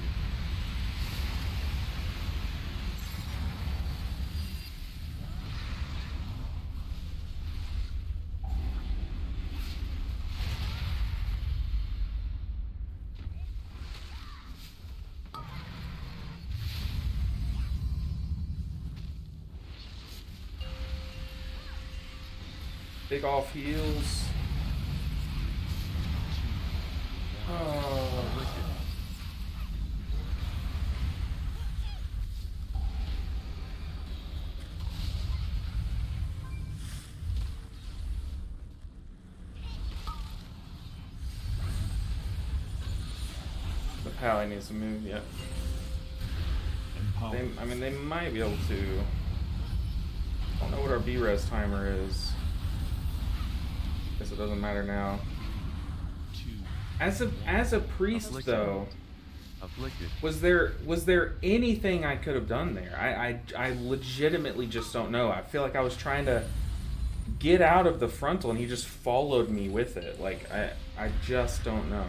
A: Big off heels. Oh.
E: Afflicted.
A: The pally needs to move, yeah.
G: Empowered.
A: I mean, they might be able to. I don't know what our B-res timer is. Guess it doesn't matter now.
G: Two.
A: As a priest,
E: Afflicted.
A: though,
E: Afflicted.
A: was there anything I could have done there? I legitimately just don't know. I feel like I was trying to get out of the frontal, and he just followed me with it. Like I just don't know.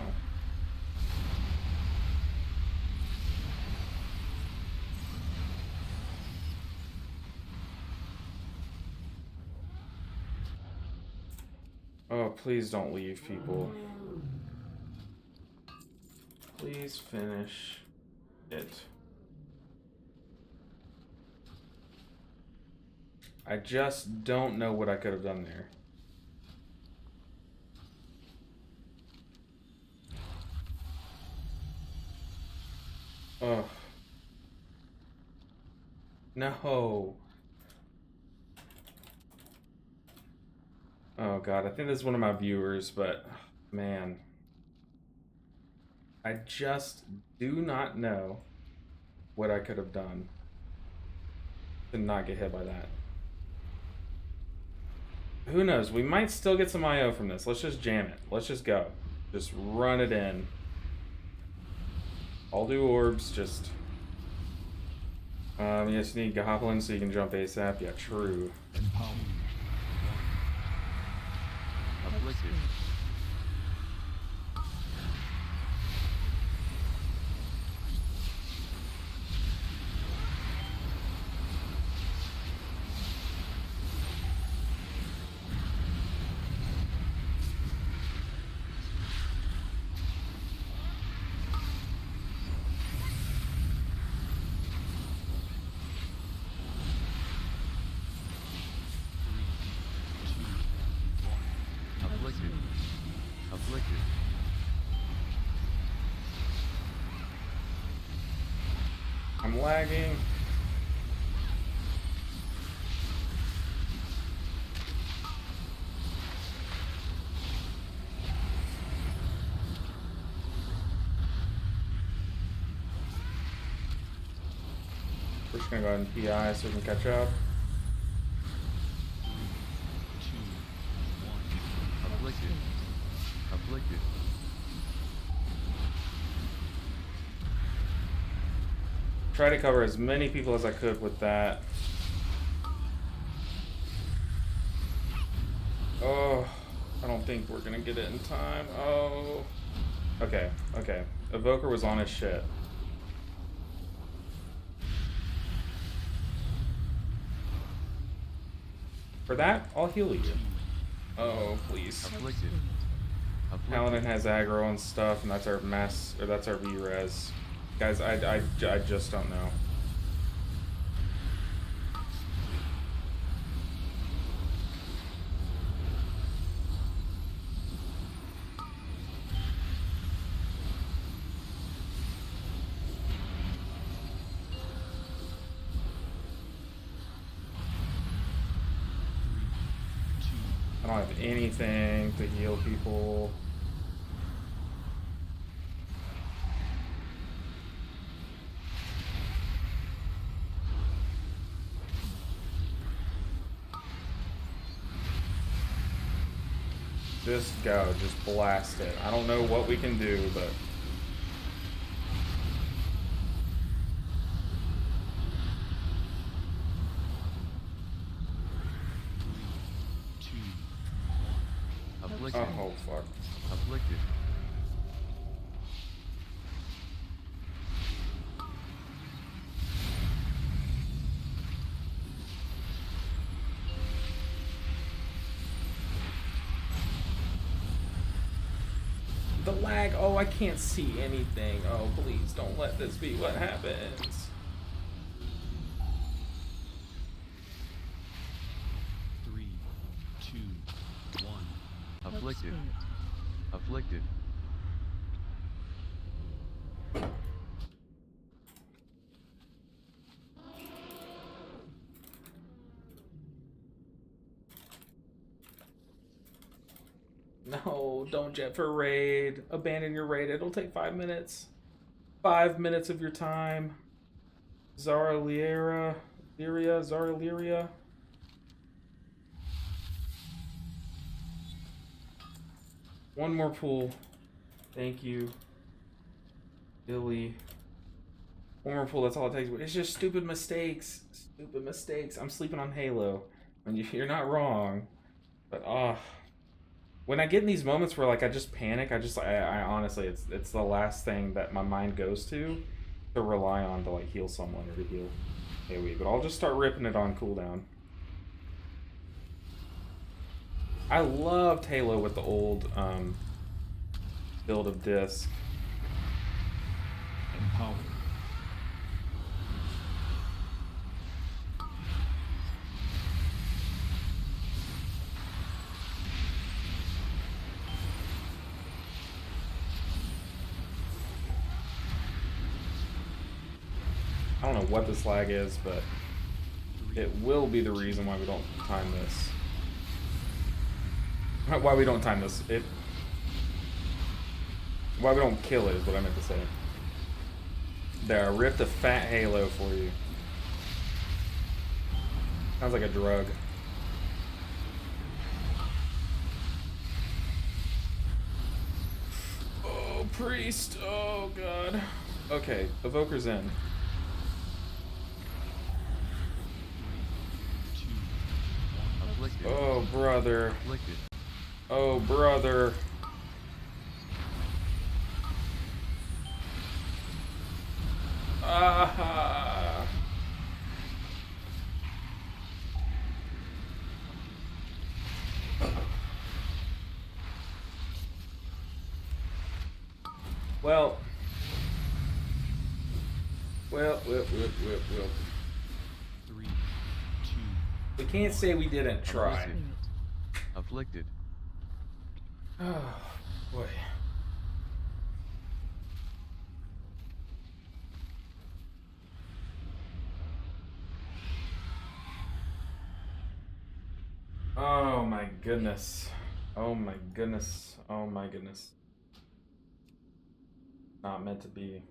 A: Oh, please don't leave, people. Please finish it. I just don't know what I could have done there. Oh. No. Oh god, I think this is one of my viewers, but man. I just do not know what I could have done to not get hit by that. Who knows? We might still get some IO from this. Let's just jam it. Let's just go. Just run it in. I'll do orbs, just... yes, you need Goblin so you can jump ASAP. Yeah, true.
G: Empowered.
E: Afflicted. Afflicted. Afflicted.
A: I'm lagging. We're just gonna go ahead and PI so we can catch up.
G: Two. One.
E: Afflicted. Afflicted.
A: Try to cover as many people as I could with that. Oh, I don't think we're gonna get it in time. Oh. Okay, okay. Evoker was on his shit. For that, I'll heal you. Oh, please.
E: Afflicted. Afflicted.
A: Paladin has aggro and stuff, and that's our mess, or that's our V-res. Guys, I just don't know. I don't have anything to heal people. Just go. Just blast it. I don't know what we can do, but...
E: Afflicted.
A: Oh, fuck.
E: Afflicted.
A: The lag. Oh, I can't see anything. Oh, please don't let this be what happens.
G: 3, 2, 1.
E: Afflicted. Afflicted.
A: No, don't jet for raid. Abandon your raid. It'll take 5 minutes. 5 minutes of your time. Zara Lyria. Zara Lyria. One more pool. Thank you. Billy. One more pool, that's all it takes. It's just stupid mistakes. Stupid mistakes. I'm sleeping on Halo. And you're not wrong. But, when I get in these moments where, like, I just panic, I honestly, it's the last thing that my mind goes to rely on to, like, heal someone or to heal AoE. But I'll just start ripping it on cooldown. I loved Halo with the old build of disc.
G: Empowered.
A: I don't know what this lag is, but it will be the reason why we don't time this. Why we don't time this. Why we don't kill it is what I meant to say. There, I ripped a fat Halo for you. Sounds like a drug. Oh, priest. Oh, God. Okay, Evoker's in.
G: 2, 1.
E: Afflicted.
A: Oh, brother.
E: Afflicted.
A: Oh, brother. Ah. Well. Well.
G: 3, 2.
A: We can't say we didn't try.
E: Afflicted.
A: Oh, boy. Oh my goodness. Oh my goodness. Oh my goodness. Not meant to be.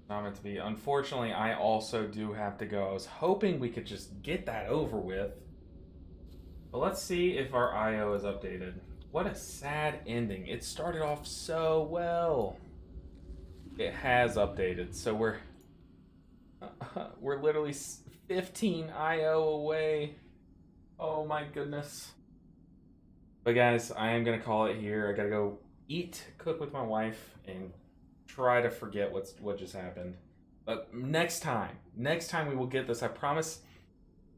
A: Not meant to be. Unfortunately, I also do have to go. I was hoping we could just get that over with. But let's see if our IO is updated. What a sad ending. It started off so well. It has updated. So we're literally 15 IO away. Oh my goodness. But guys, I am going to call it here. I got to go eat, cook with my wife, and try to forget what just happened. But next time we will get this. I promise.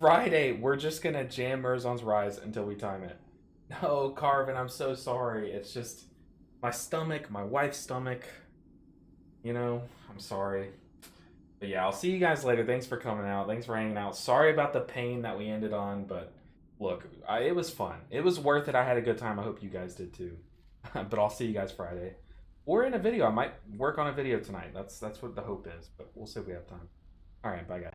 A: Friday, we're just gonna jam Murzon's Rise until we time it. No, Carvin, I'm so sorry. It's just my stomach, my wife's stomach. You know, I'm sorry. But yeah, I'll see you guys later. Thanks for coming out. Thanks for hanging out. Sorry about the pain that we ended on, but look, it was fun. It was worth it. I had a good time. I hope you guys did too. But I'll see you guys Friday. Or in a video. I might work on a video tonight. That's what the hope is, but we'll see if we have time. All right, bye guys.